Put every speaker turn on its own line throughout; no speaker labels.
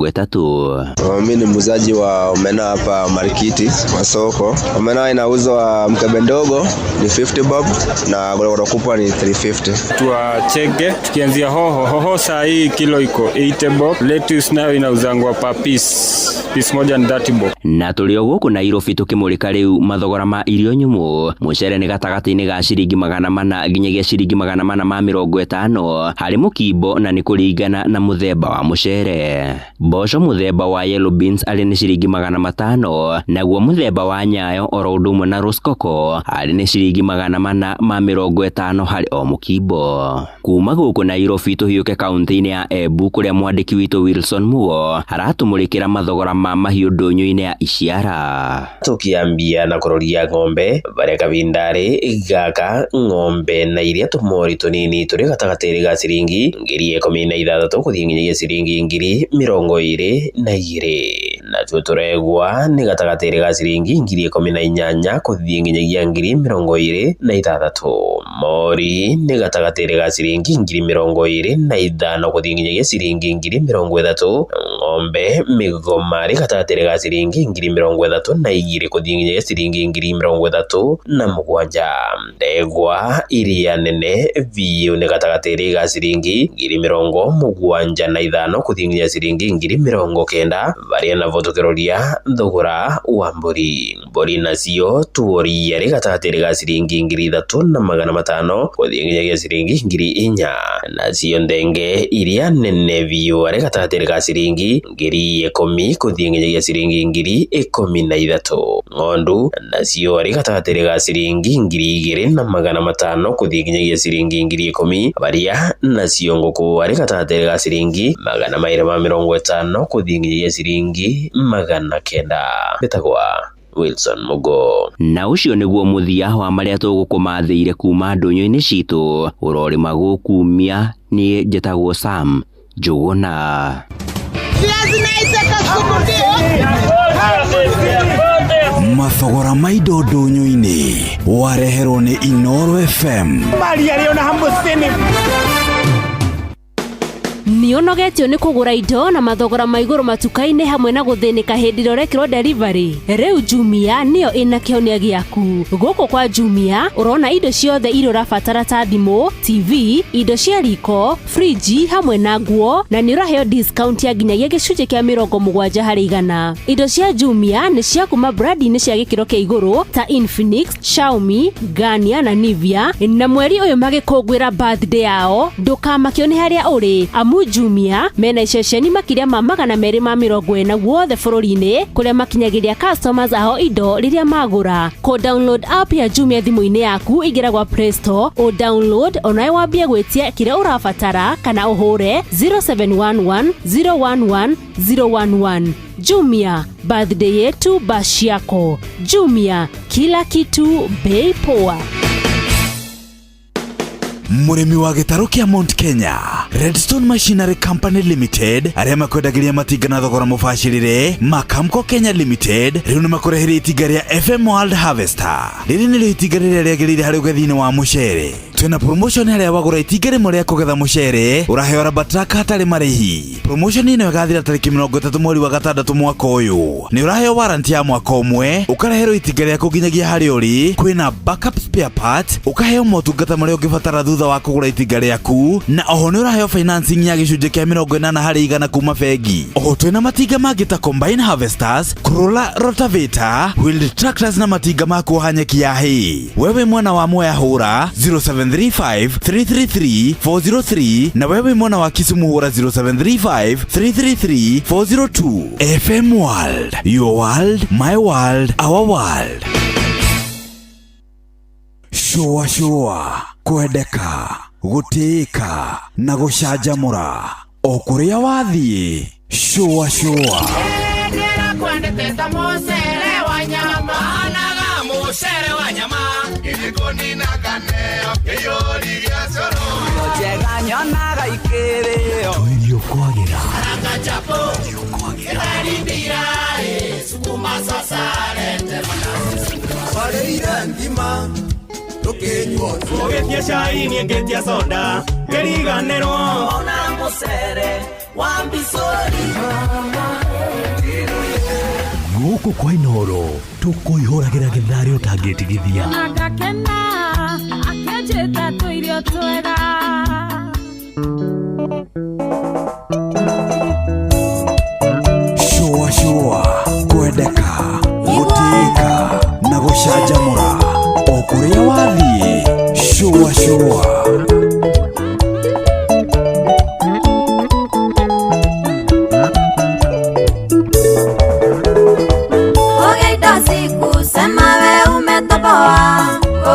3.
Mimi ni muuzaji wa omena hapa Marikiti masoko. Omena inauzwa mkebe ndogo ni 50 bob na gorogoro kubwa ni 350.
Tuachege tukianzia hoho saa hii kilo iko 80 bob. Lettuce nayo inauzangwa pa piece moja ni 30 bob.
Na tulio guku Nairobi tukimulika riu mathogora ma irio nyumu. Mucere ni gatagati-ini ga ciringi 400 nginyagia ciringi 450 hari mukimbo na ni kuringana na muthemba wa mucere. Mboco muthemba wa yellow beans ari ni ciringi 500 naguo muthemba wa nyayo oro udumwe na roskoko ari ni ciringi 450 hari o mukimbo. Kuma guku Nairobi tuhiuke kaunti-ini ya Embu kuria mwandiki witu Wilson Mugo aratumulikira mathogora ma mahiu ndunyu-ini ya Isiara.
Tukiambia na kuroria ng'ombe bare kabindari gaka ng'ombe na iria tumori tunini turi gatagati ga ciringi 16,000 kuthii nginyagia ciringi 22,000 natuo turegwa ni gatagati ga ciringi 18,000 kuthii nginyagia 20,000. Mori ni gatagati ga ciringi 20,500 kuthii nginyagia ciringi 30,000. Ng'ombe migoma ri gatagati ga ciringi 32,000 kuthii nginyagia ciringi 37,000. Ndegwa iria nene biu ni gatagati ga ciringi 75,000 kuthii nginyagia ciringi 90,000 baria na votukiroria thogora wa mburi. Mburi nacio tuoria ri gatagati ga ciringi 3,500 kuthii nginyagia ciringi 4,000. Nacio ndenge iria nene biu ri gatagati ga ciringi 10,000 kuthii nginyagia ciringi 13,000. Ng'ondu nacio ri gatagati ga ciringi 2,500 kuthii nginyagia ciringi 10,000 baria nacio nguku ri gatagati ga ciringi 250 kuthii nginyagia ciringi 900. Betagwa Wilson Mugo.
Na ucio niguo muthia wa maria tugukumathiire kuma ndunyu-ini citu urori magukumia ni jetagwo Sam Njuguna.
Mathogora maido ndunyu-ini wareherwo ni Inooro FM.
Nionogetio ni kugura indo na mathogora maiguru matuka-ini hamwe na guthinika hindi rorekirwo delivery. Riu Jumia niyo ina kionia giaku. Guku kwa Jumia urona indo ciothe iria urabatara ta thimu, TV, indo cia riko, friji hamwe na nguo na ni uraheo discount ya nginyagia gicunje kia 70%. Indo cia Jumia ni cia kuma brand-ini cia gikiro kia iguru ta Infinix, Xiaomi, Gania na Nivea. Na mweri uyu magikungwira birthday yao ndukamakio ni haria uri amu Jumia mena iceceni makiria ma 240 guothe bururi-ini kuria makinyagiria customers aho indo riria magura. Ko download app ya Jumia thimu-ini yaku igira gwa Play Store o download onae wambia gwitia kiria urabatara kana uhure 0711 011 011. Jumia, birthday yetu bashi yako. Jumia, kila kitu bei poa.
Murimi wa gitaru kia Mount Kenya Redstone Machinery Company Limited aria makwendagiria matinga na thogora mubashirire. Makamco Kenya Limited riu ni makureheire itinga ria FM World Harvester. Riri ni itinga riria riagirire hari ugethi-ini wa mucere. Twina promotion haria wagura itinga rimwe ria kugetha mucere uraheo rubber track hatari marihi. Promotion ino igathira tariki 30 mweri wa 6 mwaka uyu. Ni uraheo warranty ya mwaka umwe, ukarehero itinga ria kuginyagia hari uri. Kwina backup spare part, ukaheo motungata maria ungibatara thutha wa kugura itinga riaku, na oho ni uraheo financing ya gicunje kia 80 hari 100 kuma bengi. Oho twina matinga mangita combine harvesters, crawler rotavator, wheeled tractors na matinga ma kuhanyeki ya hay. Wewe mwana wa moya hura 0735-333-403 na wewe mwana wa Kisumu hura 0735-333-402. FM World, your world, my world, our world. Shua kwendeka gutika na gucanjamura o kuria wathie. Shua
kwendeteta mucere wa nyama naga mucere wa nyama ilikoni na kaneo yori ya soro ojega nyona ikere
irio kwagira
akachapo irarindira sukuma sasare termana irandima tukenywo ogetia chai ni ngetia soda geriganero ona mucere wa mbisori
Gũkũ Inooro tũkũihũragĩra gĩtharĩ ũtangĩtigithia.
Ngakena akĩnjĩta tũirio twega.
Shua kwendeka gũtĩĩka na gũcanjamũra o kũrĩa wathiĩ. Shua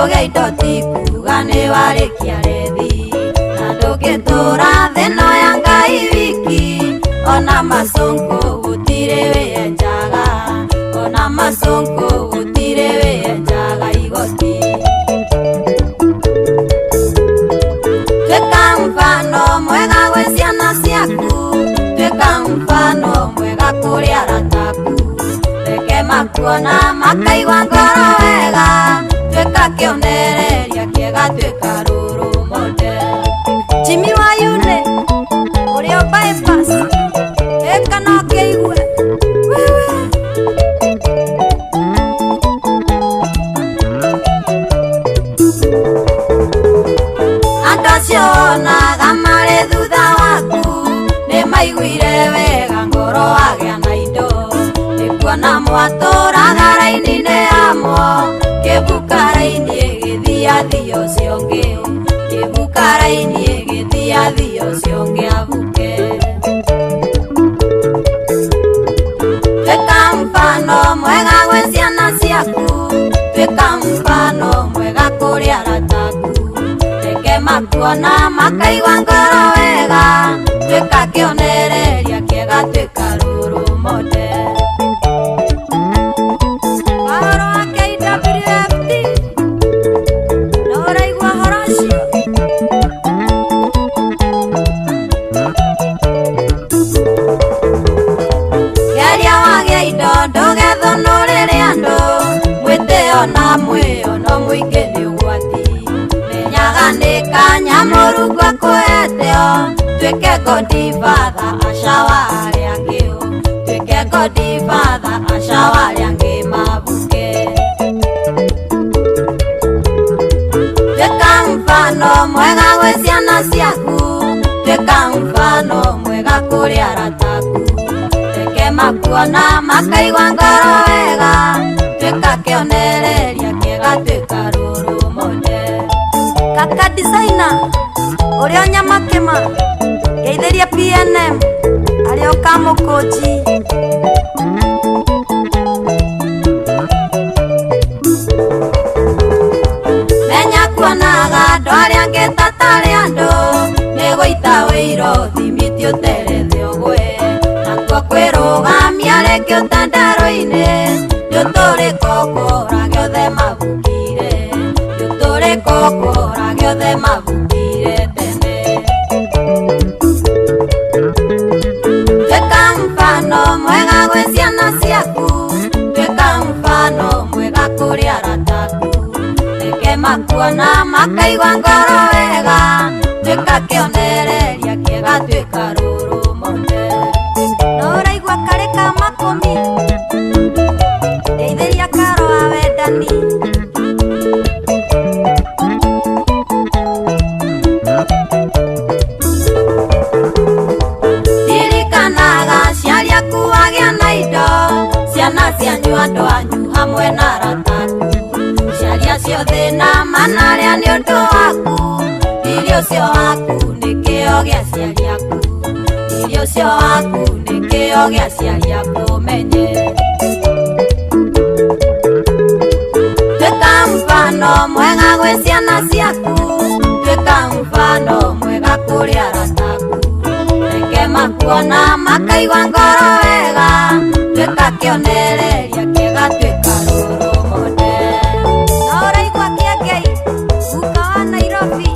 Ogeito tikuga nĩ warĩkia rethi na ndũngĩtũra thĩno ya Ngai wiki. Ona macũngũ gũtirĩ wĩenjaga, ona macũngũ gũtirĩ wĩenjaga igoti. Twĩka mfano mwega gwĩ ciana ciaku, twĩka mfano mwega kũrĩ arata aku. Reke makuona makaigua ngoro wega, twĩka kĩonereria kĩega, twĩka rũrũ model. Jimmy Wayune ũrĩa bypass ĩka no kĩigue wewe. Andũ acio wonaga marĩ thutha waku nĩ maiguire wega ngoro wagĩa na indo. Nĩ kuona mwatũraga raini-inĩ yamo, kĩbukara-inĩ gĩthiathia ũcio ũngĩ, kĩbukara-inĩ gĩthiathia ũcio ũngĩ abuke. Twĩka mfano mwega gwĩ ciana ciaku, twĩka mfano mwega kũrĩ arata aku. Reke makuona makaigua ngoro wega, twĩka kĩonereria kĩega, twĩka rũrũ model. Kahoro wa KWFT no ũraigua horo ũcio. Geria wagĩa indo ndũgethũnũrĩre andũ, mwĩtĩo na mwĩono mũingĩ nĩ ũgwati. Menyaga nĩ kanya Mũrungu akũheteo, twĩke Godfather acawa arĩa angĩ, twĩke Godfather acawa arĩa angĩ mabuke. Twĩka mfano mwega gwĩ ciana ciaku, twĩka mfano mwega kũrĩ arata aku. Reke makuona makaigua ngoro wega, twĩka kĩonereria kĩega, twĩka rũrũ model. Kaka designer ũrĩa Nyamakema, geithĩria PNM arĩa ũkamũkũnji. Menya kuonaga andũ arĩa angĩ tatarĩ andũ, nĩ gũita wĩiro thimiti ũterete ũgwe. Nakuo kwĩrũgamia rĩngĩ ũtandaro-inĩ, nĩũtũrĩka ũkũra gĩothe mabukire, nĩũtũrĩka ũkũra gĩothe mabukire tene. Twĩka mfano mwega gwĩ ciana ciaku, twĩka mfano mwega kũrĩ arata aku. Reke makuona makaigua ngoro wega, twĩka kĩonereria kĩega, twĩka rũrũ model. No ũraigua karĩ ka makũmi, geithĩria Karo wa wendani. Ririkanaga ciari aku wagĩa na indo, ciana cianyu andũ anyu hamwe na arata aku. Ciari acio thĩna manarĩa nĩ ũndũ waku, irio ũcio waku nĩ kĩo gĩa ciari aku, irio ũcio waku nĩ kĩo gĩa ciari aku menye. Twĩka mfano mwega gwĩ ciana ciaku, twĩka mfano mwega kũrĩ arata aku. Reke makuona makaigua ngoro wega, twĩka kĩonereria kĩega, twĩka rũrũ model. No ũraigua Kĩengei guka wa Nairobi,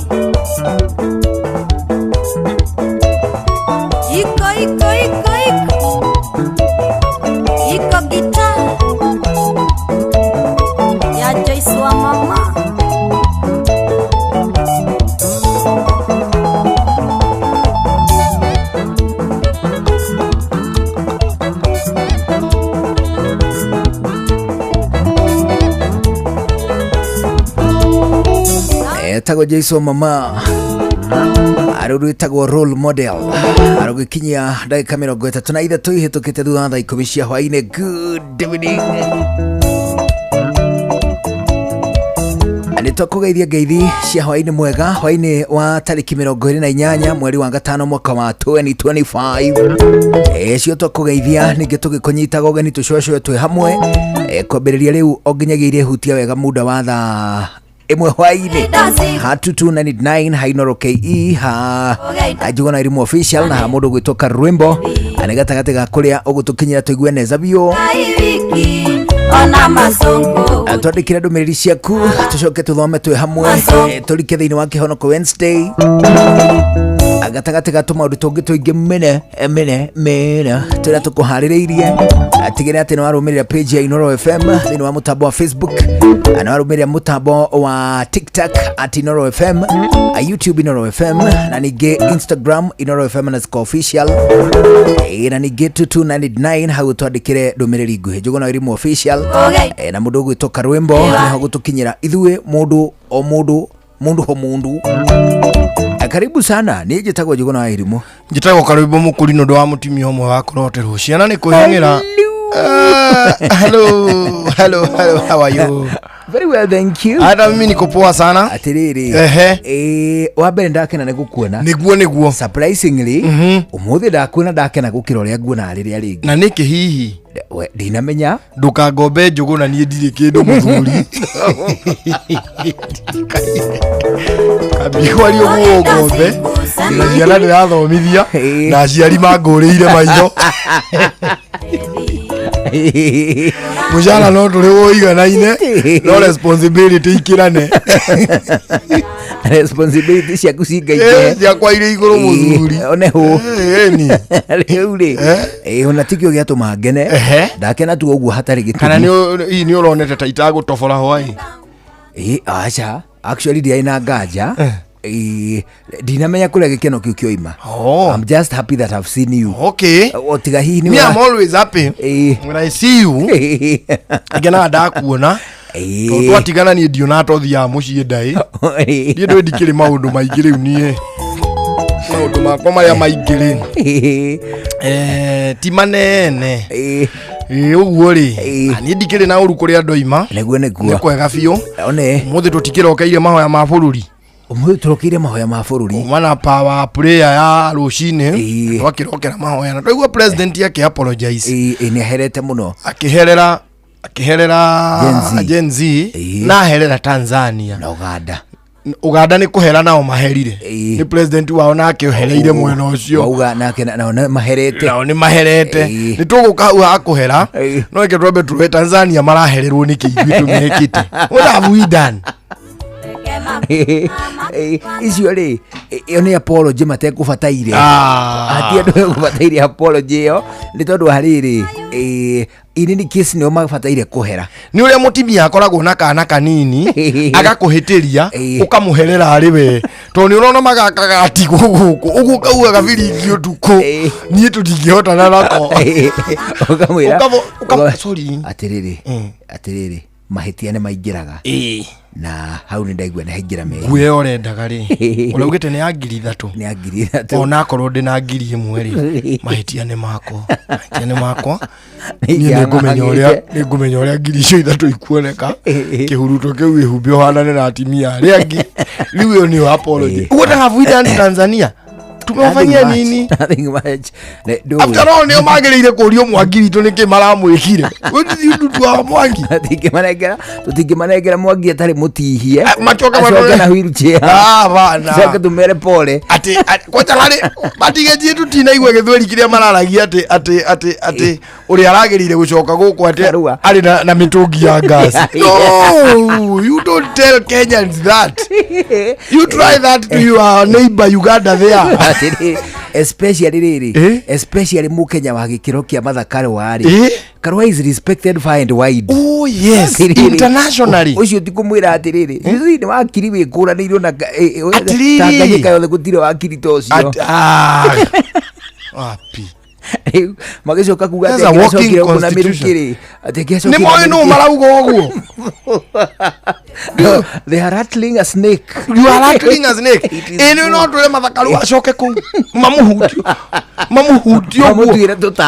iko iko iko iko iko guitar ya Joyce wa mama.
wetagwo Jason Mama arurwitagwo role model arugikinyia ndagika 33 ihitukite thutha thaa 10 cia hwaini. Good evening. Nitokugeithia ngeithi cia hwaini mwega, hwaini wa tariki 28 mweri wa gatano mwaka wa 2025. Cio tokugeithia ninge tugikunyitaga ugeni tucocwe twi hamwe kwambiriria riu onginyagiire hutia wega muda wa thaa imwe hwaini hatu 299 hainoro KE ajugona irimu official na mundu gwitoka Rwimbo anigatagate ga kuria ugutukinyira tuigue neza bio ona masongo atondikira ndumiriri ciaku tucoke tuthome twi hamwe turike thiini wa Kihonoko Wednesday agatagate ga tumaundu tungi tuingi mene turia tukuhaririirie atigire ati nwarumirira page ya Inoro FM thiini wa mutambo wa Facebook ana warumirira mutambo wa TikTok at Inoro FM, YouTube Inoro FM na nige Instagram Inoro FM na official na nige 299 hau twandikire ndumiriri nguhi njuguna irimu official na mundu gwitoka Rwimbo niho gutukinyira ithue mundu o mundu ho mundu. Karibu sana ni njitagwo njuguna wa irimu
njitagwo Karwimbo mukuri no ndo wa mutimia omwe wa koroterwo ciana ni kuhingira. Hello, how are you?
Very well, thank you.
Hata mimi niko poa sana.
Atiriri. Wabere ndakena nigukuona.
Niguo.
Surprisingly, umuthi ndakuona ndakena gukira uria nguona riria ringi.
Na niki hihi?
Ndinamenya.
Ndukangombe njuguna nie ndire kindu muthuri. Kabihwari ogombe. Na ciana ni athomithia na aciari manguriire maitho. Mujana no turi woiganaine no responsibility ikirane.
Responsibility cia kucingaike
cia kwa ire iguru muthuri
one hu
ni
riuri ona tikio giatuma ngene ndakena tu uguo hatari gitu
kana ni uronete ta itago tofora hwai
acha actually dia ina nganja dinamenya kuria gikeno kiu kioima. I'm just happy that I've seen you.
Okay.
Otiga hihi ni
me I'm always happy when I see you. Agena ndakuona twatigana ni Dionato thia mucii ndai ndi ndikire maundu maingi riu nie maundu makwa maria maingiri ti manene uguo ri ni ndikire na uru kuria ndoima
neguo
ni kwega biu
one
muthi tutikirokeire mahoya ma bururi
umuthi turokeire mahoya ma bururi
mana power prayer ya rucine twakirokera mahoya na twaigua president yake apologize
ni aherete muno
akiherera Gen Z na herera Tanzania
na
Uganda ni kuhera nao maherire ni president wao na akiohereire mwena ucio
auga nake na maherete
nao ni maherete ni tuguka hau akuhera no ike twambe tuwe Tanzania marahererwo ni kiithu tumekite what have we done?
Icio ri iyo ni apology matekubataire ati andu kubataire apology yo ni tondu hariri ini ni case ni mabataire kuhera
ni uria mutimia akoragwo na kana kanini agakuhitiria ukamuherera ari we to ni urona magakaga ati guku ugukauga gabiringi utuku nie tutingihotana nako
ukamwira
sorry
atiriri mahitia ne maingiraga na hau ni ndaigua na hingira me
gwe orendaga ri uraugite ni angiri 3
ni angiri 3
ona korwo ndi na ngiri 1 ri mahitia ne makwa ni ngumenya uria ngiri icio 3 ikuoneka kihuruto kiu ihumbio hanane na atimia aria angi riu ni apology what have we done in Tanzania? Tumefanyia nini?
Nothing much.
After all nio magiriire kurio Mwangi witu niki maramwikire. What did you do to our Mwangi?
Tutingimanegera Mwangi atari mutihie.
Machoka bana
na wheelchair.
Bana.
Saka tumere pole.
Ati kwacha rari batigeje tutinaigwe githweri kiria mararagia ati uri aragirire gucoka guku ati ari na mitungi ya gas. No, you don't tell Kenyans that. You try that to your neighbor Uganda there.
Especially Mukenya wa gikiro kia mathakare wari Karua is respected far and wide.
Oh yes, internationally.
Ucio tikumwira atiriri ni wakiri wikura ni iro na Tanganyika yothe gutire wakiri tocio
wapi
Magicoka kuga
That's a walking constitution. Ni moyo no marauga oguo.
They are rattling a snake.
You are rattling a snake. Eno no tule mathakaru acoke ku. Mamuhuti oguo.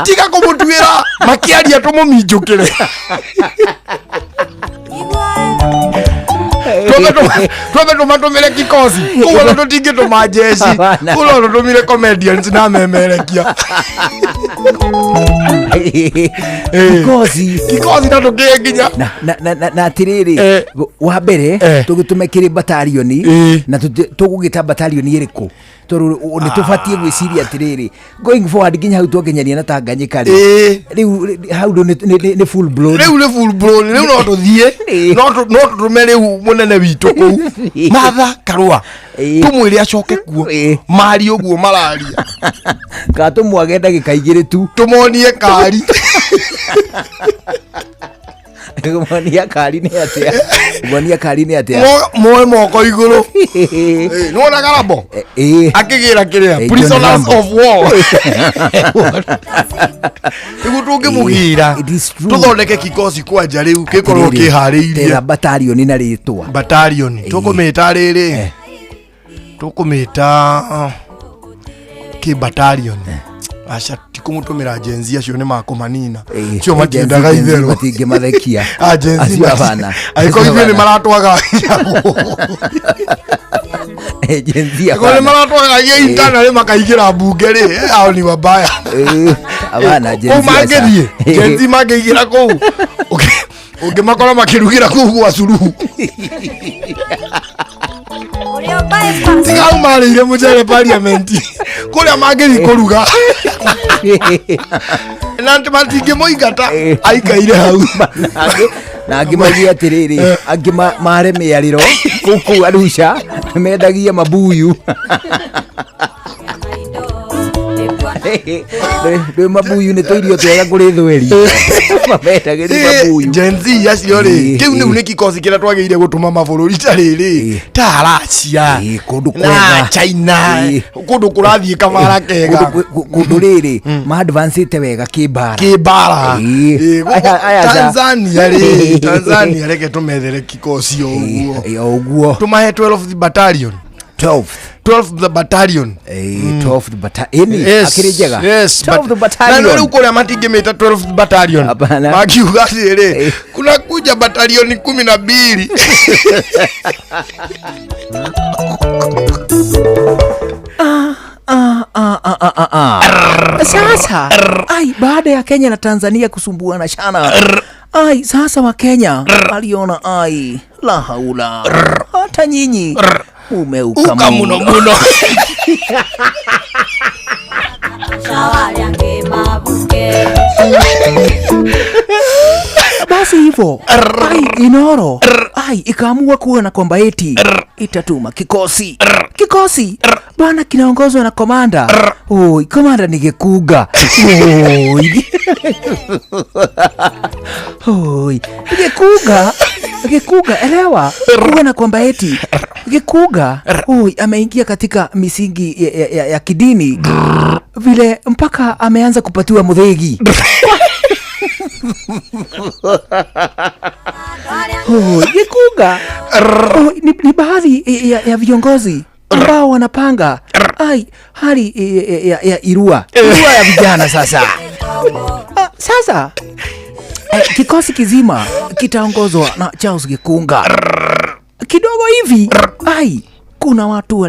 Tiga kumutwira makiaria tumuminjukire. Tuwe tumatumire kikosi. Kuwa tutinge tumajeshi. Kuwa tutumire comedians na memerekia. Kikosi na tukie nginya.
Na atiriri wa mbere tugutume batalioni na tugugita batalioni iriku toru ni tufatie gwiciria atiriri going forward nginya hau twakenyania na Tanganyika riu hau ni full blown
riu no tuthie no tutume riu munene witu ku Martha Karua tumwire acoke kuo mari uguo mararia
ka tumwage ndagika igiri tu
tumonie kari
Monia kari ni atia
moe moko iguru nuona garabo akigira kiria prisoners of war igutunge mugira tuthondeke kikosi kwanja riu gikorwo kihariirie
batalion na ritwa
batalion tukumita riri tukumita ki batalion acha tikumutumira agency acio ni makumanina cio matiendaga itherũ
matinge mathekia
agency bana aiko ithuĩ ni maratwaga
agency
aiko ni maratwaga internal makaigira bunge ri ao ni wabaya
abana agency
agency mageigira kuu ungimakora makirugira kuu gwa Suluhu tiga marire mujere parliament kuria magiri kuruga nanti matinge moigata aikaire hau
na angimagia atiriri angi mare miariro kuku Arusha mendagia mabuyu Dwe mabuyu ni toirio twega kuri thweri mabetagiri mabuyu
Gen Z acio ri kiu ni kikosi kira twageire gutuma mabururi tariri ta Russia
kundu kwega
China kundu kurathie kamara kega
kundu riri ma advance te wega kibara
Tanzania reke tumethere kikosi
oguo
tumahe 12th battalion 12th battalion
12th battalion akirijega 12th battalion
na ndio kule matinge meta 12th battalion magiuga riri kuna kuja battalion 12
Sasa ai baada ya Kenya na Tanzania kusumbuana sana ai sasa wa Kenya aliona ai la haula hata nyinyi umeuka
muno
basi hivyo ai Inoro ai ikaamua kuona kwamba eti itatuma kikosi bana kinaongozwa na komanda komanda ni Gikuga Gikuga elewa kuona kwamba eti Gikuga ameingia katika misingi ya kidini vile mpaka ameanza kupatiwa mudhegi Gikuga ni baadhi ya viongozi ambao wanapanga hali ya irua ya vijana sasa kikosi kizima kitaongozwa na Charles Gikunga kidogo hivi kuna watu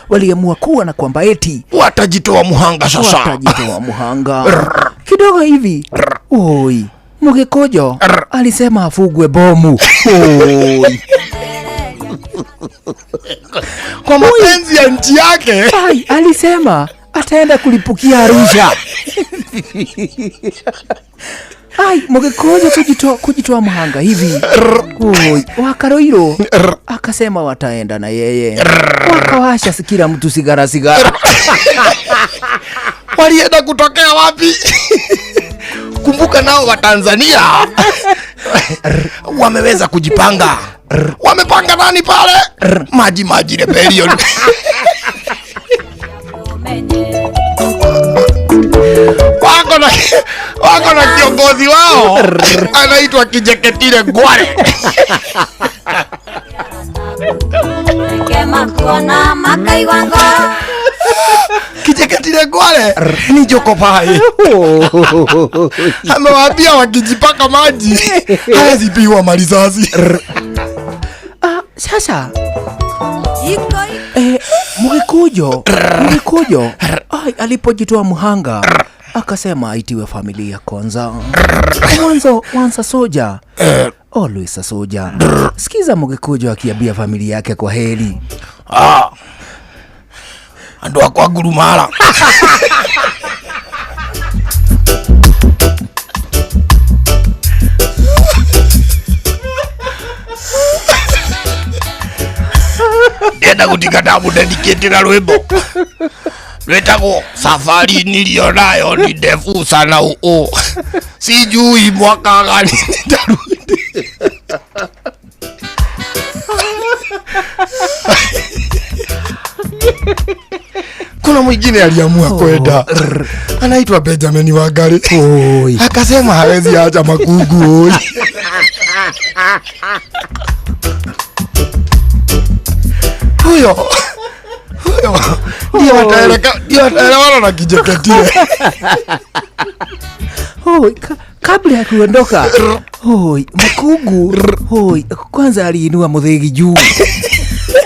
waliamua kuwa na kwamba eti
watajitoa muhanga
kidogo hivi Mugekojo alisema afugwe bomu
kwa mapenzi ya nchi yake
alisema ataenda kulipukia Arusha Mugekojo kujitoa muhanga hivi Wakaroiro akasema wataenda na yeye wakawasha kila mtu sigara
walienda kutokea wapi? Kumbuka nao wa Tanzania wameweza kujipanga. Wamepanga nani pale? Maji rebellion. wako na kiongozi wao anaitwa Kijeketile Ngware. Kijeketile Ngware ni Jokopai. Amewaambia wakijipaka maji hawezi piwa malizazi.
Sasa Mugikujo alipojitoa muhanga akasema aitiwe familia kwanza. Once a soldier, always a soldier. Sikiza Mugikujo akiambia familia yake kwa heri.
Ando akwa gurumara. Ndenda gutika damu dedicate na rwimbo rwetagwo safari nilionayo ni ndefu sana sijui mwaka gani nitarudi. Kuna mwingine aliamua kwenda anaitwa Benjamin Wangari. Akasema hawezi acha magugu. Huyo ndio wataelewana na Kijeketile.
Kabla ya kuondoka Makugu kwanza aliinua mudhegi juu.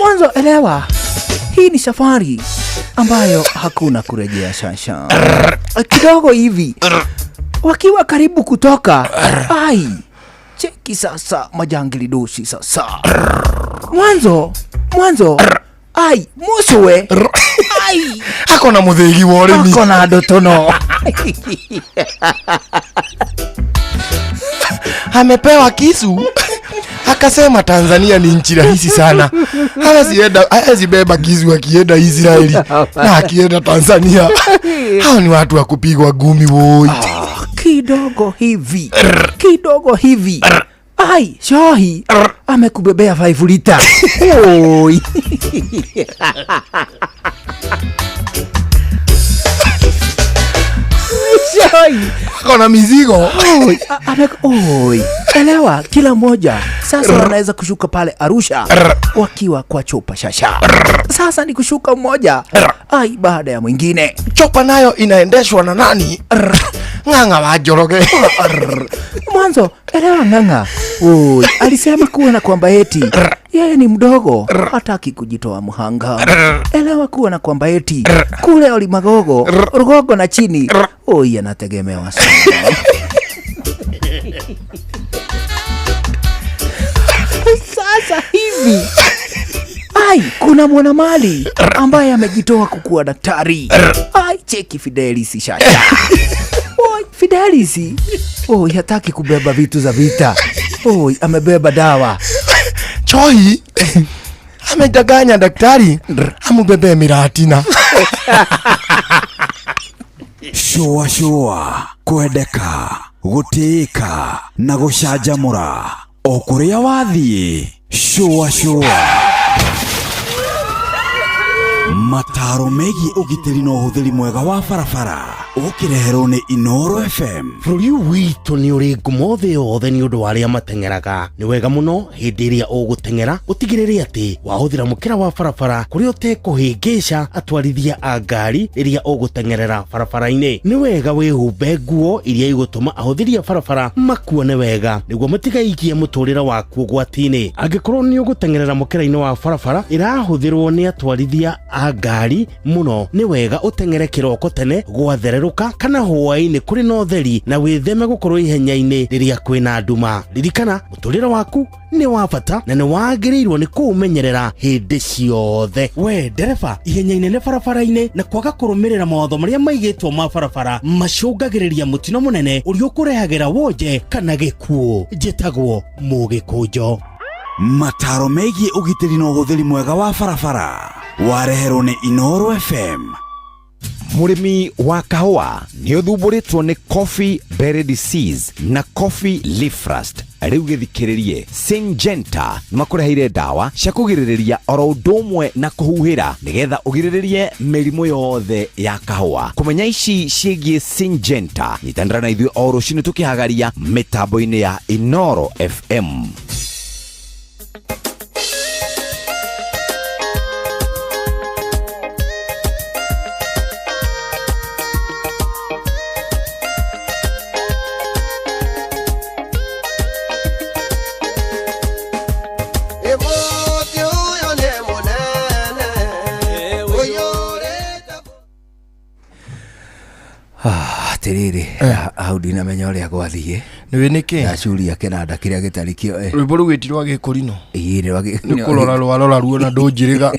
Mwanzo elewa, hii ni safari ambayo hakuna kurejea shasha. Kidogo hivi wakiwa karibu kutoka, cheki sasa majangili doshi sasa. Mwanzo musuwe
hakona mudhegi wori ni
hakona dotono.
Amepewa kisu akasema Tanzania ni nchi rahisi sana, hawezi beba kisu akienda Israeli na akienda Tanzania. Hao ni watu wa kupigwa gumi woi.
Kidogo hivi Shohi amekubebea 5 lita.
Kuna mizigo.
Elewa, kila mmoja sasa wanaweza kushuka pale Arusha wakiwa kwa chopa shasha. Sasa ni kushuka mmoja baada ya mwingine.
Chopa nayo inaendeshwa na nani? Ng'ang'a wa Njoroge.
Mwanzo elewa, Ng'ang'a alisema kuwa na kwamba eti yeye ni mdogo, hataki kujitoa muhanga. Elewa kuwa na kwamba eti kule Olimagogo, Rugogo na chini anategemewa sana. Sasa hivi kuna mwanamali ambaye amejitoa kukuwa daktari. Cheki Fidelis shasha. Fidelis hataki kubeba vitu za vita. Amebeba dawa.
Choi amedanganya daktari amubebe miratina.
Shua kwendeka gutika na gucanjamura o kuria wathie. Shua mataro megi ugitiri no huthiri mwega wa barabara ukireherwo ni Inoro FM.
Bũrũri witũ nĩ ũrĩ ngumo thĩ yothe nĩ ũndũ wa arĩa mateng'eraga. Nĩ wega mũno hĩndĩ ĩrĩa ũgũteng'era ũtigĩrĩre atĩ wahũthĩra mũkĩra wa barabara kũrĩa ũtekũhĩngĩca atwarithia a ngari rĩrĩa ũgũteng'erera barabara-inĩ. Nĩ wega wĩhumbe nguo iria igũtũma ahũthĩri a barabara makuone wega nĩguo matigaikie mũtũrĩre waku ũgwati-inĩ. Angĩkorwo nĩ ũgũteng'erera mũkĩra-inĩ wa barabara ĩrahũthĩrwo nĩ atwarithia a ngari mũno, nĩ wega ũteng'ere kĩroko tene gwathererũka kana hwaĩ-inĩ kũrĩ na ũtheri na wĩtheme gũkorwo ihenya-inĩ rĩrĩa kwĩna nduma. Ririkana mũtũrĩre waku nĩ wa bata na nĩ wagĩrĩirwo nĩ kũũmenyerera hĩndĩ ciothe. We ndereba, ihenya inene barabara-inĩ na kwaga kũrũmĩrĩra mawatho marĩa maigĩtwo ma barabara macũngagĩrĩria mũtino mũnene ũrĩa ũkũrehagĩra wonje kana gĩkuũ. Njĩtagwo Mũgĩkũnjo.
Mataro megiĩ ũgitĩri na ũhũthĩri mwega wa barabara wareherwo nĩ Inoro FM.
Murimi wa kahua ni uthumburitwo ni coffee berry disease na coffee leaf rust. Riu githikiririe Syngenta nimakureheire dawa cia kugiririria oro udumwe na kuhuhira nigetha ugiriririe mirimu yothe ya kahua. Kumenya ici ciegie Syngenta nyitandira na ithuĩ o rucini tukihagaria mitambo-ini ya Inoro FM.
Tiriri au dina menya uria gwathie
niwe niki
acuria kinanda kiria gitarikio
rwimbo rugwitirwa gikurino
ii
ni kurora rwarora ruo na ndunjiriga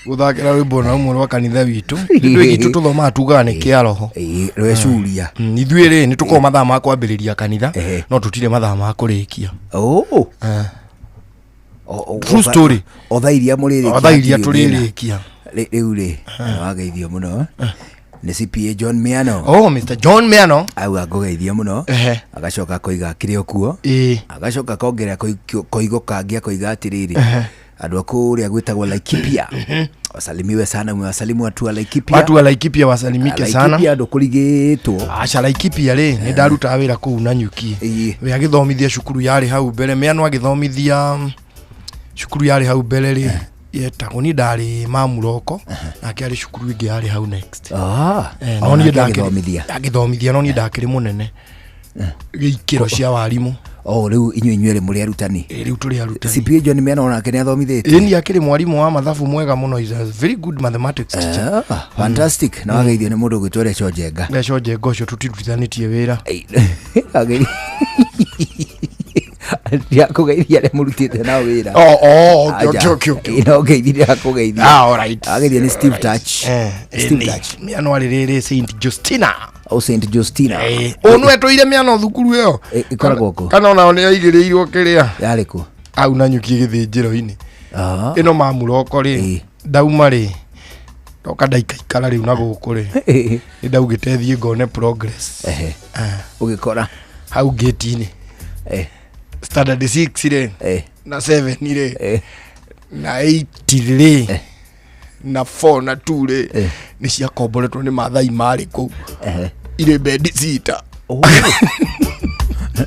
guthakira rwimbo na umwe rwa kanitha witu ndui gitu tuthoma tuga ni kiaroho
rwecuria
ithuiri ni tuko mathaa ma kwambiriria kanitha no tutire mathaa ma kurikia true story
othairia
turirikia
riu ri wageithio muno ni CPA John Miano.
Oh, Mr. John Miano.
Au agogeithia muno. Agacoka koiga kire okuo. Agacoka kongerea koigo kangia koiga atiriri. Andu akuria gwitagwo Laikipia. Wasalimiwe sana, mwasalimu watu wa Laikipia.
Watu wa Laikipia wasalimike sana.
Laikipia ndo kurigitwo.
Acha Laikipia ri ni ndaruta wira kuu na nyuki. We agithomithia cukuru yari hau mbere. Miano agithomithia cukuru yari hau mbere ri. Yetagwo ni ndari Mamuroko nake ari cukuru ingi ari hau next. No ni agithomithia no ni ndakiri munene gikiro cia warimu.
Riu inyuĩ muri arutani.
Riu turi arutani.
CPA John Miano onake ni athomithitie.
Ni akiri mwarimu wa mathabu mwega muno, is a very good mathematics teacher.
Fantastic. Na wageithio ni mundu gwitwo Shojenga.
Shojenga ucio tutirutithanitie wira.
Ageri ya kugeithia le murutite na wira.
Okay.
Ino geithia kugeithia.
Alright.
Ageithia ni Steve Touch. Steve Touch.
Miano ari riri Saint Justina.
Saint Justina.
Onu etwire Miano thukuru yo.
Ikoragwo ko.
Kana ona one aigirirwo kiria.
Yari ko.
Au na nyuki githingiro-ini. Ino Mamuroko ri. Dauma ri. Toka ndaikara riu na guku ri. Ni ndaugite thie ngone progress.
Ugikora
hau gate-ini. Standard 6 ri. Na 7 ri. Na 8 ri. Na 4 na 2 ri. Ni cia komboretwo ni mathai mari ku. Ire bed sita.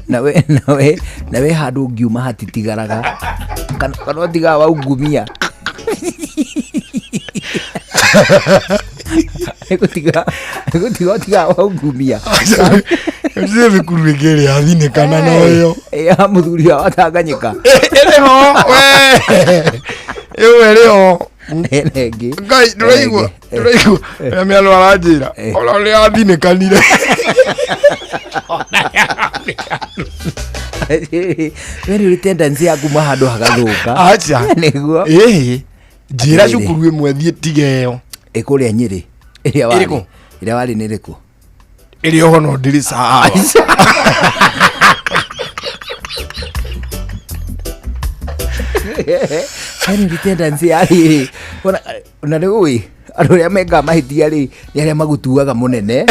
nawe handu ngiuma hatitigaraga kana tiga wa ungumia Ego tiga wa ungumia
Ndio vikuru ngere athine kana noyo
ya muthuri wa Tanganyika
eleho we eleho
nengi
ngai nduraigwa ya miano arajira ola le athine kanire
Weri uri tendency ya kuma handu hagathuka
acha
niguo
njira cukuru imwe thie tigeyo
ikuria Nyeri iria wari niriku
iri ho no ndiri sawa
Weri uri tendency ya ri ona riu andu ria menga mahitia ri ni aria magutuaga munene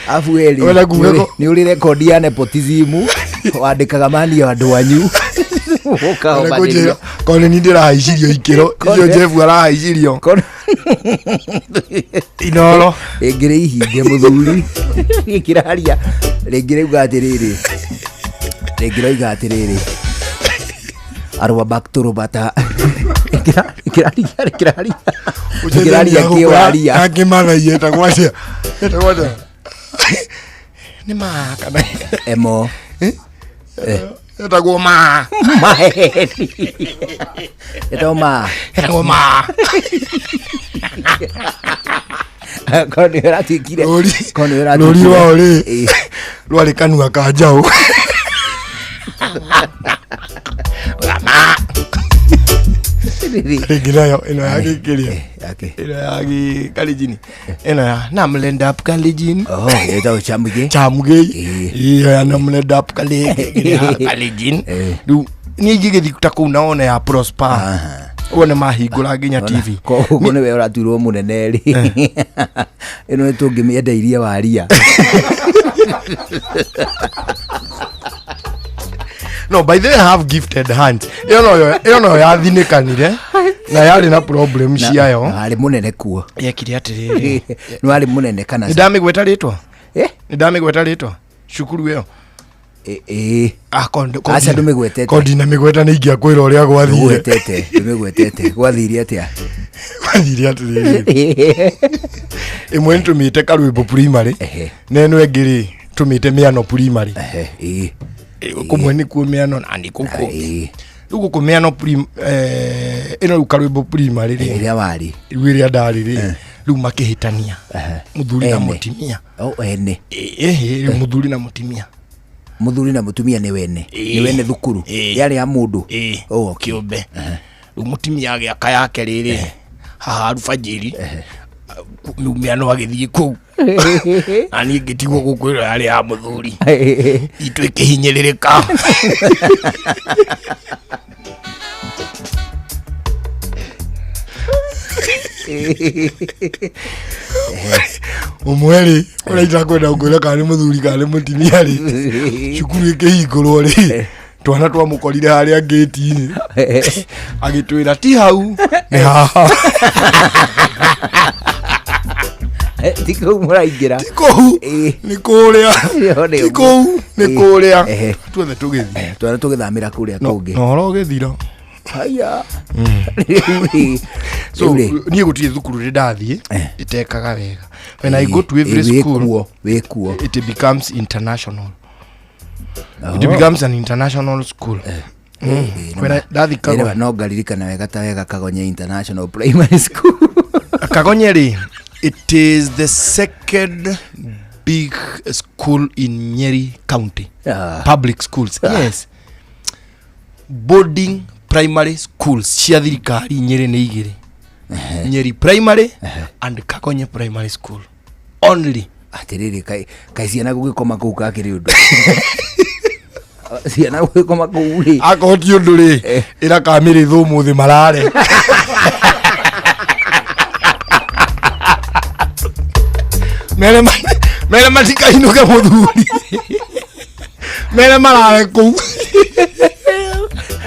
Afu eli ni uri rekodi ya nepotism wandikaga mani ya andu anyu
ukaomanĩria kone ni ndira haicirio ikiro iyo Jeff ara haicirio Inoro
engire ihinge muthuri ikiraria rengire ugatiriri arwa back to Robata ikiraria kiwaria
akimana yeta kwacia ni makana
emo
etagwo ma
etagwo ma kone ratikire
lori wao rwari kanua ka njau Reginayo ino yake kiria ino yake kalijini ino ya namlend up kalijini
ito chamuge
iyo ya namlend up kalijini du ni gige dikuta kuna ona ya prosper Uone mahingura nginya TV.
Koguo niwe uraturwo munene ri. Ino nitungimienda iria waria.
No, by the way, I have gifted hands. Yo no yathinikanire na yari na problem ciayo.
Ari munene kuo.
Yekire atiriri.
No ari munene kana.
Ndamigweta ritwa. Ndamigweta ritwa. Cukuru iyo.
Acha ndumigwetete.
Kodi na migweta ni ingia kwira uria gwathire.
Gwetete, ndumigwetete. Gwathire atia.
Gwathire atiriri. Imwe ntumite Karwimbo primary. Neno egiri tumite Miano primary. Kumwe ni kumeano na ni kuko. Ruko kumeano ino Karwimbo primary ri.
Iria wari.
Iria ndari ri. Riu makihitania. Muthuri na mutimia.
Ene.
Muthuri na mutimia.
Muthuri na mutumia ni wene. Ni wene thukuru. Yari ya mundu.
Kiumbe. Riu mutimia agiaka yake riri. Haha Rufajiri. Miano agithie ku. Ani ngitigwo gukwira yari ya muthuri. Itu ikihinyiririka. Umweri uraita kwenda ngwira kari muthuri kari mutimia ri. Cukuru ikihingurwo ri. Twana twa mukorire haria gate-ini. Agitwira ti hau ni haha.
Tiko muraingira.
Tiko. Ni kuria. Tiko ni kuria. Tuothe tugithi.
Twana tugithamira kuria kungi.
No ro githira.
Haya.
So ni gutie thukuru ri ndathie itekaga wega. When I go to every school it becomes international. It becomes an international school. When ndathi Kagonye
no galirikana wega ta wega Kagonye International Primary School.
Kagonye ri it is the second big school in Nyeri County. Public schools. Yes. Boarding primary schools cia thirikari Nyeri ni igiri. Nyeri Primary and Kagonye Primary School. Only.
Atiriri kai ciana gugikoma kuu kakiri undu. Ciana gugikoma kuu ri.
Akoti undu ri. Ira kamiri thumu thi marare. Mere matika inuka muthuri. Mere marare kuu.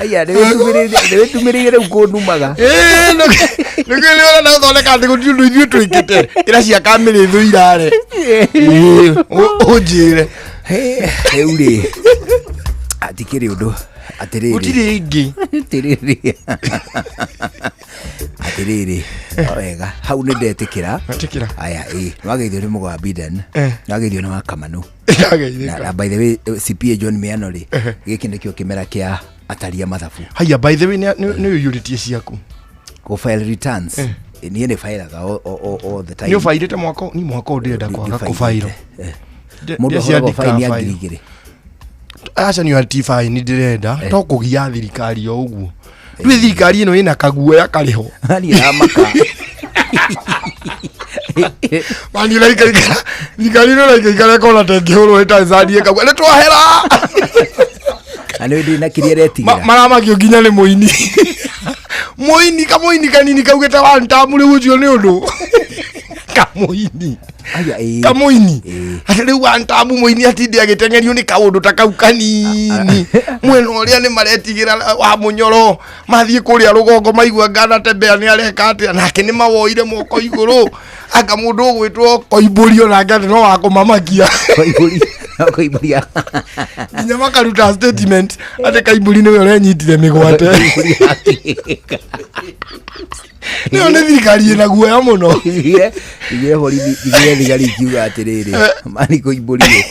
Aya dewe tumirire ukonumaga.
Nukele na thondeka ndi gutiu ndu ithu twikite. Ira cia kamiri thu irare. Ujire.
Uri. Atikiri undu. Atiriri.
Utiri ingi.
Atiriri. Wega. Hau ni ndetikira.
Ndetikira.
Aya Wageithio ni Mugwa Biden. Wageithio ni Wakamanu. Na by the way CPA John Miano ri. Giki nikio kimera kia ataria mathabu.
Haya by the way ni unity ciaku.
Go file returns. Ni ne file ga all the time.
Ni file te mwako ni mwako ndirenda kwaga ku file.
Mundu ho file ya ngirigire.
Acha ni anti-fine ni ndirenda to kugia thirikari o uguo. Rwi thirikari ino ina kaguoya kariho.
Ani ramaka.
Mani like thirikari no like ikare kola tengihoro Tanzania kaguoya ne twahera.
Ani ndi na kiriere tigira.
Marama kio ginya ni muini. Muini kanini kaugeta wa ntamu ri ucio ni undu. Kamuini. Kamuini. Atari wa ntamu muini atindi agitengerio ni kaundu ta kau kanini. Mweno ria ni maretigira wa munyoro. Mathie kuria rugongo maigua ngana tembea ni areka ati nake ni mawoire moko iguru. Aka mundu gwitwo Koiburio na ngati no wa kumamakia.
Koiburia.
Nginya makaruta statement ati Kaiburi niwe urenyitire migwate. Niyo ni thirikari ina guoya muno.
Igire horithi thigari kiuga atiriri. Mani Koiburio.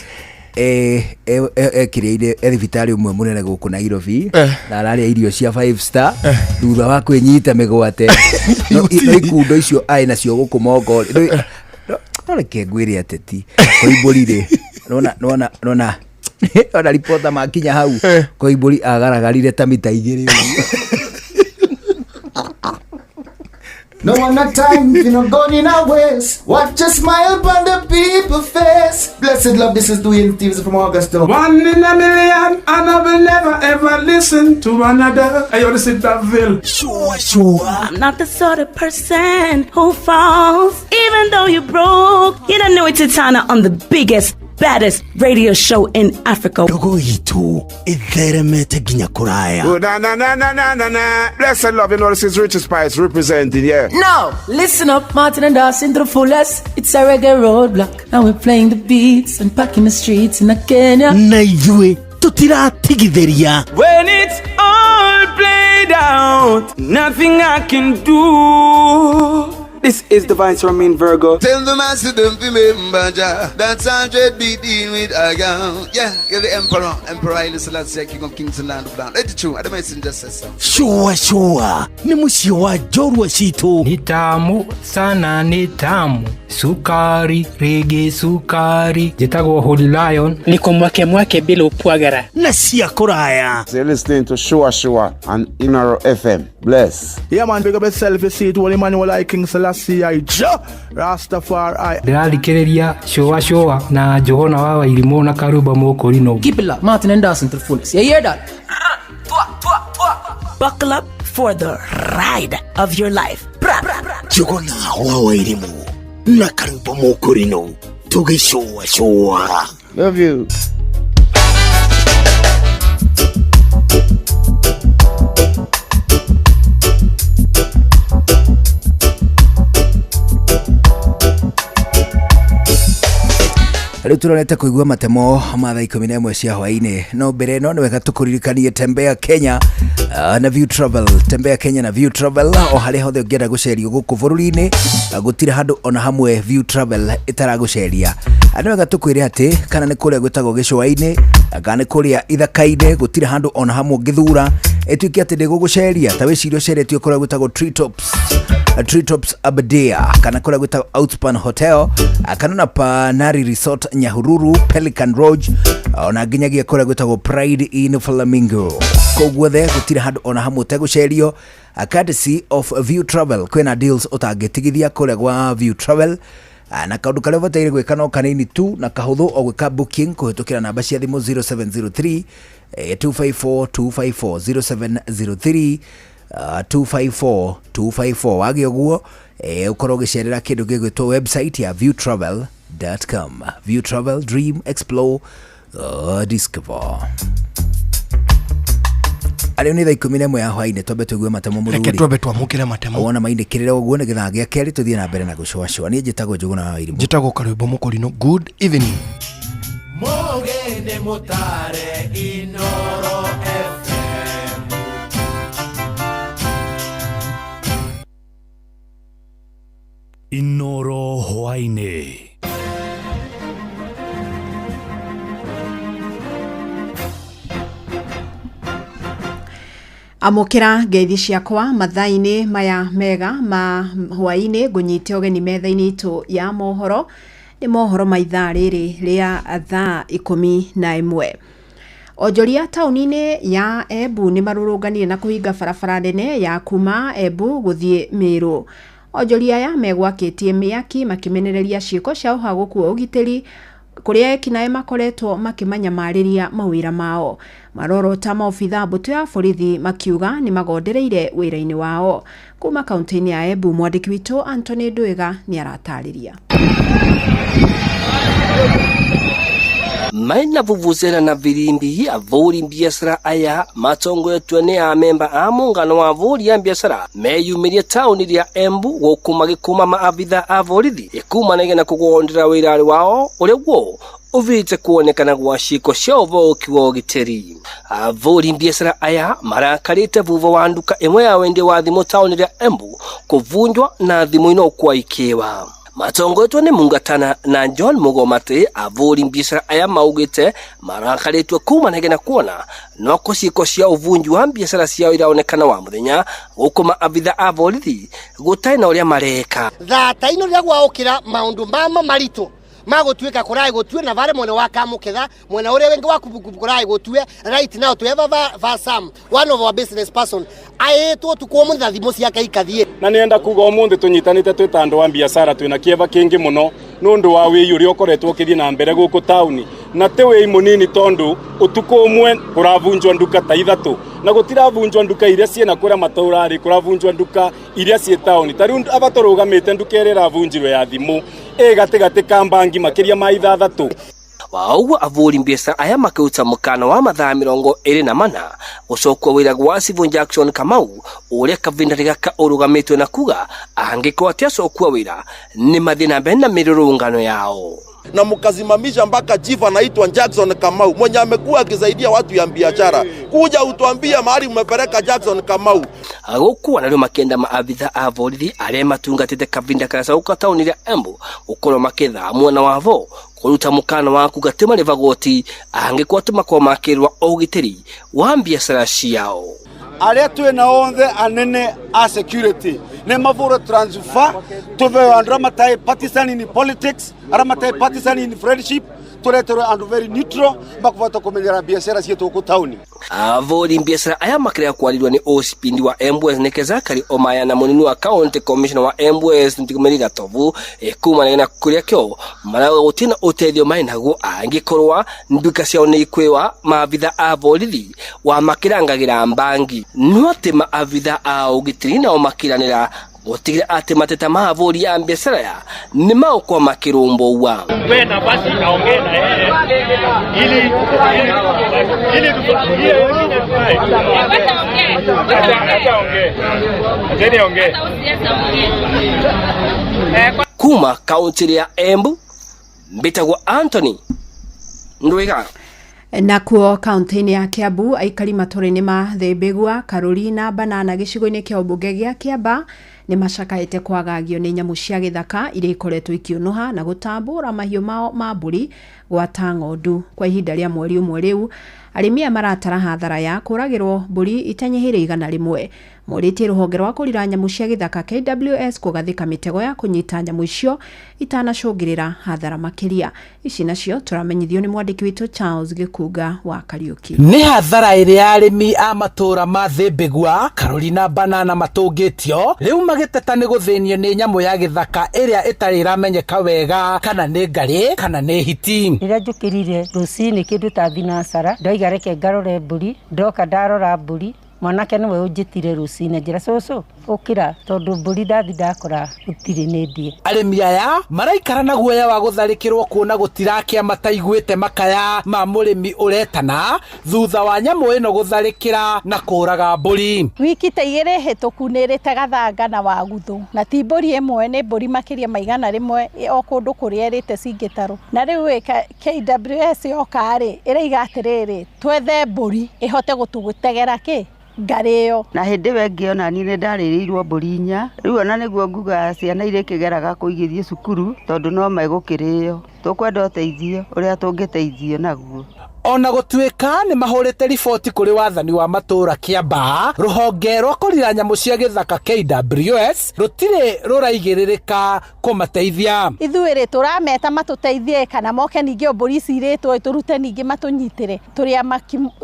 Kireire thibitari umwe munene guku Nairobi na araria irio cia 5 star thutha wa kwinyita migwate. No ikundo icio ai nacio guku mongo. Reke ngwire ateti Koiburi ri. Nona ona reporter makinya hau Koiburi agaragarire ta mita igiri.
No one at time, you know, going in our ways. Watch a smile upon the people's face. Bless Blessed love, this is Dwayne Stevens from Augusta.
1 in a million, and I will never ever listen to another. I want to sit that Ville.
Sure. I'm not the sort of person who falls, even though you broke. You don't know it's Tana on the biggest, baddest radio show in Africa.
Dogo itu itheremete ginya kuraya.
Oh, na. Blessed love, you know this is Richard Spice representing, yeah.
No, listen up, Martin and Dawson to the fullest. It's a reggae roadblock. Now we're playing the beats and packing the streets in Kenya.
Na yue tutira tigitheria.
When it's all played out, nothing I can do. This is Divine Ramin Virgo.
Tell the master don't remember that's 100 BD with Agam. Yeah, you're the Emperor Haile Selassie, King of Kings and Land of Land. Let it true, the messenger says so.
Sure. Ni musio wa jorwa situ.
Ni tamu sana, ni tamu. Sukari, reggae sukari. Jitago Holy Lion.
Niko mwake bila upwagara.
Na siya kuraya.
So you're listening to Shua on Inaro FM. Bless.
Yeah man, big up yourself, you see it. Holy Emmanuel I King Selassie I Rastafari.
Dirali kereria Shua na Johona wawa ilimona karuba moko rino.
Keep it up, Martin and Dawson to the fullest. You hear that?
Buckle up for the ride of your life.
Johona wawa ilimu na karuba moko rino. Tuge Shua.
Love you.
Riu turonete kuigua matemo ma thaa 11 cia hwaini no mbere no wega tukuririkanie Tembea Kenya na View Travel. Tembea Kenya na View Travel o hali hothe ungienda gucerio guku bururi-ini gutire handu ona hamwe View Travel itaraguceria. Ani wega tukwire ati kana ni kuria gwitagwo Gicua-ini kana ni kuria Ithaka-ini gutire handu ona hamwe ngithura etuiki ati ndiguguceria ta wicirio ceretio kuria gwitagwo Treetops Aberdare kana kuria gwitagwo Outspan Hotel kana na Panari Resort Nyahururu, Pelican Lodge ona nginyagia kuria gwitagwo Pride in Flamingo. Koguothe gutire handu ona hamwe tegucerio. Courtesy of View Travel. Kwena deals utangitigithia kuria gwa View Travel na kaundu karia bataire gwika no kanini tu na kahuthu o gwika booking kuhitukira namba cia thimu 0703 254 0703 254 wagio guo ukorwo gicerera kindu gigwitwo website ya viewtravel.com. View Travel, dream, explore, discover. Ari ni thaa 11 ya hwaini twambe tuigue matemo muthuri.
Reke twambe twamukire matemo.
Wona mainikirire uguo ni githangia keri tuthie na mbere na gucwacwa. Ni njitagwo Njuguna wa Irimu.
Njitagwo Karwimbo Mukorino. Good evening.
Mogende motare Inoro FM.
Inoro hwaini.
Amukira ngeithi ciakwa mathaini maya mega ma hwaini ngunyite ogeni methaini itu ya mohoro ni mohoro ma ithaa riri ria thaa 11. Onjoria tauni-ini ya Embu ni marurunganire na kuhinga barabara nene ya kuma Embu guthie Meru. Onjoria ya megwakitie miaki makimenereria ciiko cia uhaguku wa ugitiri kuria ekinae makoretwo makimanyamariria mawira mao. Maroro ta maobitha mbutu ya borithi makiuga ni magondereire wira-ini wao. Kuma kaunti-ini ya Embu, mwandiki witu Anthony Ndwiga ni aratariria.
Maina vuvuzela na virimbi avuri biashara aya matongoetwe ni amemba a muungano wa avuri ya biashara meyumiria tauni ya Embu gukuma gikuma maabitha a borithi ikumanage na kugondera wirari wao uria guo uvite kuonekana gwa ciiko cia uvoki wa ugitiri. Avuri biashara aya marakarite vuva wa nduka imwe ya wende wa thimu tauni ya Embu kuvunjwa na thimu ino kwaikiwa. Matongoetwe ni mungatana na John Mugomate avuri biashara aya maugite marakaritwe kumanage na kuona no kuciko cia uvunji wa biashara ciao iraonekana wa muthenya gukuma abitha a borithi gutai na uria mareka
thata ino ria gwaukira maundu mama maritu magotwika kurai gotue na vare mwene wa kamukitha mwene uria wengi wa kurai gotue right now to ever Vasam one of our business person aetwo tukomutha thimu ciake ikathie
na nienda kuga umuthi tunyitanite twitandu wa biashara twina kieva kingi muno
nundu wa wi uri okoretwo kithie na mbere guku tauni na te wi munini tondu utuku umwe kuravunjwa nduka ta ithatu na gutiravunjwa nduka iria ciena kuria mataurari kuravunjwa nduka iria cie tauni tariu abatorugamite nduka iria ravunjirwe ya thimu gatigati ka mbangi makiria ma ithathatu
wauwa avuri mbiacara aya makiruta mukana wa mathaa 24 gucokwa wira gwa Civil Jackson Kamau uria kavindari gaka urugamitwe na kuga angikwa atia cokwa wira ni mathina mbere na mirurungano yao
na mkazimamisha mpaka chief anaitwa Jackson Kamau mwenye amekuwa akisaidia watu ya biashara. Kuja utuambia mahali umepeleka Jackson Kamau.
Agokuwa na makenda maabitha a borithi aria matungatite kavinda karasa ukatauni ria Embu ukoro maketha mwana wavo kuruta mukana wa kugatema levagoti angikwa tumakwa makirwa ogiteri wa biashara ciao.
Aria twina onthe anene a security ne mavura transfer tuve andra matai partisan in politics ara matai partisan in friendship turetero and very neutral bakuvata kumenyera biashara cietu ku tauni
avori biashara aya makira kwalirwa ni OCPD wa Embu Nekeza Kari Omaya na munini wa county commissioner wa Embu Ntikumeri Gatovu kuma na kuria kyo mara gutina uteithio mai naguo angikorwa nduka ciao ni ikwewa maabitha avorithi wa makirangagira mbangi no ati maabitha a ugitiri na makiranira gutigira ati mateta mahavuri ya biashara ya ni maukwa makirumbo wa
wena basi aongee na yeye ili
kuma kaunti ya Embu Mbitagwa Anthony Ndwiga
Nakuo kaunti-ini ya Kiambu aikari matũra-inĩ ma Thĩmbĩgua, Karuri na Banana gĩcigo-inĩ kĩa ũmbunge gĩa Kiamba nĩ macakaĩte kwagagio nĩ nyamũ cia gĩthaka iria ikoretwo ikĩũnũha na gũtambũra mahiũ mao ma mbũri gwata ng'ondu kwa ihinda rĩa mweri ũmwe rĩu. Arĩmi maratara hathara ya kũragĩrwo mbũri itanyihĩire 100 morĩtie rũhonge rwa kũrira nyamũ cia gĩthaka KWS kũgathĩka mĩtego ya kũnyita nyamũ icio itanacũngĩrĩra hathara makĩria. Ici nacio tũramenyithio nĩ mwandĩki witũ Charles Gĩkunga wa Kariuki.
Nĩ hathara ĩrĩa arĩmi a matũra ma Thĩmbĩgua, Karuri na Banana matũngĩtio rĩu magĩteta nĩ gũthĩnio nĩ nyamũ ya gĩthaka ĩrĩa ĩtarĩ ĩramenyeka wega kana nĩ ngarĩ kana nĩ hiti.
Rĩrĩa njũkĩrire rũcinĩ kĩndũ ta thinacara ndoiga reke ngarore mbũri, ndoka ndarora mbũri mwanake nĩwe ũnjĩtire rũcinĩ njĩra cũcũ ũkĩra tondũ mbũri ndathi ndakora gũtirĩ nĩ ndie.
Arĩmi aya maraikara na guoya wa gũtharĩkĩrwo kuona gũtirakĩa mataiguĩte makaya ma mũrĩmi ũretana thutha wa nyamũ ĩno gũtharĩkĩra na kũraga mbũri.
Wiki ta igĩrĩ hĩtũku nĩrĩte gathanga na waguthũ na ti mbũri ĩmwe nĩ mbũri makĩria maigana rĩmwe o kũndũ kũrĩa ĩrĩte cingĩtarwo na rĩu KWS yoka-rĩ ĩraiga atĩrĩrĩ twethe mbũri ĩhote gũtũgũtegera kĩ ngarĩyo
na hĩndĩ we ngĩona ni ndarĩrĩirwo mbũri 4 rĩu ona nĩguo nguga ciana irĩ kĩgeraga kũigithie cukuru tondũ no megũkĩrĩyo tũkwenda ũteithio ũrĩa tũngĩteithio naguo.
Ona gũtuĩka nĩ mahũrĩte riboti kũrĩ wathani wa matũra Kiamba, rũhonge rwa kũrira nyamũ cia gĩthaka KWS rũtirĩ rũraigĩrĩrĩka kũmateithia.
Ithuĩ tũrameta matũteithie kana moke ningĩ mbũri cirĩtwo tũrute ningĩ matũnyitĩre.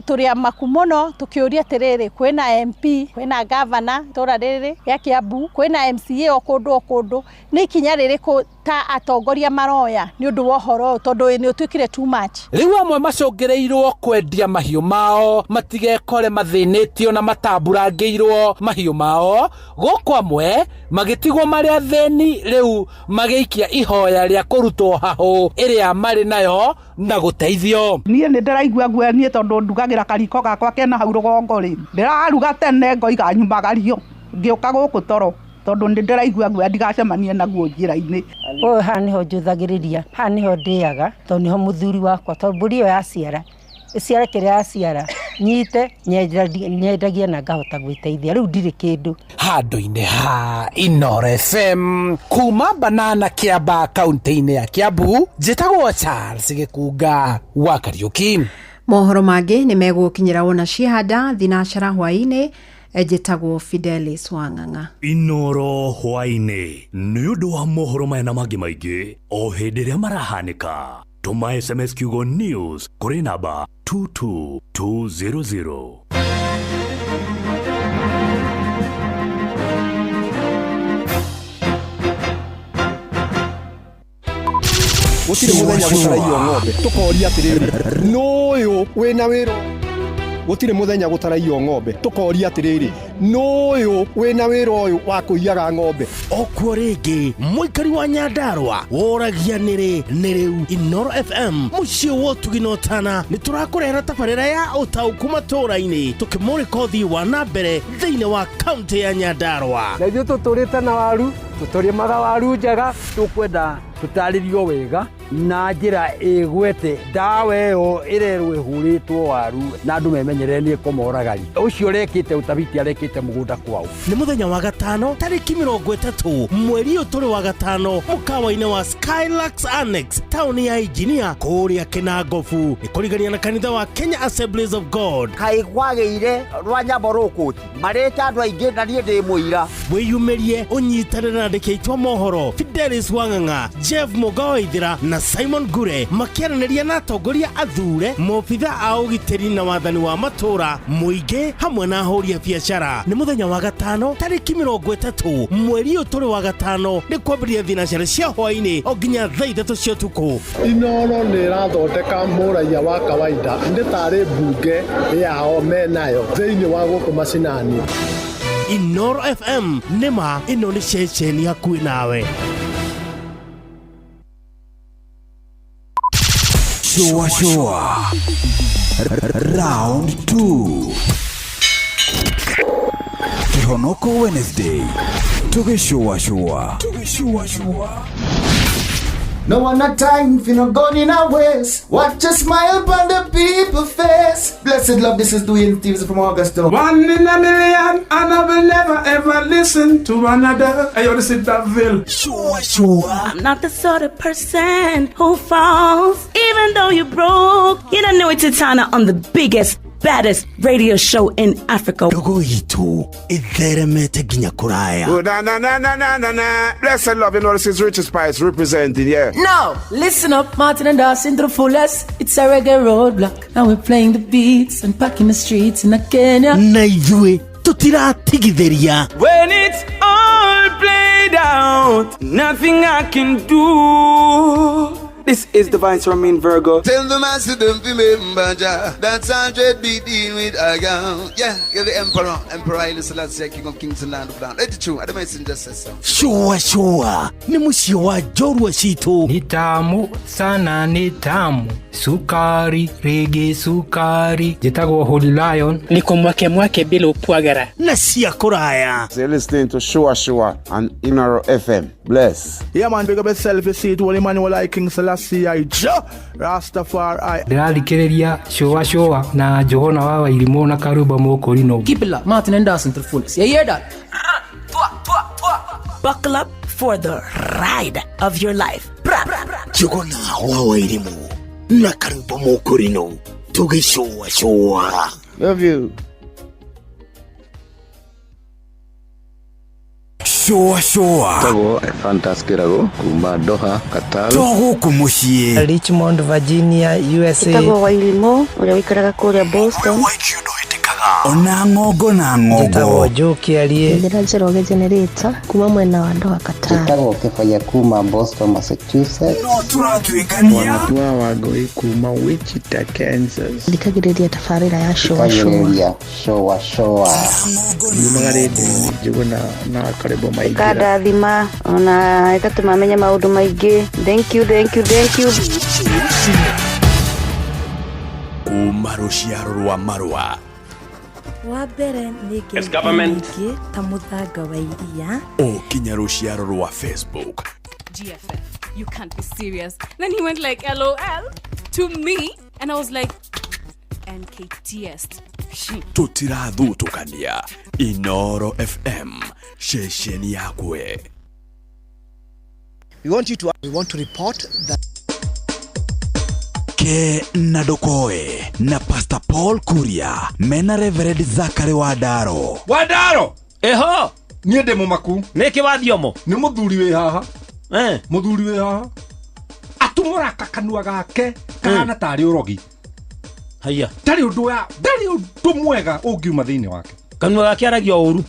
Tũrĩ amaku mũno tũkĩũria atĩrĩrĩ kwĩna MP, kwĩna governor tũra rĩrĩ ya Kiambu, kwĩna MCA o kũndũ nĩ ikinya rĩrĩkũ ta atongoria maroya nĩ ũndũ wa ũhoro tondũ nĩ ũtuĩkire too much.
Rĩu amwe macũngĩrĩirwo kwendia mahiũ mao matigekore mathĩnĩtio na matambũrangĩirwo mahiũ mao, gũkũ amwe magĩtigwo marĩ athĩni rĩu magĩikia ihoya rĩa kũrutwo hahũ ĩrĩa marĩ nayo na gũteithio.
Niĩ nĩ ndĩraigua guoya niĩ tondũ ndugagĩra kariko gakwa kena hau rũgongo rĩ ndĩraruga tene ngoiga nyumagario ngĩũka gũkũ toro tondũ nĩ ndĩraigua guoya ndigacemanie naguo njĩra-inĩ.
Ũyũ haha nĩho njũthagĩrĩria, haha nĩho ndĩaga tondũ nĩho mũthuri wakwa tondũ mbũri ĩyo yaciara ĩciara kĩrĩa yaciara nyite nyendagia na ngahota gwĩteithia rĩu ndirĩ kĩndũ.
Handũ-inĩ ha Inooro FM kuma Banana Kiamba kaunti-inĩ ya Kiambu, njĩtagwo Charles Gĩkunga wa Kariuki.
Mohoro mangĩ nĩ megũkinyĩra wona ciehanda thinacara hwaĩ-inĩ njĩtagwo Fidelis Wang'ang'a.
Inooro hwaĩ-inĩ nĩ ũndũ wa mohoro maya na mangĩ maingĩ o hĩndĩ ĩrĩa marahanĩka. Tũma SMS kiugo news kũrĩ namba 22200.
gutire muthenya gutaraio ng'ombe tukoria atiriri nuyu wina wiro gutire muthenya gutaraio ng'ombe tukoria atiriri nuyu wina wiro uyu wa kuiyaga ng'ombe
okuo ringi muikari wa Nyandarua woragia niri Inoro FM muciĩ wotuginotana nĩ tũrakũrehera tabarĩra ya ũtaũku matũũra-inĩ tũkĩmũrĩka ũthii wa na mbere thĩinĩ wa kaunti ya Nyandarua.
Na ithuĩ tũtũrĩte na waru tũtũrĩmaga waru njega tũkwenda tũtarĩrio wega na njĩra ĩgwete ndawa ĩyo ĩrerwo ĩhũrĩtwo waru na andũ memenyerere nĩ ĩkũmoragari ũcio ũrekĩte ũtabiti arekĩte mũgũnda kwao.
Nĩ mũthenya wa gatano tarĩki 30 mweri ũyũ tũrĩ wa gatano mũkawa-inĩ wa Skylax Annex taũni ya Engineer kũrĩa Kĩnangobu nĩ kũrigania na kanitha wa Kenya Assemblies of God.
Kaĩ kwagĩire rwa nyambo rũkũti marĩta andũ aingĩ na niĩ ndĩ mũira.
Wĩyumĩrie ũnyitanĩre na andĩki aitũ a mohoro Fidelis Wang'ang'a, Jeff Mugawaithira na Simon Gure makiaranĩria na atongoria athure mobitha a ũgitĩri na wathani wa matũũra mũingĩ hamwe na ahũri a biacara. Nĩ mũthenya wa gatano tarĩki 30 mweri ũyũ tũrĩ wa gatano nĩ kwambĩrĩria thinacara cia hwaĩ-inĩ o nginya thaa 3 cia ũtukũ.
Inoro nĩ ĩrathondeka mũraia wa kawaida nĩ tarĩ mbunge yao menayo thĩinĩ wa gũkũ macinani.
Inoro FM nĩma ĩno nĩ ceceni hakuhĩ nawe.
Showa Round 2 Kihonoko Wednesday Showa.
No one a time for no gun in our waist. Watch a smile upon the people's face. Blessed love, this is Dwayne Stevens from Augusta.
1 in a million, and I will never ever listen to another. I want to sit that Ville.
Showa.
I'm not the sort of person who falls, even though you broke. You don't know it's Tana on the biggest, baddest radio show in Africa.
Dogo itu itheremete ginya kuraya.
Oh, na. Blessed love, you know this is Richard Spice representing, yeah.
No, listen up, Martin and Dawson to the fullest. It's a reggae roadblock. Now we're playing the beats and packing the streets in Kenya.
Na ithue tutiratigithiria.
When it's all played out, nothing I can do. This is the Vines from in Virgo.
Tell the master don't remember that's 100 BD with a gown. Yeah, you're the emperor. Emperor Haile Selassie, king of kings and land of land. Let it true. I don't mind just say so.
Showa. Ni mucio wa jorwa citu.
Ni tamu sana ni tamu. Sukari, reggae sukari. Jitagwo Holy Lion.
Niko mwake bila upwagara.
Na cia kuraya.
So you're listening to Showa on Inoro FM. Bless.
Yeah man, big up yourself. You see it, Holy Emmanuel King Selassie Rastafari.
Ndĩrathikĩrĩria Showa na Johana wa Wairimu na Karuba Mokorino.
Keep it locked, Martin and Dawson to the fullest. You hear that?
Buckle up for the ride of your life.
Johana wa Wairimu na Karuba Mokorino. Tuge Showa.
Love you.
Showa.
Tago Fantaskirago kuma Doha, Qatar.
Togo kumushie.
Richmond, Virginia, USA.
Tago Wairimu ule wikaraga kule Boston.
Onango.
Jitago Joki aliye.
Ndĩranjĩra generator kuma mwena wa Doha, Qatar.
Jitago Kefaya kuma Boston, Massachusetts.
No turatwikania.
Wanatua wagoi kuma Wichita, Kansas.
Ndikagĩrĩria tabarĩra ya Showa.
Yumagarete juguna na karibu maigira.
Kadathima ona ĩgatũmamenya maũndũ maingĩ. Thank you.
Kuma rũciaro rwa Marua.
Wambere nĩngĩ ta mũthanga wa iria.
Kinya rũciaro rwa Facebook.
GFF, you can't be serious. Then he went like LOL to me and I was like NKTS.
Tutirathutukania Inoro FM shesheni yakwe.
We want to report that
Ke Nadokoe na Pastor Paul Kuria mena Reverend Zachary Wadaro.
Eho niĩ ndĩ mũmaku
nĩkĩ wathiomo
nĩ mũthuri wĩ haha mũthuri wĩ haha atumũraka kanua gake kana tarĩ ũrogi
haya
tarĩ ũndũ mwega ũngiuma thĩinĩ wake
kanua gake aragio ũru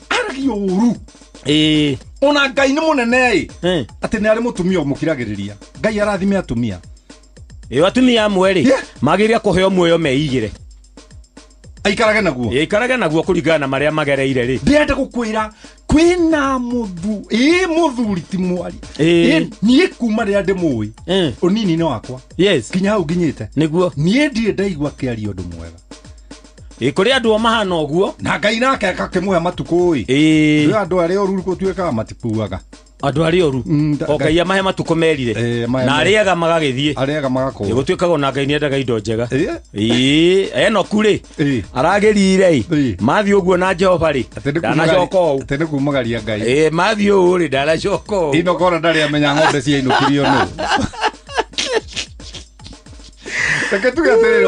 ĩĩ
ona Ngai ni munene ati ni ari mutumia umukiragiriria Ngai arathime atumia
atumia amwe magiria kuheo muoyo meigire
aikarage naguo
kuringana na maria magereire ri
ndienda gukwira kwina muthuri ti mwari nie kuma ria ndimui unini ni wakwa kinya hau nginyite
niguo
nie ndire ndaigua kiario ndu mwega
kuri andu mahana uguo
na Ngai nake akakimuhe matuku ri andu ari oru gutuika matipuaga
andu ari oru Ngai amahe matuku merire na ariega magagithie gutuikaga na Ngai niendaga indo njega eno kuri aragirire mathi uguo na Jehova ri ndanacoka u
tene kumagaria Ngai
mathi u ri ndanacoka u
ino kora ndari amenya ng'ombe cia inukirio no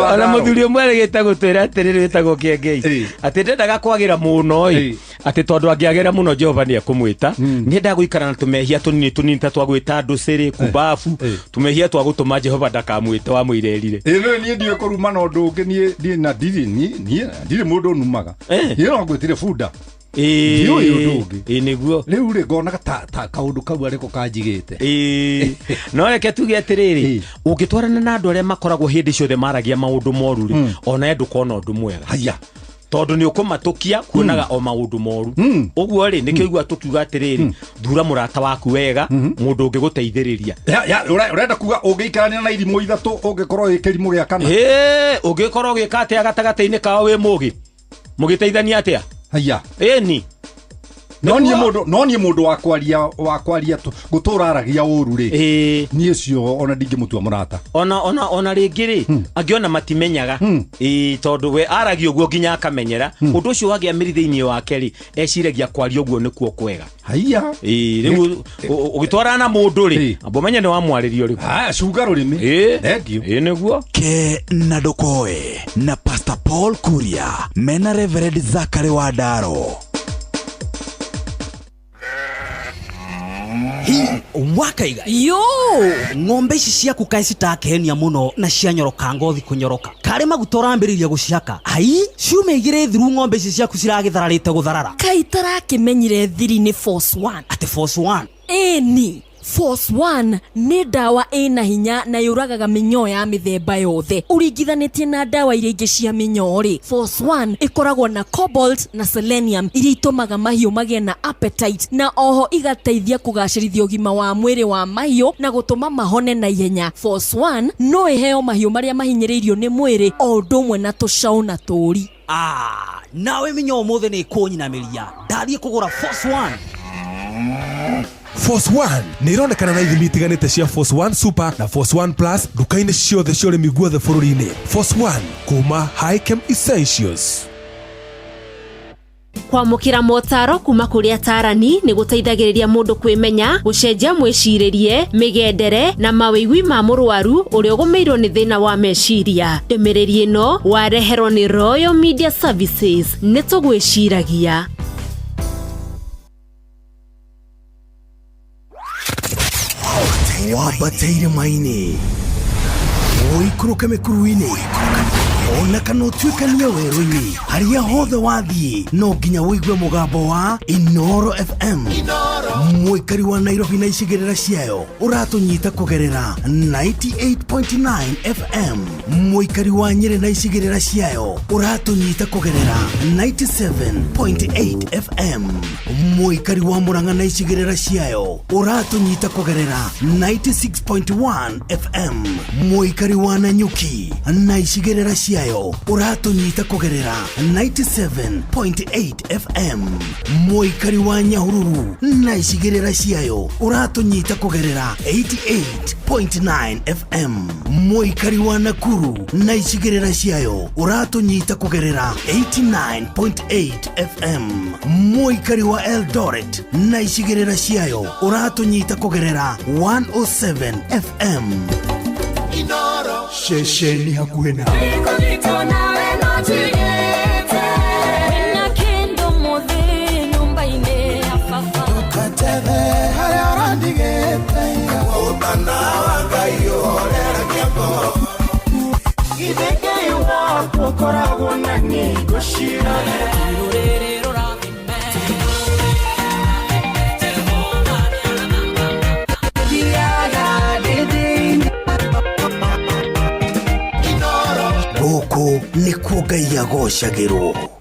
Ana muthuri umwe gitagwo twira atiriri witagwo Kiengei ati ndendaga kwagira muno ati tondu angiagira muno Jehova ni akumwita nienda guikara na tumehia tunini ta twagwita nduciri kubafu tumehia twagutuma Jehova ndakamwite wa mwirerire
no nie ndiye kuruma no ndungi nie na ndiri mundu numaga nie no ngwitire bunda
niguo
riu ri ngonaga ta kaundu kau ariko kanjigite
no reke tuge atiriri ungitwarana na andu aria makoragwo hindi ciothe maragia maundu moru ri ona endu kona undu mwega
haya
tondu ni ukumatukia kuonaga o maundu moru uguo ri nikio igua tukiuga atiriri thura murata waku wega mundu ungiguteithiriria
urenda kuga ungiikarania na irimu ithatu ungikorwo ikirimu gia kana
ungikorwo gikate agatagateini kao wi mugi mugiteithania atia
haya
ni
no nie mundu wa kwaria gutura aragia uru ri nie cio ona ndingimutua murata
ona ringi ri angiona matimenyaga tondu we aragia uguo nginya akamenyera undu ucio wagia miri thiini wake ri eciragia kwaria uguo nikuo kwega
haya
riu ugitwara na mundu ri ambo menye ni wamwaririo ri
cuga rurimi
ndio niguo
ke na ndokoe na Pastor Paul Kuria mena Reverend Zakari Wadaro
umwakaiga yo ng'ombe ici ciaku kae citakehenia muno na cianyoroka ngothi kunyoroka kare maguta urambiriria guciaka ai ciume igire thiru ng'ombe ici ciaku ciragithararite gutharara
kai tarakimenyire thiri ni Force 1
ati Force 1
ni Force 1 ni dawa ina hinya na yuragaga minyoo ya mithemba yothe uringithanitie na dawa iria ingi cia minyoo ri Force 1 ikoragwo na cobalt na selenium iria itumaga mahiũ magie na appetite na oho igateithia kugacirithia ũgima wa mwĩrĩ wa mahiũ na gutuma mahone na ihenya Force 1 no iheo mahiũ maria mahinyĩrĩirio nĩ mwĩrĩ o ũndũ ũmwe na tũcaũ na tũri
nawe minyoo mothe nĩ kũnyinamĩria ndathiĩ kũgũra Force 1
Force 1 nĩ ironekana na ithimi itiganĩte cia Force 1 Super na Force 1 Plus duka-inĩ ciothe cia ũrĩmi guothe bũrũri-inĩ. Force 1 kuma Highchem Essentials.
Kwamũkĩra motaro kuma kũrĩ atarani nĩ gũteithagĩrĩria mũndũ kwĩmenya, gũcenjia mwĩcirĩrie, mĩgendere na mawĩigwi ma mũrwaru ũrĩa ũgũmĩirwo nĩ thĩna wa meciria. Ndũmĩrĩri ĩno wareherwo nĩ Royal Media Services. Nĩ tũgwĩciragia.
Wabateire maini oikuruka mekuruini ona kana utuikania werũ-inĩ haria hothe wathiĩ no nginya wĩigue mũgambo wa Inoro FM mũikari wa Nairobi na icigĩrĩra ciayo ũratũnyita kũgerera 98.9 FM mũikari wa Nyĩrĩ na icigĩrĩra ciayo ũratũnyita kũgerera 97.8 FM mũikari wa Murang'a na icigĩrĩra ciayo ũratũnyita kũgerera 96.1 FM mũikari wa Nanyuki na icigĩrĩra ciayo uratunyita kugerera 97.8 FM mũikari wa Nyahururu na icigĩrĩra ciayo uratunyita kugerera 88.9 FM mũikari wa Nakuru na icigĩrĩra ciayo uratunyita kugerera 89.8 FM mũikari wa Eldoret na icigĩrĩra ciayo uratunyita kugerera 107 FM Inoro shesheni hakuhe na
guku nikuo Ngai agocagĩrwo.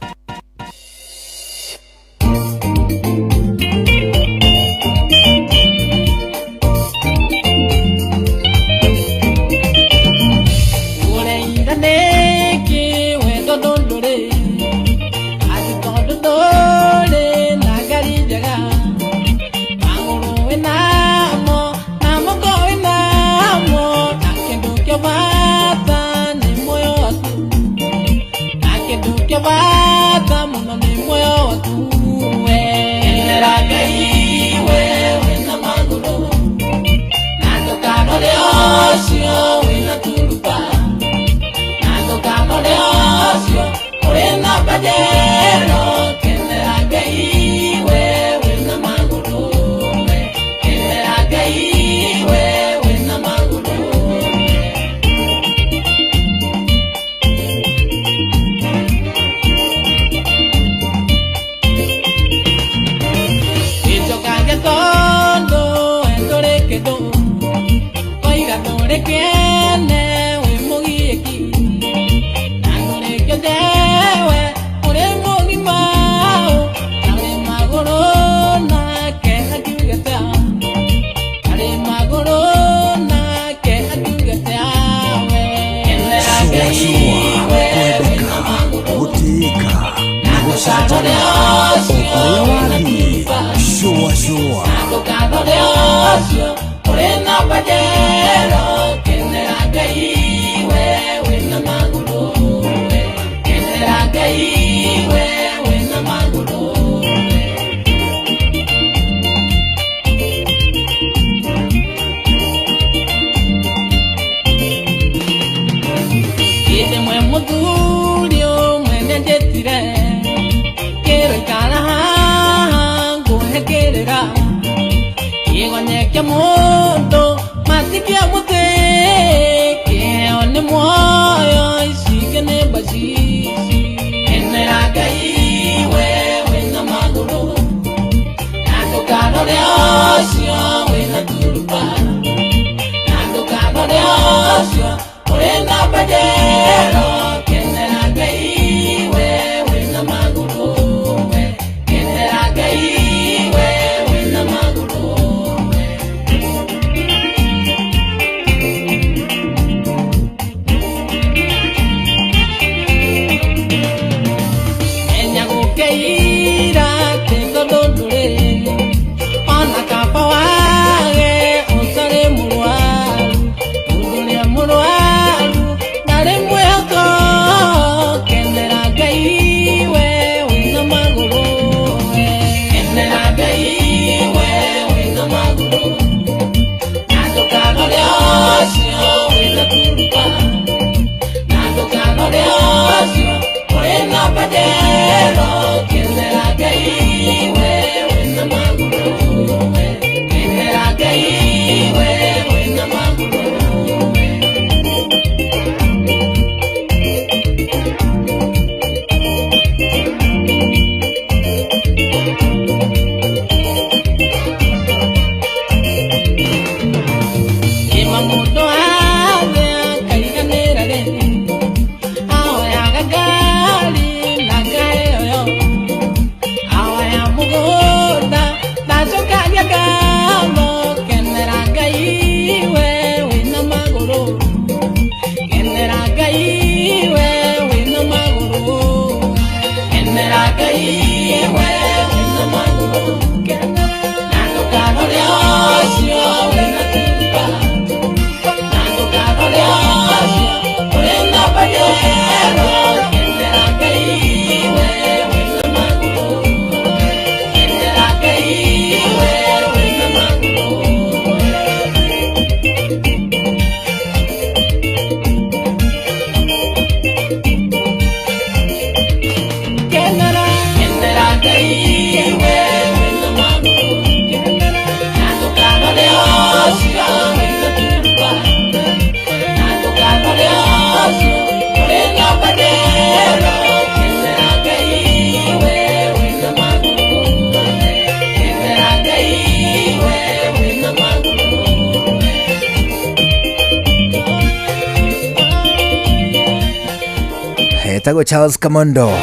Etago Charles Kamondo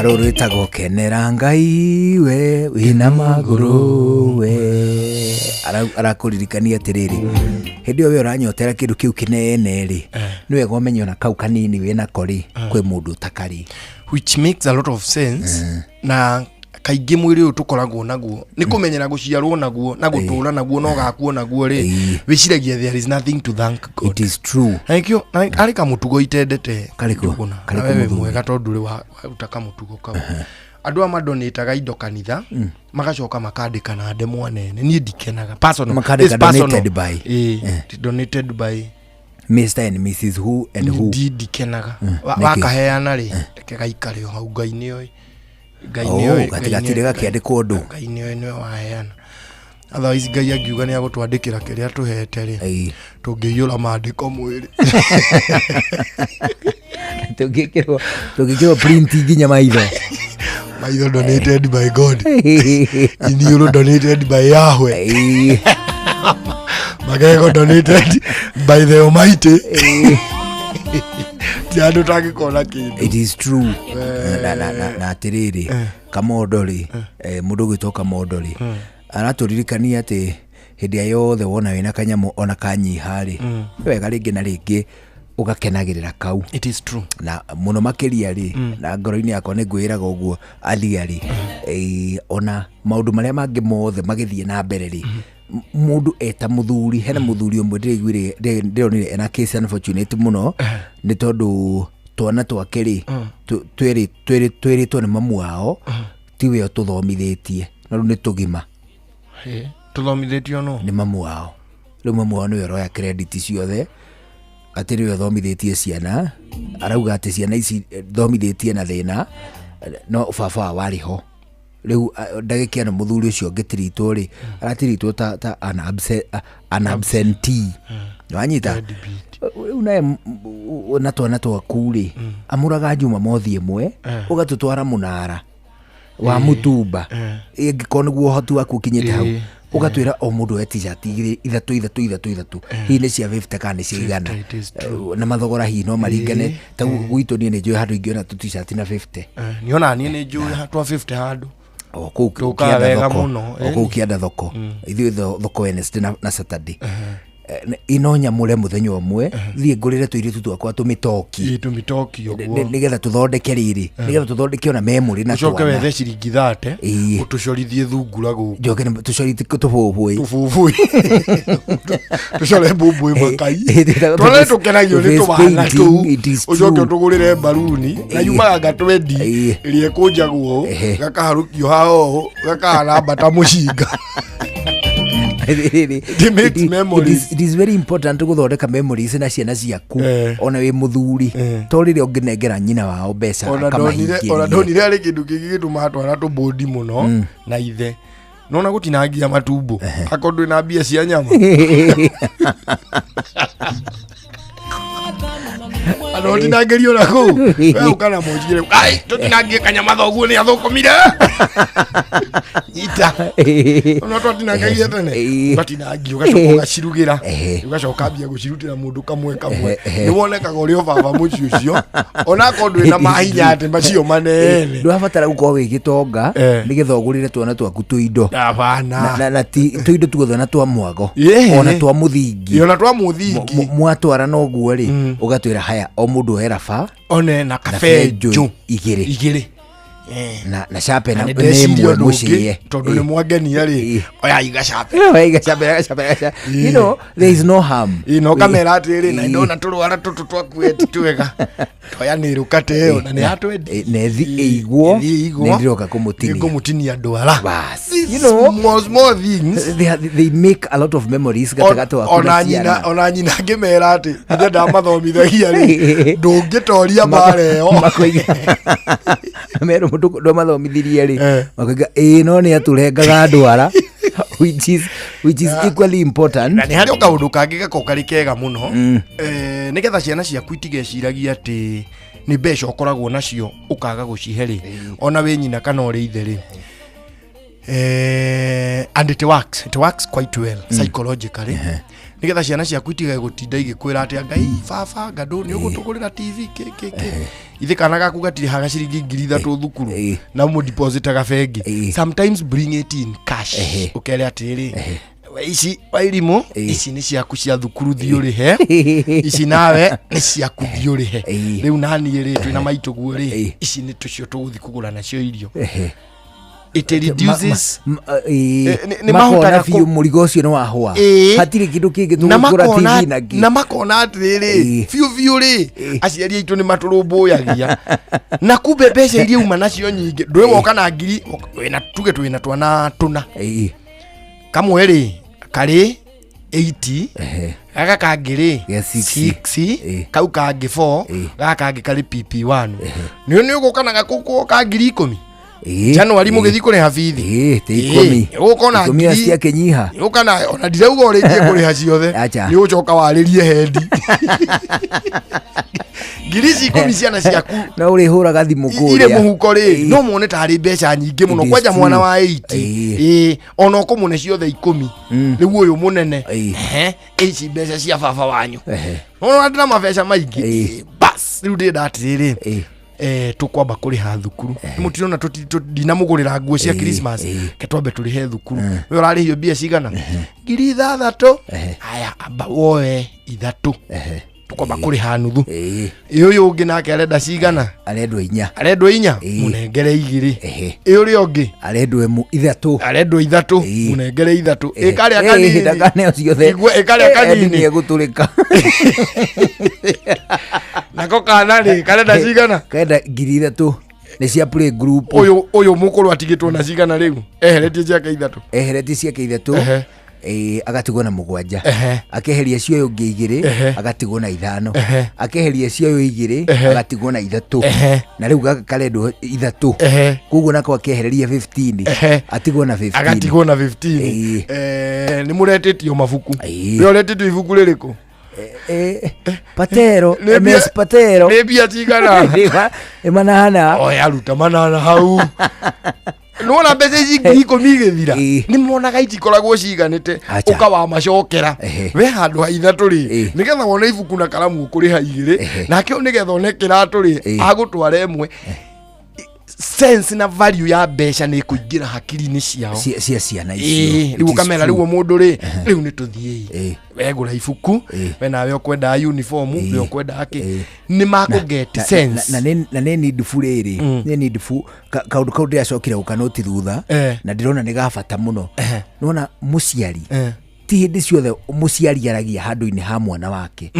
ruru etago kenera ngai we wina maguru we arakuririkania atiriri hindi yo uranyotera kindu kiu kinene ri niwe gomenyo na kau kanini wina kori kwe mundu takari,
which makes a lot of sense. Na kaingĩ mwĩrĩ ũyũ tũkoragwo naguo nĩ kũmenyera gũciarwo naguo na gũtũũra naguo no gakuo naguo rĩ wĩciragia there is nothing to thank God.
It is true.
Aikio arĩ kamũtugo itendete
karĩkũ
wewe mwega tondũ rĩ waruta kamũtugo kau andũ a madonataga indo kanitha magacoka makandĩka na ndemwa nene niĩ ndikenaga personal
donated by
donated by
Mr. and Mrs. who and who
ndikenaga wakaheana rĩ reke gaikare o hau Ngai-nĩ oĩ
gatigatire gakiandikwo ndu
Ngai-nĩ oĩ nĩwe waheana otherwise Ngai angiuga nĩ agũtwandĩkĩra kĩrĩa tũhete rĩ tũngĩiyũra maandĩko mwĩrĩ
tũngĩkĩrwo print nginya maitho
donated by God iniũrũ donated by Yahweh magego donated by the Almighty. Tiado taki kona kindu.
It is true. Na atiriri kamodori mundu gwitoka modori araturirikania ati hindi yothe wona wina kanyamu ona kanyiha ri wega ringi na ringi ugakenagirira kau.
It is true.
Na muno makiria ri na ngoro-ini yakwa ni ngwiraga uguo athiari ona maundu maria mangi mothe magithie na mbere ri mundu eta muthuri hena muthuri umwe ndironire ena case unfortunate muno ni tondu twana twakeri twiritwo ni mamu wao tiwe tuthomithitie na riu ni tugima
tuthomithitio no
ni mamu wao riu mamu wao niwe roya credit ciothe atiri we thomithitie ciana arauga ati ciana ici thomithitie na thina no baba wariho riu ndagĩkia na muthuri ucio ngĩtiritwo ri aratiritwo ta an absentee wanyita riu nae na twana twaku ri amuraga Juma mothi imwe ugatutwara Munara wa Mutumba ingĩkorwo nĩguo ũhoti waku ũkinyĩte hau ugatwira o mundu t-shirt ithatu hii ni cia 50 kana cia igana na mathogora hii no maringane ta gwitũ niĩ nĩ njũĩ handũ ingĩona t-shirt na 50
niona niĩ nĩ njũĩ hatwa 50 handũ
kuu kianda thoko ithuĩ thoko Wednesday na Saturday ino nyamure muthenya umwe thie ngurire tuiritu twakwa tumitoki
uguo
nigetha tuthondeke riri nigetha tuthondeke ona memory na
twana ucoke wethe ciringi 30 utucorithie thungura guku
njoke tucorithie tububui
tucore bubui makai twana tukenagio ni tubana tu ucoke utugurire baruni na yumaga 20 irie kunjaguo gakaharukio hao gakahana bata mucinga.
It is very important to guthondeka memories na ciana ciaku ona wi muthuri to riri unginengera nyina wao mbeca
akamahingia ona ndonire ari kindu kingi gituma atwara tu bodi muno na ithe nona gutinangia matumbo akondu na mbia cia nyama ano tinangerio na ku we ukana mojire ai tutinangie kanyama thoguo ni athukumire ita ono tutinangagia tene tutinangie ugacoka ugacirugira ugacoka mbia gucirutira mundu kamwe ni wonekaga uri baba muci ucio ona kondu ina mahinya ati macio manene
ndwabatara gukorwo wigitonga nigetha ugurire twana twaku tuindo na tuindo tuothe na twa mwago ona twa muthingi mwatwara no guo ri ugatwira haya o mundu eraba
one na kabenjo
igiri na shape na nemwe muciye
tondu ni mwangenia ri oya igacape
you know there is no harm
no kamera atiri na ndona turwara tutu twakueti twega oya ni rukate ona ni atwendi
nethi igwo ndiroka
kumutinia ndwara
bas
you know small things
they make a lot of memories gatagato
akuna ona nyina ngemera ati ithe ndamathomithagia ri ndungitoria mareo
mero mundu ndo mathomithirie ri makoiga no ni aturengaga ndwara which is equally important
na ni hari kaundu kangi gakokari kega muno nigetha ciana ciaku itigeciragia ati ni mbeca ukoragwo nacio ukaga guciheri ona we nyina kana uri ithe ri and it works quite well psychologically nigetha ciana ciaku itigae gutinda igikwira ati Ngai baba ngadu ni ugutugurira TV ithe kana gaku gatiri haga ciringi 3,000 thukuru na mu deposit agabengi sometimes bring it in cash ukere atiri ici wairimu ici ni ciaku cia thukuru thiurihe ici nawe ni ciaku thiurihe riu nani ri twina maitugu ri ici ni tucio tuguthi kugura nacio irio it reduces
ni mahota fiu murigo ucio no wahwa hatiri kindu kingi tugura TV
na makona atiriri fiu ri aciari aitu ni maturumbuyagia na kumbe mbeca iria uma nacio nyingi ndwe woka na ngiri wina tuge twina twana tuna kamwe ri kari 80 aka kangiri 6 kau kangi 4 gaka kangi kari PP1 ni ugukana gakuko kangiri 10 Januari mugithi kuri hafithi
te 10
ukona ngiri
cia kinyiha
ukana ona ndirauga uringie kuri ha ciothe ni ucoka waririe hendi ngiri 10 ciana ciaku
na uri huraga thimu kuria
ire muhuko ri no muone tari mbeca nyingi muno kwaja mwana wa 80 ona ukumune ciothe 10 niguo uyu munene ici mbeca cia baba wanyu ona ndina mabeca maingi bas riu ndi ndatiriri tukwamba kuri ha thukuru mutirona dinamugurira nguo cia Christmas ketwambe turi he thukuru we urari hiyo bia cigana 3,000 haya amba woe 3 tukwamba kuri ha nuthu uyu ungi nake arenda cigana
arendwa 4
munengere 2 uri ungi
arendwa 3
munengere 3 ikaria kanini
ndakane ciothe
ikaria kanini
ni guturika
nako kana ri karenda cigana
kenda 3,000 ni cia play group
uyu mukuru atigitwo na cigana riu eheretie ciake
3 agatigwo na 7 akeheria cio yungi 2 agatigwo na 5 akeheria cio yo 2 agatigwo na 3 na riu gaka karendwo 3 kuguo nako akehereria 15 atigwo na
15 ni muretetio mabuku ni uretetio ibuku ririku
Patero MS Patero
ni bia cigana
manana
yaruta manana hau nona mbeca ici 10 githira ni monaga itikoragwo ciganite ukawa macokera we handu ha 3 ri nigetha wona ibuku na karamu ukuri ha 2 nake nigetha one kiratu ri agutwara emwe sense na value ya mbeca ni kuingira hakiri-ini ciao
cia ciana icio
riu kamera riu mundu ri riu ni tuthie wegura ibuku we nawe ukwenda uniform we ukwenda aki ni mako get sense
na ne need furiri ne need fu kaundu kau ndiacokire ukanoti thutha na ndirona ni gabata muno nona muciari ti hindi ciothe muciari aragia handu-ini ha mwana wake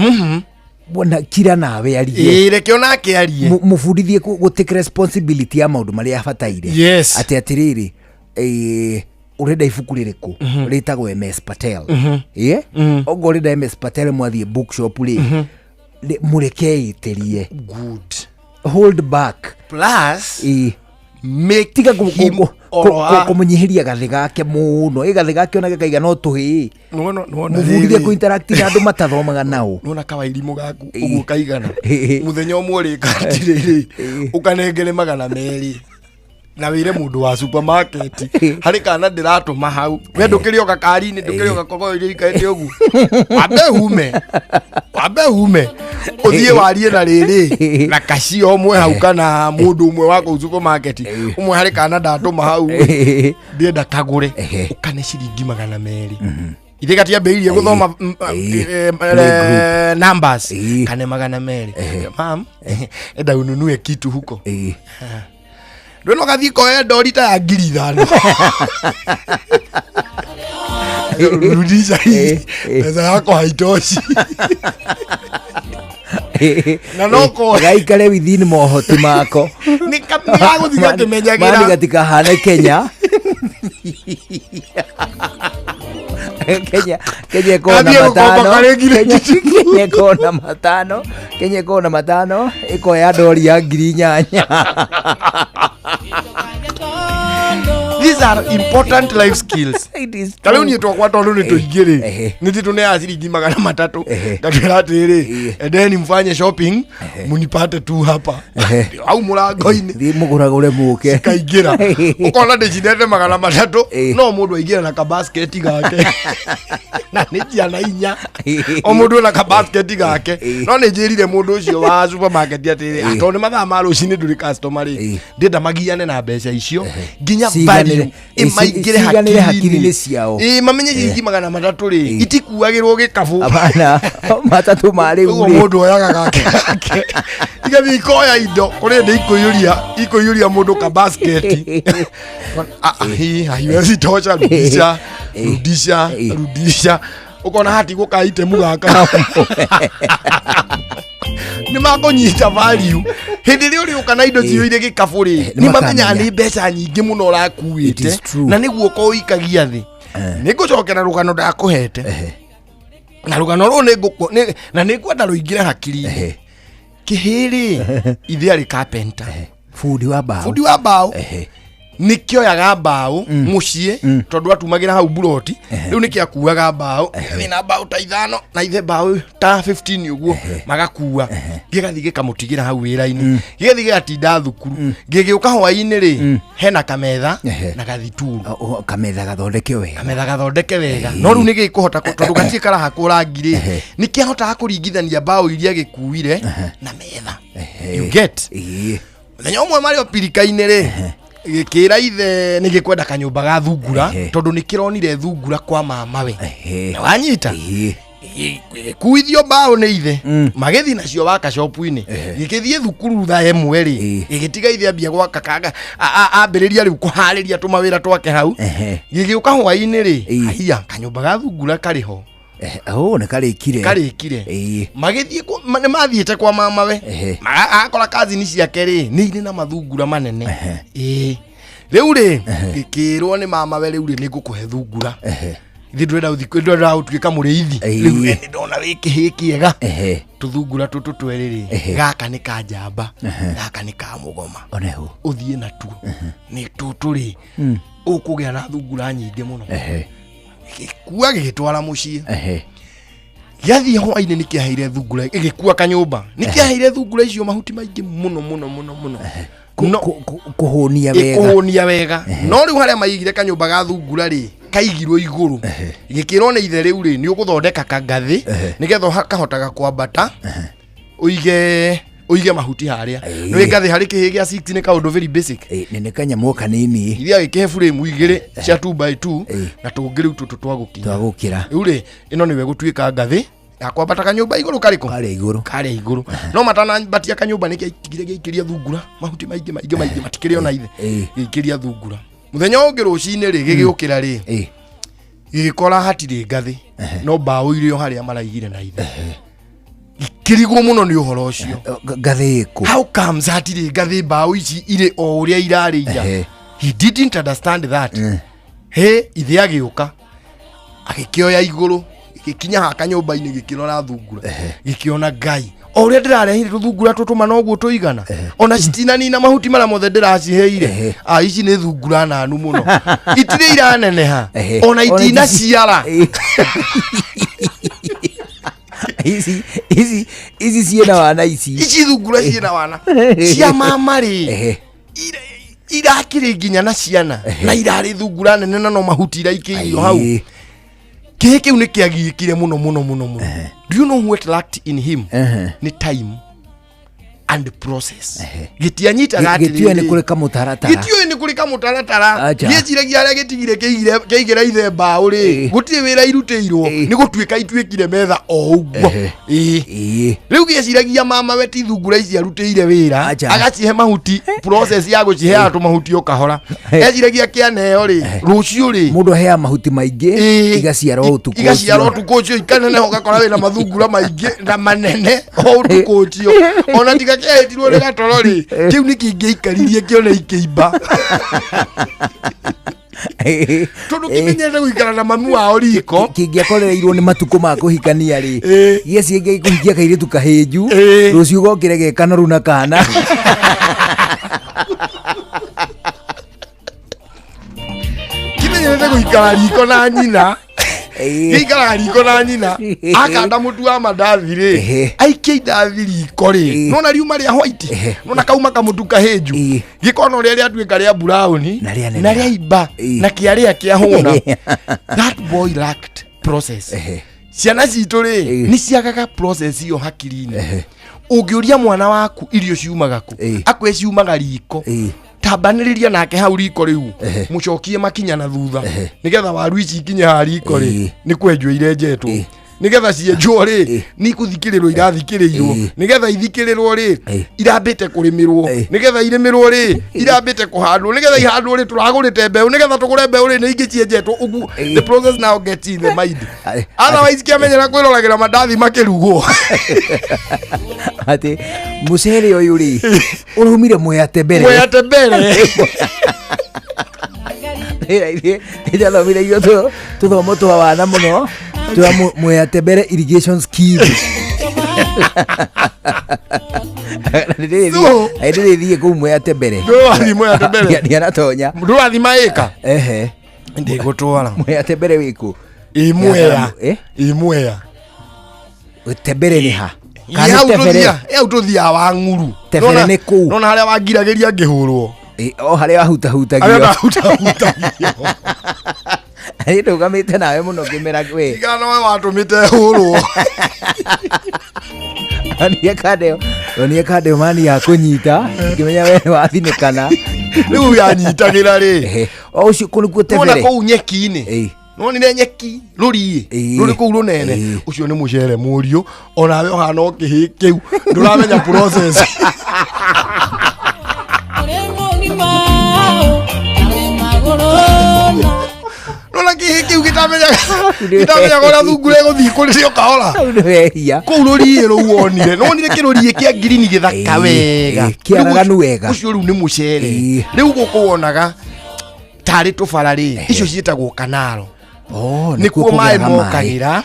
bona kira nawe arie
reke onake arie
mufundithie go take responsibility ya maundu maria abataire ati atiriri urenda ibuku ririku ritagwo MS Patel ogo urenda MS Patel mwathie bookshop ri mureke iterie
good
hold back
plus
make tiga kumunyihiria gathi gake muno gathi gake ona gakaiga no tuhi muvundithie ku interact na andu matathomaga nao
nona kawairimu gaku uguo kaigana muthenya umwe ri katiriri ukanengere 200 na wire mundu wa supermarket hari kana ndiratuma hau we ndukiri oka kari-ini ndukiri oka kogo iri ikaete ugu wabe hume uthie warie na riri na kaci omwe hau kana mundu umwe wako supermarket umwe hari kana ndatuma hau ndienda kagure ukane ciringi 200 ithikatia mbeirie guthoma numbers kane 200 mam enda ununue kitu huko ndono gathi ko ndorita ya 5,000 rudisha hii pesa yako haitoshi na noko
gaikare within mohoti mako
ni kamya guthika kimenyagira
mani katika hane Kenya Kenya kona matano Kenya kona matano iko ya dori ya 8,000
These are important life skills. Kalau ni twakwa tondu ni tuingiri ni titunea ciringi 300 ngatwira atiri endeni mfanye shopping munipate tu hapa au murango-ini
thi muguragure muke
kaingira ukona ndicindete 300 no mundu aingira na kabasket gake na ni ciana inya o mundu na kabasket gake no ni njirire mundu ucio wa supermarket atiri atoni mathaa ma rucini nduri customer ri ndenda magiane na mbeca icio nginya value imaingire hakiri ciao mamenye ciringi 300 ri itikuagirwo gikabu abana matatu mari uri mundu oyaga gake igathi koya indo kuri ndi ikuyuria mundu ka basket haiwezi tosha rudisha ukona hati gukaite mugaka ni makonyita value hindi ri uri ukana indo ciuire gikabu ri ni mamenya ni mbeca nyingi muno rakuite na niguo ko ikagia thi nigucokera rugano ndakuhete na rugano ru na nikwenda ruingire hakiri kihiri ithe ari carpenter
fundi wa bao
nikioyaga mbao mucie tondu atumagira hau buroti riu nikiakuaga mbao wina mbao ta 5 na ithe mbao ta 15 uguo magakua gigathi gikamutigira hau wira-ini gigathi gigatinda thukuru gigiuka hwa-ini ri hena kametha na gathituru
kametha gathondeke wega
no riu nigikuhota tondu gatie kara hakurangi ri nikiahota kuringithania mbao iria gikuire na metha you get muthenya umwe mari opirika-ini ri gikira ithe nigikwenda kanyumba ga thungura tondu nikironire thungura kwa mamawe na wanyita kuithio mbao ni ithe magithi nacio waka shop-ini gikithie thukuru tha emwe ri gigitiga ithe ambia gwaka kanga ambiriria riu kuhariria tumawira twake hau gigiuka hwa-ini ri haiya kanyumba ga thungura kariho
ne karikire
magithie ni mathiete kwa mamawe akora kazi ni ciake ri ni iri na mathungura manene riu ri gikirwo ni mamawe riu ri nigukuhe thungura ithi ndwenda utuika muriithi riu ni ndona wiki kiega tuthungura tutu tweriri gaka ni ka njamba gaka ni ka mugoma
onehu
uthie na tu ni tutu ri ukugia na thungura nyingi muno gikuua gigitwara mucie giathie hwa-ini nikiaheire thungura gigikua kanyumba nikiaheire thungura icio mahuti maingi muno kuhunia wega no riu haria maigire kanyumba ga thungura ri kaigirwo iguru gikirwo ni ithe riu ri ni uguthondeka kangathi nigetha hakahotaga kwambata uige mahuti haria no ngathi hari kihi gia 6 ni kaundu very basic
nene kanyamu kanini
iria gikihe frame igire cia 2x2 na tungiriu tutu twagukira riu ri ino niwe gutuika ngathi akwambata kanyumba iguru kariko kare iguru no matana batia kanyumba nikiatigire giikiria thungura mahuti maingi matikire ona ithe giikiria thungura muthenya ungi rucini ri gigiukira ri gigikora hatiri ngathi no mbao irio haria maraigire na ithe kirigwo muno ni uhoro ucio
ngathi ku
how comes hatiri ngathi mbao ici ire o uria irarija he didn't understand that ithe agiuka agikioya iguru gikinya haka nyumba-ini gikirora thungura gikiona Ngai o uria ndirarehire thungura tutuma no guo tuigana ona citina nina mahuti mara mothe ndiraciheire ici ni thungura nanu muno itire iraneneha ona itina ciara
ici ciena wana
ici thungura ciena wana cia mama ri irakire nginya na ciana na irari thungura nene na no mahuti iraikirio hau kiki ni kiagikire muno do you know what lacked in him ni time and process gitianyita gati
gitio ni kulika mutaratara
giciragia aria gitigire kiigira ithe mbao ri gutire wira irutirwo ni gutuika ituikire metha o uguo riu giciragia mama we ti thungura ici arutire wira agacihe mahuti process ya gucihe atu mahuti ukahora eciragia kianeo ri rucio ri
mundu hea mahuti maingi igaciarwo
utuku ucio ikanene ugakora wina mathungura maingi na manene o utuku ucio ona tiga kehetirwo ni gatoro ri kiu ni kingiikaririe kione ikiimba tondu kimenyete guikara na mami wao riko
kingiakorereirwo ni matuko ma kuhikania ri gieci kuhikia kairitu kahiju rucio gokire gekanoru na kana
kimenyete guikara gĩikara riko na nyina gĩikara riko na nyina akanda mũtu wa mandathi rĩ aikia indathi riko rĩ nona riuma rĩa white nona kauma kamũtu kahĩnju gĩkona ũrĩa rĩatuĩka rĩa brown na rĩaimba na kĩarĩa kĩahũna. That boy lacked process. Ciana citũ rĩ nĩ ciagaga process iyo hakiri-inĩ. Ũngĩũria mwana waku irio ciumaga ku akwe ciumaga riko tambanĩrĩria nake hau riko rĩu mũcokie makinya na thutha nĩgetha waru ici ikinye ha riko rĩ nĩ kwenjwo irenjetwo nĩgetha cienjwo rĩ nĩ kuthikĩrĩrwo irathikĩrĩirwo nĩgetha ithikĩrĩrwo rĩ irambĩte kũrĩmĩrwo nĩgetha irĩmĩrwo rĩ irambĩte kũhandwo nĩgetha ihandwo rĩ tũragũrĩte mbeũ nĩgetha tũgũre mbeũ rĩ nĩ ingĩ cienjetwo ũguo. The process now gets in the mind. Otherwise kĩamenyera kwĩroragĩra mandathi makĩrugwo
ati mucere ũyũ rĩ ũrumire mweyate mbere ĩrĩa thomire iyo tũthomo twa wana mũno twa mweyate mbere irrigation scheme. Ndĩrĩthiĩ kũu mweyate mbere ndianatonya
ndũrathi maĩka ndĩgũtwara
mweyate mbere wĩkũ
imweya
tembere nĩ ha
Eo tuthia wa nguru.
Tebere nĩ kũu.
Nona harĩa wangiragĩria ngĩhũrwo.
O harĩa wahutahutagio.
Harĩa wahutahutagio.
Harĩa ndũgamĩte nawe mũno ngĩmera we.
Tigana we watũmĩte hũrwo.
Onye kadeo mani ya kũnyita ngĩmenya we wathinĩkana.
Rĩu yanyitagĩra rĩ.
O ũcio kũrĩ tebere.
Ona kũu nyeki-inĩ. Nonire nyeki rũriĩ rũrĩ kũu rũnene ũcio nĩ mũcere mũriũ onawe ũhana ũkĩhĩ kĩu ndũramenya process. Nona kĩhĩ kĩu gĩtamenya ũrĩa thungura ĩgũthiĩ kũrĩ kahora kũu rũriĩ rũu wonire kĩrũriĩ kĩa ngirini gĩthaka wega
kĩaraganu wega
ũcio rĩu nĩ mũcere rĩu gũkũ wonaga tarĩ tũbara rĩ icio ciĩtagwo kanaro. Nĩkuo maĩ mokagĩra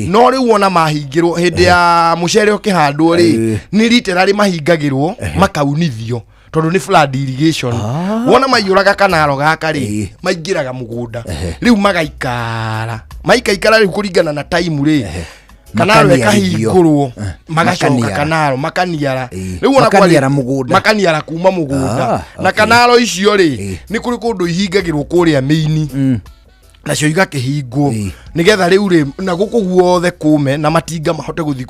no rĩu wona mahingĩrwo hĩndĩ ya mũcere ũkĩhandwo rĩ nĩ literally mahingagĩrwo makaunithio tondũ nĩ flood irrigation. Wona maiyũraga kanaro gaka rĩ maingĩraga mũgũnda rĩu magaikara rĩu kũringana na time rĩ kanaro ĩkahingũrwo magacoka kanaro makaniara rĩu wona
makaniara mũgũnda
makaniara kuma mũgũnda na kanaro icio rĩ nĩ kũrĩ kũndũ ihingagĩrwo kũrĩa mĩini nacio igakĩhingwo nĩgetha rĩu rĩ na gũkũ guothe kũme na matinga mahote gũthiĩ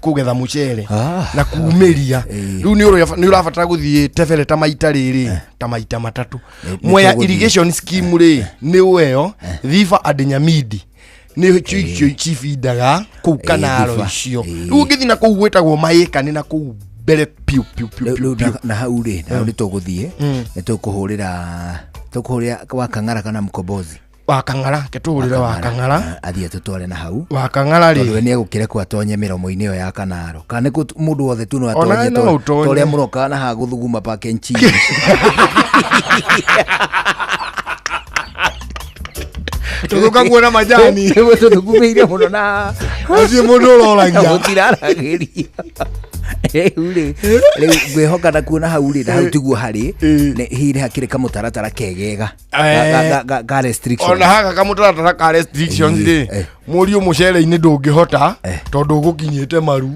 kũgetha mũcere na kumĩria rĩu nĩ ũrabatara gũthiĩ tebere ta maita rĩrĩ ta maita matatũ. Mwea irrigation scheme rĩ nĩ ũeyo Thiba and Nyamidi nĩ chifindaga kũu kanaro icio rĩu ũngĩthiĩ na kũu gwĩtagwo maĩka nĩ na kũu mbere piu
na hau rĩ na nĩ tũgũthiĩ nĩ tũkũhũrĩra wa Kang'ara kana Mkombozi
wa Kang'ara ketũhũrĩre wa Kang'ara
athiĩ tũtware na hau
wa Kang'ara rĩ
tondũ nĩ egũkĩrekwo atonye mĩromo-inĩ ĩyo ya Kanaro kana nĩ mũndũ wothe tu no atonye tũrĩa mũroka na ha gũthuguma pake nchi
tũgũka kuona majani
tũthugumĩire mũno na
ũcio mũndũ ũroragia
gũtiraragĩria rĩu ngwĩhoka na kuona hau rĩ na hau tiguo harĩ hihi hakĩrĩ kamũtaratara kegega ga restrictions.
Ona haka kamũtaratara ka restrictions rĩ mũriũ mũcere-inĩ ndũngĩhota tondũ ũgũkinyĩte maru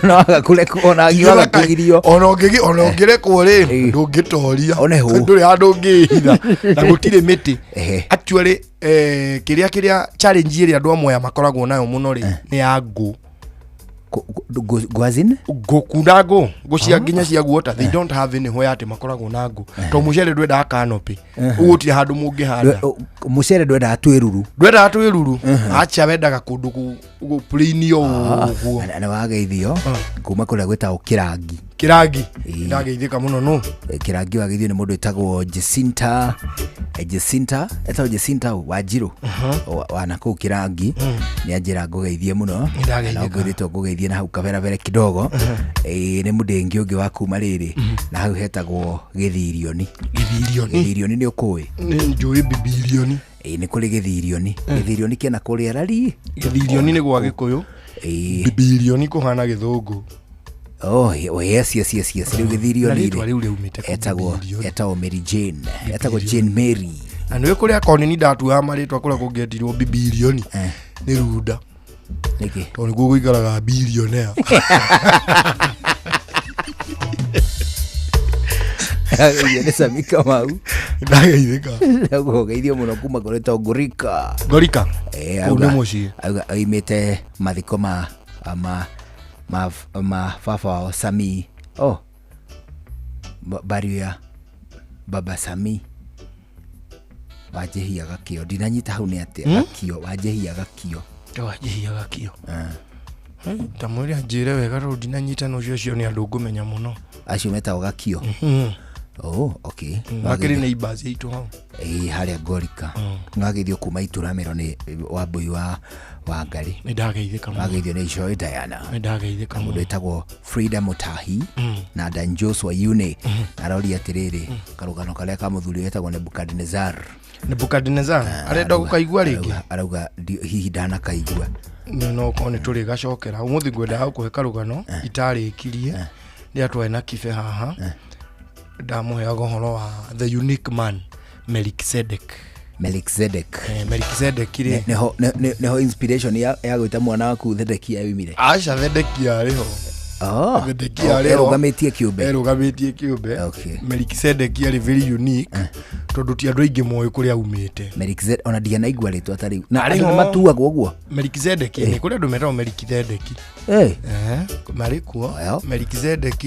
ona kũrekwo ona ngiwaga kũgirio
ona ũngĩrekwo rĩ ndũngĩtoria ndũrĩ handũ ũngĩhitha na gũtirĩ mĩtĩ. Actually kĩrĩa challenge ĩrĩa andũ amwe makoragwo nayo mũno rĩ nĩ ya ngũ
gwazin
gukunda ngũ cia nginya cia guota they don't have any where ati makoragwo na ngũ to mũcere ndwenda canopy ũgũtire handũ mũngĩhanda
mũcere ndwenda twĩruru acha wendaga kũndũ plain ũguo na wageithio kuma kũrĩa gwĩtagwo
Kirangi ndageithĩka mũno no
Kirangi wageithio nĩ mũndũ wĩtagwo Jacinta Wanjiru wana kũu Kirangi nĩ anjĩra ngũgeithie mũno na ngwĩrĩtwo ngũgeithie na hau kabere kidogo nĩ mũndũ ũngĩ wa kuma rĩrĩ na hau hetagwo Gĩthirioni nĩ ũkũĩ
nĩ njũĩ Bibilioni
nĩ kũrĩ Gĩthirioni kĩna kũrĩa rari
Gĩthirioni nĩ gwa Gĩkũyũ Bibilioni kũhana Gĩthũngũ.
Yes rĩu Gĩthirioni etagwo Mary Jane etagwo Jane Mary
na niwe kuria koni ni ndatuaga maritwa kuria kungetirwo bilioni ni runda
niki
to niguo guikaraga billionaire
Agä Sami Kamau
ndageithika
naguo geithio muno kuma koretwo Ngorika
kune muciĩ
aimĩte mathiko ma baba wao Sami Baria baba Sami wajehia gakio ndinanyita hau nĩ atĩa gakio wajehia gakio
tamwĩre anjĩre wega rĩu ndinanyita no cio nĩ andũ ngũmenya mũno
acio metagwo gakio okay
wakĩrĩ neighbors itũ hau
harĩa Ngorika ngagithio kuma Ituramĩro nĩ Wambui wa Ngari
nĩ ndageithĩka mũno
ngagithio nĩ Joy Diana
nĩ ndageithĩka mũno
mũndũ etagwo Frida Mutahi na Dan Joshua Yune aroria atĩrĩrĩ karũgano karĩa ka mũthuri wetagwo Nebukadnezar
arenda gũkaigua rĩngĩ
arauga hihi ndanakaigua
no kone tũrĩ gacokera ũmũthĩ ngwendaga gũkũhe karũgano itarĩkirie nĩ atwae na kibe haha ndamuheaga ũhoro wa the unique man Melchizedek
neho inspiration ya gwĩta mwana waku Zedekia yumire
aca Zedekia ariho
erugamĩtie kĩũmbe
Melchizedek arĩ very unique tondũ ti andũ aingĩ moĩ kũrĩa aumĩte
Melchizedek ona ndianaigua rĩtwa tarĩu na andũ matuagwo ũguo
Melchizedek nĩ kũrĩ andũ metagwo Melchizedek marĩ kuo Melchizedek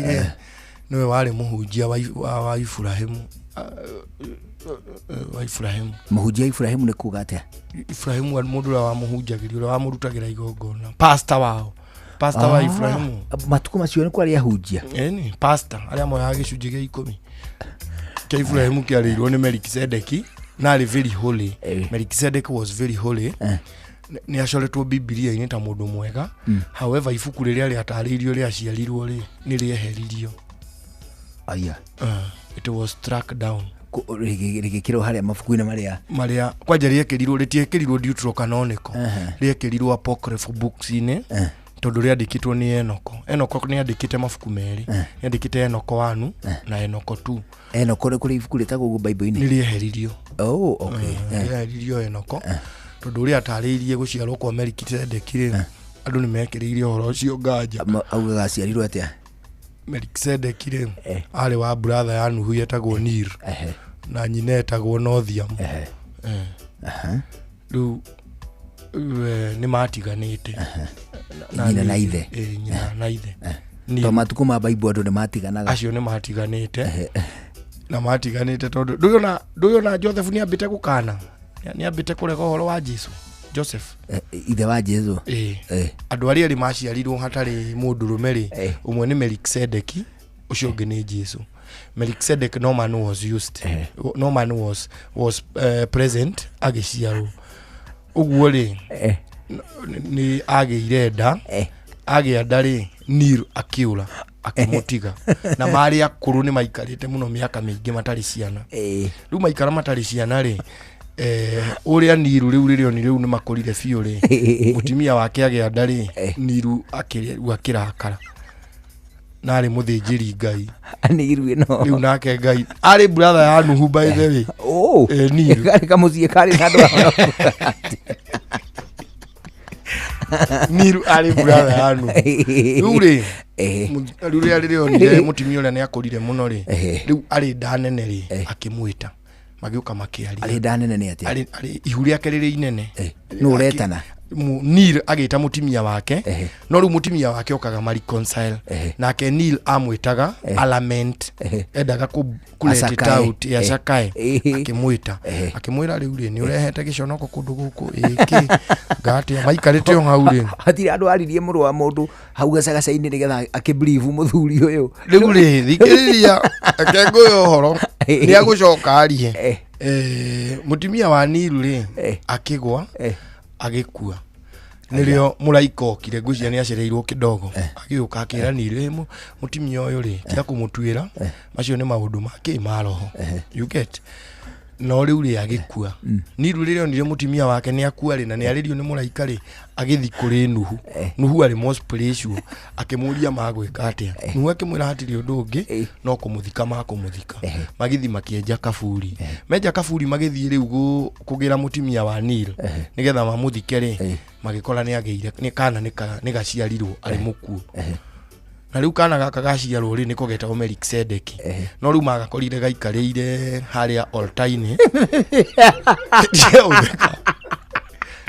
niwe warĩ mũhunjia wa Ibrahimu
mũhunjia Ibrahimu nĩ kuga atĩa
Ibrahimu mũndũ ũrĩa wamũhunjagĩria ũrĩa wamũrutagĩra igongona pastor wa Ibrahimu
matuko macio nĩ kwarĩ ahunjia
ni pastor arĩa moyaga gĩcunjĩ gĩa 10 kĩa Ibrahimu kĩarĩirwo nĩ Melchizedek na arĩ very holy Melchizedek was very holy nĩ acoretwo Biblia-inĩ ta mũndũ mwega however ibuku rĩrĩa rĩatarĩirio rĩa ciarirwo nĩ rĩeheririo it was struck down
rĩgĩkĩrwo harĩa mabuku-inĩ
marĩa kwanja rĩekĩrirwo Deuterocanonical rĩekĩrirwo apocryphal books-inĩ tondũ rĩandĩkĩtwo nĩ Enoko nĩ andĩkĩte mabuku merĩ nĩ andĩkĩte Enoko 1 na Enoko 2
Enoko nĩ kũrĩ ibuku rĩtagwo ũguo Bible-inĩ
nĩ rĩeheririo
rĩeheririo
Enoko tondũ ũrĩa atarĩirie gũciarwo kwa Melchizedek andũ nĩ mekĩrĩire ũhoro ũcio nganja
augaga aciarirwo atĩa
Melchizedek arĩ wa brother ya Nuhu yetagwo Nir na nyina etagwo Nothiam rĩu nĩ matiganĩte
nyina na ithe to matukũ ma Bible andũ nĩ matiganaga
acio nĩ matiganĩte tondũ ndũyona Joseph nĩ ambĩte gũkana nĩ ambĩte kũrega ũhoro wa Jesu Joseph
ithe wa Jesu
andũ arĩa erĩ maciarirwo hatarĩ mũndũrũme ũmwe nĩ Melchizedek ucio ũngĩ nĩ Jesu Melchizedek no man was present agĩciarwo ũguo rĩ nĩ agĩire nda agĩa nda rĩ Nir akĩũra akĩmũtiga na marĩ akũrũ nĩ maikarĩte mũno mĩaka mĩingĩ matarĩ ciana rĩu maikara matarĩ ciana rĩ ũrĩa Niru rĩu rĩrĩoni rĩu nĩ makũrire biũ rĩ mũtumia wake agĩa nda rĩ Niru akĩrakara na arĩ mũthĩnjĩri Ngai rĩu nake Ngai arĩ brother ya Nuhu by the way Niru
kamũciĩ karĩ na andũ
Niru arĩ brother ya Nuhu rĩu rĩ rĩrĩa rĩrĩonire mũtumia ũrĩa nĩ akũrire mũno rĩ rĩu arĩ nda nene rĩ akĩmwĩta magĩũka makĩaria
arĩ nda nene nĩ atĩa
arĩ ihu rĩake rĩrĩ inene
nũ ũretana
Nil agĩta mũtumia wake no rĩu mũtumia wake okaga reconcile nake Nil amwĩtaga Alament endaga kũlet it out acakae akĩmwĩra rĩu rĩ nĩ ũrehete gĩconoko kũndũ gũkũ ĩkĩ ngatĩa maikarĩte o hau rĩ
hatirĩ andũ aririe mũrũ wa mũndũ hau gacagaca-inĩ nĩgetha akĩbrief mũthuri ũyũ
rĩu rĩ thikĩrĩria akengũyo ũhoro nĩ agũcoka arie mũtumia wa Nil rĩ akĩgwa agĩkua nĩrĩo mũraika okire ngũcia nĩ acereirwo kidogo agĩũka akĩra Nil mũtumia ũyũ rĩ tiga kũmũtuĩra macio nĩ maũndũ ma kĩmaroho you get no riu ri agikua Niru ririo nire mutimia wake ni akua ri na ni aririo ni muraika ri agithi kuri Nuhu Nuhu ari most spiritual akimuria magwika atia Nuhu akimwira hatiri undu ungi no kumuthika makumuthika magithi makienja kaburi menja kaburi magithi riu kugira mutimia wa Niru nigetha mamuthike ri magikora ni ageire ni kana ni gaciarirwo ari mukuo na riu kana gaka gaciarwo ri ni kugeta Melkisedeki no riu magakorire gaikarire haria altar-ini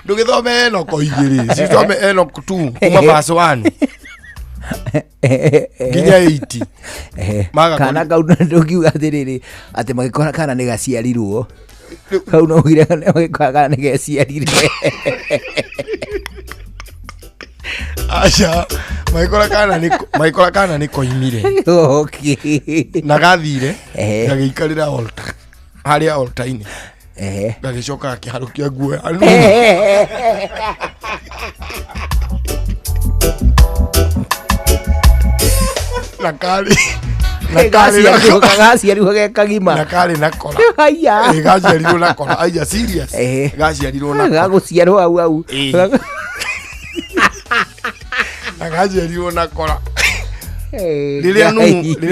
ndugithome Enoko igiri cithome Enoko 2 kuma verse 1 nginya 80
kana kauna ndugiuga atiriri ati magikora kana ni gaciarirwo kau no ugire kana ni gaciarire
Acha maikora kana ni koimire
okay
na gathire gagikarira altar haria altar-ini gagicoka akiharukia nguo nakari
gaciarirwo gekagima
nakari nakora
aya
gaciarirwo nakora aya serious gaciarirwo nakora
gaguciarwo au
agaciarirwo nakora Lilia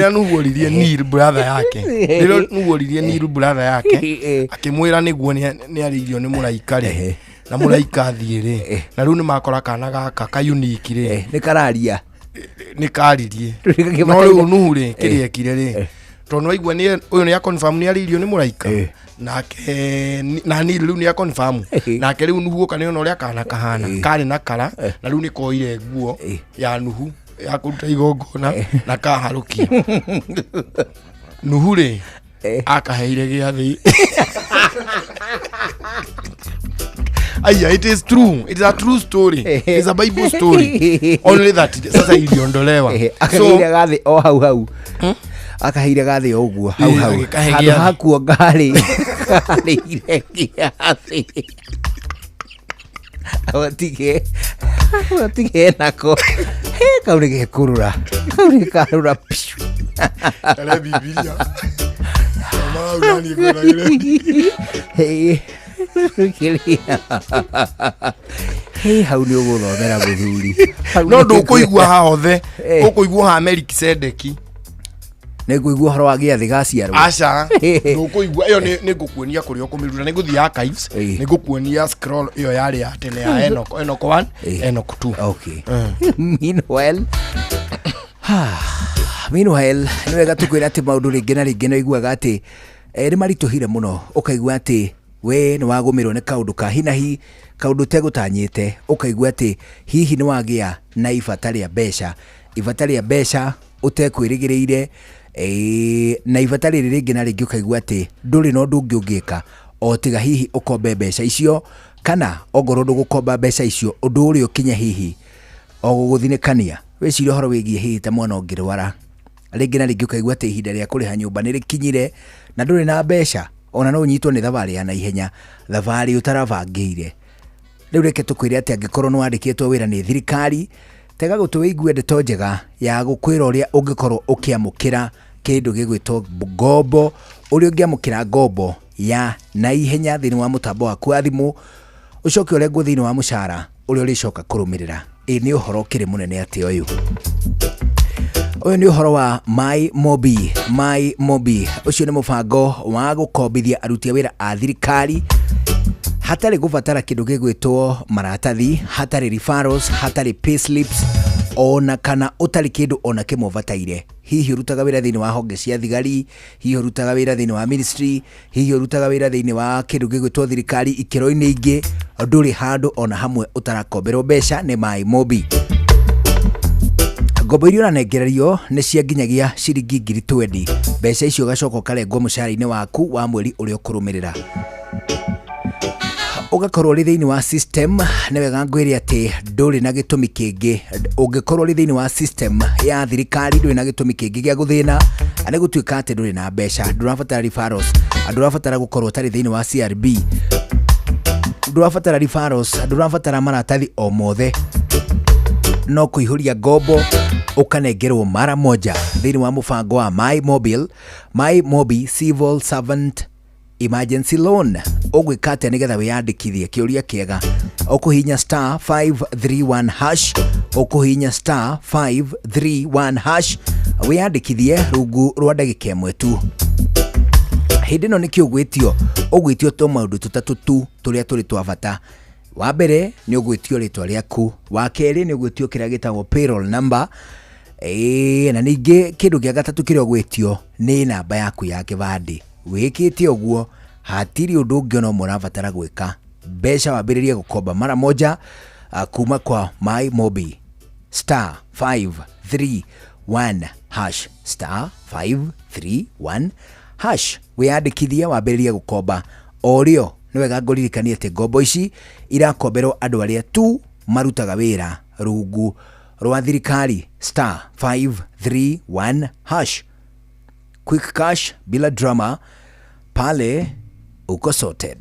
Nuhu oririe Niru brother yake Lilia Nuhu oririe Niru brother yake akimwira niguo ni aririo ni muraika ri na muraika athiire na riu ni makora kana gaka ka unique ri
ni kararia
ni karirie no riu Nuhu ri kiriekire ri to no igwa ni uyu ni confirm ni aririo ni muraika nake na Niru riu ni confirm nake riu Nuhu kana ona uria kana kahana kari na kara na riu ni koire nguo ya Nuhu ya kuruta igongona na kaharukia Nuhu ri akaheire giathi aya it is true, it is a true story, it is a Bible story only that sasa iliondolewa
akaheire gathi o hau akaheire gathi oguo hau handu hakuo ngari giathi awatige nako kau ni gekurura kau ni karura
ale Biblia mama unani kuna ile
hey hau ni uguthomera muthuri
no ndukuigua haothe ukuigua ha Melkisedeki
niguigua horo wa giathi gaciarwo
aca ndukuigua iyo ni ngukuonia kuria kumiruta ni nguthia archives ni ngukuonia scroll iyo yari ya tene ya Enoko 1 Enoko 2
okay meanwhile ni wega tukwira ati maundu ringi na ringi no iguaga ati ni marituhire muno ukaigua ati we ni wagumirwo ni kaundu ka hinahi kaundu tegutanyite ukaigua ati hihi ni wagia na ibatari ya besha utekwirigiriire na ibatari ringi na ringi ukaigua ati nduri no ndungika o tiga hihi ukombe besha icio kana ogoro ndugukomba besha icio undu uri ukinya hihi o guguthinikania wiciria horo wigie hihi ta mwana ongirwara ringi na ringi ukaigua ati ihinda ria kuriha nyumba ni rikinyire na nduri na besha ona no unyitwo ni thavari ya naihenya thavari utarabangire riu reke tukwire ati angikorwo no wandikitwo wira ni thirikari tega gutuigue ndeto njega ya gukwira uria ungikorwo ukiamukira kindu gigwitwo ngombo uria ungiamukira ngombo ya naihenya thini wa mutambo waku wa thimu ucoke urengwo thini wa mucara uria uricoka kurumirira ni uhoro kiri munene ati uyu ni uhoro wa My Mobi ucio ni mubango wa gukombithia aruti wira a thirikari hatari gubatara kindu gigwitwo maratathi hatari referrals hatari payslips ona kana utari kindu ona kimwe bataire hihi urutaga wira thini wa honge cia thigari hihi urutaga wira thini wa ministry hihi urutaga wira thini wa kindu gigwitwo thirikari ikiro-ini ingi nduri handu ona hamwe utarakomberwo besha ni My Mobi ngombo iria uranengererio ni cia nginyagia ciringi 20,000 mbeca icio gacoka ukarengwo mucara-ini waku wa mweri uria ukurumirira ugakorwo ri thini wa system ni wega ngwire ati nduri na gitumi kingi ungikorwo ri thini wa system ya thirikari nduri na gitumi kingi gia guthina ani gutuika ati nduri na mbeca ndurabatara referrals ndurabatara gukorwo tari thini wa CRB ndurabatara referrals ndurabatara maratathi o mothe no kuihuria ngombo ukanengerwo mara moja thini wa mubango wa My Mobi Civil Servant emergency loan ogwika atia nigetha wiyandikithie kiuria kiega okuhinya star 531 hash okuhinya star 531 hash wiyandikithie rungu rwa ndagika imwe tu. Hindi no nikio gwitio to maundu tutatu tu turia turi twa bata. Wa mbere ni ugwitio ritwa riaku, wa keri ni ugwitio kiria gitagwo payroll number, na ningi kindu gia gatatu kiria ugwitio ni namba yaku ya kibandi. Wikite uguo hatiri undu ungi no murabatara gwika. Besha wambiririe gukomba mara moja kuma kwa My Mobi star 531 hash star 531 hash wiyandikithia wambiririe gukomba orio. Ni wega ngoririkanie ati ngombo ici irakomberwo andu aria tu marutaga wira rungu rwa thirikari star 531 hash. Quick cash bila drama, pale uko sorted.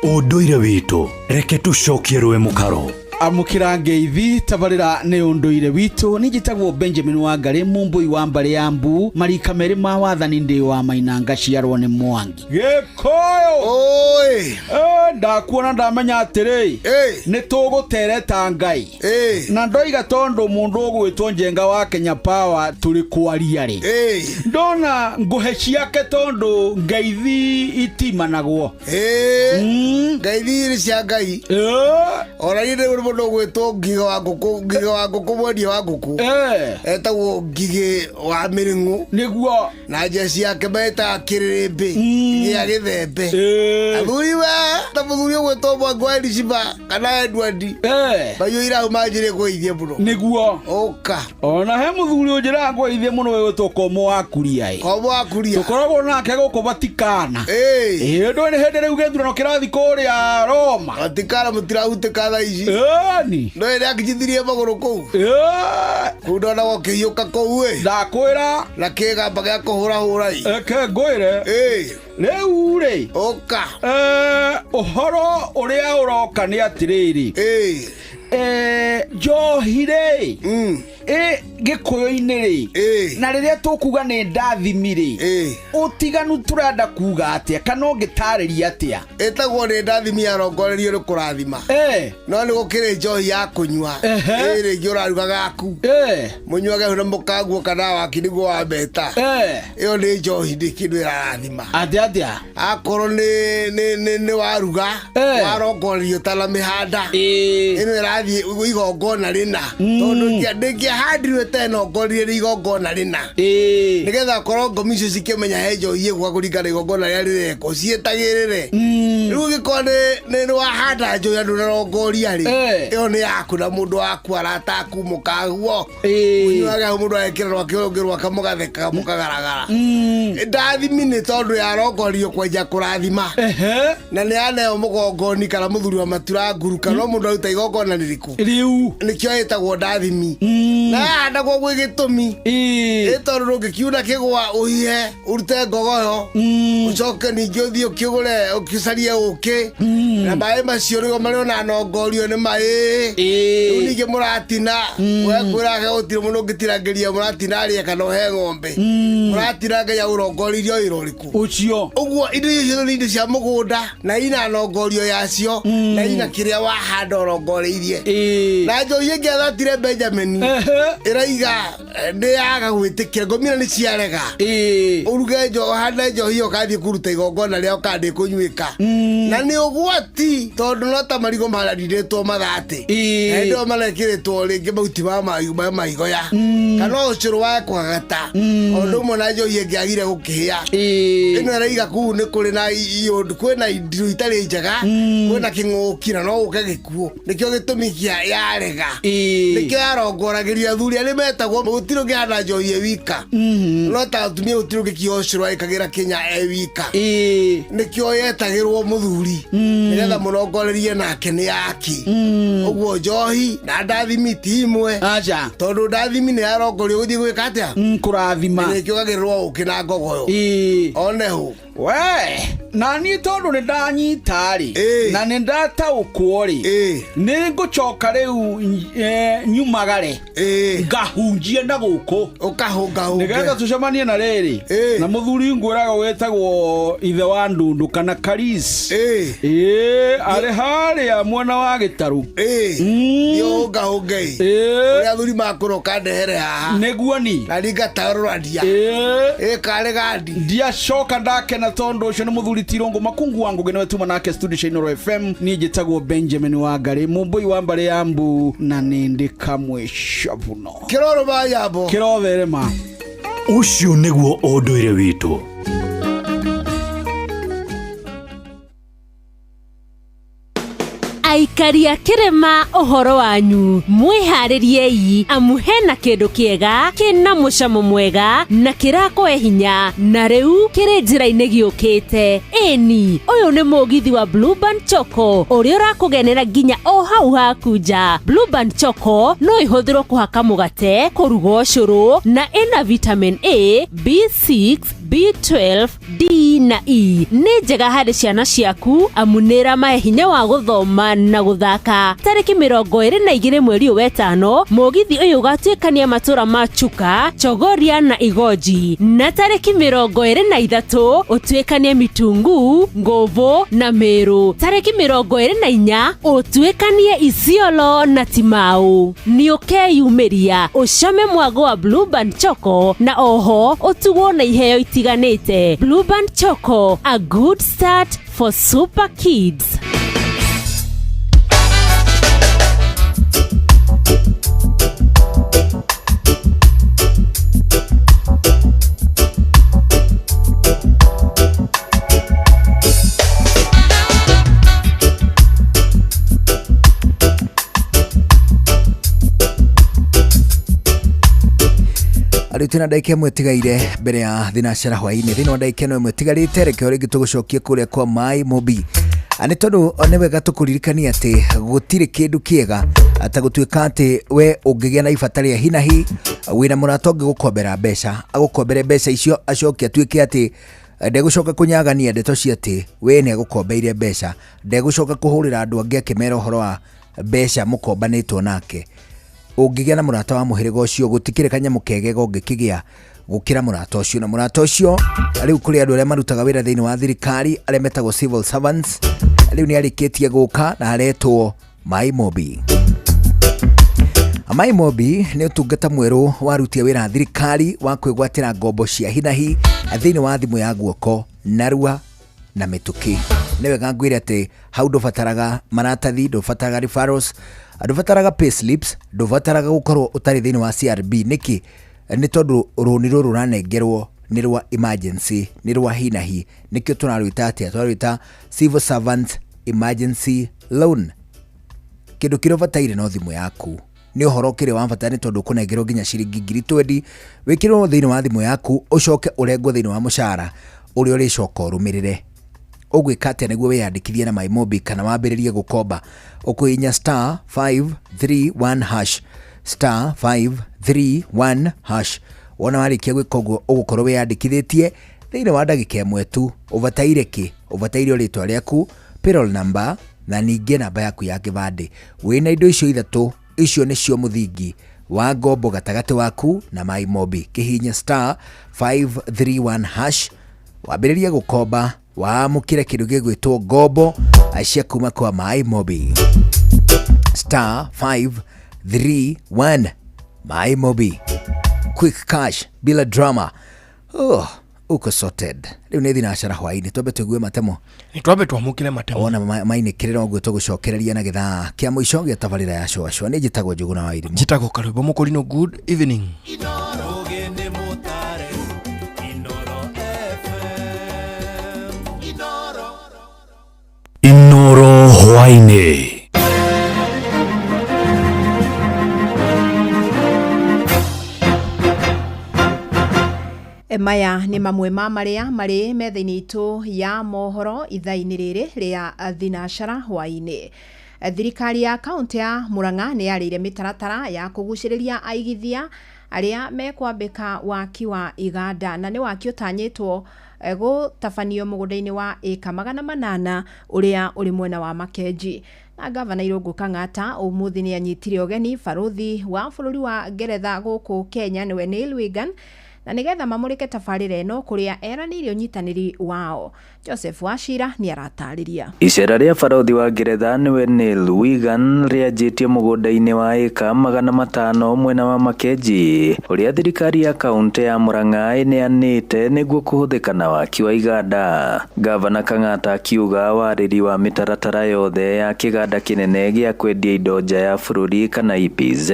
Unduire witu reke tucokie rwe mukaro
amukira ngeithi tabarira ne unduire witu nigitagwo Benjamin Wangari mumbui wa mbare yambu marika mere ma wathani ndi wa mainanga ciarwo ni Mwangi gikoyo
oi
ndakuona ndamenya atiri ni tugutereta Ngai na ndoiga tondu mundu ugwitwo Njenga wa Kenya Power turi kwaria ri ndona nguhe ciake tondu ngeithi itimanagwo
ngeithi ri cia Ngai ora ire no gwetwo Ngiga wa Nguku mwendia wa nguku etagwo Ngigi wa Miringu
niguo
na jesi yake beta Kiririmbi ya Githembe athuri we ta muthuri gwetwo Mwangwa Shiba kana Edward bayo ira umajire kuithie muno
niguo
oka
ona he muthuri unjira kuithie muno we wetwo Komo Akuria tukoragwo nake guko Vatikana ndo ni hende riu gethurano kirathi kuria Roma
Vatikana mutirahuteka tha ici no ere akijithirie maguru kou kudona gokiyuka kou
ndakwira
na kigamba gya kuhura hura
eke ngwire riu ri
oka
uhoro uria uroka ni atiriri njohire gikuyu-ini ri na riria tukuga ni ndathimiri utiganu turenda kuga atia kana ungitariria atia
etagwo ni ndathimi arongorerio ri kurathima no ni gukire njohi ya kunywa iri njuraruga gaku munyuage na mukaguo kana waki niguo wa beta iyo ni njohi ndi kindu irathima
atia
akoro ni waruga warongorerio tala mihanda ino irathi igongona rina tondu ngia handirwe teno ngorire igongona rina nigetha korwo ngomicio cikimenya he njohi igwa kuringana igongona ria rireko cietagirire riu gikonde ni wahanda njohi andu narongoria ri iyo ni yaku na mundu waku arataku mukaguo unyuaga mundu ekirwa kirongirwa kamugatheka mukagaragara ndathimi ni tondu yarongorio kwenja kurathima na ni aneo mugongoni kana muthuri wa matura nguru kana mundu aruta igongona ririku
riu
nikio etagwo ndathimi na ndagwo gwe gitumi etororo gikiuna kigwa uhihe urute ngogoyo ucoke ningĩ uthie ukigure ukicarie uki na maĩ macio rigo mario na nongorio ni maĩ riu ningĩ muratina wekwirage gutire muno ngitirangiria muratina aria kana he ng'ombe muratina nginya urongoririo iroriku
ucio
uguo indo icio ni indo cia mugunda na ina nongorio yacio na ina kiria wahanda urongoririe na njohi ingi athatire Benjamin iraiga ni yaga gwitikira ngomina ni ciarega uruge handa njohi iyo kathie kuruta igongona ria ukandi kunyuika na ni ugwati tondu no ta marigo marandiretwo mathati endo marekiretwo ringi mauti ma maigoya kana ucuru wa kwagata ondu mona njohi ingi agire gukihia ino iraiga kuu ni kuri na iyundu kwina indo itari njega kwina king'ukira no uke gikuo nikio gitumikia yarega nikio yarongoragiria athuri ari metagwo gutiro giana njohi wika no ta atumia gutiro gikiocirwa ikagira Kenya wika nikio yetagirwo muthuri nigetha murongorerie nake ni yaki uguo njohi na ndathimi timwe
aja
tondu ndathimi ni yarongorio guthie gwika atia
kurathima
nikio gagirwo uki na ngogoyo onehu
we na ni tondu ni ndanyita ri na ni ndataukwo ri ni ngucoka riu nyumagare ngahunjie na guku
ukahunga
nigetha tucemanie na riri na muthuri ngwiraga wetagwo ithe wa ndundu kana Karis ari haria mwena wa Gitaru
yo ngahunge uria thuri makuroka ndehere haha
niguo ni
na ngatarũrania kare gandi
ndiacoka ndakena tondu ucio ni muthuri Tirongo Makungu wangu gene wetuma nake studio cia Inoro FM ni njitagwo Benjamin Wangari mumbui wa mbare ya mbu na nindi kamwe shavuno
kiroro bayabo
kiroverema
ucio niguo unduire witu.
Aikaria kirema uhoro wanyu mwihaririei amu hena kindu kiega kina mucamo mwega na kirakwe hinya na riu kiri njira-ini giukite eni uyu ni mugithi wa Blue Band Choco uria urakugenera nginya o hau hakunja. Blue Band Choco no ihuthirwo kuhaka mugate kuruga ucuru na ina vitamin A, B6, B12, D na E. Ni njega hari ciana ciaku amu nira mahe hinya wa guthoma na guthaka. Tariki 22 mweri wa gatano mugithi uyu ugatuikania matura ma Chuka, Chogoria na Igoji, na tariki 23 utuikania Mitungu, Ngovo na Meru. Tariki 24 utuikanie Isiolo na Timau. Ni ukeyumiria ucame mwago wa Blue Band Choco na oho utugwo na iheo itiganite. Blue Band Choco, a good start for super kids.
Tuna ndaike mwetigaire mbere ya thinashara hwaini thino ndaike no mwetigarite reke ori gitugucokie kuria kwa Mai Mobi ani tondu one wega tukuririkania ati gutire kindu kiega atagutuika ati we ungigia na ifatari ya hinahi wina muratonge gukombera mbeca agukombere mbeca icio acokia tuike ati ndegucoka kunyagania ndeto cia ati we ni agukombeire mbeca ndegucoka kuhurira andu angi akimera uhoro wa mbeca mukombanitwo nake. Ungigia na murata wa muhiriga ucio gutikire kanyamu kegega ungikigia gukira murata ucio na murata ucio riu kuri andu aria marutaga wira thiini wa thirikari aria metagwo civil servants riu ni arikitie guka na aretwo Mai Mobi. Mai Mobi ni utungata mweru warutia wira thirikari wa kwigwatira ngombo cia hinahi thiini wa thimu ya guoko narua na mituki. Ni wega ngwire ati hau ndubataraga maratathi, ndubataraga referrals, ndubataraga payslips, ndubataraga gukorwo utari thiini wa CRB. Niki ni tondu runi ruru ranengerwo ni rwa emergency, ni rwa hinahi. Nikio tunarwita atia? Tunarwita civil servant emergency loan. Kindu kiria bataire no thimu yaku ni uhoro kire wa bata ni tondu kunengerwo nginya ciringi 20 wikirwo thiini wa thimu yaku ucoke urengwo thiini wa mushara uria uricoka urumirire. Ugwika atia niguo wiyandikithie na Mai Mobi kana wambiririe gukomba? Ukuinya *531# *531#. Wona warikia gwika uguo ugukorwo wiyandikithitie thiini wa ndagika imwe tu. Ubataire ki? Ubataire ritwa riaku, payroll number na ninge namba yaku ya kibande. Wina indo icio ithatu, icio nicio muthingi wa ngombo gatagati waku na Mai Mobi. Kihinya *531# wambiririe gukomba waamukire kindu gigwitwo ngombo acia kuma kwa Mai Mobi. *531 Mai Mobi, quick cash bila drama. Uko sorted. Riu ni thinashara hwaini twambe tuigue matemo,
ni twambe twamukire matemo.
Ona mainikirira oguo tugucokereria na githaa kia muico gia tabarira ya shwashwa. Ni njitagwo Njuguna wa Irimu,
njitagwo Karwimbo Mukurino. Good evening.
Inoro hwaini.
Maya nĩ mamwe ma marĩa marĩ metha-inĩ itũ ya mohoro ithaa-inĩ rĩrĩ rĩa thinashara hwainĩ. Thirikari ya kaunti ya Murang'a nĩ yarĩire mĩtaratara ya kũgucĩrĩria aigithia aria mekwambika waki wa iganda na ni waki utanyitwo gutabanio mugunda-ini wa eka 800 uria uri mwena wa Makenji. Na gavana Irungu Kang'ata umuthi ni anyitire ogeni baruthi wa bururi wa Ngeretha guku Kenya niwe Neil Wigan na nigetha mamurike tabarira eno kuria eranire unyitaniri wao. Joseph Wachira ni aratariria.
Icera ria baruthi wa Ngeretha niwe Neil Wigan rianjitie mugunda-ini wa eka 500 mwena wa Makenji uria thirikari ya kaunti ya Murang'a ineanite niguo kuhuthika na waki wa iganda. Gavana Kang'ata akiuga wariri wa mitaratara yothe ya kiganda kinene gia kwendia indo nja ya bururi kana EPZ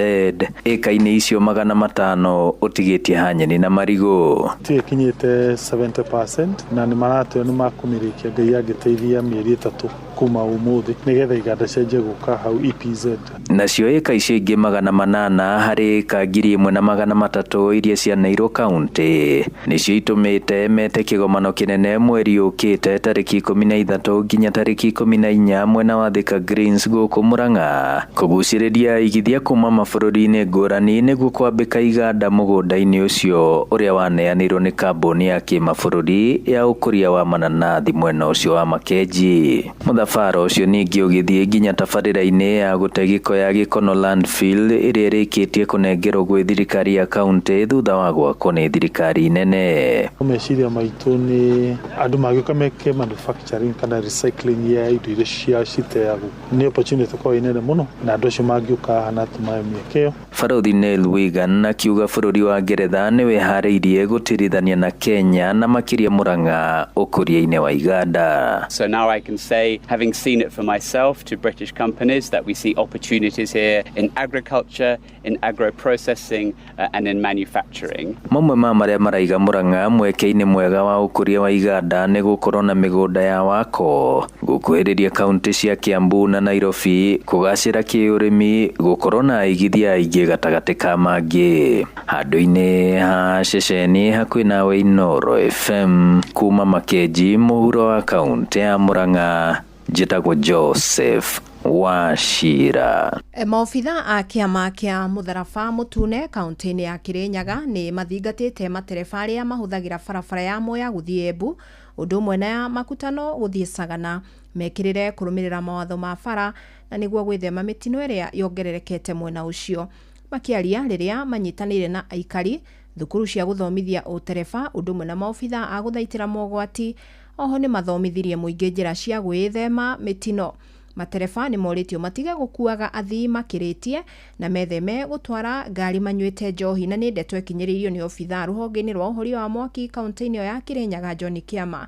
eka-ini icio 500 utigitie hanyeni na marigo
kinyite 70% na ni maratwe ni makumirikia Ngai agiteithia mieri 3 kuma umuthi nigetha iganda cenje guka hau EPZ.
Nacio eka icio ingi 800 hari eka 1300 iria cianeirwo kaunti nicio itumite mete kigomano kinene mweri ukite tariki 13 nginya tariki 14 mwena wa Thika Greens guku Murang'a kuguciriria igithia kuma mabururi-ini ngurani niguo kwambika iganda mugunda-ini ucio uria waneanirwo ni kambuni ya kimabũrũri ya ukuria wa mananathi mwena ucio wa Makenji. Muthafara ucio ningi ugithie nginya tabarira-ini ya gutegiko ya Gikono landfill iria rikitie kunengerwo gwi thirikari ya kaunti thutha wa gwakwo ni thirikari nene.
Meciria maitu ni andu magioka meke manufacturing kana recycling ya indo iria cia citeagwo ni opportunity kwa inene muno na andu acio magioka hana tumaye miekeo.
Baruthi Neil Wigan akiuga bũrũri wa Ngeretha ni wehariirie gutirithania na Kenya na makiria Murang'a ukuria-ini wa iganda.
So now I can say, having seen it for myself to British companies, that we see opportunities here in agriculture, in agro-processing and in manufacturing.
Mamwe ma maria maraiga Murang'a mweke-ini mwega wa ukuria wa iganda ni gukorwo na migunda ya wako gukuhiriria kaunti cia Kiambu na Nairobi kugacira kiurimi gukorwo na igithia aingi gatagati ka mangi. Handu-ini ha ceceni hakuhi nawe Inoro FM kuma Makenji muhuro wa kaunti ya Murang'a njitagwo Joseph Wachira.
Maofitha a kiama kia Mutharaba Mutune kaunti-ini ya Kirinyaga ni mathingatite matereba aria mahuthagira barabara ya Moya guthie Embu undu umwe na makutano guthie Sagana mekirire kurumirira mawatho ma bara na niguo gwithema mitino iria yongererekete mwena ucio. Makiaria riria manyitanire na aikari thukuru cia guthomithia utereba undu umwe na maofitha a guthaitira mogwati oho ni mathomithirie muingi njira cia gwithema mitino. Matereba ni moritio matige gukuaga athii makiritie na metheme gutwara ngari manyuite njohi na ni ndeto ikinyiririo ni ofitha ruhonge-ini rwa uhori wa mwaki kaunti-ini ya Kirinyaga John Kiama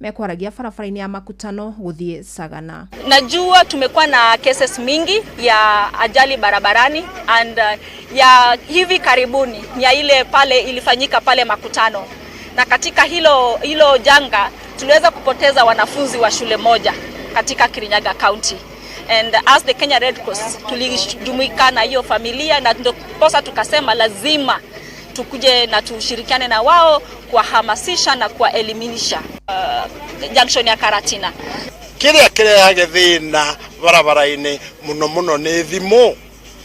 mekwaragia barabara-ini ya makutano guthie Sagana.
Najua tumekuwa na cases mingi ya ajali barabarani and ya hivi karibuni ya ile pale ilifanyika pale makutano, na katika hilo janga tuliweza kupoteza wanafunzi wa shule moja katika Kirinyaga County, and as the Kenya Red Cross tulijumuika na hiyo familia na ndiposa tukasema lazima tukuje na tushirikiane na wao kuwahamasisha na kuwaelimisha junction ya Karatina.
Kiria kirehage thina barabara-ini muno ni thimu.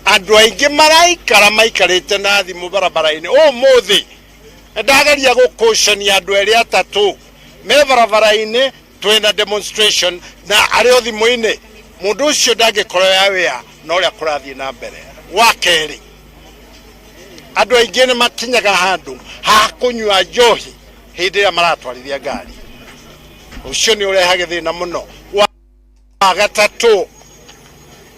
Andu aingi maraikara maikarite na thimu barabara-ini umuthi ndageria gukushania andu eri atatu me barabara-ini twina demonstration na ario thimu-ini mundu ucio ndangikoro ya wea no ria kurathie na mbere. Wa keri andu aingi ni makinyaga handu ha kunywa njohi hindi ya maratwarithia ngari, ucio ni urehage thina muno. Wa gatatu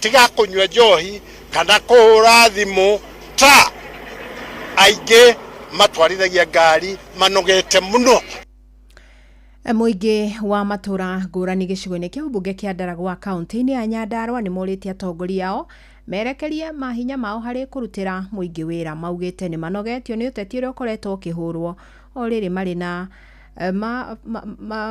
tiga kunywa njohi kana kuhura thimu ta aingi matwarithagia ngari manogete muno.
Muingi wa matura ngurani gicigo-ini kia ubunge kia Ndaragwa kaunti-ini ya Nyandarua ni moritie atongoria ao merekerie mahinya mao hari kurutira muingi wira. Maugite ni manogetio ni uteti uria ukoretwo ukihurwo o riri mari na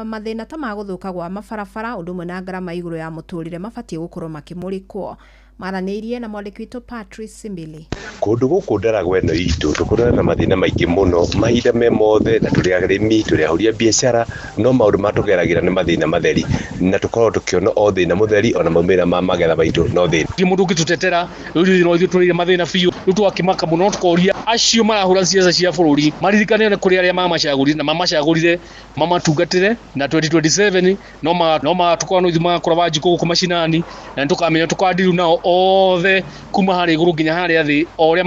mathina ta ma guthuka gwa mabarabara undu umwe na ngarama iguru ya muturire mabatie gukorwo makimurikwo. maranĩirie na mwandĩki witũ Patrice Simbili.
Kundu guku Ndaragwa ĩno itũ tũkoragwo na mathĩna maingĩ mũno mahinda me mothe, na tũrĩ arĩmi tũrĩ ahũria biacara, no maũndũ matũgeragĩra nĩ mathĩna matheri, na tũkoragwo tũkĩona o thĩna mũtheri ona maumĩrĩra ma magetha maitũ no thĩna.
Mũndũ ũngĩtũtetera rĩu no ithuĩ tũrĩ mathĩna biũ, rĩu twakĩmaka mũno tũkoria acio marahũra ciaca cia bũrũri maririkane nĩ kũrĩ arĩa mamacagũrire na mamacagũrire mamatungatĩre na 2027 no tũkorwo no ithuma kũrava njiko gũkũ macinani na tũkamenya tũkandiru nao othe kuma harĩ igũrũ nginya harĩa thĩ o ũrĩa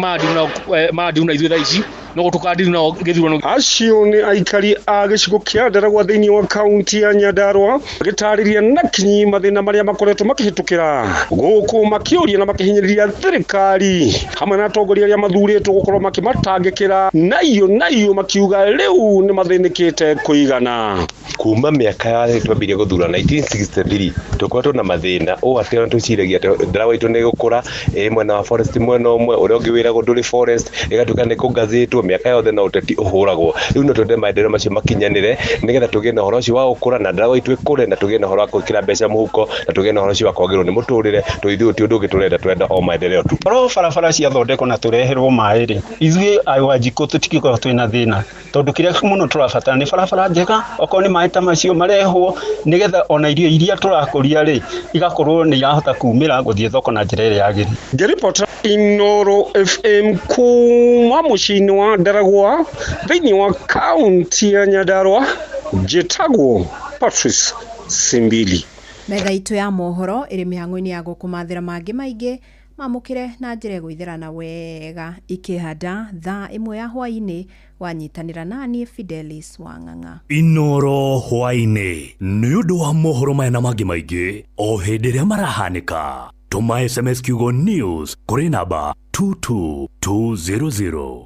mandiru na ithuĩ thaa ici no tũkandiru nao gĩthurano.
Acio nĩ aikari a gĩcigo kĩa Ndaragwa thĩinĩ wa kaunti ya Nyandarua gĩtarĩria na kinyi mathĩna marĩa makoretwo makĩhĩtũkĩra gũkũ makĩũria na makĩhinyĩrĩria thirikari hamwe na atongoria arĩa mathurĩtwo gũkorwo makĩmatangĩkĩra nayo makiuga rĩu nĩ mathĩnĩkĩte kũigana.
Kuma mĩaka ya twambirie gũthura 1963 tũkoretwo na mathĩna ũũ atĩ ona twĩciragia Ndaragwa itũ nĩ gũkũra mwena wa forest mwena ũmwe ũrĩa ũngĩ wĩragwo ndũrĩ forest ĩgatuĩka nĩ kũgathĩtwo mĩaka yothe na ũteti ũhũragwo. Rĩu no twende maendeleo macio makinyanĩre nĩgetha tũgĩe na ũhoro ũcio wa gũkũra na Ndaragwa itũ ĩkũre na tũgĩe na ũhoro wa gwĩkĩra mbeca mũhuko na tũgĩe na ũhoro ũcio wa kwagĩrwo nĩ mũtũrĩre tũithuĩ ti ũndũ ũngĩ tũrenda o maendeleo tu.
Oro barabara ciathondekwo na tũreherwo maĩ rĩ ithuĩ Wanjikũ tũtikikorwo twĩna thĩna tondũ kĩrĩa mũno tũrabatara nĩ barabara njega, okorwo nĩ maĩ ta macio marehwo nĩgetha ona irio iria tũrakũria rĩ igakorwo nĩ irahota kumĩra gũthiĩ thoko na njĩra ĩrĩa yagĩrĩire. Ngĩribota Inooro FM kuma mũciĩ-inĩ wa Ndaragwa thĩinĩ wa kaunti ya Nyandarua, njĩtagwo Patrice Simbili.
Metha itũ ya mohoro ĩrĩ mĩhang'o-inĩ ya gũkũmathĩra mangĩ maingĩ mamũkĩre na njĩra gũithĩrana wega ikĩhanda thaa 1 ya hwaĩ-inĩ wanyitanĩra naniĩ Fidelis Wang'ang'a.
Inooro hwaĩ-inĩ nĩ ũndũ wa mohoro maya na mangĩ maingĩ o hĩndĩ ĩrĩa marahanĩka. Tũma SMS kiugo news kũrĩ namba 22200.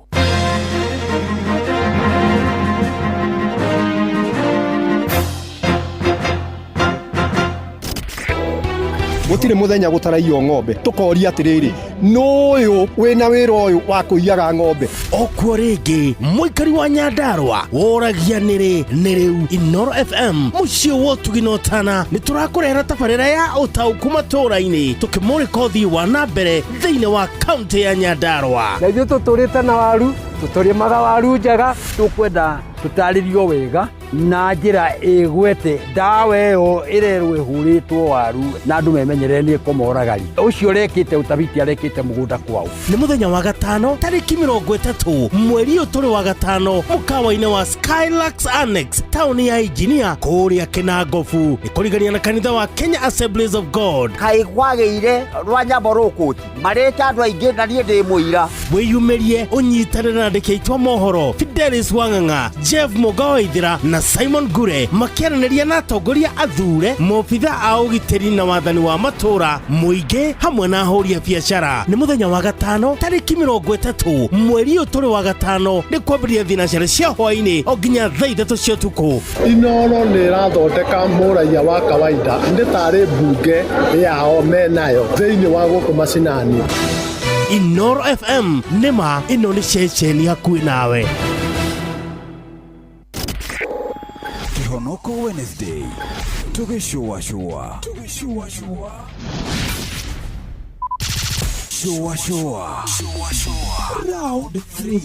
Gũtirĩ mũthenya gũtaraiywo ng'ombe tũkoria atĩrĩrĩ nũyũ wĩna wĩra ũyũ wa kũiyaga ng'ombe.
Okuo rĩngĩ mũikari wa Nyandarua woragia nĩ rĩu Inooro FM mũciĩ wa ũtugi na ũtana nĩ tũrakũrehera tabarĩra ya ũtaũku matũũra-inĩ tũkĩmũrĩka ũthii wa na mbere thĩinĩ wa kaunti ya Nyandarua.
Na ithuĩ tũtũrĩte na waru tũtũrĩmaga waru njega tũkwenda tũtarĩrio wega na njĩra ĩgwete ndawa ĩyo ĩrerwo ĩhũrĩtwo waru na andũ memenyerere nĩ kũmoragari. Ũcio ũrekĩte ũtabiti arekĩte mũgũnda kwao.
Nĩ mũthenya wa gatano tarĩki 30 mweri ũyũ tũrĩ wa gatano mũkawa-inĩ wa Skylax Annex taũni ya Engineer kũrĩa Kĩnangobu nĩ kũrigania na kanitha wa Kenya Assemblies of God.
Kaĩ kwagĩire rwa nyambo rũkũti marĩta andũ aingĩ na niĩ ndĩ mũira.
Wĩyumĩrie ũnyitanĩre na andĩki aitũ a mohoro Fidelis Wang'ang'a, Jeff Mũgawaithĩra na Simon Gure makĩaranĩria na atongoria athure mobitha a ũgitĩri na wathani wa matũũra mũingĩ hamwe na ahũri a biacara. Nĩ mũthenya wa gatano tarĩki 30 mweri ũyũ tũrĩ wa gatano nĩ kwambĩrĩria thinacara cia hwaĩ-inĩ o nginya thaa 3 cia ũtukũ.
Inooro nĩ ĩrathondeka mũraia wa kawaida nĩ tarĩ mbunge yao menayo thĩinĩ wa gũkũ macinani.
Inooro FM nĩma ĩno nĩ ceceni hakuhĩ nawe.
Kĩhonoko Wednesday tũgĩcũa Shua Round 3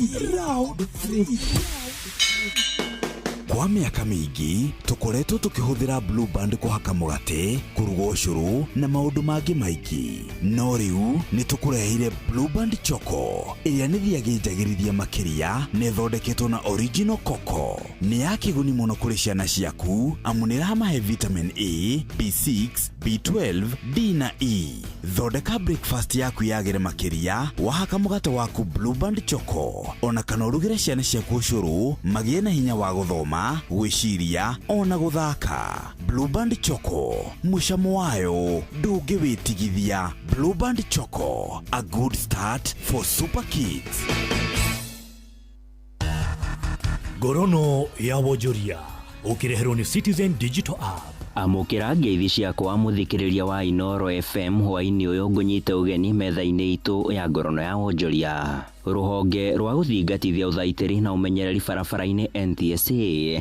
Kwa mĩaka mĩingĩ tũkoretwo tũkĩhũthĩra Blue Band kũhaka mũgate, kũruga ũcũrũ na maũndũ mangĩ maingĩ. No rĩu nĩ tũkũreheire Blue Band Choco ĩrĩa nĩ thiagĩnjagĩrithia makĩria na ĩthondeketwo na original cocoa. Nĩ ya kĩguni mũno kũrĩ ciana ciaku amu nĩ ĩramahe vitamin A, B6, B12, D na E. Thondeka breakfast yaku yagĩre makĩria wahaka mũgate waku Blue Band Choco, ona kana ũrugĩre ciana ciaku ũcũrũ magĩe na hinya wa gũthoma, gwĩciria ona gũthaka. Blue Band Choco, mũcamo wayo ndũngĩwĩtigithia. Blue Band Choco, a good start for super kids.
Ngorono ya wonjoria ũkĩreherwo nĩ Citizen Digital App.
Amũkĩra ngeithi ciakwa mũthikĩrĩria wa Inooro FM hwaĩ-inĩ ũyũ ngũnyite ũgeni metha-inĩ itũ ya ngorono ya wonjoria. ruhonge rwa guthingatithia uthaitiri na umenyereri barabara-ini NTSA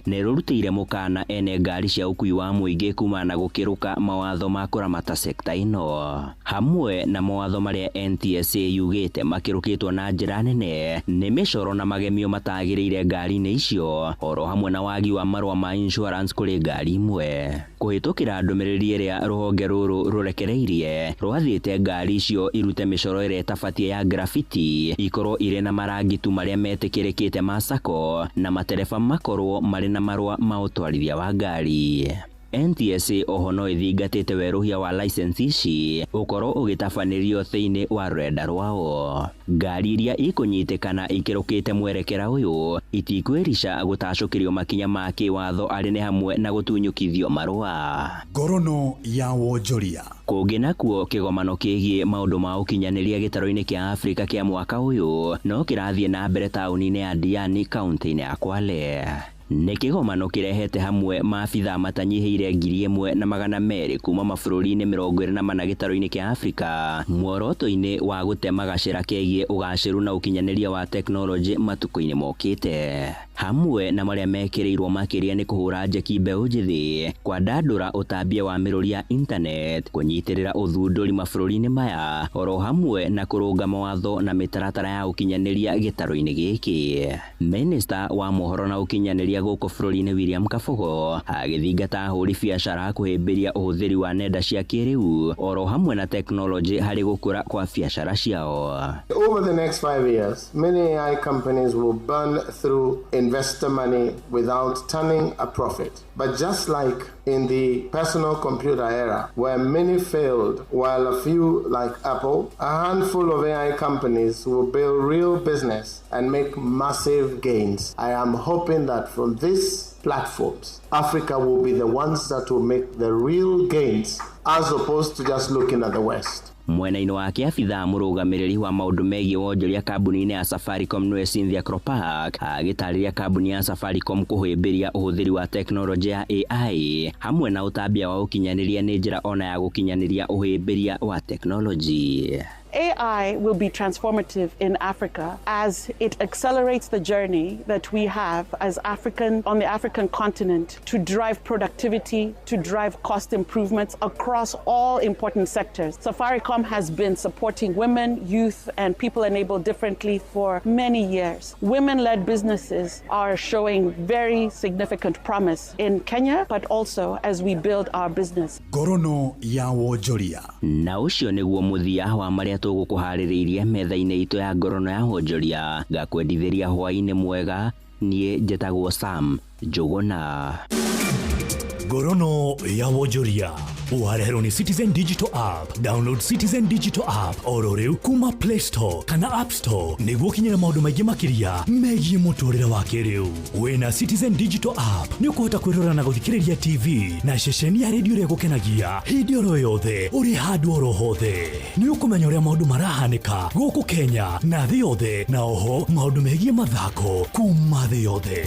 nĩ rũrutĩire mũkana ene ngari cia ũkui wa mũingĩ kuma na gũkĩrũka mawatho ma kũramata sekta ĩno. Hamwe na mawatho marĩa NTSA yugĩte makĩrũkĩtwo na njĩra nene nĩ mĩcoro na magemio matagĩrĩire ngari-inĩ icio, oro hamwe na wagi wa marũa ma insurance kũrĩ ngari imwe. Kũhĩtũkĩra ndũmĩrĩri ĩrĩa rũhonge rũrũ rũrekereirie, rwathĩte ngari icio irute mĩcoro ĩrĩa ĩtabatiĩ ya graffiti, ikorwo irĩ na marangi tu marĩa metĩkĩrĩkĩte ma sako, na matereba makorwo marĩ na marũa ma ũtwarithia wa ngari. NTSA oho no ĩthingatĩte werũhia wa license ici ũkorwo ũgĩtabanĩrio thĩinĩ wa rũrenda rwao. Ngari iria ikũnyitĩkana ikĩrũkĩte mwerekera ũyũ itikwĩrica gũtacũkĩrio makinya ma kĩwatho arĩ nĩ hamwe na gũtunyũkithio marũa.
Ngorono ya wonjoria.
Kũngĩ nakuo kĩgomano kĩgiĩ maũndũ ma ũkinyanĩria gĩtarũ-inĩ kĩa Afrika kĩa mwaka ũyũ no kĩrathiĩ na mbere taũni-inĩ ya Diani kaunti-inĩ ya Kwale. Nĩ kĩgomano kĩrehete hamwe maabitha matanyihĩire 1,200 kuma mabũrũri-inĩ 24 gĩtarũ-inĩ kĩa Afrika, muoroto-inĩ wa gũtema gacĩra kegiĩ ũgacĩru na ũkinyanĩria wa tekinoronjĩ matukũ-inĩ mokĩte. Hamwe na marĩa mekĩrĩirwo makĩria nĩ kũhũra njeki mbeũ njĩthĩ, kwandandũra ũtambia wa mĩrũri ya internet, kũnyitĩrĩra ũthundũri mabũrũri-inĩ maya, oro hamwe na kũrũnga mawatho na mĩtaratara ya ũkinyanĩria gĩtarũ-inĩ gĩkĩ. Minister wa mohoro na ũkinyanĩria gũkũ bũrũri-inĩ William Kabogo agĩthingata ahũri biacara kũhĩmbĩria ũhũthĩri wa nenda cia kĩrĩu, oro hamwe na tekinoronjĩ harĩ gũkũra kwa biacara ciao.
Over the next 5 years, many AI companies will burn through investor money without turning a profit. But just like in the personal computer era, where many failed while a few, like Apple, a handful of AI companies will build real business and make massive gains. I am hoping that from these platforms, Africa will be the ones that will make the real gains as opposed to just looking at the West.
Mwena-inĩ wake abitha mũrũgamĩrĩri wa maũndũ megiĩ wonjoria kambuni-inĩ ya Safaricom nĩwe Cynthia Kropak agĩtarĩria kambuni ya Safaricom kũhĩmbĩria ũhũthĩri wa tekinoronjĩ ya AI hamwe na ũtambia wa ũkinyanĩria nĩ njĩra ona ya gũkinyanĩria ũhĩmbĩria wa tekinoronjĩ.
AI will be transformative in Africa as it accelerates the journey that we have as on the African continent to drive productivity, to drive cost improvements across all important sectors. Safaricom has been supporting women, youth, and people enabled differently for many years. Women-led businesses are showing very significant promise in Kenya, but also as we build our business.
Ngorono ya wonjoria.
Na ũcio nĩguo mũthia wa marĩa tũgũkũharĩrĩirie metha-inĩ itũ ya ngorono ya wonjoria, ngakwendithĩria hwaĩ-inĩ mwega. Niĩ njĩtagwo Sam Njũgũna.
Ngorono ya wonjoria uhareherwo ni Citizen Digital App. Download Citizen Digital App oro rĩu kuma Play Store kana App Store nĩguo kinyĩra maũndũ maingĩ makĩria megiĩ mũtũrĩre wa kĩrĩu. Wĩna Citizen Digital App nĩ ũkũhota kwĩrora na gũthikĩrĩria TV na ceceni ya redio ĩrĩa gũkenagia hĩndĩ oro yothe ũrĩ handũ oro hothe. Nĩ ũkũmenya ũrĩa maũndũ marahanĩka gũkũ Kenya na thĩ yothe, na oho maũndũ megiĩ mathako kuma thĩ yothe.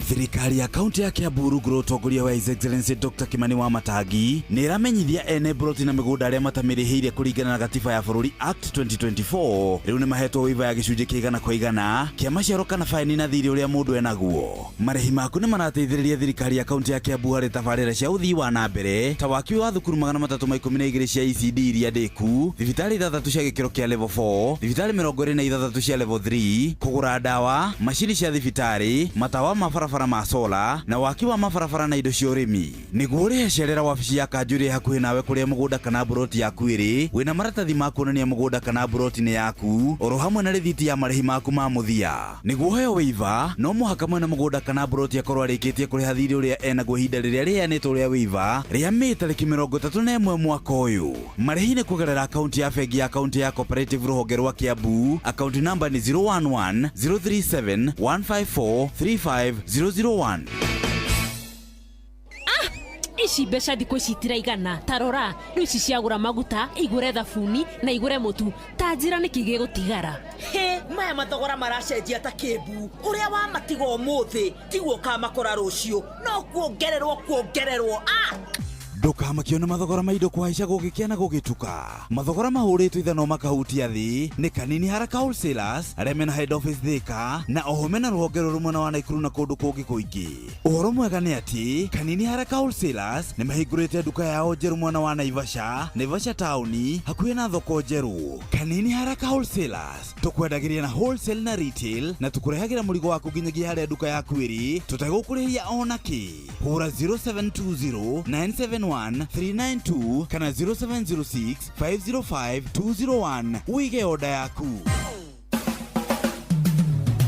Thirikari ya kaunti ya Kiambu rungu ũtongoria wa His Excellency Dr. Kimani Wamatangi nĩ ĩramenyithia ene broti na mĩgũnda arĩa matamĩrĩhĩire kũringana na gatiba ya bũrũri Act 2024 rĩu nĩ mahetwo waiva ya gĩcunjĩ kĩa 100% kĩa maciaro kana faini na thirĩ ũrĩa mũndũ enaguo. Marĩhi maku nĩ marateithĩrĩria thirikari ya kaunti ya Kiambu harĩ tabarĩra cia ũthii wa na mbere ta waki wa thukuru 312 cia ECD iria ndĩku, thibitarĩ 3 cia gĩkĩro kĩa level 4, thibitarĩ 26 cia level 3, kũgũra ndawa, macini cia thibitarĩ, matawa ma barabara ma sola na waki wa mabarabara na indo cia ũrĩmi. Nĩguo ũrĩhe cerera wabici ya kanjũ hakuhĩ nawe kũrĩa mũgũnda kana broti yaku ĩrĩ, wĩna maratathi ma kuonania mũgũnda kana broti nĩ yaku, oro hamwe na rĩthiti ya marĩhi maku ma mũthia. Nĩguo ũheo waiva no mũhaka mwena mũgũnda kana broti akorwo arĩkĩtie kũrĩha thirĩ ũrĩa enaguo ihinda rĩrĩa rĩheanĩtwo rĩa waiva rĩa Mĩĩ tarĩki 31 mwaka ũyũ. Marĩhi nĩ kũgerera akaunti ya bengi ya akaunti ya Cooperative rũhonge rwa Kiambu. Akaunti namba nĩ 011 037 154 3500.
Ici mbeca thikũ ici itiraigana. Tarora rĩu ici ciagũra maguta, igũre thabuni na igũre mũtu. Ta njĩra nĩ kĩgĩ gũtigara.
He, maya mathogora maracenjia ta kĩmbu. Ũrĩa wa matigo ũmũthĩ tiguo kamakora rũciũ. No kuongererwo.
ndukamakio na mathogora ma indo kuhaica gugikia na gugituka. Mathogora mahurĩtwo ithano makahutia thĩ nĩ Kanini Haraka Wholesalers arĩa mena head office Thika na oho mena rũhonge rũrũ mwena wa Naikuru na kũndũ kũngĩ kũingĩ. Ũhoro mwega nĩ atĩ Kanini Haraka Wholesalers nĩ mahingũrĩte nduka yao njerũ mwena wa Naivasha taũni hakuhĩ na thoko njerũ. Kanini Haraka Wholesalers tũkwendagĩria na wholesale na retail na tũkũrehagĩra mũrigo waku nginyagia harĩa nduka yaku ĩrĩ, tũtegũkũrĩhia ona kĩ. Hũra 0720 971 392 kana 0706 505 201 uige oda yaku.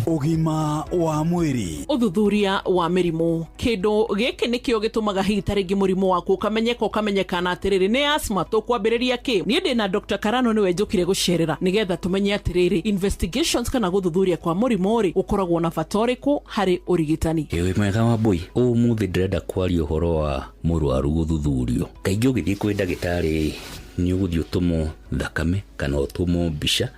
Ugima wa mwiri,
uthuthuria wa mirimu. Kindu giki nikio gitumaga hita ringi murimu waku ukamenyekana atiriri ni asthma tukwambiriria ki. Nie ndina Dr. Karano niwe njukire gucerera nigetha tumenye atiriri investigations kana guthuthuria kwa murimu ri ukoragwo na fatoriku hari urigitani.
Ewe mwega wa boy, umuthi ndirenda kwaria uhoro wa murwaru guthuthurio. Kaingĩ ũgĩthiĩ kwĩ ndagĩtarĩ ni ũgũthiĩ ũtũmwo thakame kana ũtũmwo mbica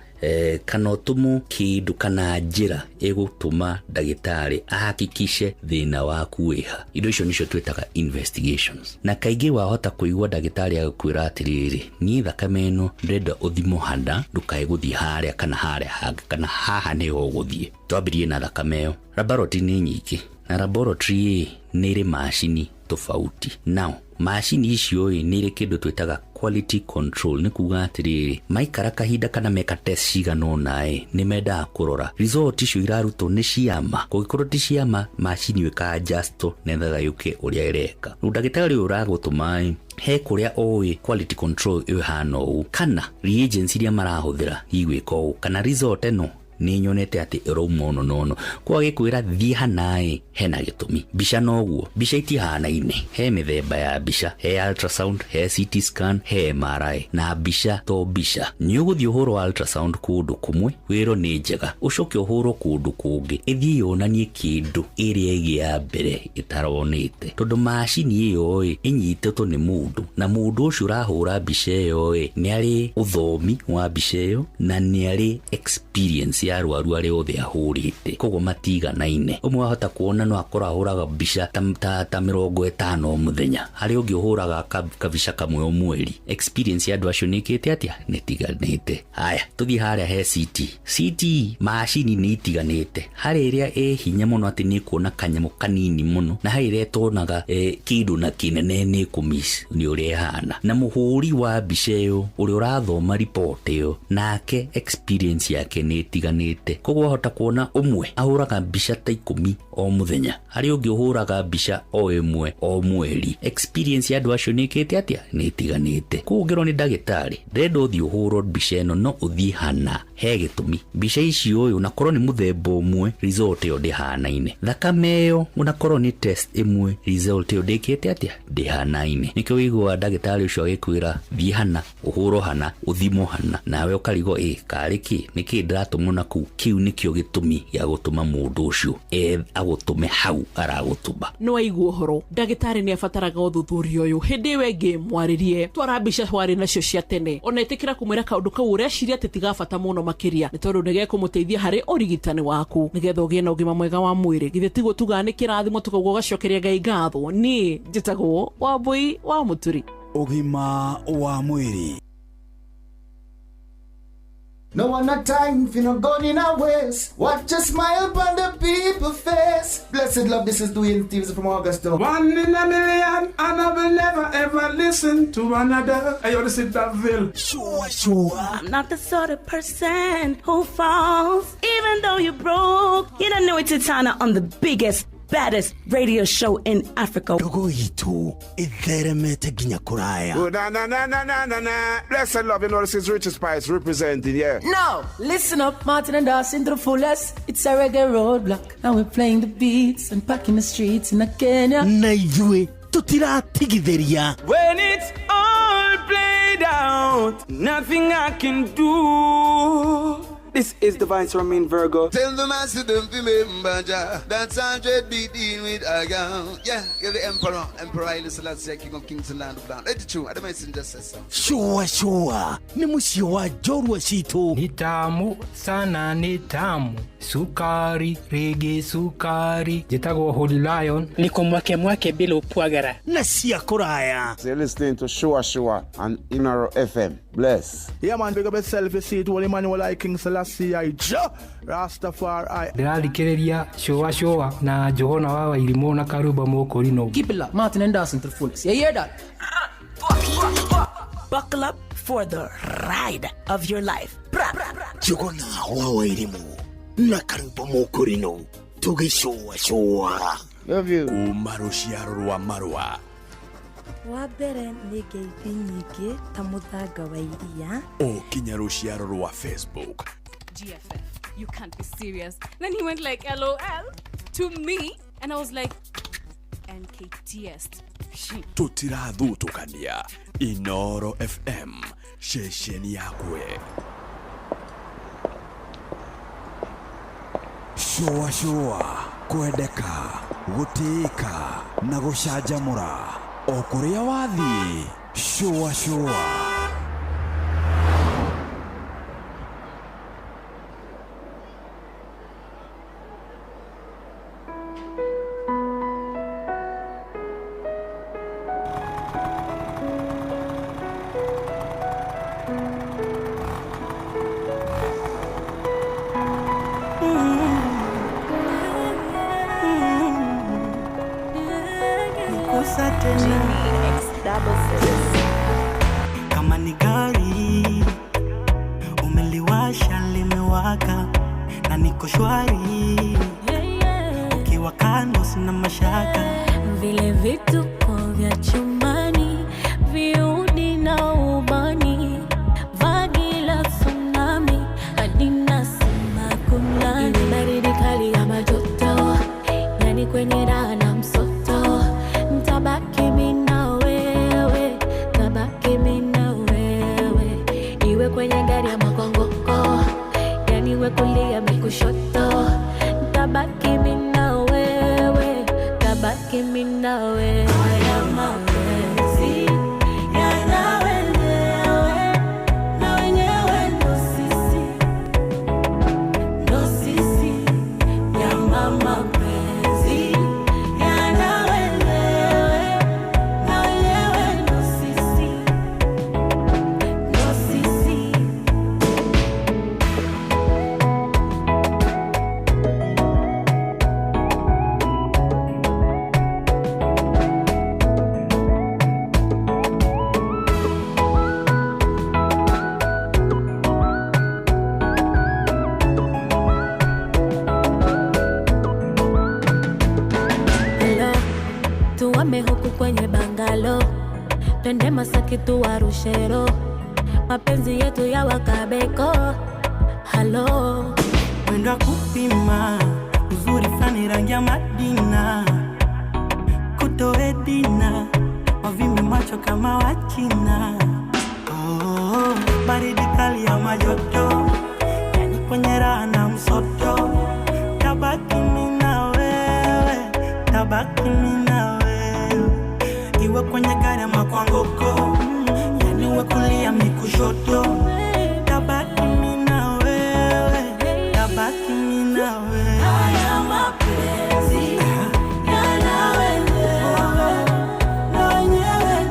kana ũtũmwo kĩndũ kana njĩra ĩgũtũma ndagĩtarĩ ahakikishe thĩna waku wĩha. Indo icio nicio twĩtaga investigations. Na kaingĩ wahota kũigua ndagĩtarĩ agũkwĩra atĩrĩrĩ, niĩ thakame ĩno ndĩrenda ũthimwo handa, ndũkae gũthiĩ harĩa kana harĩa hangĩ kana haha nĩho ũgũthiĩ. Twambĩrĩrie na thakame ĩyo. Laboratory nĩ nyingĩ na laboratory nĩ ĩrĩ macini tofauti. Now macini icio nĩ ĩrĩ kĩndũ twĩtaga quality control, ni kuga atĩrĩrĩ maikara kahinda kana meka test cigana ũna nĩ mendaga kũrora result icio irarutwo nĩ ciama. Kũngĩkorwo ti ciama macini ĩka adjust nethaga yũke ũrĩa ĩreka. Ndagĩtarĩ ũragũtũma he kũrĩa oĩ quality control ĩhana ũũ kana reagents iria marahũthĩra igwĩka ũũ kana result ĩno ni nyonete ati ĩrauma nono kwa gĩkwĩra thiĩ hana hena gĩtũmi. Mbica noguo, mbica itihanaine. He mĩthemba ya mbica, he ultrasound, he CT scan, he MRI. Na mbica to mbica nĩ ũgũthiĩ ũhũrwo ultrasound kũndũ kũmwe wĩrwo nĩ njega, ũcoke ũhũrwo kũndũ kũngĩ ĩthiĩ yonanie kĩndũ ĩrĩa ĩgĩ ya mbere ĩtaronete, tondũ macini ĩyo ĩnyitĩtwo nĩ mũndũ na mũndũ ũcio ũrahũra mbica ĩyo nĩ arĩ ũthomi wa mbica ĩyo na nĩ arĩ experience ya arwaru arĩa othe ahũrĩte, koguo matiganaine. Ũmwe wahota kuona no akorwo ahũraga mbica ta 50 mũthenya, harĩa ũngĩ ũhũraga kabica kamwe o mweri. Experience ya andũ acio nĩkĩte atĩa nĩtiganĩte. Haya tũthiĩ harĩa he CT macini nĩ itiganĩte. Harĩ ĩrĩa hinya mũno atĩ nĩ kuona kanyamũ kanini mũno na harĩ ĩrĩa tonaga kĩndũ na kĩnene nĩ kũmiss nĩ ũrĩa hana. Na mũhũri wa mbica ĩyo ũrĩa ũrathoma report ĩyo nake experience yake nĩ itiganĩte. Koguo hota kuona ũmwe ahũraga mbica ta 10 o mũthenya, harĩ ũngĩ ũhũraga mbica o ĩmwe o mweri. Experience ya andũ acio nĩkĩte atĩa nĩtiganĩte. Koguo ngĩrwo nĩ ndagĩtarĩ ndĩrenda ũthiĩ ũhũrwo mbica ĩno no ũthiĩ hana he gĩtũmi. Mbica icio unakorwo nĩ mũthemba ũmwe result ĩyo ndĩhanaine. Thakame ĩyo unakorwo nĩ test ĩmwe result ĩyo ndĩkĩte atĩa ndĩhanaine. Nĩkĩo wĩiguaga ndagĩtarĩ ũcio agĩkwĩra thiĩ hana ũhũrwo hana ũthimwo hana, nawe ũkarigwo karĩ kĩ nĩkĩ ndĩratũmwo na kũu. Kĩu nĩkĩo gĩtũmi gĩa gũtũma mũndũ ũcio agũtũme hau aragũtũma.
No aigua ũhoro ndagĩtarĩ nĩ abataraga ũthuthuria ũyũ. Hĩndĩ ĩyo ĩngĩ mwarĩrie twara mbica warĩ nacio cia tene, ona ĩtĩkĩra kũmwĩra kaũndũ kau ũreciria atĩ tigabata mũno makĩria, nĩ tondũ nĩgekũmũteithia harĩ ũrigitani waku nĩgetha ũgĩe na ũgima mwega wa mwĩrĩ. Githĩ tiguo tuga nĩ kĩrathimo tũkauga ũgacokeria Ngai ngatho. Niĩ njĩtagwo Wambui wa Mũturi.
Ũgima wa mwĩrĩ.
No one a time for no gun in our waist. Watch a smile upon the people's face. Blessed love, this is Dwayne Stevens from Augusta. 1 in a million, and I will never ever listen to another. I want to sit that Ville.
Sure. I'm not the sort of person who falls, even though you're broke. You don't know it's Tana on the biggest, baddest radio show in Africa.
Dogo itu itheremete ginya kuraya.
Oh, na. Blessed love, you know this is Richard Spice representing, yeah.
No, listen up, Martin and Dawson to the fullest. It's a reggae roadblock. Now we're playing the beats and packing the streets in Kenya.
Na ijue tutiratigithiria.
When it's all played out, nothing I can do. This is Divine Sermon Virgo.
Tell the master don't remember that's 100 BD with a gown. Yeah, you're the emperor. Emperor Haile Selassie, king of kings and land of land. Let the truth, I don't mind just say so.
Sure. Ni musio wa jorwa situ.
Ni tamu sana, ni tamu.
sukari rege sukari jitagwo Holy Lion
niko mwake bila upwagara
na sia kuraya.
You're listening to Shua on Inaro FM. Bless.
Yeah man, big up yourself. You see it, Holy Emmanuel I King Selassie I Rastafari.
Ndĩrarikĩrĩria Shua na Johana wa Wairimu na Karuba Mokorino.
Keep it locked, Martin and Dawson to the fullest. You hear that?
Buckle up for the ride of your life.
Johana wa Wairimu na Karuba Mokorino. Tugishua. Love you. Umaruciaro rwa marwa.
Wabere nĩ ngeithi nyingĩ ta mũthanga wa iria.
Kinya ruciaro rwa Facebook.
GFF, you can't be serious. Then he went like LOL to me and I was like NKTS.
Tutirathutũkania Inoro FM shesheni yakwe.
Shua kwendeka gũtĩĩka na gũcanjamũra o kũrĩa wathiĩ. Shua
Kama ni gari umeliwasha limewaka na niko shwari, ukiwa kando sina mashaka.
Vile vituko vya chumbani viudi na ubani vagi la tsunami hadina sima kunani baridi kali ya majoto yani kwenye raha na msoto ntabaki mimi na wewe tabaki mimi na wewe iwe kwenye gari ya makongoko yani we kulia mimi kushoto ntabaki mimi na wewe tabaki mimi na wewe haya mapenzi yana wenyewe na wenyewe ndo sisi ya mama penzi yana wenyewe na wenyewe ndo sisi Hello, tuame huku kwenye bangalo, twende Masaki tuwarushero, mapenzi yetu ya wakabeko. Hello,
Mwenda kupima uzuri fani rangi ya Madina, kutoe dina wavimbe macho kama wachina. Baridi kali ya majoto yani kwenye raha na msoto tabaki mimi na wewe tabaki mimi na wewe iwe kwenye gari ama kwa ngoko yani we kulia mimi kushoto tabaki mimi na wewe tabaki mimi na wewe haya mapenzi yana wenyewe na wenyewe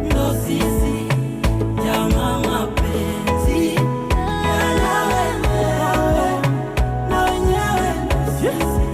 ndo sisi ya mama penzi yana wenyewe na wenyewe ndo sisi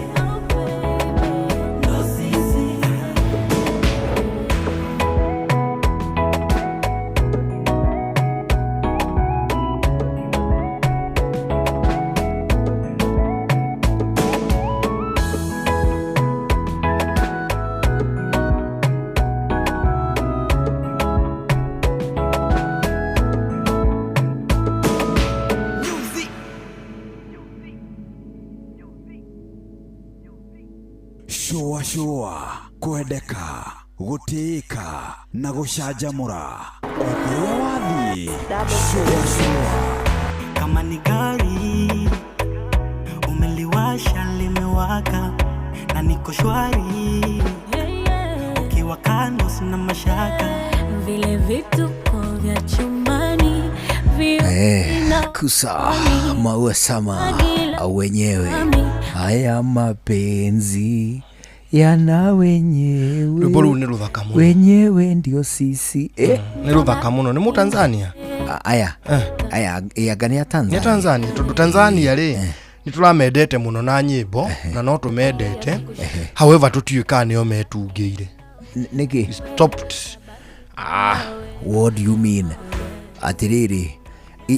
Shua kwendeka gũtĩĩka na gũcanjamũra o kũrĩa wathiĩ. Shua
kama ni gari umeliwasha limewaka na niko shwari, ukiwa kando sina mashaka.
Vile vituko vya chumbani
Makusa maua sama wenyewe, haya mapenzi yana wenyewe ndio sisi.
Ni ruthaka muno, ni mu Tanzania
aya gani ya Tanzania?
Ni Tanzania, tondu Tanzania ri ni turamendete muno na nyimbo na no tumendete. However tutiuka nio metungiire
niki
stopped.
What do you mean? Atiriri,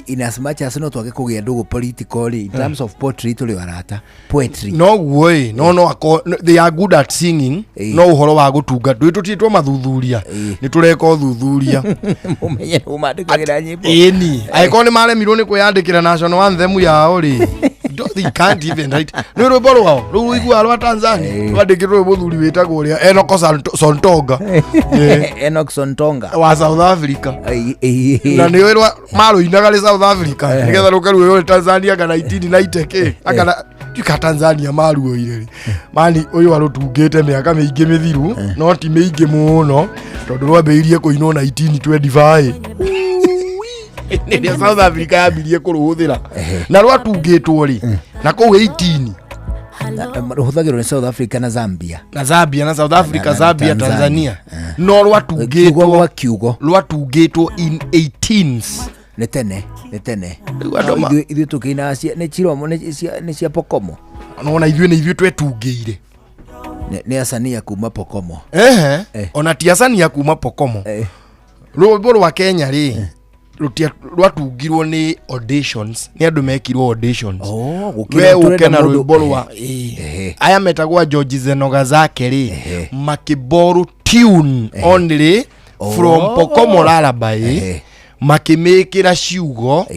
in as much as no twage kugia ndugu politically in terms of poetry tuli warata poetry
no way no they are good at singing. No uhoro wa gutunga twitutitwo mathuthuria ni tureka uthuthuria
mumenye umandikagira nyimbo
ni aiko ni maremirwo ni kwiyandikira national anthem yao ri they can't even write no rwimbo rwao ruigwa rwa Tanzania rwandikirwo muthuri witagwo uria Enoch Sontonga
Enoch Sontonga
wa South Africa na ni rwa maruinaga ri South Africa nigetha rukaruo Tanzania kana 1990 akana tuka Tanzania maruoire mani uyu warutungite miaka miingi mithiru no ti miingi muno tondu rwambeirie kuinwo 1925 ni South Africa yambirie kuruhuthira na rwatungitwo ri na kou 18
ruhuthagirwo ni South Africa na Zambia
na South Africa Zambia Tanzania no rwatungitwo in 18s
netene ithu tukina ne chiromo ne cia Pokomo
no na ithu twetungiire
ni asania kuma Pokomo
ona ti asania kuma Pokomo rwimbo rwa Kenya ri rwatungirwo ni auditions ni andu mekirwo auditions we ukena rwimbo rwa aya metagwa George Zenogazake ri makiboru tune only from Pokomo Lullaby makimikira ciugo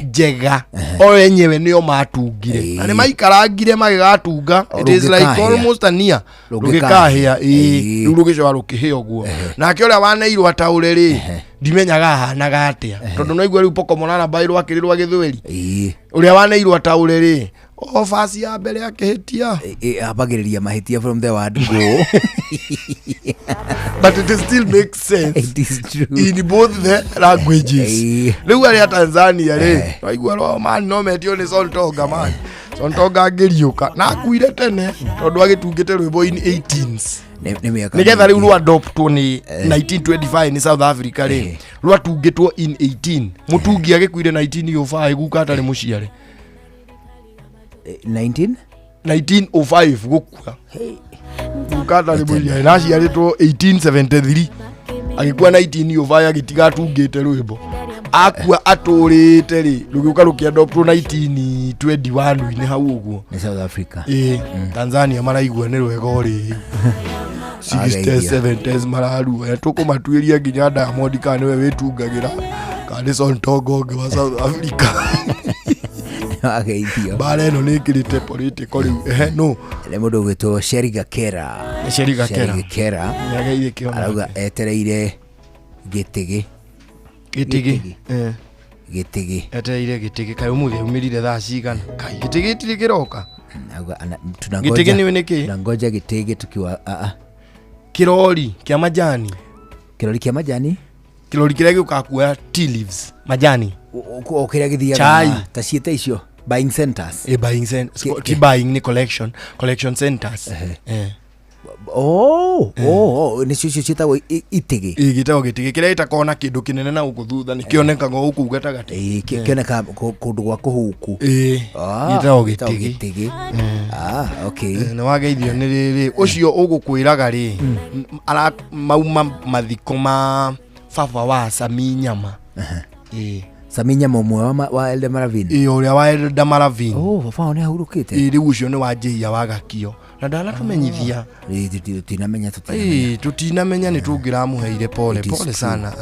njega o yenyewe nio matungire na ni maikarangire magigatunga. It is like almost a near rugikahia rugicwa rukihio guo nake uria waneirwo ataure ri ndimenyaga hanaga atia tondu no igwe ri Pokomo Lullaby rwakirirwa githweri uria waneirwo ataure ri o fasi ya mbere akihitia
abagiriria mahitia from the word go
but it still makes sense.
It is true
in both the languages. Riu ari Tanzania ri waigua ro man no metio ni Sontonga ngiriuka na kuire tene tondu agitungite rwimbo in 18s nigetha riu rwa adoptwo ni 1925 ni South Africa ri rwatungitwo in 18 mutungi agikuire 1905 guka atari muciare 1905 gukua gukata ni muciare na ciaritwo 1873 agikua 1905 agitiga atungite rwimbo akua aturite ri rugiuka rukiadoptwo 1921 ni hau uguo
ni South Africa
Tanzania maraigua ni rwego ri 67s mararu tukumatuiria nginya Diamond kana we witungagira kana Sontonga wa South Africa
ageithio
bare no nikirite political no
le mundu gwitwo Sheriga Kera
ageithio
arauga etereire gitigi
etereire gitigi kai umuthi umirire thaa cigana kai gitigi tirikiroka
tunangoja
gitigi ni niki
tunangoja gitigi tukiwa
kirori kia majani kirori kiria gikuakua tea leaves majani
kiria githiaga ta ciete icio buying centers buying ni collection centers ni cicio cietagwo itigi
igitagwo gitigi kiria itakona kindu kinene na guku thutha ni kionekaga guku gatagati
kioneka kundu gwa kuhuku
igitagwo gitigi
okay
ni wageithio ni riri ucio ugukwiraga ri ara mauma mathiko ma baba wa Sami Nyama
Sami Nyama umwe wa Elder Maravini
uria wa Elder Maravini
baba ni ahurukite
riu ucio ni wa Njihia wa Gakio na ndana tumenyithia tutinamenya ni tungiramuheire pole sana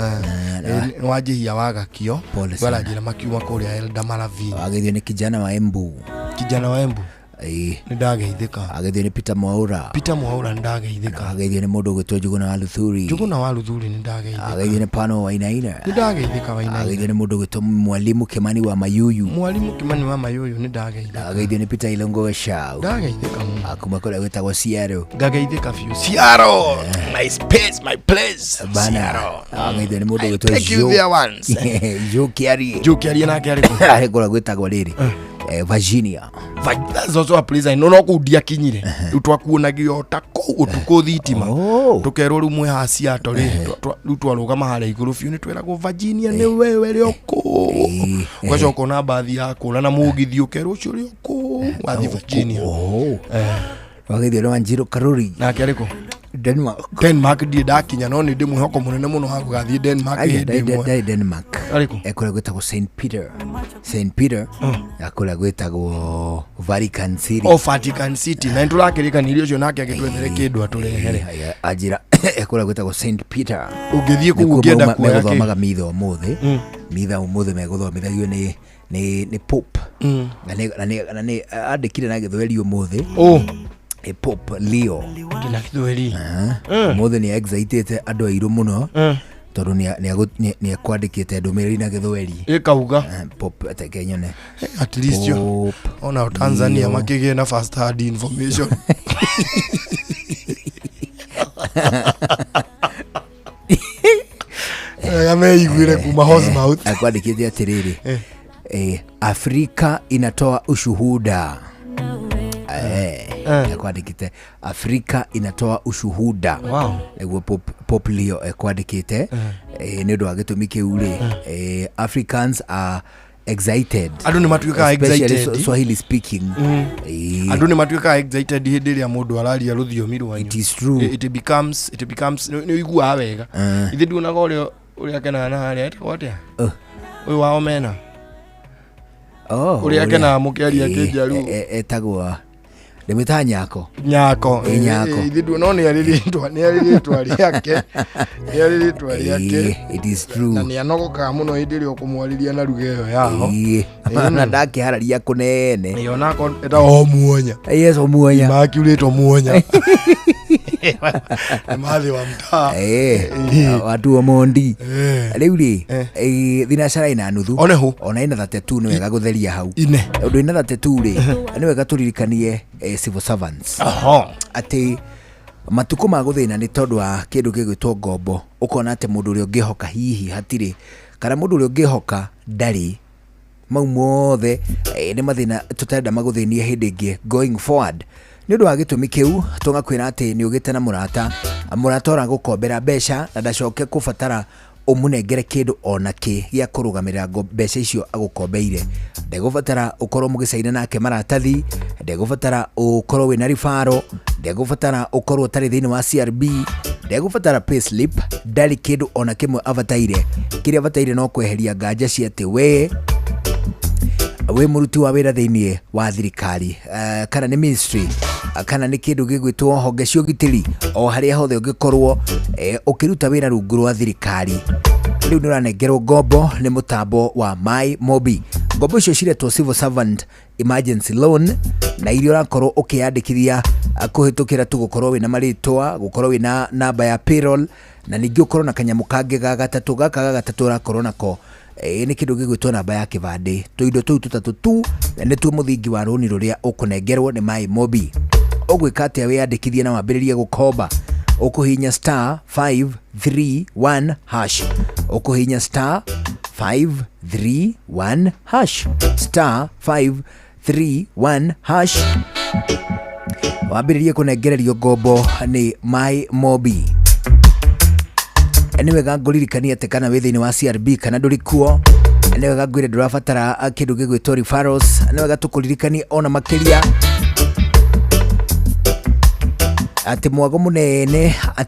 wa Njihia wa Gakio baranjira makiuma kuria Elder Maravini
ageithio ni kijana wa Embu
Nidageithika.
Ageithio ni Peter Mwaura.
Peter Mwaura nidageithika.
Ageithio ni mundu gwitwo Njuguna wa Luthuri.
Njuguna wa Luthuri nidageithika.
Ageithio ni Pano Wainaina.
Nidageithika Wainaina.
Ageithio ni mundu gwitwo Mwalimu Kimani wa Mayuyu.
Mwalimu Kimani wa Mayuyu nidageithika.
Ageithio ni Peter Ilongo wa Shau.
Nidageithika.
Akuma kule gwitagwo Ciaro.
Ngageithika fiu. Ciaro. My space, my place.
Bana. Ageithio ni mundu gwitwo
Thank you there once.
Jo Kiari.
Jo Kiari na Kiari.
Kula gwitagwo riri. Virginia.
That's also a place I know no kudia kinyire. Twakuonagio ta ko utuko thitima. Tukero rumwe hasi ato ri. Twarugama hale iguru fiu ni twiragwo Virginia ni wewe ri oko. Kwacoka na bathi yako na mugithi ukero ucio ri oko. Wathi Virginia.
Wageithio ni Wanjiru Karuri.
Na kiariko
Denmark
ndi ndakinya no ni ndi mwihoko munene muno ha kugathie Denmark
Denmark ekore gwetagwo St Peter akore gwetagwo Vatican City
Vatican City na nturakirikanirio cio nake agitwethere kindu aturehere
ajira ekore gwetagwo St Peter
ungithie ku ungienda kuoya
guthomaga mitho umuthi meguthomithagia ni Pope na ni andikire na githweri umuthi Pope Leo
kina kithweri
umuthi ni excited andu airu muno tondu ni akwandikite ndumiriri na githweri
ikauga
Pope atekenyone
at least yo ona Tanzania makigie na first hand information ameiguire kuma Horsemouth
akwandikite atiriri Afrika inatoa ushuhuda ekwandikite Afrika inatoa ushuhuda. Niguo Pope Leo ekwandikite ni undu wa gitumi kiu ri Africans are excited.
Andu ni matuika excited
Swahili speaking.
Andu ni matuika excited hindi ria mundu araria ruthiomi rwanyu.
It is true.
It becomes ni igua wega. Ithi nduna go uri akena na haria etakotia uyu wao mena uri akena mukiaria kijaru
etagwa Demita Nyako.
Ithi nduna ni ariritwa riake.
It is true.
Na ni anogoka muno hindi rio kumwariria na ruga iyo yao.
Na ndakihararia kunene.
Yona ko eta omuonya.
Yes omuonya.
Maculate muonya. Mathi wa mtaa
watu wa Mondi riu ri thinacara ina nuthu ona ina tattoo ni wega gutheria hau undu ina tattoo ri ni wega turirikanie civil servants ati matuko ma guthina ni tondu wa kindu gigwitwo ngombo ukona ati mundu uri ungihoka hihi hatiri kana mundu uri ungihoka ndari mau mothe ni mathina tutenda maguthinie hindi ingi going forward. Ni undu wa gitumi kiu tungakwira ati ni ugite na murata ora gukombera mbeca na ndacoke kubatara umunengere kindu onaki gia kurugamirira mbeca icio agukombeire. Ndegubatara ukorwo mugicaina nake maratathi, ndegubatara ukorwo wina rifaro, ndegubatara ukorwo tari thiini wa CRB, ndegubatara payslip, ndari kindu ona kimwe abataire. Kiria abataire no kweheria nganja cia ati we muruti wa wira thiini wa thirikari kana ni ministry kana ni kindu gigwitwo honge cio gitiri o haria hothe ungikorwo ukiruta wira rungu rwa thirikari. Riu nuranengerwo ngombo ni mutambo wa My Mobi. Ngombo icio ciretwo civil servant emergency loan na irio rakorwo ukiandikithia kuhitukira tu gukorwo wina maritwa gukorwo wina namba ya payroll na ningi ukorwo na kanyamu kangi ga gatatu rakorwo nako ni kindu gigwitwo namba ya kibande. Tuindo tuu tutatu tu ni tuo muthingi wa runi ruria ukunengerwo ni My Mobi. Ugwika atia wiyandikithie na wambiririe gukomba ukuhinya *531# ukuhinya *531# *531# wambiririe kunengererio ngombo ni My Mobi. Ni wega nguririkania ati kana wi thiini wa CRB kana nduri kuo, ni wega ngwire ndurabatara kindu gigwitwo referrals, ni wega tukuririkanie ona makiria ati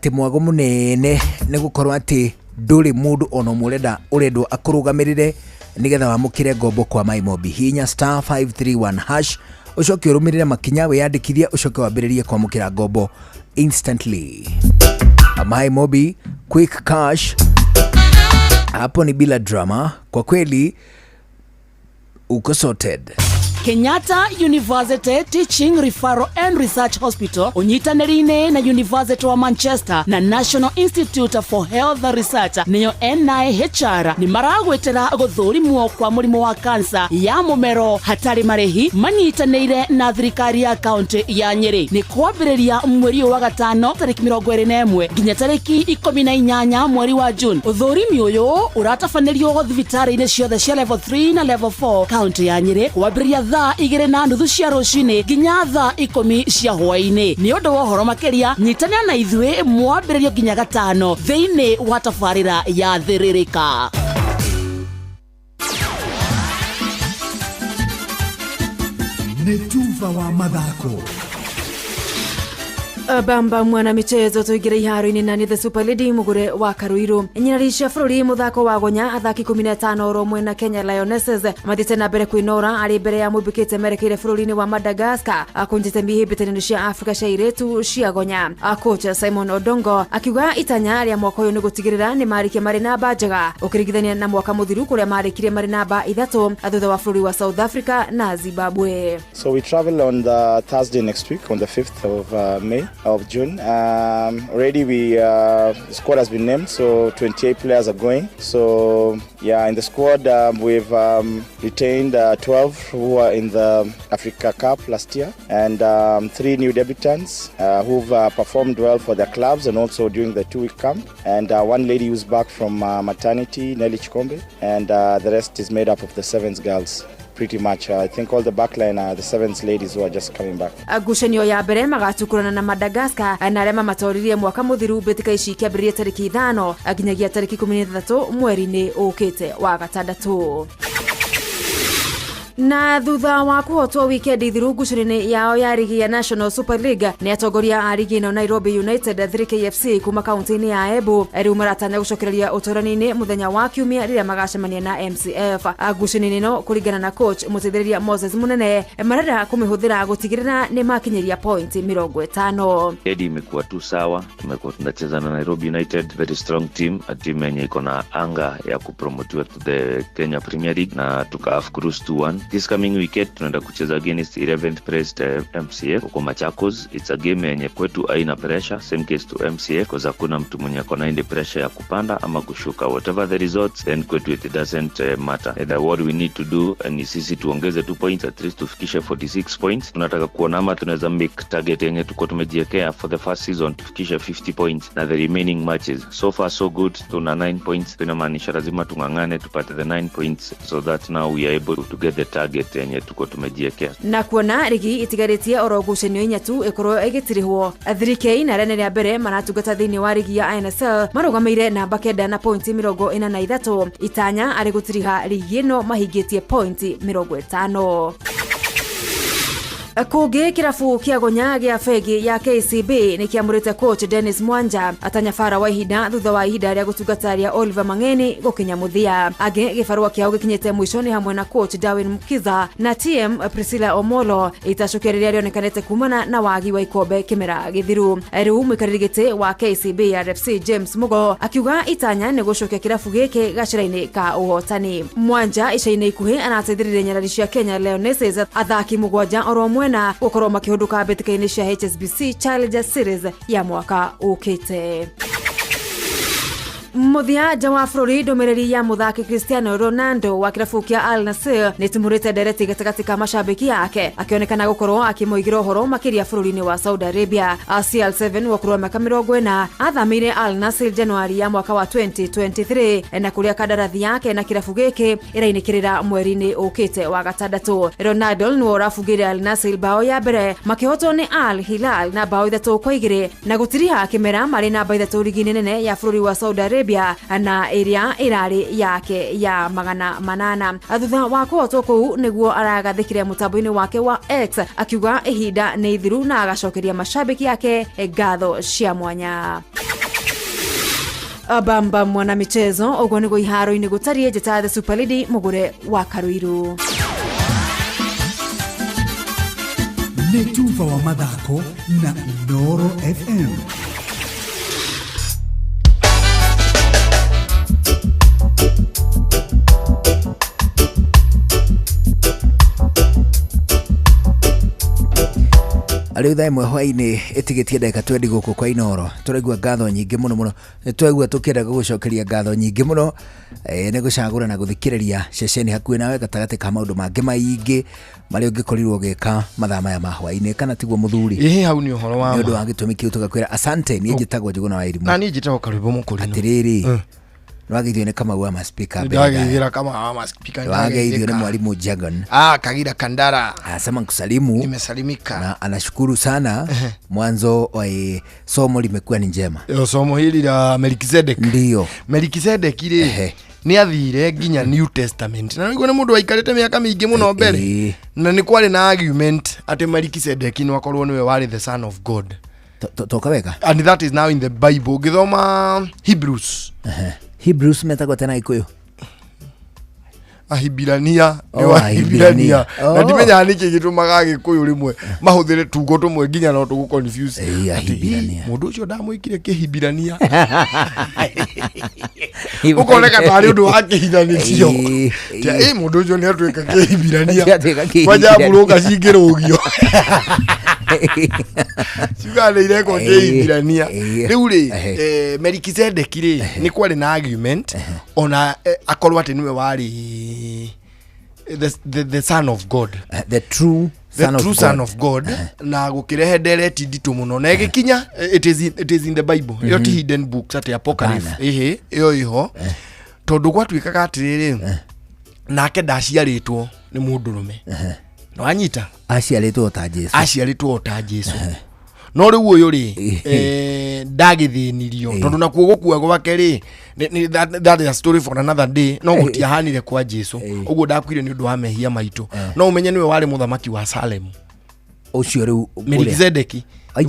mwago munene ni gukorwo ati nduri mundu ona murenda urendwo akurugamirire nigetha wamukire ngombo kwa My Mobi. Hinya *531# ucoke urumirire makinya wiyandikithie ucoke wambiririe kwamukira ngombo instantly. My Mobi, quick cash, hapo ni bila drama. Kwa kweli uko sorted.
Kenyatta University Teaching Referral and Research Hospital unyitanĩri-inĩ na University wa Manchester na National Institute for Health Research niyo NIHR ni maragwetera gũthũrimwo kwa mũrimũ wa kansa ya mũmero hatarĩ marĩhi manyitanĩire na thirikari ya kaunti ya Nyeri. Ni kwambĩrĩria mweri wa gatano tarĩki 21 nginya tarĩki 18 mweri wa June. Ũthũrimi ũyũ uratabanĩrio thibitarĩ-inĩ ciothe cia level 3 na level 4 kaunti ya Nyeri kwambĩrĩria thaa 2:30 cia rũcinĩ nginya thaa 10 cia hwaĩ-inĩ. Nĩ ũndũ wa ũhoro makĩria nyitanĩra na ithuĩ mwambĩrĩrio nginya gatano thĩinĩ wa tabarĩra ya Thĩrĩrĩka.
Netuva wa mathako.
Bamba mwana michezo tuigire iharo-inĩ na the Super Lady mugure wa Karuiru. Nyinari cia bũrũri muthako wa gonya athaki 15 oromwe na Kenya Lionesses mathite na mbere kwinora ari mbere ya mubikite merekeire bũrũri-inĩ wa Madagascar akunjite mbihĩmbĩtĩro cia Afrika cia iretu cia gonya. Kocha Simon Odongo akiuga itanya rĩa mwaka ũyũ nĩ gũtigĩrĩra nĩ marikia marĩ namba njega ũkĩringithania na mwaka mũthiru kũrĩa marikire marĩ namba 3 thutha wa bũrũri wa South Africa na Zimbabwe.
So we travel on the Thursday next week on the 5th of May of June. Already the squad has been named, so 28 players are going. So yeah, in the squad we've retained 12 who were in the Africa Cup last year, and 3 new debutants who've performed well for their clubs and also during the 2-week camp, and 1 lady who's back from maternity, Nelly Chikombe, and the rest is made up of the Sevens girls. Pretty much, I think all the backline are the Sevens ladies who are just coming back.
Ngucanio ya mbere magatukurana na Madagascar na arĩa matoririe mwaka mũthiru mbitika ici kĩambĩrĩria tarĩki 5 nginyagia tarĩki 13 mweri-inĩ ũkĩte wa gatandatũ. Na thutha wa kuhotwo weekend thiru ngucanio yao ya ligi ya National Super League ni atongoria a ligi ino Nairobi United 3KFC kuma kaunti-inĩ ya Embu rĩu maratanya gũcokereria ũtũũro-inĩ mũthenya wa kiumia rĩrĩa magacemania na MCF. Ngucanio ino kũringana na coach mũteithĩrĩria Moses Munene marenda kũmĩhũthĩra gũtigĩrĩra nĩ makinyeria point 50.
Edi imekuwa tu sawa, tumekuwa tunacheza na Nairobi United, very strong team, a team yenye iko na anga ya kupromotiwa to the Kenya Premier League na tukafcruise 2-1. This coming weekend tunaenda kucheza against 11th placed MCF huko Machakos. It's a game yenye kwetu haina pressure, same case to MCF, because hakuna mtu mwenye akona ile pressure ya kupanda ama kushuka. Whatever the results, then kwetu it doesn't matter. And what we need to do ni sisi tuongeze 2 points at least tufikishe 46 points. Tunataka kuona ama tunaweza make target yenye tuko tumejiwekea for the first season tufikishe 50 points na the remaining matches. So far so good, tuna 9 points. Tunamaanisha lazima tungangane tupate the 9 points so that now we are able to get the target yenye tuko tumejiwekea.
Na kuona ligi itigarĩtie oro ngucanio 4 tu ikorwo igitirihwo. 3K na rene rĩa mbere maratungata thĩinĩ wa ligi ya NSL marugamĩire namba 9 na point 43. Itanya arĩ gũtiriha ligi ĩno mahingĩtie point 50. Kũngĩ kĩrabu kĩa gonya gĩa fegi ya KCB nĩ kĩamũrĩte coach Dennis Mwanja atanyabara wa ihinda thutha wa ihinda rĩa gũtungata rĩa Oliver Mang'eni gũkinya mũthia. Angĩ gĩbarua kĩao gĩkinyĩte mwisho nĩ hamwe na coach Darwin Mkiza na TM Priscilla Omolo. Itacukia rĩrĩa rĩonekanĩte kumana na wagi wa ikombe kĩmera gĩthiru. Rĩu mũikarĩri gĩtĩ wa KCB RFC James Mugo akiuga itanya nĩ gũcokia kĩrabu gĩkĩ gacĩra-inĩ ka ũhotani. Mwanja ica-inĩ ikuhĩ anateithĩrĩria nyarari cia Kenya Lionesses athaki 7 oromwe na gũkorwo makĩhũndũka mbĩtĩka-inĩ cia HSBC Challenger Series ya mwaka ũkĩte. Muthia jawa bũrũri ndũmĩrĩri ya mũthaki Cristiano Ronaldo wa kĩrabu kĩa Al Nassr nĩtumũrĩte ndereti gatagatĩ ka mashabiki yake akĩonekana gũkorwo akĩmoigira ũhoro makĩria bũrũri-inĩ wa Saudi Arabia. CR7 wa kũrũa mĩaka 40 athamĩire Al Nassr Januari ya mwaka wa 2023 na kũrĩa kandarathi yake na kĩrabu gĩkĩ ĩrainĩkĩrĩra mweri-inĩ ũkĩte wa gatandatũ. Ronaldo nĩwe ũrabungĩire Al Nassr bao ya mbere makĩhotwo nĩ Al Hilal na bao 3-2 na gũtiriha kĩmera marĩ namba 3 ligi nene ya bũrũri wa Saudi Arabia na area irari yake ya 800. Thutha wa kuhotwo kũu nĩguo aragathĩkire mũtambo-inĩ wake wa X akiuga ihinda nĩ ithiru na agacokeria mashabiki yake ngatho cia mwanya. Bamba mwana michezo ũguo nĩguo iharo-inĩ gũtariĩ njata the Super League mugure wa Karuiru.
Netuva wa mathako na Noro FM.
Ari thaa imwe hwaini itigitie ndagika 20 guku kwa Inoro turaigua ngatho nyingi muno twaigua tukienda gucokeria ngatho nyingi muno ne gucagura na guthikiriria ceceni hakuhi nawe gatagati ka maundu mangi maingi mari ungikorirwo geka mathaa maya ma hwaini kana tiguo muthuri
hau ni uhoro wa
ndu wangitumi kiu tugakwira asante ni njitagwo Njuguna wa Irimu
na ni njitagwo Karubo Mukurino
atiriri Wagithio ni kama wa speaker
Ndagithira kama wa speaker
Wagithio ni mwalimu Jagan
Kagira Kandara
asema kusalimu
nimesalimika
na anashukuru sana mwanzo wa somo limekuwa ni njema
somo hili la Melkizedek
ndio
Melkizedek ile ni athire nginya New Testament na niguo ni mundu waikarite miaka mingi muno mbere na ni kwari na argument ati Melkizedek ni wakorwo niwe wari the son of God
tokaweka
and that is now in the Bible githoma Hebrews
Hebrews metagwo tena Ikuyu
Ahibirania Ahibirania na ndimenya niki gitumaga Gikuyu rimwe mahuthire tugo tumwe nginya no tugu confuse
Ahibirania
mundu ucio ndamwikire Kihibirania ukoneka tari undu wa kihithanitio mundu ucio ni atwika Kihibirania kwanja buruka cingirugio Sugale ireko Kihibirania riu ri Melkizedek ri ni kwari na argument ona akorwo ati niwe wari the son of God
the true
son of God na gukirehe dereti nditu muno na gikinya it is in the Bible not hidden books at Apocalypse iyo iho tondu gwatwikaga atiriri nake ndaciaritwo ni mundurume no anyita
aciaritwo ta Jesu
no riu uyu ri ndagithinirio tondu nakuo gukua gwake ri that is a story for another day no gutiahanire kwa Jesu uguo ndakwire ni undu wa mehia maitu no umenye niwe wari muthamaki wa Salem
ucio riu
Melkizedek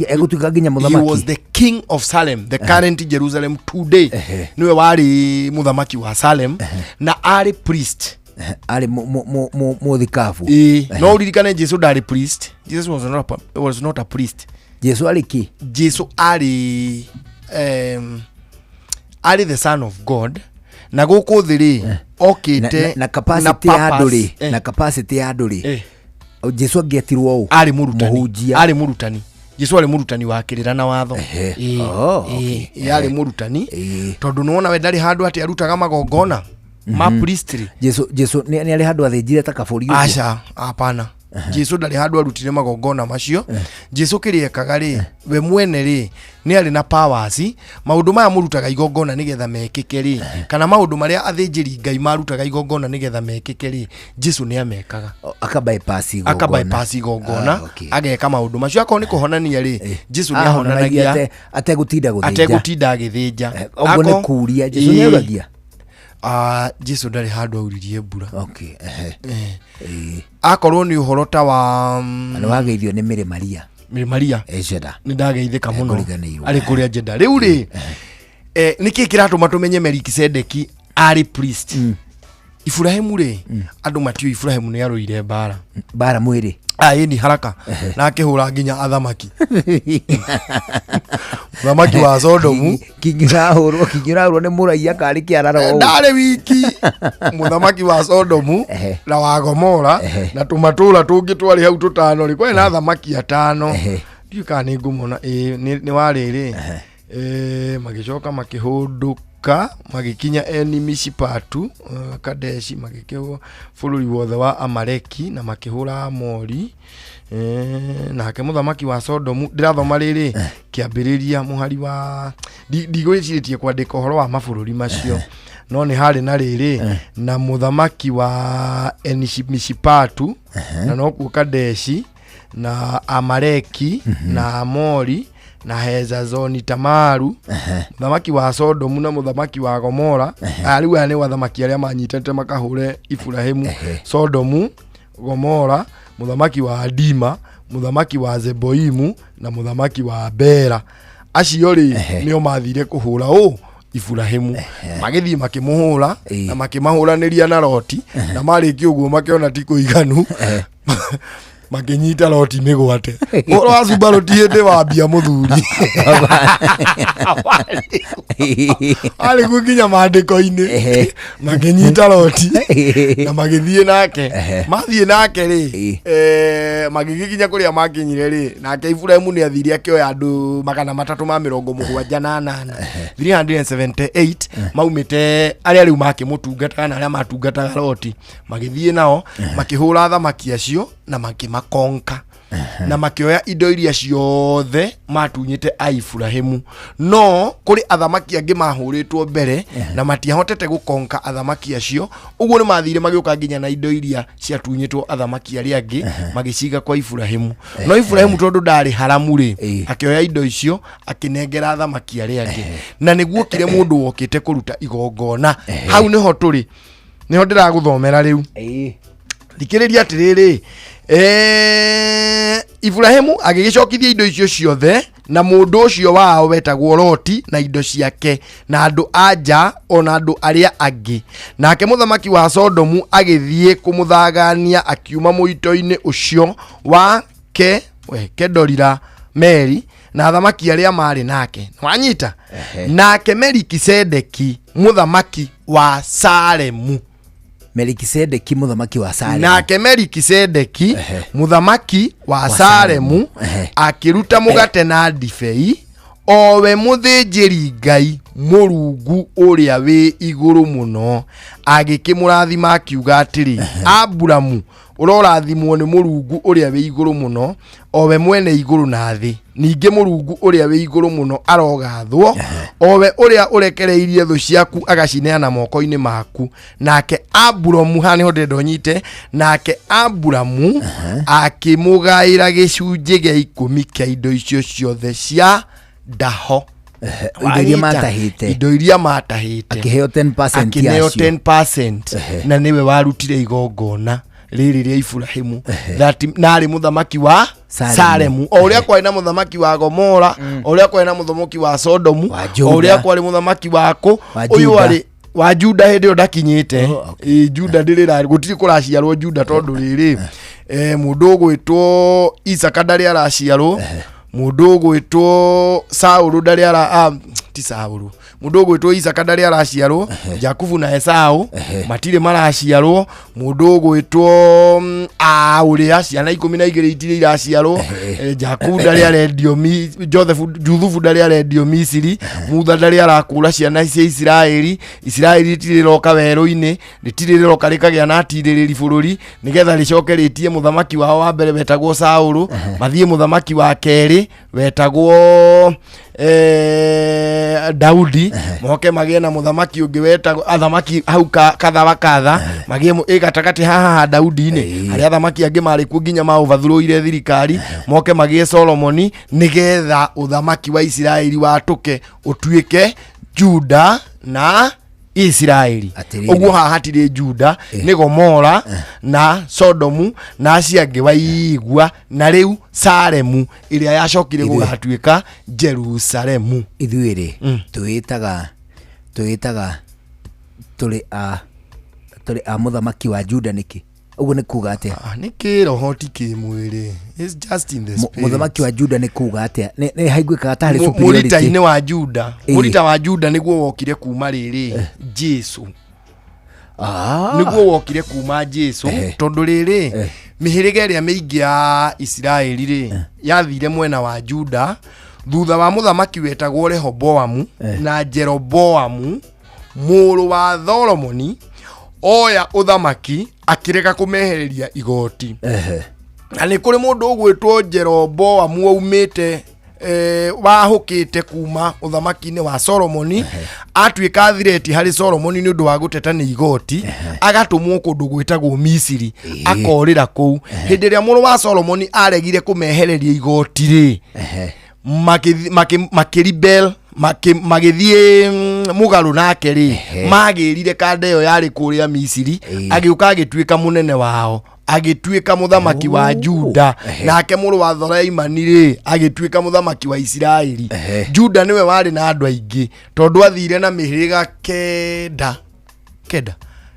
egutuika nginya muthamaki
he was the king of Salem the current Jerusalem today niwe wari muthamaki wa Salem na ari priest
ali muthikafu
no ririkane Jesu ndari priest Jesus was not a priest
Jesu ali ki
Jesu ali the son of God na guku thiri okite
na capacity aduri na capacity aduri Jesu angetirwo u
ari murutani Jesu ari murutani wa kirira na watho ari murutani tondu nuona we ndari handu ati arutaga magongona ma priestry
Jesu ni ali handu athinjire ta kaburi
acha hapana Jesu ndari handu arutire magongona macio Jesu kiriekaga ri we mwene ri ni ari na powers maundu maya murutaga igongona nigetha mekike ri kana maundu maria athinjiri Ngai marutaga igongona nigetha mekike ri Jesu ni amekaga akabypass igongona ageka maundu macio akoni kuhonania ri Jesu ni ahonanagia ategutinda agithinja
ogo ni kuria Jesu ni aragia
Jesu ndari handu auririe mbura akorwo ni uhoro ta wa
ana wageithio ni Mary Maria
ejeda ni ndageithika muno ari kuria jeda riu ri niki kiratuma tumenye Melkizedek ari priest Ibrahimu ri andu matio Ibrahimu ni aroire bara
mwiri
ni haraka na akihura nginya athamaki muthamaki wa Sodomu
kinyirahurwo ni muraia kari kiararo
ndare wiki muthamaki wa Sodomu na wa Gomora na tumatura tungi twari hau tutano ri kwena athamaki atano ndiuka ni ngumona ni wariri magicoka makihunduka magikinya Enimishipatu Kadeshi magikio bururi wothe wa Amaleki na makihura Amori na hake muthamaki wa Sodomu ndirathoma riri kiambiriria muhari wa ndigwiciritie kwandika uhoro wa mabururi macio no ni hari na riri na muthamaki wa Enimishipatu na no ku Kadeshi na Amaleki na Amori na Hezazoni Tamaru muthamaki wa Sodomu na muthamaki wa Gomora ariu ane wathamaki aria manyitete makahure Ibrahimu Sodomu Gomora muthamaki wa Adima muthamaki wa Zeboimu na muthamaki wa Bera acio ri nio mathire kuhura Ibrahimu magithii makimuhura na makimahuraniria na Loti na mariki uguo makiona ti kuiganu makinyita Loti migwate oro wa Subaru tiende wambia muthuri ali kukinya maandiko-ini makinyita Loti na magithie nake mathie nake ri magigikinya kuria makinyire ri nake Ibrahimu ni athiri akioya andu 378 378 maumite aria riu makimutungata na aria matungataga Loti magithie nao makihura thamaki acio na makimakonka na makioya indo iria ciothe matunyite Ibrahimu no kuri athamaki angi mahuritwo mbere na matiahotete gukonka athamaki acio uguo ni mathire magioka nginya na indo iria ciatunyitwo athamaki aria angi magiciga kwa Ibrahimu no Ibrahimu tondu ndari haramu ri akioya indo icio akinengera athamaki aria angi na niguo kire mundu wokite kuruta igongona hau niho turi niho ndiraguthomera riu thikiriria atiriri Ibrahimu agigicokithia indo icio ciothe na mundu ucio wao wetagwo Loti na indo ciake na andu anja ona andu aria angi nake muthamaki wa Sodomu agithie kumuthagania akiuma muito-ini ucio wa Kedorila Meri na athamaki aria mari nake wanyita nake Melikisedeki muthamaki wa Salemu
Melikisedeki muthamaki wa Salemu
nake Melikisedeki muthamaki wa Salemu akiruta mugate na ndibei owe muthinjiri Ngai Murungu uria wi iguru muno agikimurathima akiuga atiri Aburamu urorathimwo ni Murungu uria wi iguru muno owe mwene iguru na thi ninge Murungu uria wi iguru muno arogathwo owe uria urekereirie thu ciaku agacineana moko-ini maku nake Aburamu hani hode ndonyite nake Aburamu akimugaira gicunje gia 10 kia indo icio ciothe cia ndaho indo iria matahite
akiheo 10%
akiheo 10% na niwe warutire igongona riri ria Ibrahimu nari muthamaki wa Salemu oria kwari na muthamaki wa Gomora oria kwari na muthamaki wa Sodomu oria kwari muthamaki wako uyu ari wa Juda hindi yo ndakinyite Juda ndirira gutiri kuraciarwo Juda tondu riri mundu gwitwo Isaka ndari araciarwo mundu gwitwo Saulu ndari ara ti Saulu mundu gwitwo Isaka ndari araciarwo Jakubu na Esau matire maraciarwo mundu gwitwo uria ciana 12 itire iraciarwo Jakubu ndari arendio Juthufu ndari arendio Misiri Mutha ndari arakura ciana cia Israeli itire roka werũ-ini ritire roka rikagia na atirĩrĩri bũrũri nigetha ricoke ritie muthamaki wao wa mbere wetagwo Saulu mathie muthamaki wa keri wetagwo Daudi moke magie na muthamaki ungi wetagwo athamaki hau katha magie gatakati haha Daudi-ini aria athamaki angi mari ku nginya ma overthrow-ire thirikari moke magie Solomoni nigetha uthamaki wa Israeli watuke utuike Juda na Israeli oguo haha hatire Juda ni Gomora na Sodomu na aciangi waigua na riu Salemu iria yacokire gugatuika Jerusalemu
ithuiri tuitaga tuli a muthamaki wa Juda niki uguo ni kuga atia
ni kiroho ti kimwiri it's just in the spirit
muthamaki wa Juda ni kuga atia ni haiguikaga tari superiority
murita-ini wa Juda murita wa Juda niguo wokire kuma riri Jesu niguo wokire kuma Jesu tondu riri mihiriga iria mingi ya Israeli ri yathire mwena wa Juda thutha wa muthamaki wetagwo Rehoboamu na Jeroboamu muru wa Solomoni oya uthamaki akireka kumehereria igoti na ni kuri mundu ugwitwo Jeroboamu aumite wahukite kuma uthamaki-ini wa Solomoni atuika athireti hari Solomoni ni undu wa guteta ni igoti agatumwo kundu gwitagwo Misiri akorira kuu hindi ria muru wa Solomoni aregire kumehereria igoti ri makiribel magithie mugaru nake ri magirire kanda iyo yari kuria Misiri agiuka agituika munene wao agituika muthamaki wa Juda nake muru wa Thoraimani ri agituika muthamaki wa Israeli Juda niwe wari na andu aingi tondu athire na mihiriga kenda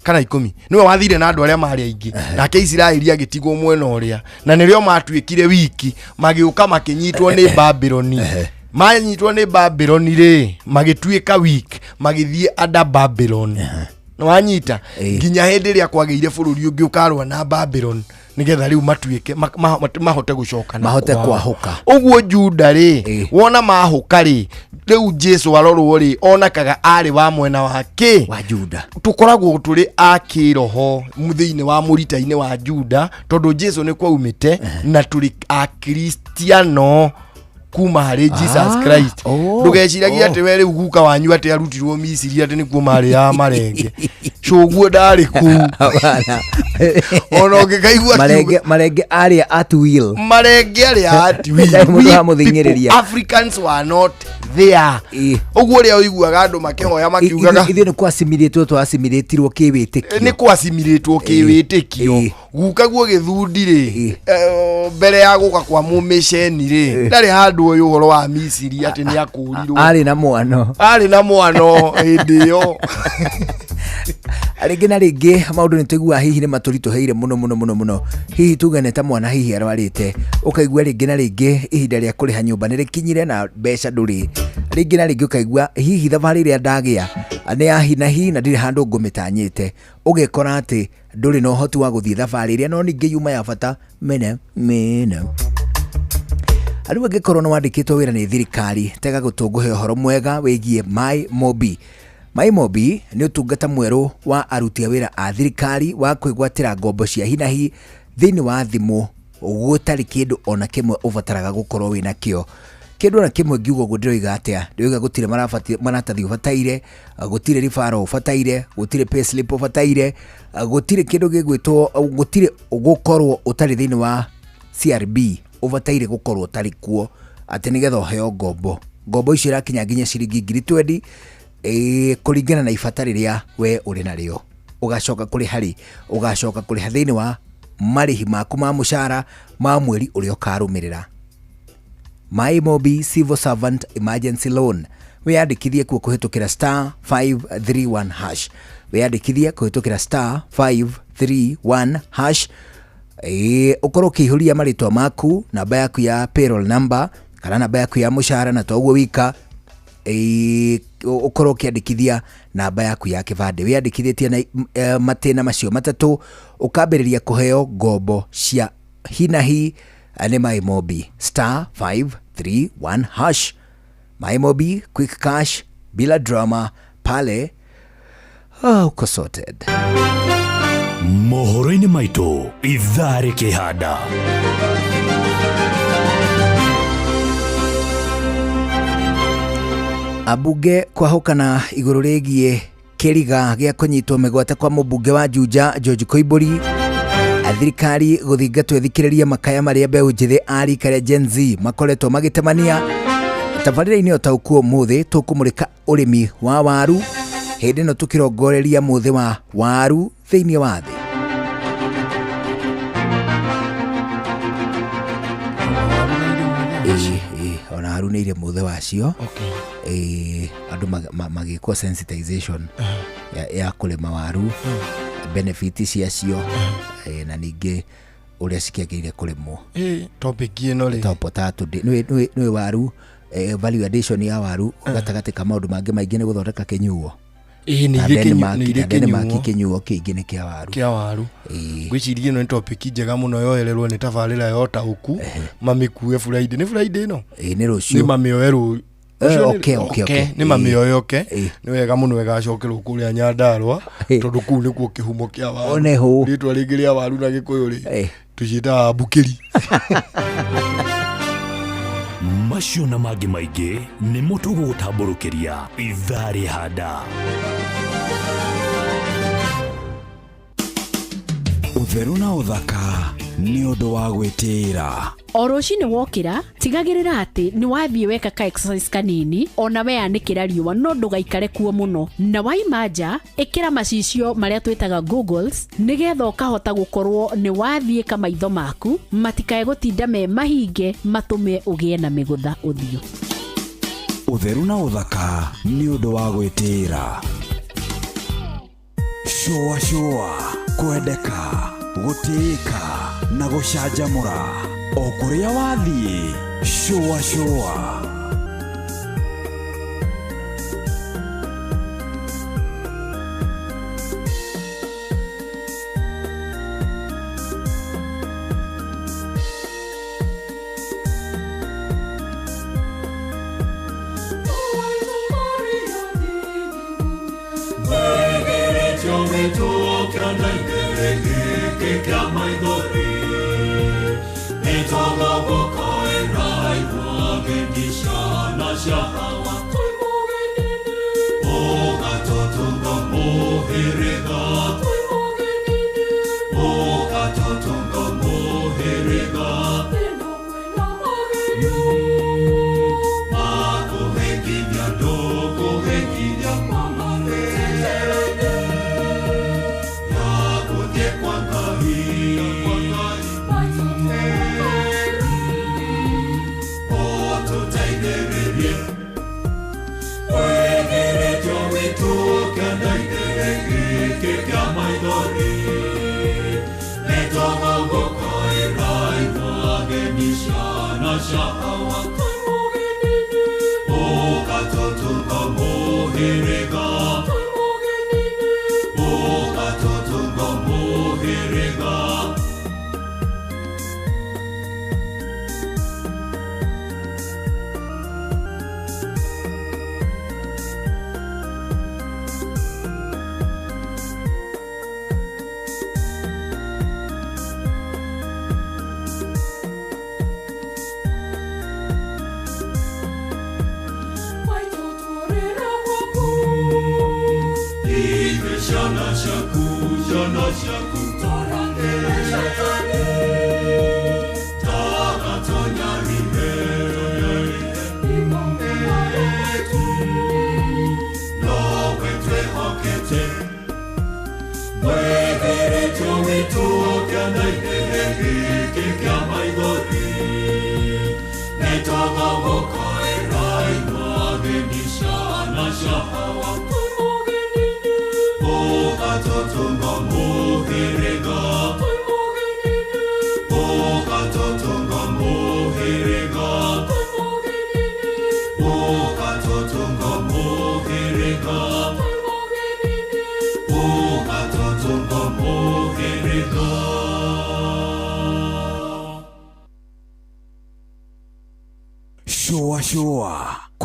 kana 10 niwe wathire na andu aria mari aingi nake Israeli agitigwo mwena uria na nirio matuikire wiki magiuka makinyitwo ni Babyloni manyitwo ni Babyloni ri magituika week magithie under Babylon no wanyita nginya hindi ria kwageire bururi ungi ukarwa na Babylon nigetha riu matuike mahote gucoka
mahote kwahuka
uguo Juda ri wona mahuka ri riu Jesu arorwo ri onakaga ari wa mwena wake
wa Juda
tukoragwo turi akiroho muthiini wa murita-ini wa Juda tondu Jesu ni kwa umite na turi a Kristiano kuma hari Jesus Christ ndugeciragia ati we riu guka wanyu ati arutirwo Misiri ati nikuo mari ya marenge coguo ndari ku ono ngikaigua
marenge aria at will
marenge aria at will Africans were not there uguo ria uiguaga andu makihoya makiugaga
ithe ni kwa assimilate to assimilateirwo kiwitikio
ni kwa assimilatewo kiwitikio guka guo githundi ri mbere ya guka kwa mumisheni ri ndari handu uyu horo wa Misiri ati ni akurirwo
ari na mwano indio aringi na ringi maundu ni tuigua hihi ni maturituheire muno hihi tuganeta mwana hihi arwarite ukaigua ringi na ringi ihinda ria kuriha nyumba ni rikinyire na mbeca nduri ringi na ringi ukaigua hihi thabarĩ ĩrĩa ndagia nĩ ya hi na hi na ndirĩ handũ ngũmĩtanyĩte ũgekora atĩ ndũrĩ na ũhoti wa gũthiĩ thabarĩ ĩrĩa no ningĩ yuma ya bata mene arĩu angĩkorwo nĩ wandĩkĩtwo wĩra nĩ thirikari tega gũtũngũhe ũhoro mwega wĩgiĩ MyMobi. MyMobi nĩ ũtungata mwerũ wa aruti a wĩra a thirikari wa kwĩgwatĩra ngombo cia hi na hi thĩinĩ wa thimũ gũtarĩ kĩndũ ona kĩmwe ũbataraga gũkorwo wĩna kĩo. Kĩndũ na kĩmwe ngiuga ũguo ndĩroiga atĩa, ndĩroiga gũtirĩ maratathi ũbataire, gũtirĩ ribaro ũbataire, gũtirĩ payslip ũbataire, gũtirĩ kĩndũ gĩgwĩtwo, gũtirĩ gũkorwo ũtarĩ thĩinĩ wa CRB ũbataire gũkorwo ũtarĩ kuo atĩ nĩgetha ũheo ngombo. Ngombo icio irakinya nginya ciringi 20,000 kũringana na ibata rĩrĩa we ũrĩ narĩo. Ũgacoka kũrĩha thĩinĩ wa marĩhi maku ma mũcara ma mweri ũrĩa ũkarũmĩrĩra. MyMobi Civil Servant Emergency Loan. Weyandĩkithie kuo kũhĩtũkĩra *531#. Weyandĩkithie kũhĩtũkĩra *531#. Ũkorwo ũkĩihũria marĩtwa maku, namba yaku ya payroll number kana namba yaku ya mũcara, na to ũguo wika ũkorwo ũkĩandĩkithia namba yaku ya kĩbandĩ. Weyandĩkithĩtie na matĩna macio matatũ ũkambĩrĩria kũheo ngombo cia hi na hi nĩ MyMobi *531#. MyMobi, quick cash bila drama pale uko sorted.
Mohoro-inĩ maitũ ithaa rĩkĩhanda.
Abunge kwahũkana igũrũ rĩgiĩ kĩriga gĩa kũnyitwo mĩgwate kwa mũmbunge wa Juja George Koimbũri. Thirikari gũthingatwo ĩthikĩrĩrie makaya marĩa mbeũ njĩthĩ a rika rĩa Gen Z makoretwo magĩtemania. Tabarĩra-inĩ o ta ũkuo mũthĩ tũkũmũrĩka ũrĩmi wa waru, hĩndĩ ĩno tũkĩrongoreria mũthĩ wa waru thĩinĩ wa thĩ. Ona waru nĩ irĩ mũthĩ wacio. Andũ magĩkwo sensitization ya kũrĩma waru, benefit ciacio na ningĩ ũrĩa cikĩagĩrĩire kũrĩmwo.
Topic ĩno rĩ
top potato nĩ waru, value addition ya waru gatagatĩ ka maũndũ mangĩ maingĩ nĩ gũthondeka kĩnyuo. Denmark kinyuo kĩingĩ nĩ kĩa waru.
Ngwĩciria ĩno nĩ topic njega mũno yoererwo nĩ tabarĩra yota ũku mamĩkue Friday. Nĩ Friday ĩno?
Nĩ rũciũ.
Nĩ mamĩoe rũciũ. Nĩ mamĩoyoke nĩ wega mũno ĩgacokerwo kũrĩa Nyandarua tondũ kũu nĩkuo kĩhumo kĩa waru. Rĩtwa rĩngĩ rĩa waru na Gĩkũyũ rĩ tũciĩtaga mbukĩri.
Macio na mangĩ maingĩ nĩ mũtũgũtambũrũkĩria ithaa rĩhanda.
Ũtheru na ũthaka nĩ ũndũ wa gwĩtĩĩra.
O rũcinĩ wokĩra tigagĩrĩra atĩ nĩ wathiĩ weka ka exercise kanini, ona weanĩkĩra riũa no ndũgaikare kuo mũno, na waima nja ĩkĩra macicio marĩa twĩtaga goggles nĩgetha ũkahota gũkorwo nĩ wathiĩ kamaitho maku matikae gũtinda me mahinge matũme ũgĩe na mĩgũtha ũthiũ.
Ũtheru na ũthaka nĩ ũndũ wa gwĩtĩĩra. shua kwendeka guteka na gucanjamura o kuria wathie shua shua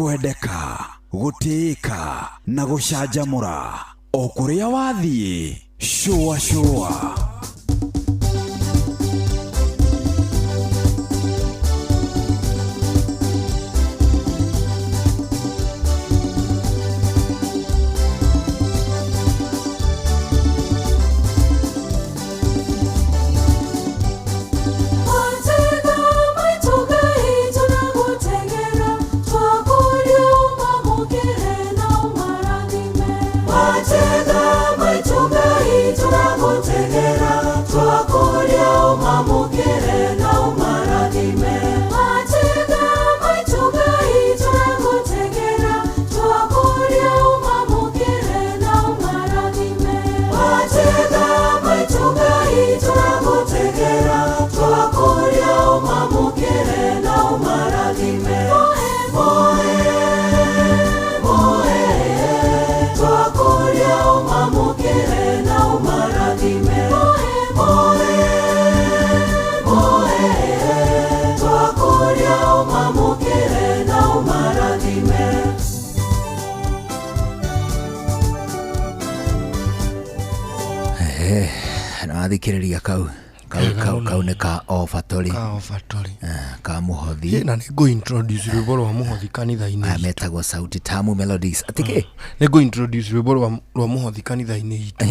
kwendeka guteka na gucanjamura o kuria wathie shua thikiriria kau ne ka ofatori ka muhothi
na nego introduce rwimbo rwa muhothi kanitha-ini
ametagwo Sauti Tamu Melodies atike
nego introduce rwimbo rwa muhothi kanitha-ini itu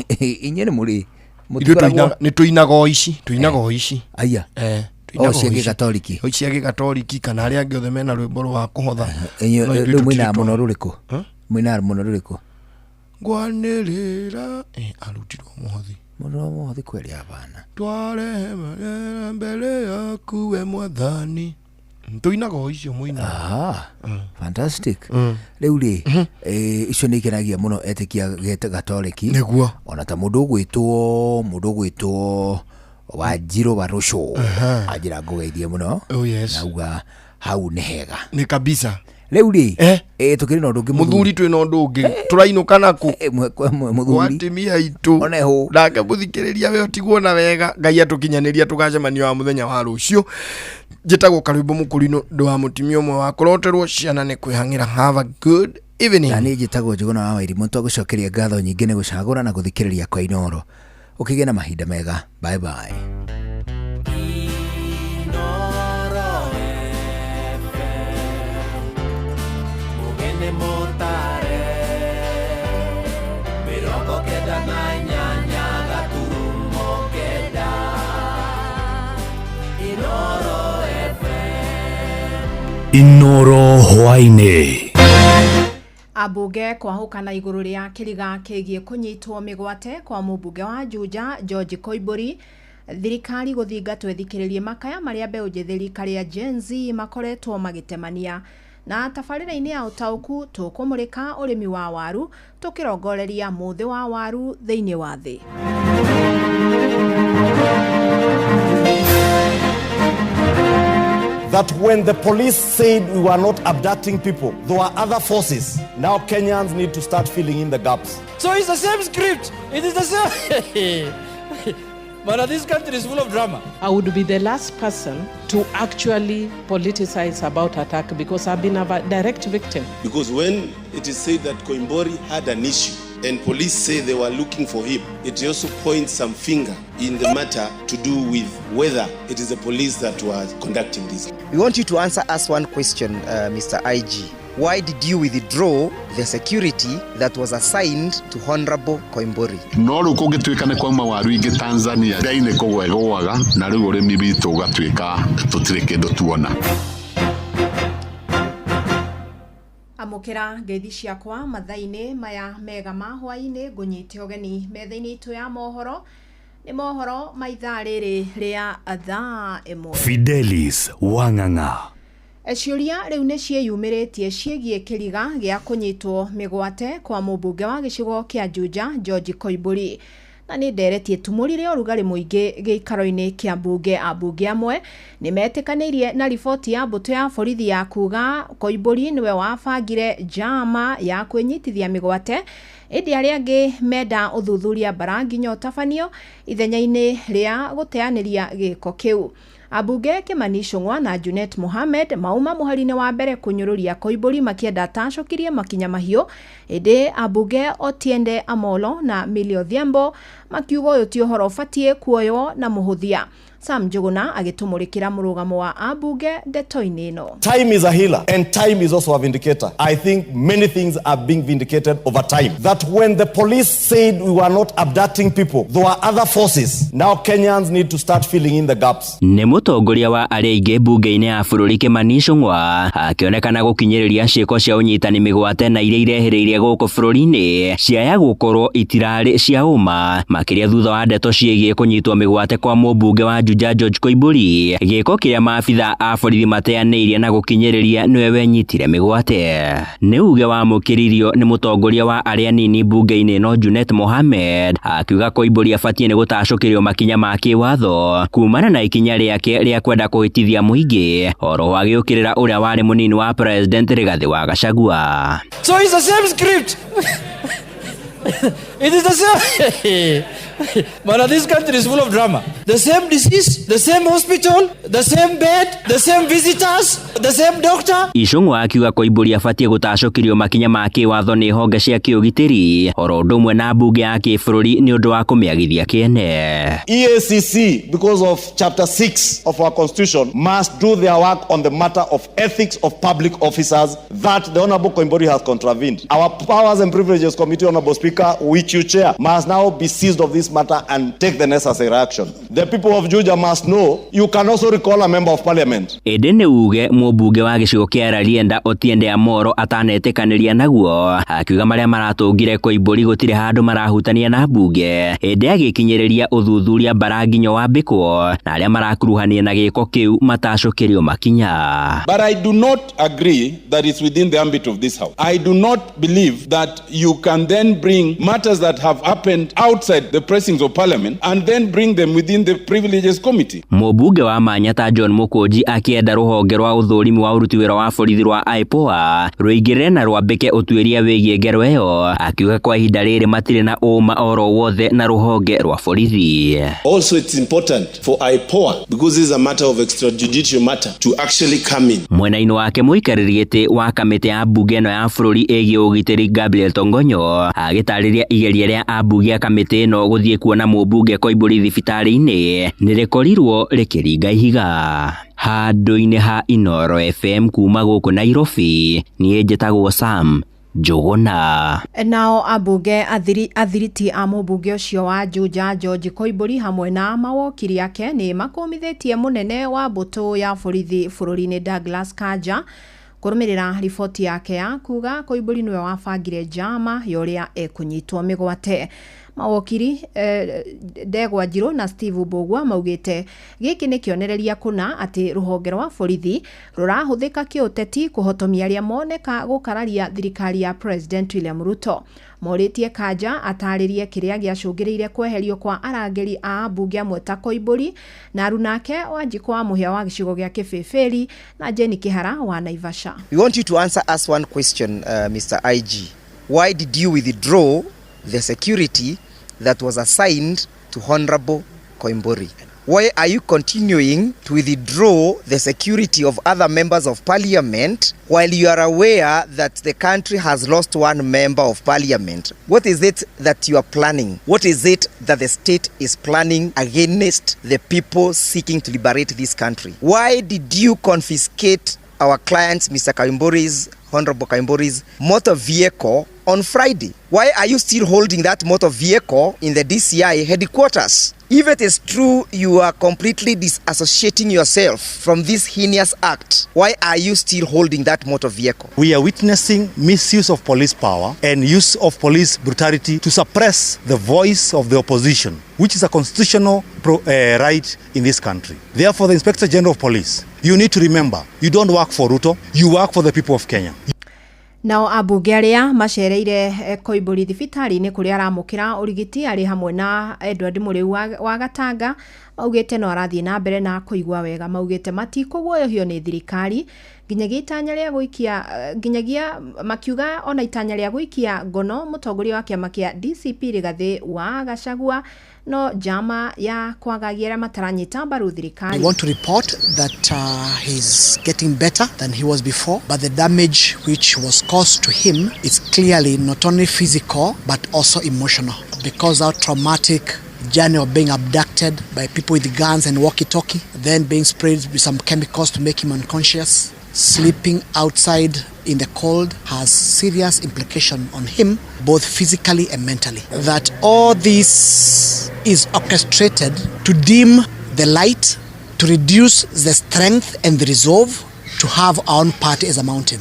inye ni muri
ni tuinaga oici
aya ciage katoliki
ciage katoliki kana aria angĩ othe mena rwimbo rwa kuhotha
rĩu mwina muno rũrĩkũ
ngwanĩrĩra arutirwo muhothi
muhothi kweli hapana
tware mbele yaku we mwathani tuinago icio muina
fantastic riu ri icio ni kenagia muno etikia gete Gatoliki
niguo
ona ta mundu gwitwo Wanjiru wa Rusho ajira ngugeithie muno nauga hau ni hega
ni kabisa
riu ri tukiri no ndungi
muthuri twi no ndungi turainuka naku
muthuri
atimia itu
oneho
ndake muthikiriria we otigwo na wega ngai atukinyaniria tugacemanio wa muthenya wa rucio njitagwo Karwimbo Mukurino ndo wa mutimio mwe wa kuroterwo ciana ni kwihangira. Have a good evening.
Nani njitagwo Njuguna wa Wairimu twagucokeria ngatho nyingi ni gucagura na guthikiriria kwa Inoro. Ukigena na mahinda mega. Bye bye.
Inoro hwaine.
Abunge kwahukana iguru ria kiriga kigie kunyitwo migwate kwa mubunge wa Juja George Koimburi. Thirikari guthingatwo ithikiririe makaya maria mbeu njithiri karia Gen Z makoretwo magitemania. Na tabarĩra-inĩ ya ũtaũku tũkũmũrĩka ũrĩmi wa waru tũkĩrongoreria mũthĩ wa waru thĩinĩ wa thĩ.
That when the police said we were not abducting people, there were other forces. Now Kenyans need to start filling in the gaps.
So it's the same script. It is the same. But this country is full of drama.
I would be the last person to actually politicize about attack because I've been a direct victim.
Because when it is said that Koimburi had an issue and police say they were looking for him, it also points some finger in the matter to do with whether it is the police that were conducting this.
We want you to answer us one question, Mr. IG. Why did you withdraw the security that was assigned to Honorable Koimburi?
No ru kungituikane kwa mawaru ingi Tanzania daine kugwegwaga na riu urimi bitu gatuika tutire kindu tuona.
Amukira ngeithi ciakwa mathaini maya mega ma hwaini ngunyite ogeni methaini itu ya mohoro ni mohoro maitha riri ria athaa imwe.
Fidelis Wanganga.
Ciuria riu ni cieyumiritie ciegie kiriga gia kunyitwo migwate kwa mubunge wa gicigo kia Juja George Koimburi. Na ni nderetie tumurire urugari muingi giikaro-ini kia mbunge abunge amwe ni metikanirie na riboti ya mbuto ya borithi ya kuga Koimburi niwe wabangire jama ya kwinyitithia migwate indi aria angi menda uthuthuria baranginyo tabanio ithenya-ini ria guteaniria giko kiu. Abunge Kimani Ichung'wa na Junet Mohamed mauma muharine wa mbere kunyururia Koimburi makienda tacokirie makinya mahio indi abunge Otiende Amolo na Millie Odhiambo makiuga uyu ti uhoro ubatie kuoywo na muhuthia. Sam Njuguna agitumurikira murugamo wa abunge ndeto-ini ino.
Time is a healer and time is also a vindicator. I think many things are being vindicated over time. That when the police said we were not abducting people, there were other forces. Now Kenyans need to start filling in the gaps.
Nĩ mũtongoria wa arĩa aingĩ mbunge-inĩ ya bũrũri Kimani Ichung'wa akĩonekana gũkinyĩrĩria ciĩko cia ũnyitani mĩgwate na iria irehereirie gũkũ bũrũri-inĩ ciaya gũkorwo itirarĩ cia ũma makĩria thutha wa ndeto ciĩgiĩ kũnyitwo mĩgwate kwa mũmbunge wa Juja George Koimburi gĩko kĩrĩa maabitha a borithi mateanĩirie na gũkinyĩrĩria nĩwe wenyitire mĩgwate. Nĩ uge wa mũkĩririo nĩ mũtongoria wa arĩa nini mbunge-inĩ ĩno Junet Mohamed akiuga Koimburi abatie nĩ gũtacũkĩrio makinya ma kĩwatho kumana na ikinya rĩake rĩa kwenda kũhĩtithia mũingĩ oro agĩũkĩrĩra ũrĩa warĩ mũnini wa president Rigathi wa Gachagua.
So it's the same script. It is the same. But this country is full of drama. The same disease, the same hospital, the same bed, the same visitors, the same doctor.
Ichung'wa akiuga Koimburi abatie gũtacũkĩrio makinya ma kĩwatho nĩ honge cia kĩũgitĩri oro ũndũ ũmwe na mbunge ya kĩbũrũri nĩ ũndũ wa kũmĩagithia kĩene.
EACC, because of chapter 6 of our constitution, must do their work on the matter of ethics of public officers that the Honorable Koimburi has contravened. Our Powers and Privileges Committee, Honorable Speaker, which you chair, must now be seized of this this matter and take the necessary action. The people of Juja must know you can also recall a member of parliament.
Edene uge mũmbunge wa gĩcigo kĩa Rarienda Otiende Amoro atanetĩkanĩria naguo, akiuga marĩa maratũngire Koimbũri gũtirĩ handũ marahutania na mbunge, ĩndĩ agĩkinyĩrĩria ũthuthuria Baraginyo wambĩkwo na arĩa marakuruhania na gĩko kĩu matacũkĩrio makinya.
But I do not agree that it's within the ambit of this house. I do not believe that you can then bring matters that have happened outside the precincts of parliament and then bring them within the privileges committee.
Mũmbunge wa Manyata John Mũkũnji akienda rũhonge rwa ũthũrimi wa ũruti wĩra wa borithi rwa IPOA rũingĩrĩre na rwambĩke ũtuĩria wĩgiĩ ngero ĩyo, akiuga kwa ihinda rĩrĩ matirĩ na ũma oro wothe na rũhonge rwa borithi.
Also, it's important for IPOA, because this is a matter of extrajudicial matter, to actually come in.
Mwena-inĩ wake mũikarĩri gĩtĩ wa kamĩtĩ ya mbunge ĩno ya bũrũri ĩgiĩ ũgitĩri Gabriel Tongonyo agĩtarĩria igeria rĩa ambunge a kamĩtĩ ĩno gũthiĩ kuona mũmbunge Koimbũri thibitarĩ-inĩ nĩrĩkorirwo rĩkĩringa ihiga. Handũ-inĩ ha Inooro FM kuma gũkũ Nairobi, niĩ njĩtagwo Sam Njũgũna.
Nao ambunge athiriti a mũmbunge ũcio wa Juja George Koimbũri hamwe na mawakiri ake nĩ makũmithĩtie mũnene wa mbũtũ ya borithi bũrũri-inĩ Douglas Kanja kũrũmĩrĩra riboti yake ya kuga Koimbũri nĩwe wabangire njama ya ũrĩa ekũnyitwo mĩgwate. Mawakiri Ndegwa Njirũ na Steve Mbũgua maugĩte gĩkĩ nĩ kĩonereria kũna atĩ rũhonge rwa borithi rũrahũthĩka kĩũteti kũhotomia arĩa moneka gũkararia thirikari ya President William Ruto. Morĩtie Kanja atarĩrie kĩrĩa gĩacũngĩrĩire kweherio kwa arangĩri a ambunge amwe ta Koimbũri na arunake Wanjikũ wa mũhĩa wa gĩcigo gĩa Kĩbĩbĩri na Jenny Kĩhara wa Naivasha.
We want you to answer us one question, Mr. IG. Why did you withdraw the security that was assigned to Honorable Koimbũri? Why are you continuing to withdraw the security of other members of parliament while you are aware that the country has lost one member of parliament? What is it that you are planning? What is it that the state is planning against the people seeking to liberate this country? Why did you confiscate our client, Mr. Koimbũri's, Honorable Koimbũri's motor vehicle on Friday? Why are you still holding that motor vehicle in the DCI headquarters? If it is true you are completely disassociating yourself from this heinous act, why are you still holding that motor vehicle?
We are witnessing misuse of police power and use of police brutality to suppress the voice of the opposition, which is a constitutional right in this country. Therefore, the Inspector General of Police, you need to remember, you don't work for Ruto, you work for the people of Kenya.
Nao ambunge arĩa macereire Koimbũri thibitarĩ-inĩ kũrĩa aramũkĩra ũrigiti arĩ hamwe na Edward Mũrĩu wa Gatanga maugĩte no arathiĩ na mbere na kũigua wega. Maugĩte matikũguoyohio nĩ thirikari nginyagia makiuga ona itanya rĩa gũikia ngono mũtongoria wa kĩama kĩa DCP Rigathĩ wa Gachagua no jama ya kwagagia mataranyita mbaru thirikari.
I want to report that he's getting better than he was before, but the damage which was caused to him is clearly not only physical but also emotional, because our traumatic journey of being abducted by people with guns and walkie-talkie, then being sprayed with some chemicals to make him unconscious, sleeping outside in the cold has serious implication on him, both physically and mentally. That all this is orchestrated to dim the light, to reduce the strength and the resolve to have our own party as a mountain.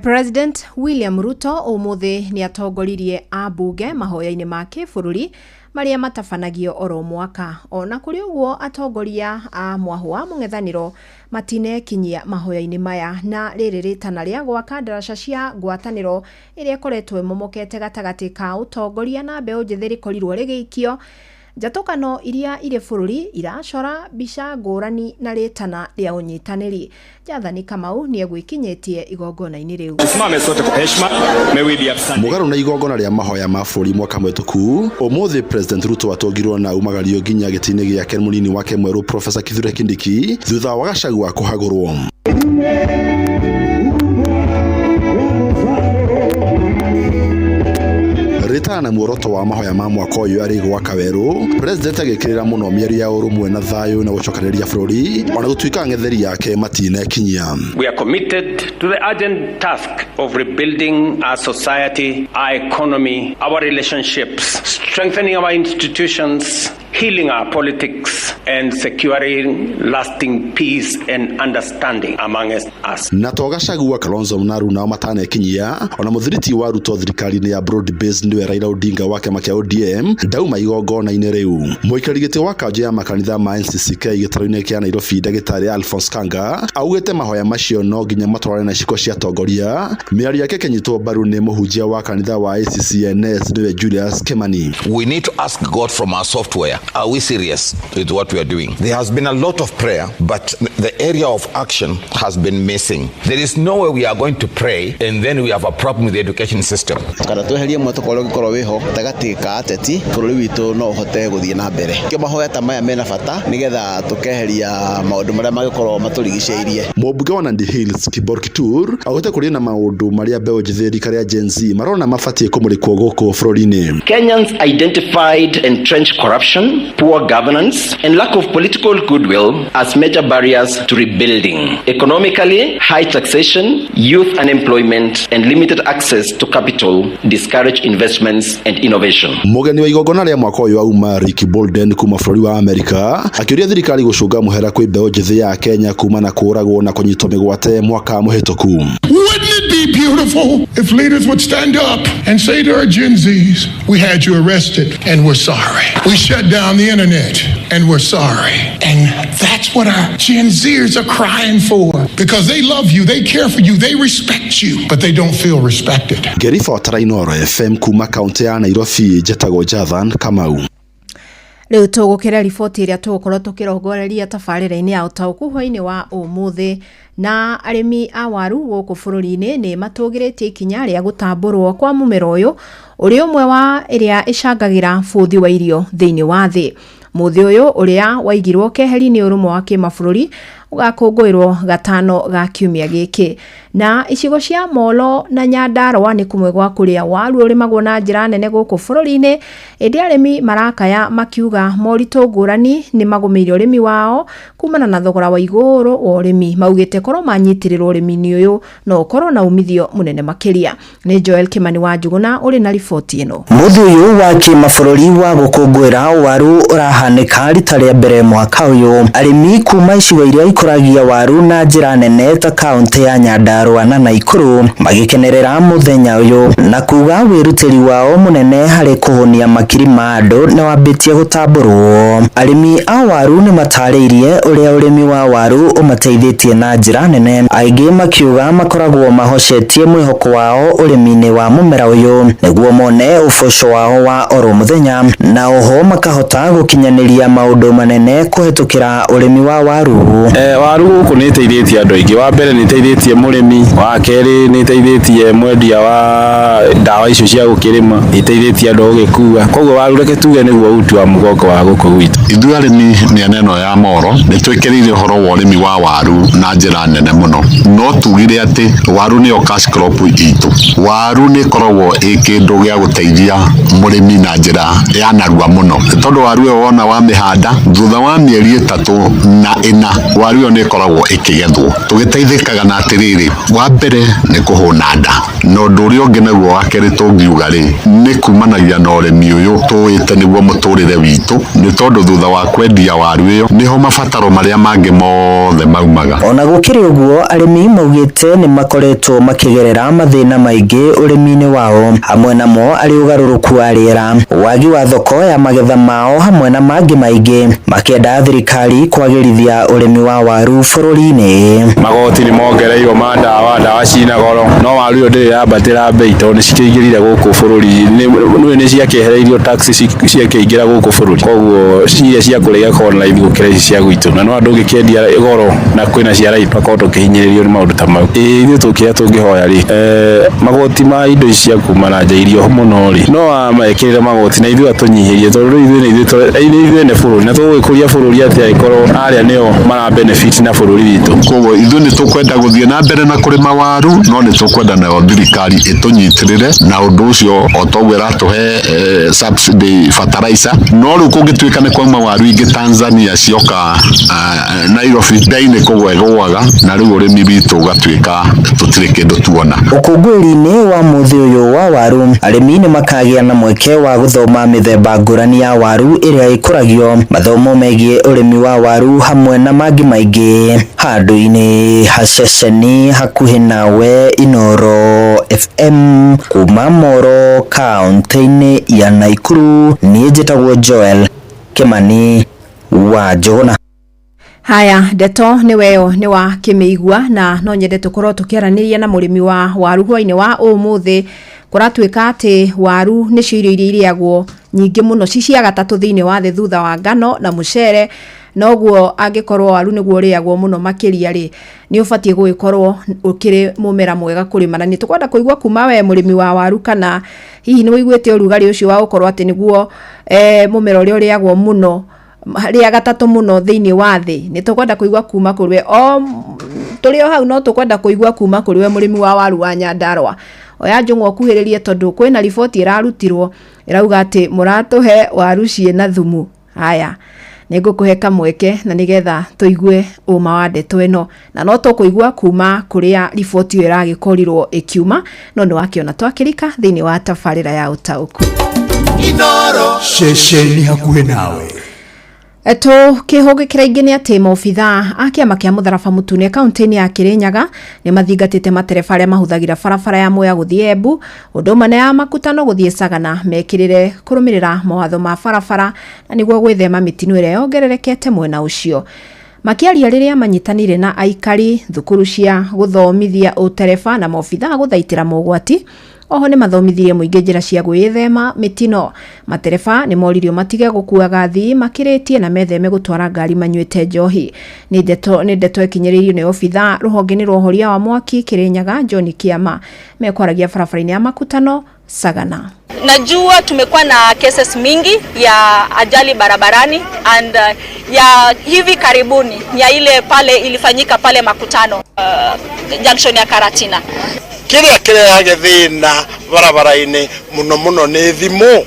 President William Ruto umuthi ni atongoririe ambunge mahoya-inĩ ma kĩbũrũri maria matabanagio oro mwaka. Ona kũrĩ ũguo atongoria a mwahũ wa mũng'ethanĩro matinekinyia mahoya-inĩ maya, na rĩrĩ rĩtana rĩa gwaka ndaraca cia ngwatanĩro ĩrĩa ĩkoretwo ĩmomokete gatagatĩ ka ũtongoria na mbeũ njĩthĩ rĩkorirwo rĩgĩikio. Njatũkano iria irĩ bũrũri iracora mbica ngũrani na rĩtana rĩa ũnyitanĩri. Jathani Kamau nĩ egwĩkinyĩtie igongona-inĩ rĩu.
Tusimame sote kwa heshima. May we be absent. Mũgarũ na igongona rĩa mahoya ma bũrũri mwaka mũhĩtũku, ũmũthĩ President Ruto atongirwo na umagario nginya gĩtĩ-inĩ gĩake mũnini wake mwerũ Professor Kithure Kindiki thutha wa Gachagua kũhagũrwo. ritana na muoroto wa mahoya ma mwaka uyu ari gwaka weru president agikirira muno miario ya urumwe na thayu na gucokereria bururi ona gutuika ngetheri yake matine kinyia.
We are committed to the urgent task of rebuilding our society, our economy, our relationships, strengthening our institutions, healing our politics and securing lasting peace and understanding among us.
Na Gachagua, Kalonzo Mnaru na matane kinyia ona muthiriti wa Ruto thirikari-ini ya broad based ndiwe Raila Odinga wa kiama kia ODM ndauma igongona-ini riu. Muikari giti wa kaunti ya makanitha ma NCCK gitaro-ini kia Nairobi ndagitari Alphonse Kanga augite mahoya macio no nginya matwarane na ciko cia tongoria. Miario yake kenyitwo mbaru ni muhunjia wa kanitha wa ACCNS ndiwe Julius Kimani.
We need to ask God from our software. Are we serious with what we are doing? There has been a lot of prayer, but the area of action has been missing. There is no way we are going to pray and then we have a problem with the education system.
Kana tweherie motokoro gikoro wiho tagati ka ateti bururi witu no hote guthie na mbere. Kyo mahoya ta maya mena bata nigetha tukeheria maundu maria magikoro maturigiceirie.
Mobunge wa Nandi Hills Kibor Kitur agote kuri na maundu maria bewo jitheri karia Gen Z marona mafatie kumurikwo goko bururi-ini.
Kenyans identified entrenched corruption, poor governance, and lack of political goodwill as major barriers to rebuilding. Economically, high taxation, youth unemployment, and limited access to capital discourage investments and innovation.
Mugeni wa igongona ria mwaka uyu auma Ricky Bolden kuma bururi wa Amerika akiuria thirikari gucunga muhera kwi mbeũ njithi ya Kenya kuma na kuragwo na kunyitwo migwate mwaka muhituku.
Wouldn't it be beautiful if leaders would stand up and say to our Gen Zs, we had you arrested and we're sorry. We shut down the internet and we're sorry. And that's what our Gen Zers are crying for, because they love you, they care for you, they respect you, but they don't feel respected.
Gerifa Tarainoro FM kuma kaunti ya Nairobi Jetago Jathan Kamau.
Riu tugukira riboti iria tugukorwo tukirongoreria tabarira-ini ya utauku hwa-ini wa umuthi na arimi a waru guku bururi-ini ni matugiritie ikinya ria gutamburwo kwa mumero uyu uri umwe wa iria icangagira buthi wa irio thiini wa thi. Muthi uyu uria waigirwo keheri-ini urumwe wa kimabũrũri ugakũngũĩrwo gatano ga kiumia giki. Na icigo cia Molo na Nyandarua ni kumwe gwa kuria waru urimagwo na njira nene guku bururi-ini. Indi arimi marakaya makiuga moritũ ngũrani ni magũmĩire urimi wao kumana na thogora wa igũrũ wa urimi. Maugite korwo manyitirirwo urimi-ini uyu no korwo na umithio munene makiria. Ni Joel Kimani wa Njuguna uri na riboti ino.
Muthi uyu wa kimabũrũri wa gũkũngũĩra waru urahanika rita rĩa mbere mwaka uyu. Arimi kuma icigo iria ikuragia waru na njira nene ta kaunti ya Nyandarua na Naikuru magikenerera muthenya uyu na kuga wirutiri wao munene hari kuhonia makiri ma andu na wambitie gutamburwo. Arimi a waru ni matariirie uria urimi wa waru umateithitie na njira nene. Aingi makiuga makoragwo mahocetie mwihoko wao urimi-ini wa mumera uyu niguo mone uboco wao wa oro muthenya, na oho makahota gukinyaniria maundu manene kuhetukira urimi wa waru.
Waru guku ni teithĩtie andũ aingĩ. Wa mbere ni teithĩtie mũrĩmi, wa kerĩ ni teithĩtie mwendia wa ndawa icio cia gũkĩrĩma, ni teithĩtie andũ gũgĩkua. Koguo waru reke tuge nĩguo uti wa mũgongo wa gũkũ gwitũ.
Ithuĩ arĩmi mĩena ĩno ya Moro nĩ twĩkĩrĩire ũhoro wa ũrĩmi wa waru na njĩra nene mũno. No tugire atĩ waru nĩyo cash crop itũ. Waru nĩ ĩkoragwo ĩ kĩndũ gĩa gũteithia mũrĩmi na njĩra ya narua mũno, tondũ waru ĩyo wona wamĩhanda thutha wa mĩeri 3 na 4 waru ĩyo nĩ ĩkoragwo ĩkĩgethwo. Tũgĩteithĩkaga na atĩrĩrĩ, wa mbere nĩ kũhũna nda, na ũndũ ũrĩa ũngĩ naguo wa kerĩ tũngiuga rĩ nĩ kumanagia na ũrĩmi ũyũ tũwĩte nĩguo mũtũrĩre witũ, nĩ tondũ thutha wa kwendia waru ĩyo nĩho mabataro marĩa mangĩ mothe maumaga.
Ona gũkĩrĩ ũguo arĩmi maugĩte nĩ makoretwo makĩgerera mathĩna maingĩ ũrĩmi-inĩ wao, hamwe namo arĩ ũgarũrũku wa rĩera, wagi wa thoko ya magetha mao hamwe na mangĩ maingĩ, makĩenda thirikari kwagĩrithia ũrĩmi wa waru bũrũri-inĩ.
Magoti nĩ mongereirwo ma ndawa cina goro, no waru ĩyo ndĩrĩ yambatĩra mbei tondũ nĩ cikĩingĩrire gũkũ bũrũri-inĩ, nĩ ciakĩehereirio tax ciakĩingĩra gũkũ bũrũri, koguo iria cia kũrĩa online gũkĩra ici cia gwitũ, na no andũ ũngĩkĩendia goro na kwĩna cia raithi makorwo tũkĩhinyĩrĩrio nĩ maũndũ ta mau. Ithuĩ tũkĩrĩa tũngĩhoya rĩ, magoti ma indo ici cia kuma na nja irio mũno rĩ, no amekĩrĩre magoti na ithuĩ atũnyihĩrie, tondũ ithuĩ nĩ bũrũri na tũgũgĩkũria bũrũri atĩ angĩkorwo arĩa nĩo mara benefit na bũrũri witũ.
Koguo ithuĩ nĩ tũkwenda gũthiĩ na mbere na kũrĩma waru, no nĩ tũkwenda nayo thirikari thirikari itunyitirire na undu ucio otogwera tuhe subsidy fertilizer no ru kungituika ne kwa waru ingi Tanzania cioka Nairobi daine kugwegwaga na riu urimi bitu gatuika tutire kindu tuona.
Ukungwiri-ini wa muthi uyu wa waru arimi ni makagia na mweke wa guthoma mithemba ngurani ya waru iria ikuragio, mathomo megie urimi wa waru hamwe na mangi maingi handu-ini haceceni hakuhi nawe Inoro FM kuma Moro kaunti-ini ya Naikuru. Ni njitagwo Joel Kimani wa Jona.
Haya, Deto ni weo ni wa Kimeigua na no nyende tukorwo tukiaraniria na murimi wa waru hwaine wa umuthi kuratuika ati waru ni cio irio iria iriagwo nyingi muno cia gatatu thiini wa thi thutha wa ngano na mucere, noguo angikorwo waru niguo riagwo muno makiria ri ni ubatie guikorwo ukiri mumera mwega kurima. Na ni tukwenda kuigwa kuma we murimi wa waru kana hihi ni wiguite urugari ucio wa ukorwo ati niguo mumera uria riagwo muno ria gatatu muno thiini wa thi. Ni tukwenda kuigwa kuma kuriwe turi o hau, no tukwenda kuigwa kuma kuriwe murimi wa waru wa Nyandarua. Oya njung'o kuhiririe tondu kwina riboti irarutirwo irauga ati muratuhe waru ciena thumu. Haya, nigukuhe kamweke na nigetha tuigue uma wa ndeto ino, na no tukuigwa kuma kuria riboti iyo iragikoriro ikiuma, no ni wakiona twakirika thiini wa tafarira ya utauku.
Inoro shesheni hakuhe nawe.
Eto kihoge kiraingine ati maobitha akiama kia Mutharaba Mutune kaunti-ini ya Kirinyaga ni mathingatite matereba aria mahuthagira barabara ya Mwea guthii Embu, unduma na ya Makutano guthii Sagana mekirire kurumirira mawatho ma barabara na niguo gwithema mitino iria yongererekete mwena ucio. Makiaria riria manyitanire na aikari thukuru cia guthomithia utereba na maobitha guthaitira mogwati. Oho ni mathomithirie muingi njira cia gwithema mitino. Matereba ni moririo matige gukuaga athii makiritie na metheme gutwara ngari manyuite njohi. Ni ndeto ikinyiririo ni obitha ruhonge-ini rwa uhoria wa mwaki Kirinyaga John Kiama mekwaragia barabara-ini ya Makutano Sagana.
Najua tumekuwa na cases mingi ya ajali barabarani and ya hivi karibuni ya ile pale ilifanyika pale Makutano junction ya Karatina.
Kiria kirehage thina barabara-ini muno muno ni thimu.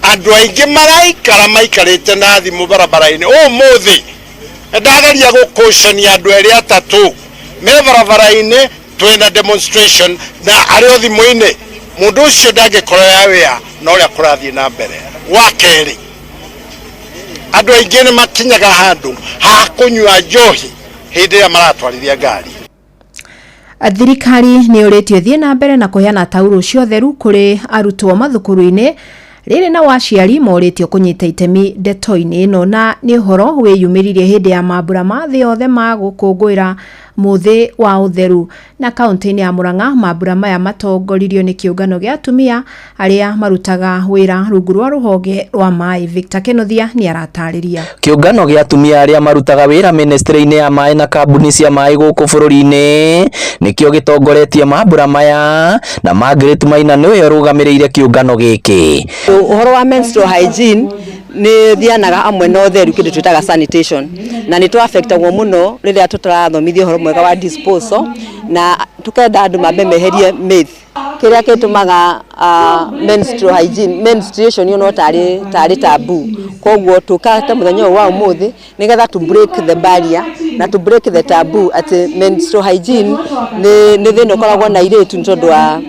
Andu aingi maraikara maikarite na thimu barabara-ini umuthi ndageria gukucania andu eri atatu me barabara-ini twina demonstration na ario thimu-ini mundu ucio ndangikora ya wea no ria kurathie na mbere. Wa keri andu aingi ni makinyaga handu ha kunywa njohi hindi ya maratwarithia ngari.
Thirikari ni uretio thie na mbere na kuheana tauro cio theru kuri arutwo mathukuru-ini riri na waciari moretio kunyita itemi ndeto-ini ino, na ni horo wiyumiririe hindi ya mambura ma thi yothe ma gukungwira muthi wa utheru. Na kaunti-ini ya Murang'a mambura maya matongoririo ni kiungano gia atumia aria marutaga wira rungu rwa ruhonge rwa mai. Victor Kenothia ni aratariria.
Kiungano gia atumia aria marutaga wira ministry-ini ya mai na kambuni cia mai guku bururi-ini nikio gitongoretie mambura maya, na Margaret Maina niwe rugamiriire kiungano giki.
Uhoro wa menstrual hygiene ni thianaga amwe no theru kindu twitaga sanitation, na ni to affectagwo muno riria tutarathomithia uhoro mwega wa disposal, na tukenda andu mambe meherie myth kiria kitumaga menstrual hygiene menstruation no tari tabu. Koguo tukate muthenya wa umuthi nigetha to break the barrier na to break the taboo at menstrual hygiene ni thino koragwo na iretu tondu wa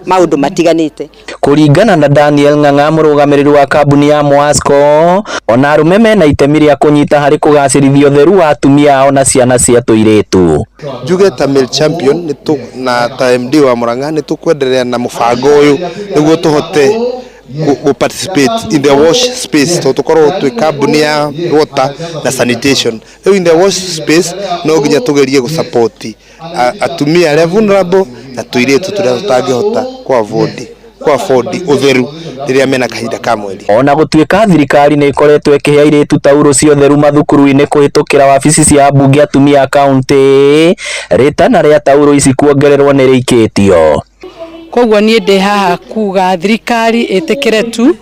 maundu matiganite.
Kuringana na Daniel Ng'ang'a murugamiriri wa kambuni ya Moasco, ona arume mena itemi ria kunyita hari kugacirithia utheru wa atumia ona ciana cia tuiretu.
Njuge ta Male Champion na ta MD wa Murang'a ni tukwenderea na mubango uyu niguo tuhote go participate in the wash space to tukorwo twi kambuni ya water na sanitation. In the wash space no nginya tugerie go support atumia aria vulnerable na tuiretu turia tutangihota kwa afford utheru riria mena kahinda ka mweri.
Ona gutuika thirikari ni ikoretwo ikihea iretu tauro cia utheru mathukuru-ini kuhitukira wabici cia bunge atumia kaunti, ritana ria tauro ici kuongererwo ni rikitio.
Koguo nie ndi haha kuga thirikari itikire tu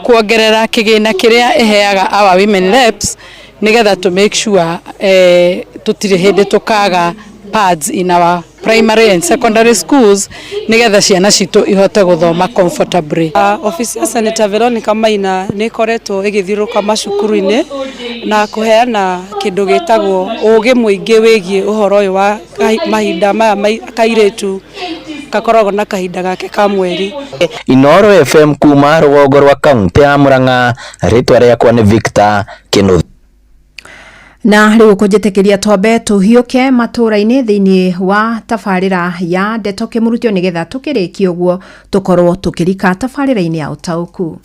kuongerera kigina kiria iheaga our women reps nigetha to make sure tutire hindi tukaga
pads in our primary and secondary schools nigetha ciana citu ihote guthoma comfortably.
Ofisi ya Senator Veronica Maina ni koretwo igithiruka macukuru-ini na kuheana kindu gitagwo ugi muingi wigie uhoro uyu wa mahinda maya kairetu kakoragwo na kahinda gake ka mweri.
Inoro FM kuma rugongo rwa kaunti ya Murang'a, ritwa riakwa ni Victor Kinu.
Na riu kunjitekiria twambe tuhiuke matura-ini thiini wa tabarira ya Ndeto Kimurutio nigetha tukirikia uguo tukorwo tukirika tabarira-ini ya utauku.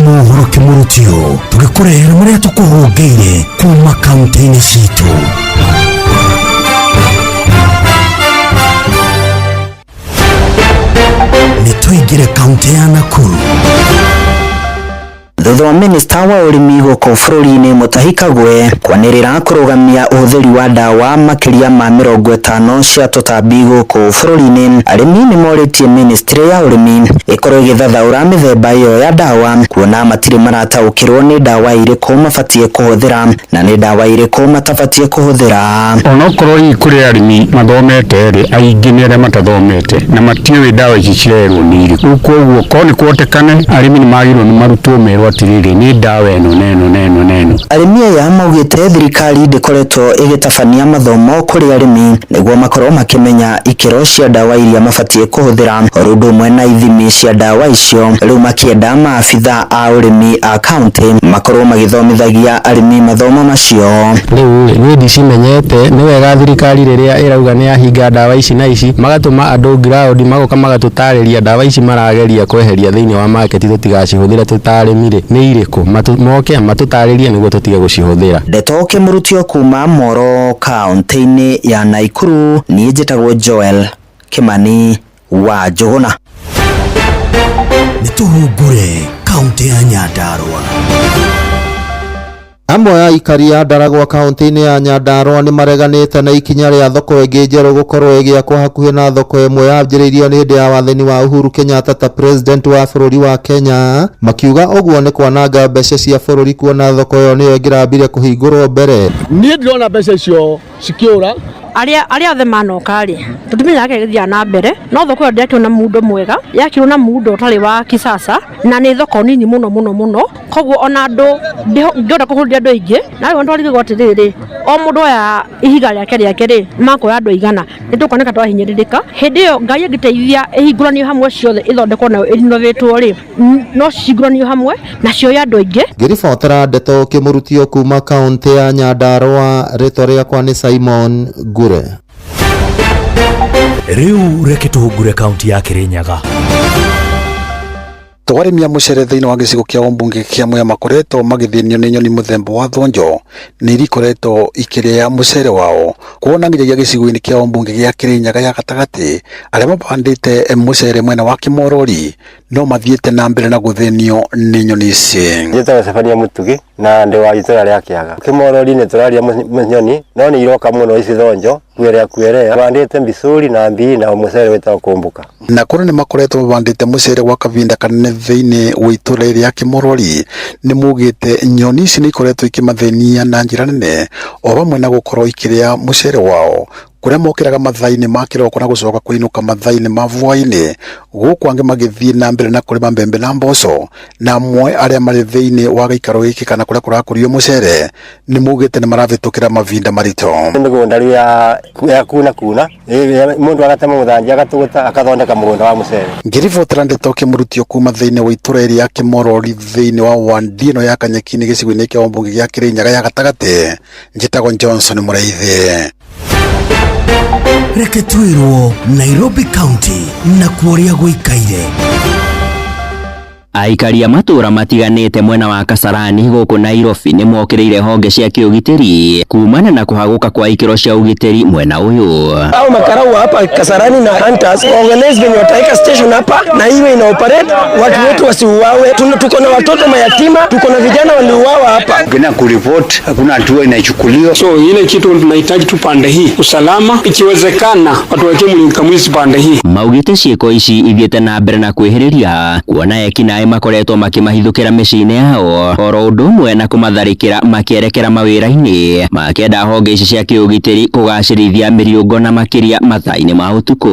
Mohoro Kimurutio tugikurehera maria tukuhungeire kuma kaunti-ini citu. Nituigire kaunti ya Nakuru.
Thutha wa minista wa urimi guku bururi-ini Mutahi Kagwe kwanirira kurugamia uthiri wa dawa makiria ma 50 cia tutambi guku bururi-ini, arimi ni moritie ministry ya urimi ikorwo igithathaura mithemba iyo ya dawa kuona matiri marataukirwo ni dawa iriku mabatie kuhuthira na ni dawa iriku matabatie kuhuthira.
Onokorwo ikuri arimi mathomete ri aingi ni aria matathomete na matiwe dawa ici cirerwo ni iriku, koguo ko ni kuotekane arimi ni magirwo ni marutwo merwo atiriri ni dawa eno.
Arimi aya maugite thirikari ndikoretwo igitabania mathomo kuri arimi niguo makorwo makimenya ikiro cia dawa iria mabatie kuhuthira rundu umwe na ithimi cia dawa icio. Riu makienda maabitha a urimi a county makorwo magithomithagia arimi mathomo macio.
Riu ni ndicimenyete ni wega thirikari riria irauga ni yahinga dawa ici na ici magatuma andu ground magoka magatutariria dawa ici marageria kweheria thiini wa market tutigacihuthira tutarimire ni iriku moke matutaririe niguo tutige gucihuthira.
Ndeto Kimurutio kuma Moro kaunti-ini ya Naikuru, ni njitagwo Joel Kimani wa Njuguna.
Nituhungure kaunti ya Nyandarua.
Amwe ya aikari ya Ndaragwa kaunti-ini ya Nyandarua ni mareganite na ikinya ria thoko ingi njeru gukorwo igiakwo hakuhi na thoko imwe yambiriirio ni hindi ya wathani wa Uhuru Kenyatta ta president wa bururi wa Kenya, makiuga uguo ni kwananga mbeca cia bururi kuona thoko iyo niyo ingirambire kuhingurwo mbere.
Ni ndirona mbeca icio cikiura
aria othe manoka ri tutimenya githia na mbere no thoko iyo ndiakirwo na muundo mwega, yakirwo na muundo utari wa kisasa na ni thoko nini muno koguo ona andu ngiona kuhuria andu aingi na ndo ndorire gwatiriri o mundu ya ihiga riake ri makoya andu igana nitukoneka twahinyiririka hindi iyo ngai ngiteithia ihingũranio hamwe ciothe ithondekwo nayo inovetwo ri no cihingũranio hamwe na cioya andu aingi.
Ngiribotera Ndeto Kimurutio kuma kaunti ya Nyandarua, ritwa riakwa ni Simon Gure.
Riu reke tuhungure kaunti ya Kirinyaga.
Twaremia mucere thiini wa gicigo kia umbunge kia Mwea makoretwo magithinio ni nyoni muthemba wa thonjo ni rikoretwo ikiria mucere wao kuona nginya gicigo-ini kia umbunge gia Kirinyaga ya gatagati aria mabandite mucere mwena wa Kimorori no mathiete na mbere na guthinio ni nyoni ici.
Njetaga Sefania Mutugi na ndi wa itora ria Kiaga. Kimorori ni turaria nyoni no ni iroka muno ici thonjo kuerea bandite mbicuri na mbii na mucere wetagwo kumbuka.
Na kuri ni makoretwo bandite mucere gwa kavinda kanene thiini wa itura ria Kimorori ni mugite nyoni ici ni ikoretwo ikimathenia na njira nene o bamwe na gukorwo ikiria mucere wao kuria mokiraga mathaini ma kiroko na gucoka kuinuka mathaini ma vua-ini guku angi magithie na mbere na kurima mbembe na mboco na amwe aria mari thiini wa gikaro giki kana kuria kurakurio mucere ni mugite ni maravitukira mavinda marito.
Migunda ya kuna mundu agatema muthanji agatuguta akathondeka mugunda wa mucere.
Ngiribotera Ndeto Kimurutio kuma thiini wa itura ria Kimorori thiini wa Wandino ya Kanyeki-ini gicigo-ini kia umbunge gia Kirinyaga ya gatagati, njitagwo Johnson Muraithe.
Reke twirwo Nairobi County na kuoria guikaire.
Aikari a matura matiganite mwena wa Kasarani guku Nairobi ni mokireire honge cia kiugitiri kumana na kuhaguka kwa ikiro cia ugitiri mwena uyu.
Au makarau hapa Kasarani na Hunters organize venye wataweka station hapa na iwe ina operate watu wetu wasiuawe. Tuko na watoto mayatima, tuko na vijana waliuawa hapa.
Kuna kuripoti hakuna hatua inachukuliwa.
So ile kitu tunahitaji tu pande hii usalama, ikiwezekana watu wake mlinzi pande hii.
Maugite cieko ici ithiete na mbere na kwihiriria kuona ekina maĩ makoretwo makimahithukira mĩciĩ-inĩ yao oro ũndũ ũmwe na kũmatharĩkĩra makĩerekera mawĩra-inĩ makĩenda honge ici cia kĩũgitĩri kũgacĩrithia mĩriũngo na makĩria mathaa-inĩ ma ũtukũ.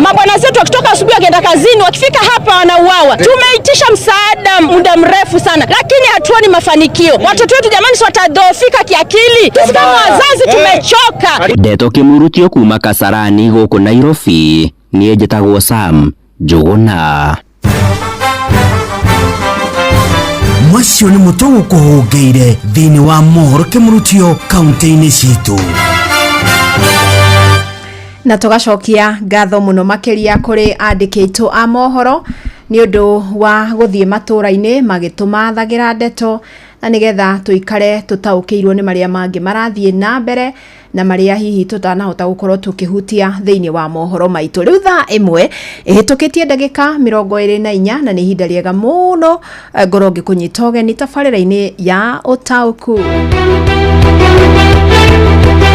Mabwana zetu wakitoka asubuhi wakienda kazini, wakifika hapa wanauawa. Tumeitisha msaada muda mrefu sana, lakini hatuoni mafanikio. Watoto wetu jamani, watadhoofika kiakili. Sisi kama wazazi tumechoka.
Ndeto Kimurutio kuma Kasarani gũkũ Nairobi, niĩ njĩtagwo Sam Njũgũna.
Mwacio nĩ mũtongo kũhũngĩire thĩinĩ wa mohoro Kimurutio kaunti-inĩ citũ.
Na tugacokia ngatho muno makiria kuri andiki aitu a mohoro ni undu wa guthie matura-ini magituma thagira ndeto na nigetha tuikare tutaukiirwo ni maria mangi marathie na mbere na maria hihi tutanahota gukorwo tukihutia thiini wa mohoro maitu. Riu thaa imwe ihitukitie ndagika 24 na ni ihinda riega muno ngoro ngikunyita ugeni tabarĩra-inĩ ya Ũtaũku.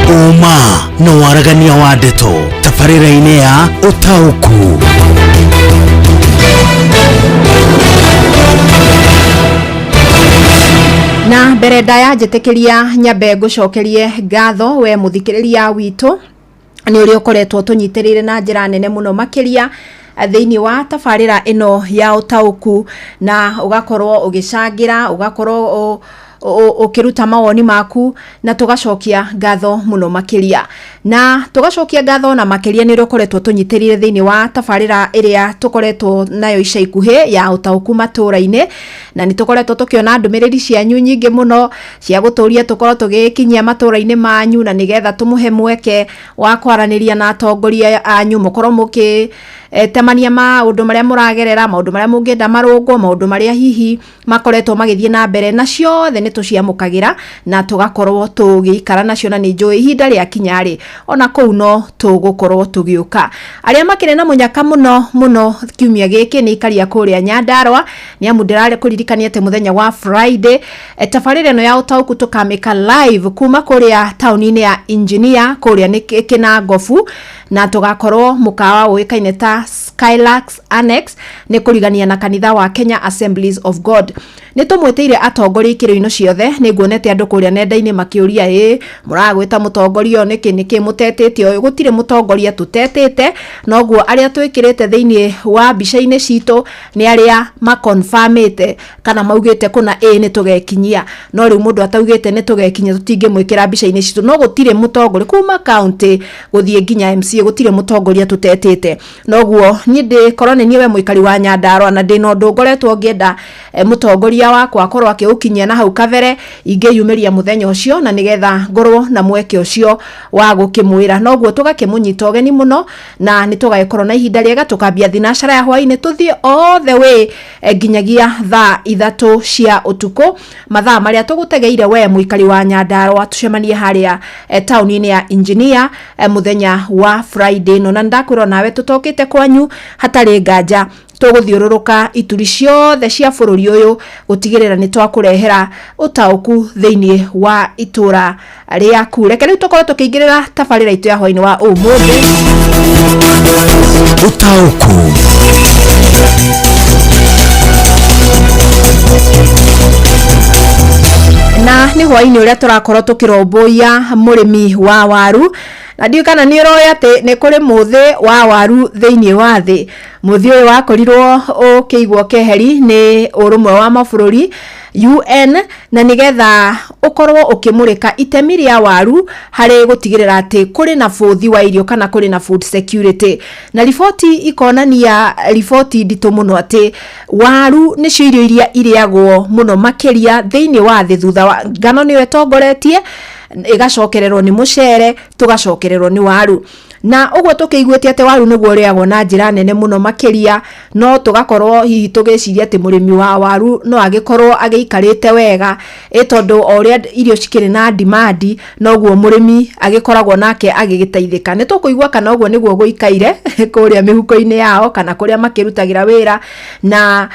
Uma no waragania wa ndeto tabarĩra-inĩ ya Ũtaũku.
Na mbere ndaya njĩtĩkĩria nyambe ngucokerie ngatho we muthikĩrĩria witu ni uri ukoretwo tunyitĩrĩire na njĩra nene muno makiria thĩinĩ wa tabarĩra ĩno ya Ũtaũku na ugakorwo ugicangira ugakorwo ukiruta mawoni maku na tugacokia ngatho muno makiria na tugacokia ngatho na makiria ni rukoretwo tunyitirire thiini wa tabarĩra iria tukoretwo nayo ica ikuhi ya Ũtaũku matura-ini na ni tukoretwo tukiona ndumiriri cianyu nyingi muno cia guturia tukorwo tugikinyia matura-ini manyu na nigetha tumuhe mweke wa kwaraniria na atongoria anyu mukorwo muki temania maundu maria muragerera maundu maria mungenda marungwo maundu maria hihi makoretwo magithie na mbere na ciothe ni tuciamukagira na tugakorwo tugiikara nacio na ni njui ihinda ria kinyari ona kou no tugukorwo tugiuka aria makire na munyaka muno kiumia giki ni ikaria kuria Nyandarua ni amu ndirare kuririkania ate muthenya wa Friday tabarĩra ĩno ya Ũtaũku tukamika live kuma kuria tauni-ini ya Engineer kuria ni Kinangofu na tugakorwo mukawa uikaine ta Skylax Annex ni kurigania na kanitha wa Kenya Assemblies of God. Ni tumwetiire atongoria ikiro-ino ciothe ni nguonete andu kuria nenda-ini makiuria muragwita mutongoria niki mutetete uyu gutire mutongoria tutetete noguo aria twikirite thiini wa bica-ini citu ni aria makonfirmite kana maugite kuna ni tugekinyia no riu mundu ataugite ni tugekinyia tutinge mwikira bica-ini citu no gutire mutongoria kuma county guthie nginya MC gutire mutongoria tutetete noguo ni ndikorwo ni niwe muikari wa Nyandarua na ndino ndungoretwo ngienda mutongoria wakwa akorwo akiukinyia na hau kabere ingiyumiria muthenya ucio na nigetha ngorwo na mweke ucio wa gukimwira noguo tugakimunyita ugeni muno na ni tugakorwo na ihinda riega tukambia thinashara ya hwaini tuthie all the way nginyagia thaa 3 cia utuku mathaa maria tugutegeire we muikari wa Nyandarua tucemanie haria tauni-ini ya Engineer muthenya wa Friday no na ndakwirwo nawe tutokite kwanyu hatari nganja tuguthiururuka ituri ciothe cia bururi uyu gutigirira ni twakurehera Ũtaũku thiini wa itura riaku reke riu tukorwo tukiingirira tabarĩra itu ya hwaini wa umuthi
Ũtaũku.
na ni hwaini uria turakorwo tukiromboia murimi wa waru na ndio kana ni roya ate ni kuri muthi wa waru thiini wa thi muthi uyu wakorirwo ukiigwo keheri ni urumwe wa mabururi UN na nigetha ukorwo ukimurika itemi ria waru hari gutigirira ati kuri na food wa irio kana kuri na food security na riboti ikonania riboti ndito muno ati waru ni cio irio iria iriagwo muno makiria thiini wa thi thutha wa ngano niwe tongoretie igacokererwo ni mucere tugacokererwo ni waru na uguo tukiiguite ate waru niguo riagwo na njira nene muno makiria no tugakorwo hihi tugiciria ati murimi wa waru no agikorwo agiikarite wega tondu oria irio cikiri na demand noguo murimi agikoragwo nake agigiteithika ni tukuigwa kana uguo niguo guikaire kuria mihuko-ini yao kana kuria makirutagira wira na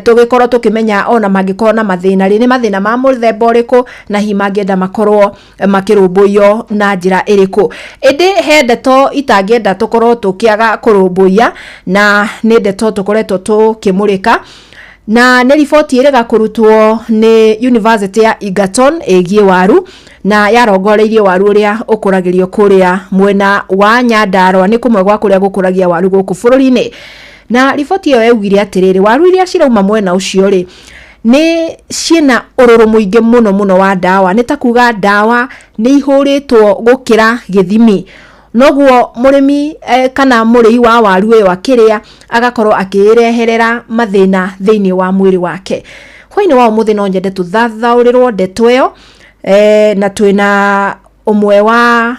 tugikorwo tukimenya ona mangikorwo na mathina ri ni mathina ma muthemba uriku na hi mangienda makorwo makirumbuyo na njira iriku indi he ndeto itangienda tukorwo tukiaga kurumbuya na ni ndeto tukoretwo tukimurika na nĩ riboti ĩrega kũrutwo nĩ University ya Egerton ĩgiĩ waru na yarongoreirie waru ũrĩa ũkũragĩrio kũrĩa mwena wa Nyandarua nĩ kũmwe gwa kũrĩa gũkũragia waru gũkũ bũrũri-inĩ. Na riboti ĩyo yaugire atĩrĩrĩ waru iria cirauma mwena ũcio rĩ nĩ ciena ũrũrũ mũingĩ mũno wa ndawa, nĩ ta kuga ndawa nĩ ihũrĩtwo gũkĩra gĩthimi. Noguo mũrĩmi kana mũrĩi wa waru ĩyo akĩrĩa agakorwo akĩreherera mathĩna thĩinĩ wa mwĩrĩ wake. Hwainĩ wa ũmũthĩ no nyende tũthathaũrĩrwo ndeto ĩyo na twĩna ũmwe wa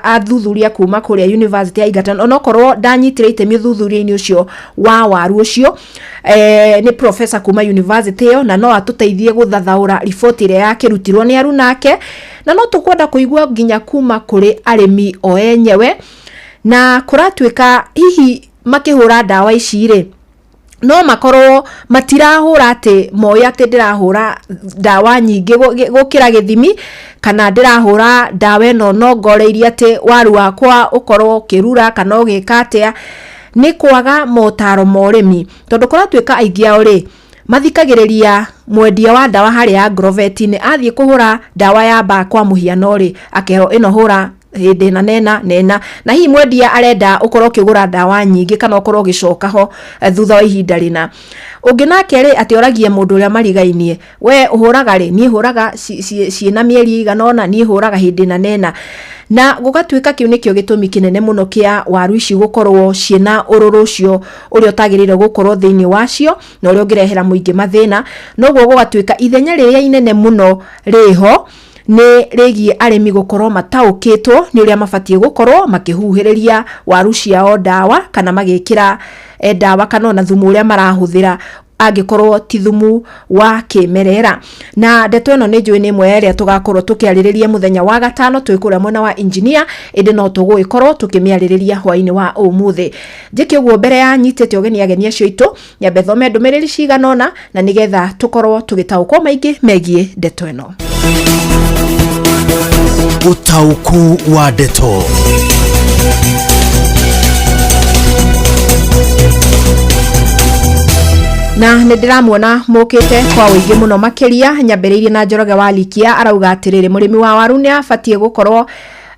athuthuria kuma kũrĩa University ya Egerton onokorwo ndanyitire itemi ũthuthuria-inĩ ũcio wa waru ũcio nĩ professor kuma university ĩyo na no atũteithie gũthathaũra riboti ĩrĩa yakĩrutirwo nĩ aruna ake na no tũkwenda kũigua nginya kuma kũrĩ arĩmi o enyewe na kũratuĩka hihi makĩhũra ndawa ici rĩ no makorwo matirahũra atĩ moya atĩ ndĩrahũra ndawa nyingĩ gũkĩra gĩthimi kana ndĩrahũra ndawa ĩno no ngoreirie atĩ waru wakwa ũkorwo kĩrura kana ũgĩka atĩa. Nĩ kwaga motaro ma ũrĩmi tondũ kũratuĩka aingĩ ao rĩ mathikagĩrĩria mwendia wa ndawa harĩa Agrovet-inĩ athiĩ kũhũra ndawa ya mbaa kwa mũhiano rĩ akero ĩno hũra hĩndĩ nena na hihi mwendia arenda ũkorwo ũkĩgũra ndawa nyingĩ kana ũkorwo ũgĩcoka ho thutha wa ihinda rĩna. Ũngĩ nake rĩ atĩ oragie mũndũ ũrĩa marigainie we ũhũraga rĩ niĩ hũraga ciĩna mĩeri igana ũna niĩ hũraga hĩndĩ nena na gũgatuĩka kĩu nĩkĩo gĩtũmi kĩnene mũno kĩa waru ici gũkorwo ciĩna ũrũrũ ũcio ũrĩa ũtagĩrĩire gũkorwo thĩinĩ wacio na ũrĩa ũngĩrehera mũingĩ mathĩna. Noguo gũgatuĩka ithenya rĩrĩa inene mũno rĩho nĩ rĩgiĩ arĩmi gũkorwo mataũkĩtwo nĩ ũrĩa mabatiĩ gũkorwo makĩhuhĩrĩria waru ciao ndawa kana magĩkĩra ndawa kana ona thumu ũrĩa marahũthĩra angĩkorwo ti thumu wa kĩmerera. Na ndeto ĩno nĩ njũĩ nĩ ĩmwe ĩrĩa tũgakorwo tũkĩarĩrĩria mũthenya wa gatano twĩ kũrĩa mwena wa engineer ĩndĩ no tũgũgĩkorwo tũkĩmĩarĩrĩria hwainĩ wa ũmũthĩ. Njĩke ũguo mbere ya nyitĩte ageni acio aitũ nyambe thome ndũmĩrĩri cigana ũna na nĩgetha tũkorwo tũgĩtaũkwo maingĩ megiĩ ndeto ĩno.
Ũtaũku wa ndeto.
Na nĩndĩramuona mũkĩte kwa ũingĩ mũno makĩria nyambĩrĩirie na Njoroge wa Likia arauga atĩrĩrĩ mũrĩmi wa waru nĩ abatiĩ gũkorwo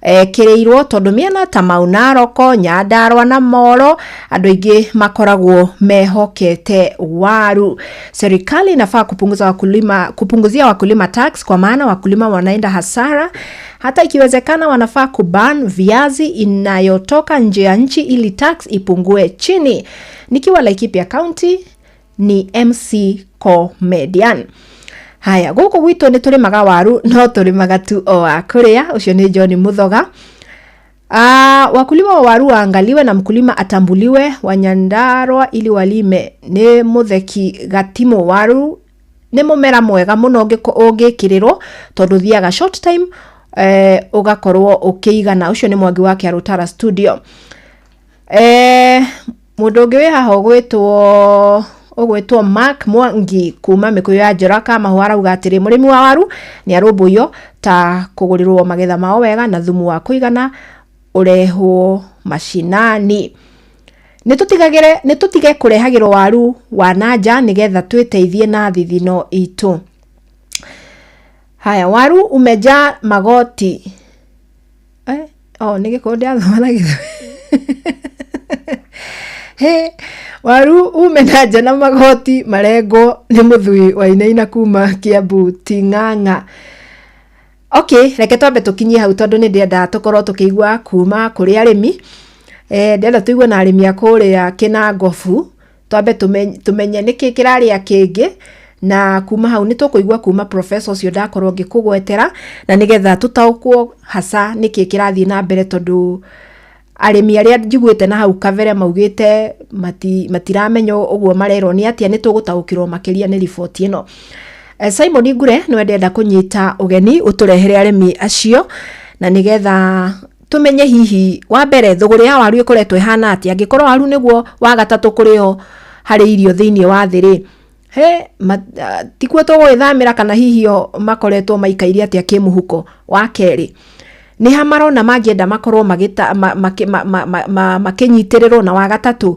kĩrĩirwo tondũ mĩena ta Mau Narok, Nyandarua na Molo andũ aingĩ makoragwo mehokete waru. Serikali inafaa kupunguzia wakulima tax kwa maana wakulima wanaenda hasara. Hata ikiwezekana wanafaa kuban viazi inayotoka nje ya nchi ili tax ipungue chini. Nikiwa Laikipia County ni MC Comedian. Haya, gũkũ gwitũ nĩ tũrĩmaga waru no tũrĩmaga tu o wa kũrĩa. Ũcio nĩ John Muthoga. Wakulima wa waru waangaliwe na mkulima atambuliwe wa Nyandarua ili walime. Nĩ Mutheki Gatimo waru nĩ mũmera mwega mũno ũngĩkĩrĩrwo tondũ thiaga short time ũgakorwo ũkĩigana. Ũcio nĩ Mwangi wake Arutara studio. Mũndũ ũngĩ wĩ haha ũgwĩtwo Mark Mwangi kuma Mĩkũyũ ya Njoraka Mahũa arauga atĩrĩ mũrĩmi wa waru nĩ arũmbũiyo ta kũgũrĩrwo magetha mao wega na thumu wa kũigana ũrehwo macinani. Nĩ tũtige kũrehagĩrwo waru wa nanja nĩgetha twĩteithie na thithino itũ. Haya, waru umejaa magoti. Nĩ gĩkũndĩ athoma na gĩthũ. Waru umenanja na magoti marengo nĩ mũthui wa Inaina kuma Kiambu Ting'ang'a. Okay, reke twambe tũkinyie hau tondũ nĩ ndĩenda tũkorwo tũkĩigua kuma kũrĩ arĩmi. Ndĩenda tũigue na arĩmi a kũrĩa Kĩnangobu twambe tũmenye nĩkĩ kĩrarĩa kĩngĩ na kuma hau nĩ tũkũigua kuma professor ũcio ndakorwo ngĩkũgwetera na nĩgetha tũtaũkwo hasa nĩkĩ kĩrathiĩ na mbere tondũ arĩmi arĩa njiguĩte na hau kabere maugĩte matiramenya ũguo marerwo nĩ atĩa nĩ tũgũtaũkĩrwo makĩria nĩ riboti ĩno. Simon Ngure nĩwe ndenda kũnyita ũgeni ũtũrehere arĩmi acio na nĩgetha tũmenye hihi wa mbere thũgũrĩ ya waru ĩkoretwo ĩhana atĩa angĩkorwo waru nĩguo wa gatatũ kũrĩo harĩ irio thĩinĩ wa thĩ rĩ tikuo tũgwĩthamĩra kana hihi makoretwo maikaire atĩa kĩmũhuko. Wa kerĩ nĩ hamarona mangĩenda makorwo makĩnyitĩrĩrwo na wa gatatũ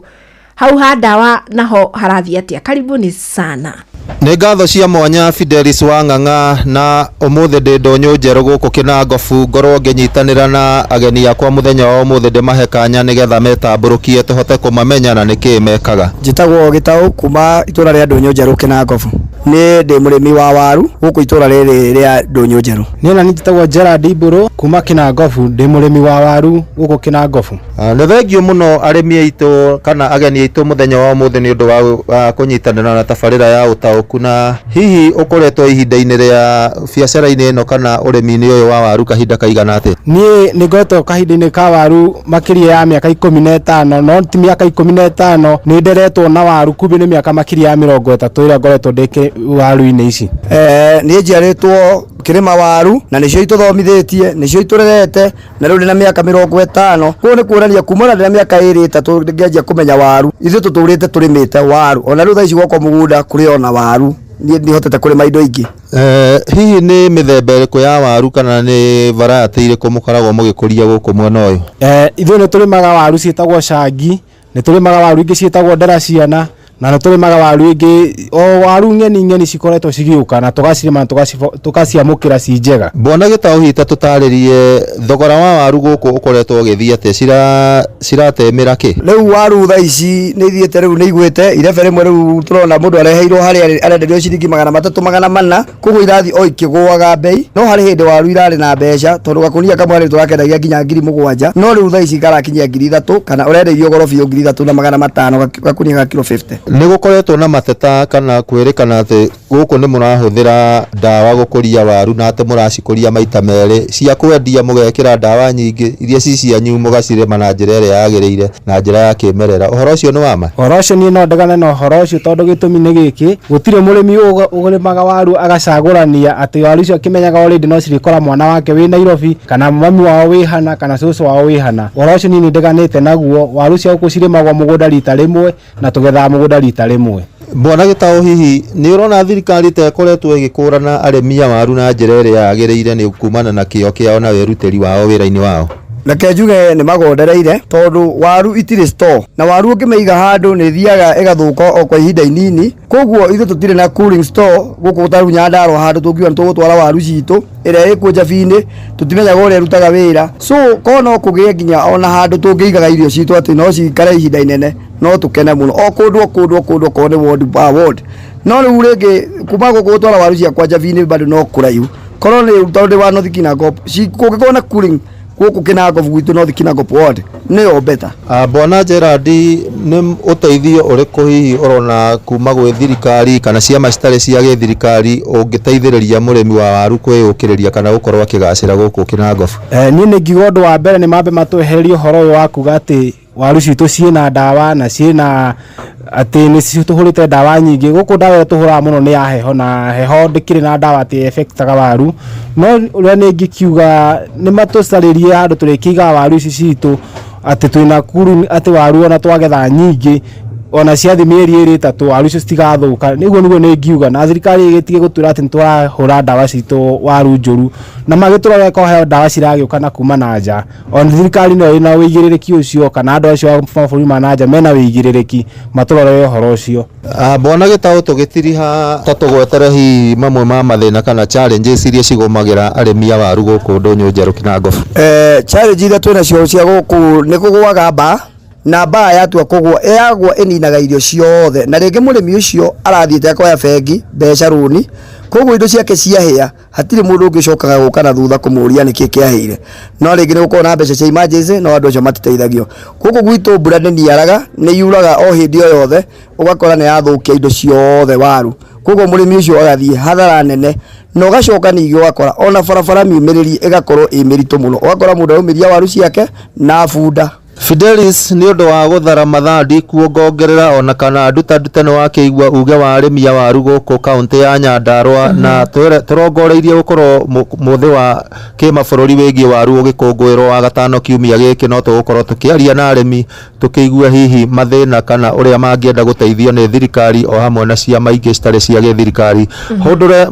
hau ha ndawa naho harathi atia. Karibuni sana.
Nĩ ngatho cia mwanya Fidelis Wang'ang'a na ũmũthĩ ndĩ ndonyo njerũ gũkũ Kinangofu ngorwo ngĩnyitanĩra na ageni akwa mũthenya wa ũmũthĩ ndĩmahe kanya nĩgetha metambũrũkie tũhote kũmamenya na nĩkĩ mekaga.
Njĩtagwo Gĩtaũ kuma itũra rĩa Ndũnyũ Njerũ Kinangofu. Nĩ ndĩ mũrĩmi wa waru gũkũ itũra rĩrĩ rĩa Ndũnyũ Njerũ.
Niĩ na njĩtagwo Gerard Mbũrũ kuma Kinangofu, ndĩ mũrĩmi wa waru gũkũ Kinangofu.
Nĩ thengio mũno arĩmi aitũ kana ageni aitũ mũthenya wa ũmũthĩ nĩ ũndũ wa kũnyitanĩra na tabarĩra ya ũtaũku, na hihi ũkoretwo ihinda-inĩ rĩa biacara-inĩ ĩno kana ũrĩmi-inĩ ũyũ wa waru kahinda kaigana atĩa?
Niĩ nĩ ngoretwo kahinda-inĩ ka waru makĩria ya mĩaka 15, no ti mĩaka 15, nĩ nderetwo na waru kumbe nĩ mĩaka makĩria ya 30 ĩrĩa ngoretwo ndĩ waru-inĩ ici.
Niĩ njiarĩtwo kirima waru na nicio ituthomithĩtie, nicio iturerete na rĩu na mĩaka 50. Kuo nĩ kuonania kumana na mĩaka 2-3 ngĩanjia kũmenya waru, ithuĩ tũtũrĩte tũrĩmĩte waru, ona rĩu thaici gwakwa mũgũnda kũrĩ ona waru, niĩ hotete kũrĩma indo ingĩ.
Hihi nĩ mĩthemba ĩrĩkũ ya waru kana nĩ variety irĩkũ mũkoragwo mũgĩkũria gũkũ mwena ũyũ?
Ithuĩ nĩ tũrĩmaga waru ciĩtagwo cangi, nĩ tũrĩmaga waru ingĩ ciĩtagwo ndaraciana, na tũrĩmaga waru ingĩ o waru ng'eni cikoretwo cigĩũka na tũgacirĩma tũgaciamũkĩra ci njega.
Mbona Gĩtaũ hita tũtarĩrie thogora wa waru gũkũ ũkoretwo ũgĩthiĩ atĩa, ciratemĩra kĩ?
Rĩu waru thaa ici nĩ ithiĩte, rĩu nĩ igwĩte irebe rĩmwe rĩu tũrona mũndũ areheirwo harĩa arenderio ciringi 300-400, koguo irathiĩ o ikĩgũaga bei. No harĩ hĩndĩ waru irarĩ na mbeca tondũ gakũnia kamwe rĩu tũrakendagia nginya 7,000, no rĩu thaa ici karakinyia 3,000 kana ũrenderio goro biũ 3,500 gakũnia ga kilo 50.
Nĩ gũkoretwo na mateta kana kwĩrĩkana atĩ gũkũ nĩ mũrahũthĩra ndawa gũkũria waru na atĩ mũracikũria maita merĩ, cia kwendia mũgekĩra ndawa nyingĩ iria ci cianyu mũgacirĩma na njĩra ĩrĩa yagĩrĩire na njĩra ya kĩmerera. Ũhoro ũcio nĩ wama?
Ũhoro ũcio niĩ no ndegane na ũhoro ũcio tondũ gĩtũmi nĩ gĩkĩ, gũtirĩ mũrĩmi ũrĩmaga waru agacagũrania atĩ waru icio akĩmenyaga already no cirĩkora mwana wake wĩ Nairobi kana mami wao wĩ hana kana cũcũ wao wĩ hana. Ũhoro ũcio niĩ nĩ ndeganĩte naguo. Waru cia gũkũ cirĩmagwo mũgũnda rita rĩmwe na tũgethaga mũgũnda rita rĩmwe.
Mbona Gĩtaũ hihi nĩ ũrona thirikari ta ĩkoretwo ĩgĩkũrana arĩmi a waru na njĩra ĩrĩa yagĩrĩire nĩ kumana na kĩo kĩao na wĩrutĩri wao wĩra-inĩ wao?
Reke njuge nĩ magondereire tondũ waru itirĩ store, na waru ũngĩmĩiga handũ nĩ thiaga ĩgathũka o kwa ihinda inini. Koguo ithuĩ tũtirĩ na cooling store gũkũ gũtarĩ Nyandarua handũ tũngiuga nĩ tũgũtwara waru citũ ĩrĩa ĩkuo Njabi-inĩ, tũtimenyaga ũrĩa ĩrutaga wĩra. So korwo no kũgĩe nginya ona handũ tũngĩigaga irio citũ atĩ no cikare ihinda inene, no tũkene mũno. O kũndũ korwo nĩ ward by ward. No rĩu rĩngĩ kuma gũkũ gũtwara waru ciakwa Njabi-inĩ bado no kũraihu. Korwo nĩ tondũ wa North Kinangofu kũngĩkorwo na cooling gũkũ Kinangofu gwitũ North Kinangofu ward nĩyo better.
Mbona Gerard, nĩ ũteithio ũrĩkũ hihi ũrona kuma gwĩ thirikari kana ciama citarĩ cia gĩthirikari ũngĩteithĩrĩria mũrĩmi wa waru kwĩyũkĩrĩria kana gũkorwo akĩgacĩra gũkũ Kinangofu?
Niĩ nĩ ngiuga ũndũ wa mbere nĩ mambe matwehererie ũhoro ũyũ wa kuga atĩ waru citũ ciĩna ndawa na ciĩna atĩ nĩ citũhũrĩte ndawa nyingĩ. Gũkũ ndawa ĩrĩa tũhũraga mũno nĩ ya heho, na heho ndĩkĩrĩ na ndawa atĩ effectaga waru. No ũrĩa nĩ ngĩkiuga nĩ matũcarĩrie handũ tũrĩkĩigaga waru ici citũ atĩ twĩna kuru atĩ waru ona twagetha nyingĩ ona ciathi mĩeri 3 waru icio citigathũka. Nĩguo nĩ ngiuga, na thirikari ĩgĩtige gũtwĩra atĩ nĩ tũrahũra ndawa citũ waru njũru, na magĩtũrore ko heo ndawa ciragĩũka na kuma na nja. Ona thirikari no ĩna wĩigĩrĩrĩki ũcio kana andũ acio a mabũrũri ma na nja mena wĩigĩrĩrĩki matũrore ũhoro ũcio.
Mbona Gĩtaũ tũgĩtiriha ta tũgwetere hihi mamwe ma mathĩna kana challenges iria cigũmagĩra arĩmi a waru gũkũ Ndũnyũ Njerũ Kinangofu?
Challenge iria twĩnacio cia gũkũ nĩ kũgũaga mbaa, na mbaa yatua kũgũa yagwa ĩninaga irio ciothe, na rĩngĩ mũrĩmi ũcio arathiĩte akoya bengi mbeca rũni, koguo indo ciake ciahĩa hatirĩ mũndũ ũngĩcokaga gũka na thutha kũmũria nĩkĩ kĩahĩire. No rĩngĩ nĩ gũkorwo na mbeca cia emergency, no andũ acio matiteithagio. Gũkũ gwitũ mbura nĩ niaraga, nĩ yuraga o hĩndĩ o yothe, ũgakora nĩ yathũkia indo ciothe waru. Koguo mũrĩmi ũcio agathiĩ hathara nene, na ũgacoka ningĩ ũgakora ona barabara miumĩrĩrie ĩgakorwo ĩ mĩritũ mũno, ũgakora mũndũ aumĩria waru ciake na bunda.
Fidelis, nĩ ũndũ wa gũthara mathandi kuongongerera ona kana nduta nĩ wakĩigua uge wa arĩmi a waru gũkũ kaũntĩ ya Nyandarua, na tũrongoreirie gũkorwo mũthĩ wa kĩmabũrũri wĩgiĩ waru ũgĩkũngũĩrwo wa gatano kiumia gĩkĩ, no tũgũkorwo tũkĩaria na arĩmi tũkĩigua hihi mathĩna kana ũrĩa mangĩenda gũteithio nĩ thirikari o hamwe na ciama ingĩ citarĩ cia gĩthirikari. Hũndũre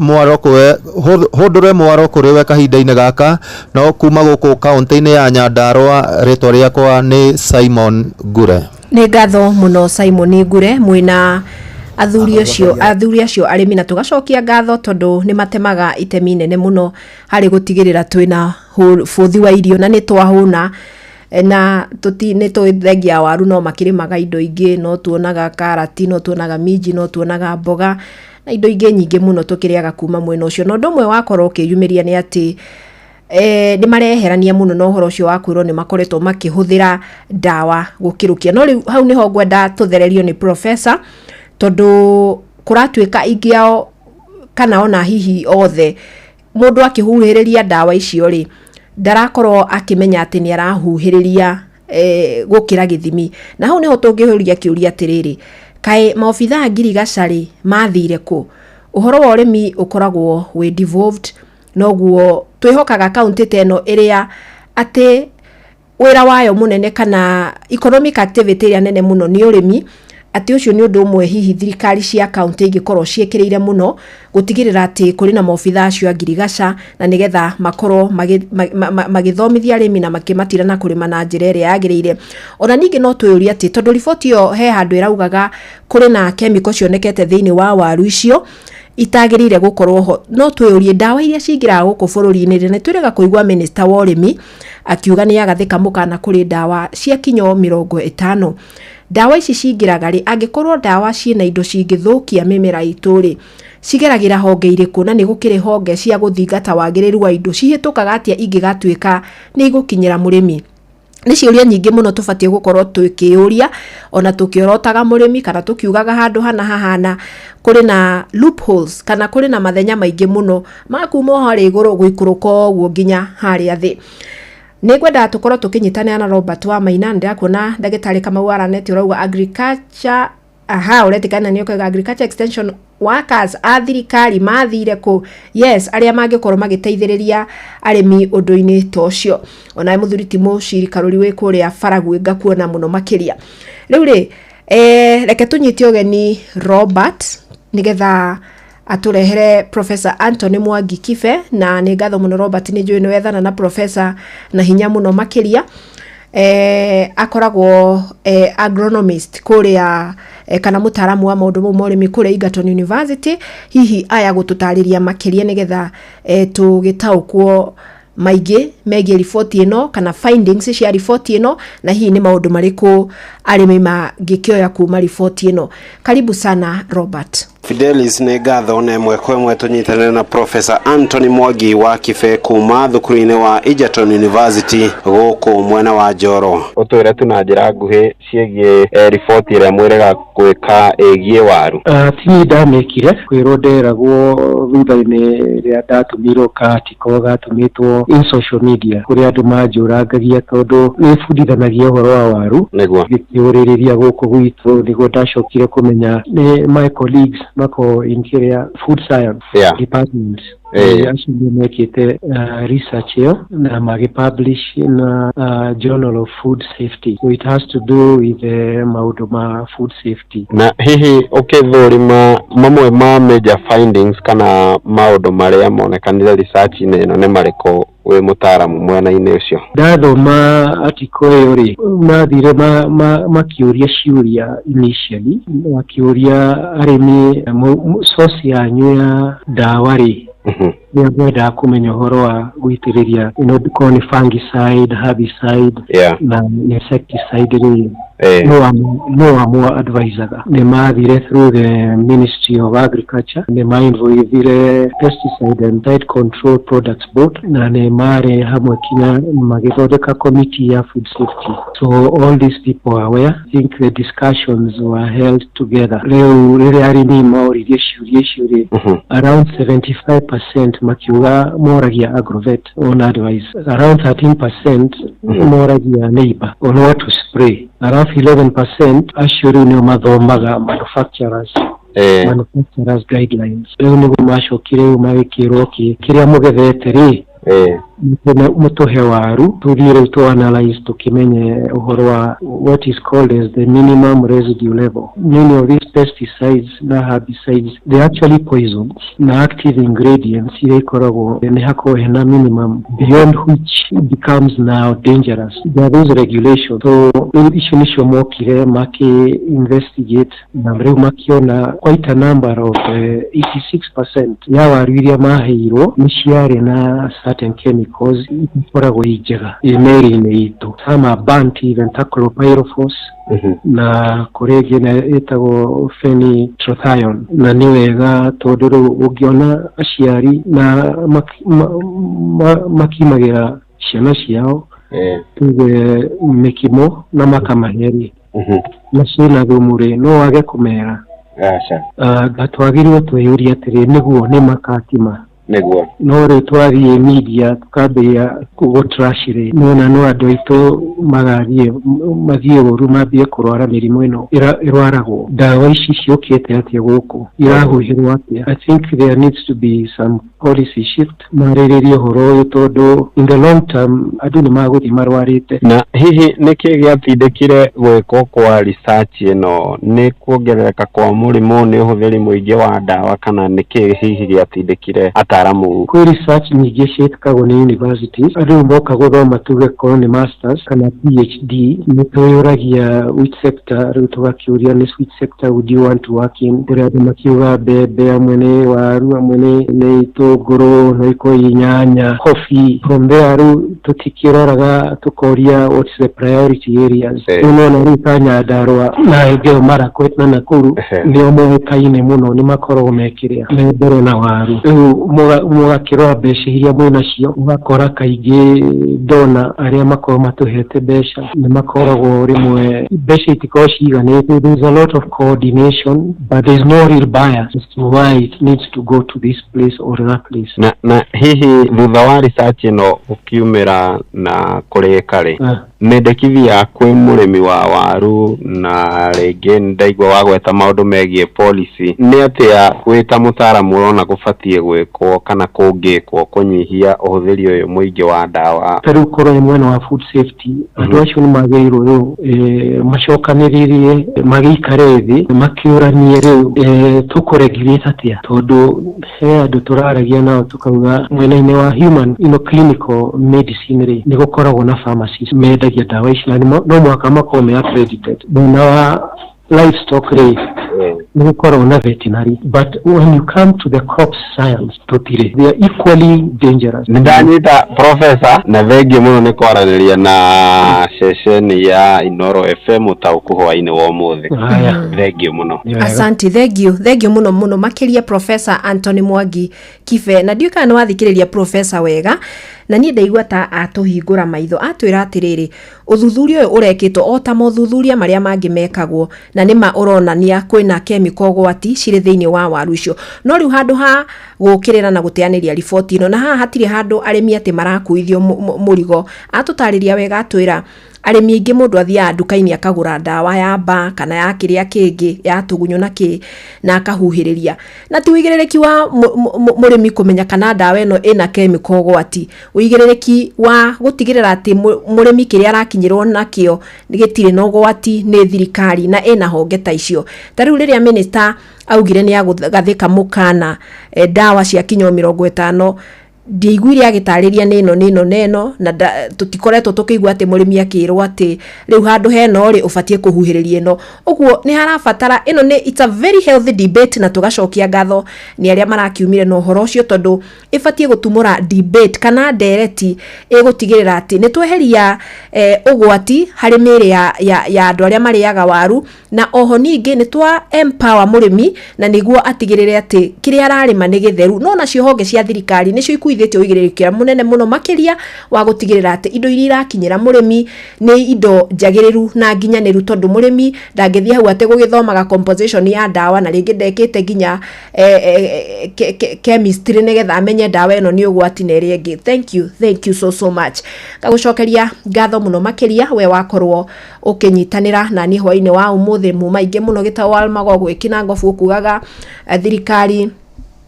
mwaro kũrĩ we kahinda-inĩ gaka, no kuma gũkũ kaũntĩ-inĩ ya Nyandarua, rĩtwa rĩakwa nĩ Simon Ngure.
Nĩ ngatho muno Simon Ngure mwina athuri acio arimi na tugacokia ngatho tondu ni matemaga itemi nene muno hari gutigirira twina futhi wa irio na ni twahuna na ni twithengia waru no makirimaga indo ingi no tuonaga karati no tuonaga minji no tuonaga mboga na indo ingi nyingi muno tukiriaga kuma mwena ucio no ndumwe wakorwo ukiyumiria ni ati ni mareherania muno no horo cio wakwiro ni makoretwo makihuthira dawa gukirukia no riu hau niho ngwenda tuthererio ni professor tondu kuratuika ingiao kana ona hihi othe mundu akihuhiriria dawa icio ri ndarakorwo akimenya ati ni arahuhiriria gukira githimi na hau niho tungihuria kiuria atiriri kai maofitha Ngirigaca ri mathire ku uhoro wa urimi ukoragwo we devolved noguo twihokaga county teno iria ati wira wayo munene kana economic activity iria nene muno ni urimi ati ucio ni undu umwe hihi thirikari cia county ingikorwo ciekiriire muno gutigirira ati kuri na maofitha acio Ngirigaca na nigetha makorwo magithomithia arimi na makimatira na kurima na njira iria yagiriire ona ningi no twiyuria ati tondu riboti yo he handu iraugaga kuri na chemical cionekete thiini wa waru icio itagirire gukorwo ho no twiyurie dawa iria cingira guku bururi-ini ni twirega kuigwa minister wa urimi akiuga ni agathika mukana kuri dawa cia kinyo 50 dawa ici cingiraga ri angikorwo dawa ciina indo cingithukia mimera ituri cigeragira honge iriku na ni gukire honge cia guthingata wagiriru wa indo cihitukaga atia ingigatuika ni igukinyira murimi ni ciuria nyingi muno tubatie gukorwo tukiuria ona tukiorotaga murimi kana tukiugaga handu hana kuri na loopholes kana kuri na mathenya maingi muno makuma hari iguru guikuruka guo nginya hari athi ni gwenda tukorwo tukinyitana na Robert wa Maina ndakuona ndagitari kama waraneti urauga agriculture uretikana ni okaga agriculture extension workers athirikari mathire ku yes aria mangikorwo magiteithiriria arimi undu-ini tocio ona muthuri timo shirikaruri we kuria Faragwe ngakuona muno makiria riu ri reke tunyiti ogeni Robert nigetha aturehere Professor Anthony Mwangi Kibe na ni ngatho muno Robert ni njui ni wethana na professor na hinya muno makiria akoragwo agronomist kuria kana mutaramu wa maundu mo urimi kuria Egerton University hihi aya gututariria makiria nigetha tugitaukwo maingi megie ripoti ino kana findings cia ripoti ino na hii ni maundu mariku arimi magikioya kuma ripoti ino. Karibu sana Robert.
Fidelis ni ngatho na imwe kwa imwe tunyitane na Professor Anthony Mwangi wa Kibe kuma thukuru-ini wa Egerton University guku mwena wa Njoro. Utwire tu na njira nguhi ciegie ripoti iria mwirega gwika egie waru.
Tini ndamikire kwirwo nderagwo thutha-ini ria ndatumirwo katiko gatumitwo in social media kuria andu manjurangagia tondu ni fundithanagia uhoro wa waru
niguo
gikiuririria guku gwitu niguo ndacokire kumenya ni my colleagues mako interior food science department actually mekite research here na magipublish in Journal of Food Safety, so it has to do with maundu ma food safety.
Na hihi ukithurima mamwe ma major findings kana maundu maria monekanire research ino ni mariko we mutaramu mwena-ini ucio?
Ndathoma article iyo ri mathire makiuria ciuria initially makiuria arimi source yanyu ya dawa ri ni gwenda kumenya uhoro wa gwitiriria ni fungicide, herbicide na insecticide ri no amo advisor ni mathire through the Ministry of Agriculture ni mainvoithire Pesticide and Tide Control Products Board na ni mare hamwe kinya magithondeka committee ya food safety, so all these people are aware. I think the discussions were held together. Leo riri arimi mauririe ciuria around 75% makiuga moragia agrovet on advice, around 13% moragia neighbor on what to spray, around 11% actually ni mathomaga manufacturers guidelines. Leo ni macokire magikirwo kiria mugethete ri mutuhe waru tuthire to analyze tukimenye uhoro wa what is called as the minimum residue level. Many of these pesticides na herbicides, they actually poisons na active ingredients ikoragwo ni hakohe na minimum beyond which it becomes now dangerous. There are those regulations. So icio mokire maki investigate na reu makiona quite a number of 86% ya waru iria maheirwo ni ciarĩ na certain chemicals ikoragwo njega mĩĩrĩ-inĩ itũ. Some are burnt even chlorpyrifos na kurege na etagwo phenyltrethione na ni wega tondu riu ungiona aciari na makimagira ciana ciao tuge mikimo na makamaheri na ciana thumure no wage kumera gatwagirwo twiyuria atiri niguo ni makatima niguo no ri twathie media tukambia gutrashire nona no andu aitu mathie uru mambie kurwara mirimu ino irwaragwo dawa ici ciokete atia guku irahuhirwo atia. I think there needs to be some policy shift mariririe horo uyu tondu in the long term andu ni maguthi marwarite.
Na hihi niki giatindikire gwikwo kwa research ino ni kuongerereka kwa murimu ni uhuthiri muingi wa dawa kana niki hihi giatindikire ataramu
kwa research nyingi ciĩtĩkagwo ni universities andu moka guthoma tuge ko ni masters kana PhD ni tuyuragia which sector riu tugakiuria ni which sector would you want to work in. Andu makiuga mbembe amwe ni waru amwe ni itũngũrũ no iko inyanya coffee. From there riu tutikiroraga tukoria what's the priority areas. Unaona riu ta Nyandarua na Elgeyo Marakwet na Nakuru nio moĩkaine muno ni makoragwo mekiria mbere na waru. Riu mugakirora mbeca iria mwina cio ugakora kaingĩ ndona aria makorwo matuhete mbeca ni makoragwo rimwe mbeca itikoragwo ciganĩte. There's a lot of coordination but there's no real bias as to why it needs to go to this place or that place.
Na hihi thutha wa research ino ukiumira na kurikari mendekithia kwĩ mũrĩmi wa waru na rĩngĩ ndaigua wagweta maũndũ megie policy nĩ atĩa wĩta mũtaaramu ũrona gũbatie gwĩkwo kana kũngĩkwo kũnyihia ũhũthĩri ũyũ mũingĩ wa ndawa?
Rĩu korwo mwena wa food safety andũ acio nĩ magĩrĩirwo rĩu macokanĩrĩrie magĩikare thĩ makĩũranie rĩu tũkũregulate atĩa tondu he andũ tũraragia nao tukauga mwena-inĩ wa human clinical medicine rĩ nĩ gũkoragwo na pharmacies mendagia ndawa ici na no mwaka makorwo me accredited. Mwena wa livestock rĩ nĩ gũkoragwo na veterinary but when you come to the crop science tũtirĩ. They are equally dangerous.
Ndanyita professor na thengiũ mũno nĩ kwaranĩria na session ya Inoro FM ta ũkuhwa-inĩ wa ũmũthĩ. Thengiũ mũno.
Asante, thengiũ mũno makĩria Professor Anthony Mwangi Kibe. Na ndiũka nĩ wathikĩrĩria professor wega na niĩ ndaigua ta atũhingũra maitho atwĩra atĩrĩrĩ ũthuthuria ũyũ ũrekĩtwo o ta mũthuthuria marĩa mangĩ mekagwo na nĩma ũronania kwĩna chemical gwati cirĩ thĩinĩ wa waru icio. No rĩu handũ ha gũkĩrĩra na gũteanĩria riboti ino na haha hatirĩ handũ arĩmi atĩ marakuithio mũrigo. Atũtarĩria wega atwĩra arĩmi aingĩ mũndũ athiaga nduka-inĩ akagũra ndawa ya mbaa kana ya kĩrĩa kĩngĩ ya tũgunyũ na akahuhĩrĩria. Na ti ũigĩrĩrĩki wa mũrĩmi kũmenya kana ndawa ĩno ĩna chemical gwati. Ũigĩrĩrĩki wa gũtigĩrĩra atĩ mũrĩmi kĩrĩa arakinyĩrwo nakĩo gĩtirĩ na ũgwati nĩ thirikari na ĩna honge ta icio. Ta rĩu rĩrĩa minister augire nĩ agathĩka mũkana ndawa cia kinyo 50 ndiiguire agitarĩria neno na tutikoretwo tukĩigua atĩ mũrĩmi akĩrwo atĩ rĩu handũ heno rĩ ubatie kũhuhĩrĩria ino. Ũguo nĩ harabatara ino nĩ it's a very healthy debate na tugacokia ngatho nĩ arĩa marakiumire na ũhoro ũcio tondu ibatie gutumura debate kana ndereti ĩgũtigĩrĩra atĩ nĩ tweheria ũgwati harĩ mĩĩrĩ ya andũ arĩa marĩaga waru na oho ningĩ nĩ twa empower mũrĩmi na nĩguo atigĩrĩre atĩ kĩrĩa ararĩma nĩ gĩtheru. No nacio honge cia thirikari nĩcio ithĩte ũigĩrĩrĩkia mũnene mũno makĩria wa gũtigĩrĩra atĩ indo iria irakinyĩra mũrĩmi nĩ indo njagĩrĩru na nginyanĩru tondu mũrĩmi ndangĩthie hau atĩ gũgĩthomaga composition ya ndawa na rĩngĩ ndekĩte nginya chemistry nĩgetha amenye ndawa ĩno nĩ ũgwati na ĩrĩa ĩngĩ. Thank you so much. Ngagũcokeria ngatho mũno makĩria we wakorwo ũkĩnyitanĩra na niĩ hwainĩ wa ũmũthĩ maingĩ mũno gĩtawa Magogo ĩkĩna ngobu kugaga thirikari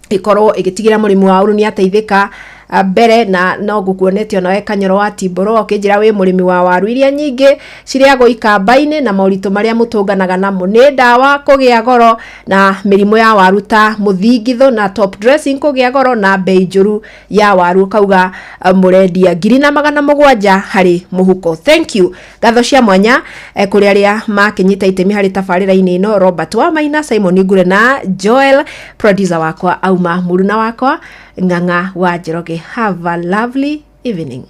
ikorwo igitigĩra mũrĩmi wa waru nĩ ateithĩka mbere na no ngukuonete ona we Kanyoro wa Timboro ukijira we murimi wa waru iria nyingi ciriago ikamba-ini na mauritu maria mutunganaga namo ni ndawa kugia goro na mirimo ya waru ta muthingitho na top dressing kugia goro na bei njuru ya waru kauga murendia 700 hari muhuko. Thank you gatho cia mwanya kuri aria makinyita itemi hari tabarira-ini ino Robert wa Maina, Simon Ngure na Joel, producer wakwa Auma Muruna wakwa Ng'ang'a wa Njoroge. Have a lovely evening.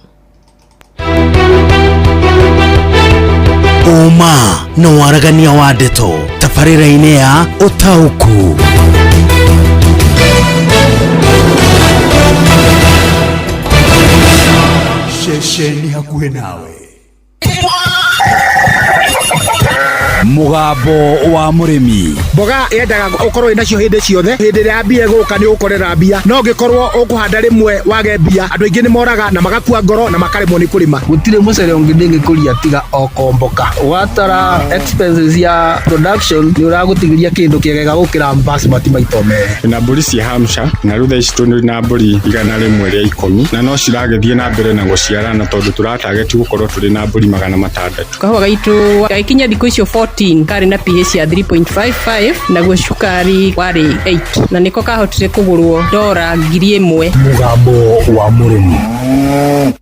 Uma no waragania wa ndeto tabarira-ini ya Utauku. Shesheni hakuhe nawe. Mugambo wa murimi.
Mboga yendaga ukorwo inacio hindi ciothe. Hindi ya mbia guka ni ukorera mbia. No ngikorwo ukuhanda rimwe wage mbia. Andu aingi ni moraga na magakua ngoro na makaremwo ni kurima.
Gutire mucere ungi ndingikuria tiga okomboka. Watara expenses ya production ni uragutigiria kindu kiegega gukira basmati maito mere.
Na mburi cia Hampshire na rutha ici tuni na mburi 100 ria 10 na no ciragethie na mbere na guciarana tondu turatarget gukorwo turi na mburi 600.
Kahua gaitu gaikinya thiku icio 14 kari na pH ya 3.55 na guo cukari wari 8 na niko kahotire kugurwo $1,000.
Mugambo wa murimi.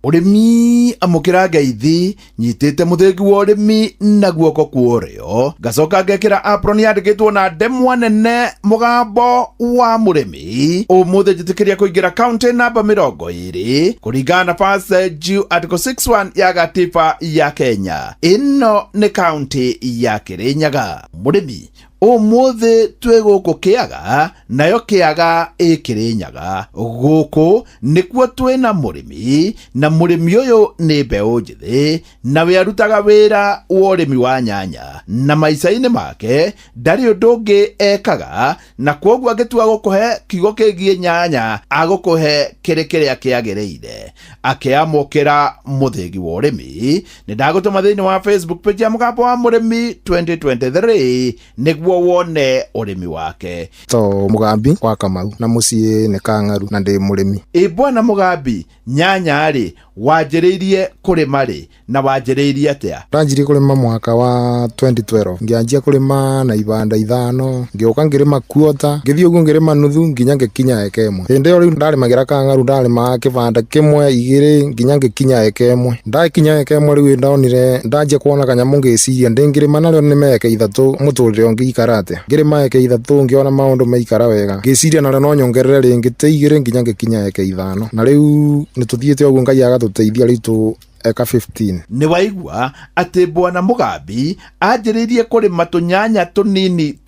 Urimi amukira ngeithi nyitite muthengi wa urimi na guoko kuorio gacoka ngekira apron yandikitwo na ndemwa nene mugambo wa murimi umuthe njitikiria kuingira county number 20 kuringana na passage article 61 ya gatiba ya Kenya. Ino ni county ya Kirinyaga. Murimi umuthe twe guku kiaga nayo kiaga Kirinyaga guku nikuo twina murimi na murimi uyu ni mbeu njithi na we arutaga wira wa urimi wa nyanya na maica-ini make ndari undu ungi ekaga na kwoguo agitua gukuhe kiugo kigie nyanya agukuhe kiria kiagiriire akiamukira muthengi wa urimi ni ndagutuma thiini wa Facebook page ya Mugambo wa Murimi 2023 niguo wone urimi wake.
To Mugambi wa Kamau na mucie ni Kangaru na ndi murimi.
Bwana Mugambi nyanya ri wanjiriirie kurima ri na wanjiriirie atia?
Ranjiri kurima mwaka wa 2012 ngianjia kurima na ibanda 5 ngioka ngirima kuota ngithii uguo ngirima nuthu nginya ngikinya eka imwe. Hindi yo riu ndarimagira Kangaru ndarima kibanda kimwe 2 nginya ngikinya eka imwe. Ndakinya eka imwe riu ndonire ndanjia kuona kanyamu ngiciria ndingirima nario ni meka 3 muturire ngiikarate ngirima eka 3 ngiona maundu maikara wega ngiciria nario no nyongerere ringi 2 nginya ngikinya eka 5 na riu nituthiete uguo Ngai agatuteithia riu tu eka 15.
Ni waigua ati Bwana Mugambi anjiriirie kurima tunyanya tunini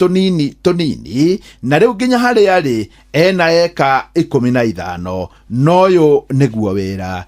na riu nginya hari ari ena eka 15 noyo niguo wira.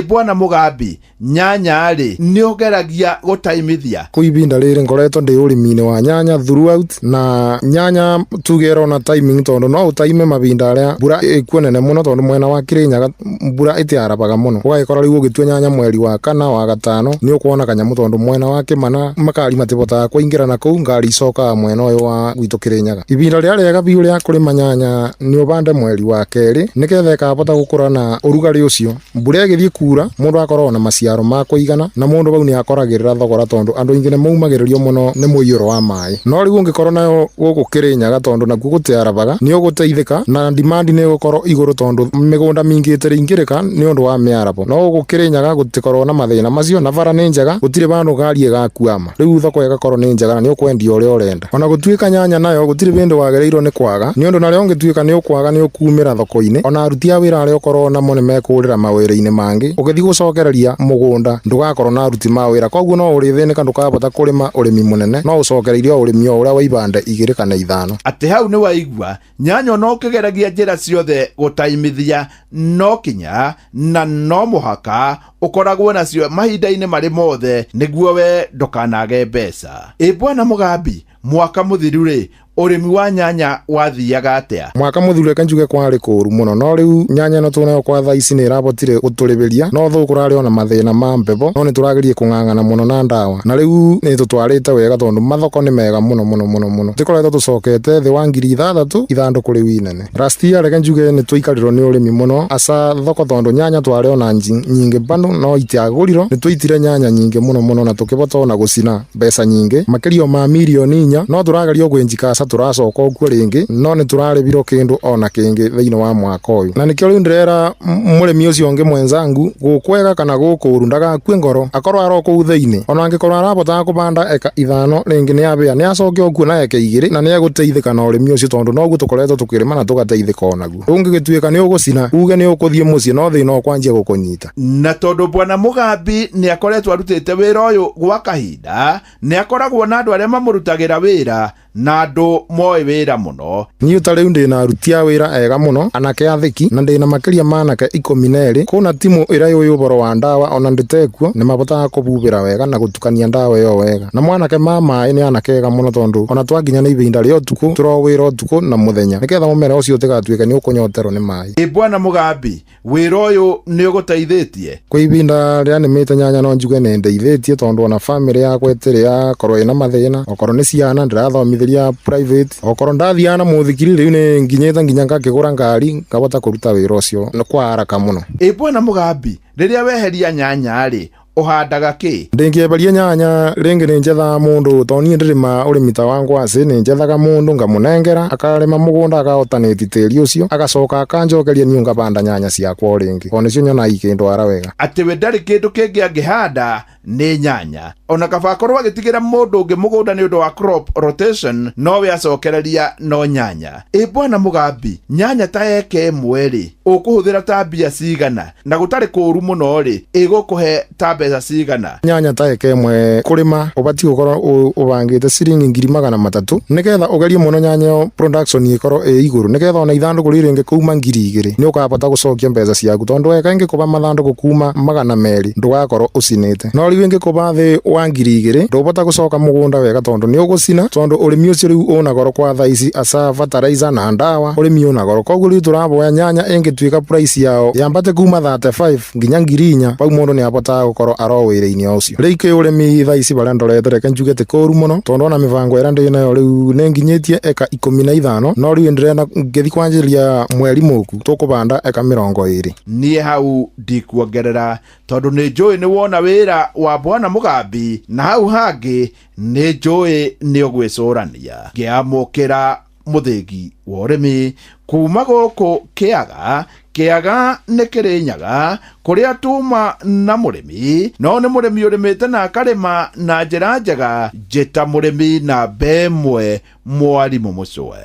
Bwana Mugambi nyanya ri ni ogeragia gutaimithia
kuibinda riri ngoretwo ndi urimine wa nyanya throughout na nyanya tugero na timing tondu no utaime mabinda aria mbura ikuonene muno tondu mwena wa Kirinyaga mbura itiarabaga muno ugakora riu ugitwe nyanya mweri wa 4 wa 5 ni ukuona kanyamu tondu mwena wa Kimana makari matibotaga kuingira na kuu ngari icoka mwena uyu wa gwitu Kirinyaga. Ibinda ria rega biu ria kurima nyanya ni ubande mweri wa 2 nikethe kabota gukura na urugari ucio mbura igithie kura mundu akorwo na maciaro ma kuigana na mundu bau ni akoragirira thogora tondu andu ingi ni maumagiririo muno ni muiyuro wa mai. No riu ungikorwo nayo guku Kirinyaga tondu naku gutiarabaga ni uguteithika na demand ni gukorwo iguru tondu migunda mingi itiringirika ni undu wa miarabo. No guku Kirinyaga gutikorwo na mathina macio na bara ni njega gutire bandu garie gakuama riu thoko igakorwo ni njega na ni ukwendia uria urenda. Ona gutuika nyanya nayo gutire bindu wagereirwo ni kwaga ni undu nario ungituika ni ukwaga ni ukumira thoko-ini ona aruti a wira aria ukorwo namo ni mekurira mawira-ini mangi ugithi gucokereria mugunda ndugakorwo na aruti ma wira koguo no urithinika ndukabota kurima urimi munene no ucokereirie urimi uria wa ibanda 2 kana 5.
Ati hau ni waigua nyanya no kigeragia njira ciothe gutaimithia no kinya na no muhaka ukoragwo nacio mahinda-ini mari mothe niguo we ndukanage mbeca. Bwana Mugambi mwaka muthiru ri urimi wa nyanya wathiaga atia?
Mwaka muthuru reke njuge kwari kuru muno, no riu nyanya no tunayo kwa thaa ici ni irabotire guturibiria, no thu kurari ona mathina ma mbebo, no ni turagerie kung'ang'ana muno na ndawa, na riu ni tutwarite wega tondu mathoko ni mega muno tikoretwo tucokete thi wa 6,000 ithanduku riu inene. Last year reke njuge ni twikarirwo ni urimi muno asa thoko tondu nyanya twari ona nyingi bando no itiaguriro, ni twitire nyanya nyingi muno na tukibota ona gucina mbeca nyingi makirio ma milioni 4, no turageria gwinjika asa turacoka okuo ringi, no ni turarebirwo kindu ona kingi thiini wa mwaka uyu, na nikio riu ndirera murimi ucio ungi mwenzangu gukwega kana gukuru ndagakue ngoro akorwo aroku thiini, ona angikorwo arabota kubanda eka 5 ringi ni abia ni acoke okuo na eka 2 na ni eguteithika na urimi ucio tondu noguo tukoretwo tukirima na tugateithika onaguo. Ungigituika ni ugucina uge ni ukuthie mucii no thina okwanjia gukunyita,
na tondu Bwana Mugambi ni akoretwo arutite wira uyu gwa kahinda, ni akoragwo na andu aria mamurutagira wira na andu moe wira muno.
Niu tariu ndina arutia wira ega muno anake athiki na ndina makiria manake 12 kuna timu ira yuyu boro wa ndawa ona nditekuo ni mabotaga kububira wega na gutukania ndawa yo wega, na mwanake mama ni anake ega muno tondu ona twaginya ni ibinda rio tuku turowira tuku na muthenya niketha mumera ucio utigatuike ni ukunyoterwo ni mai.
Bwana Mugambi wira uyu ni uguteithitie
kwa ibinda ria ni mite nyanya no njuge ni ndeithitie tondu ona family yakwa itiri ya korwo ina mathina, okorwo ni ciana ndirathomithiria private, okorwo ndathiana muthikiri riu ni nginya ngakigura ngari ngabota kuruta wira ucio na kwa haraka muno.
Bwana Mugambi riria weheria nyanya ri uhandaga ki?
Ndingieberia nyanya ringi ni njetha mundu toni ndirima urimi ta wangu ase ni njethaga mundu ngamunengera akarima mugunda agaotaneti tiri ucio agacoka akanjokeria ni ngabanda nyanya ciakwa ringi ona cio nyona ikindu ara wega
ati we ndari kindu kingi angihanda ni nyanya, ona kaba korwo agitigira mundu ungi mugunda ni undu wa crop rotation no we acokereria no nyanya. Bwana Mugambi nyanya ta eke mweri ukuhuthira ta mbia cigana na gutari kuru muno ri igukuhe ta mbeca cigana?
Nyanya ta eke mwe kurima ubati gukorwo ubangite ciringi 300 niketha ugerie muno nyanya production ikorwo iguru, niketha ona ithanduku riringi kuma 2,000 ni ukabota gucokia mbeca ciaku tondu eka ingi kuba mathanduku kuma 200 ndugakorwo ucinite, no riu ingi kuba thi wa 2,000 ndubota gucoka mugunda wega tondu ni ugucina tondu urimi ucio riu una goro kwa thaici asa fertilizer na ndawa urimi una goro, koguo riu turaboya nyanya ingituika price yao yambate kuma 35 nginya 4,000 pau mundu ni abota gukorwo arowira-ini ucio. Riu ki urimi thaici baria ndorete reke njuge ti kuru muno tondu ona mibango ira ndi nayo riu ni nginyitie eka 15 no riu ndirenda ngithi kwanjiria mweri muku tukubanda eka 20.
Nie hau ndikuongerera tondu ni njui ni wona wira wa Bwana Mugambi na hau hangi ni njui ni ugwicurania ngiamukira muthingi wa urimi kuma guku Kiaga ni Kirinyaga kuria tuma na murimi no ni murimi urimite na akarima na njira njega njita murimi na bemwe mwarimu mucwe.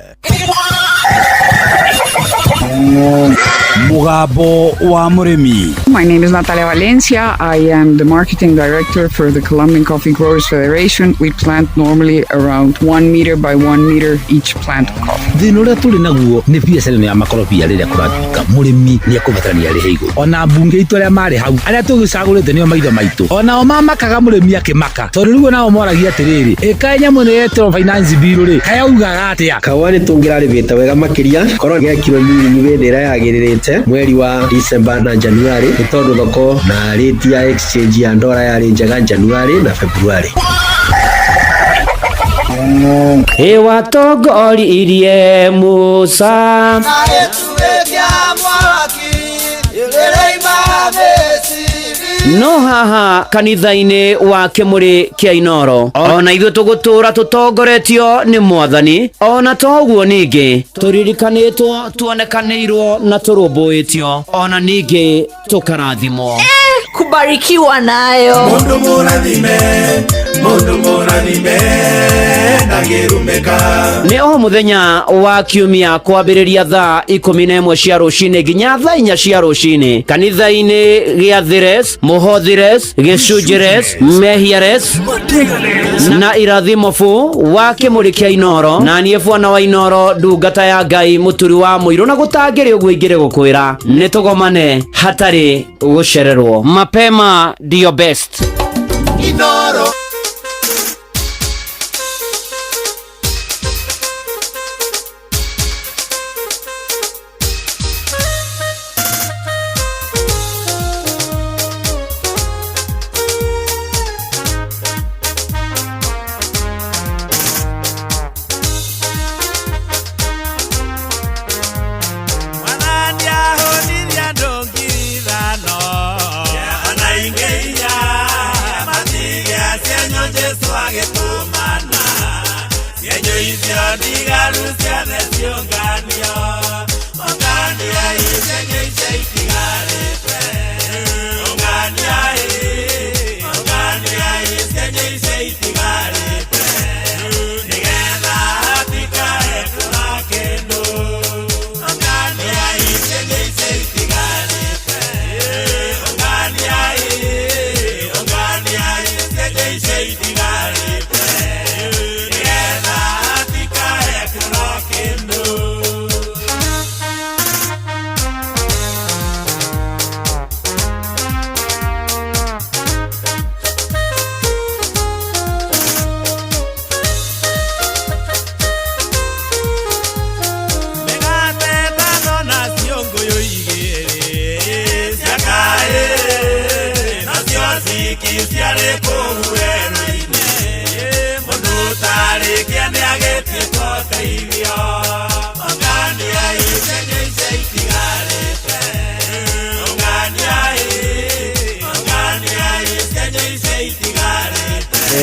Mugambo wa murimi.
My name is Natalia Valencia. I am the marketing director for the Colombian Coffee Growers Federation. We plant normally around 1 meter by 1 meter each plant of coffee.
Thina uria turi naguo ni biacara ya makorobia riria kuratuika murimi ni akubatarania ri higo ona bunge itu aria mari hau aria tugicagurite nio maitho maitu ona o mamakaga murimi akimaka tondu riu nao moragia atiriri eka nyamu ni yetwo finance bill ri kayaugaga atia
kawani tungiraribite wega makiria korwo gekiro nyinyi wethera yagiririte mweri wa December na January ni tondu thoko na rate ya exchange ya ndora yari njega January na February.
Watongoririe Musa no haha kanitha-ini wa Kimuri kia Inoro ona ithuĩ tũgũtũra tũtongoretio nĩ Mwathani ona toguo ningĩ tũririkanĩtwo tuonekanĩirwo na tũrũmbũĩtio ona ningĩ tũkarathimwo
kubarikiwa nayo
mundu mũrathime ndagĩrumĩka.
Nĩ o mũthenya wa kiumia kwambĩrĩria thaa 11 cia rũcinĩ nginya thaa 4 cia rũcinĩ kanitha-inĩ gĩa Thires, Mũhothires, Gĩcunjĩres, Mehiares na Irathimofu wa Kimuri kia Inoro, na niĩ Bwana wa Inoro ndungata ya Ngai mũturi wa mũirũ, na gũtangĩrĩ ũguo ingĩrĩ gũkwĩra nĩ tũgomane hatarĩ gũcererwo. Mapema ndio best.
Inoro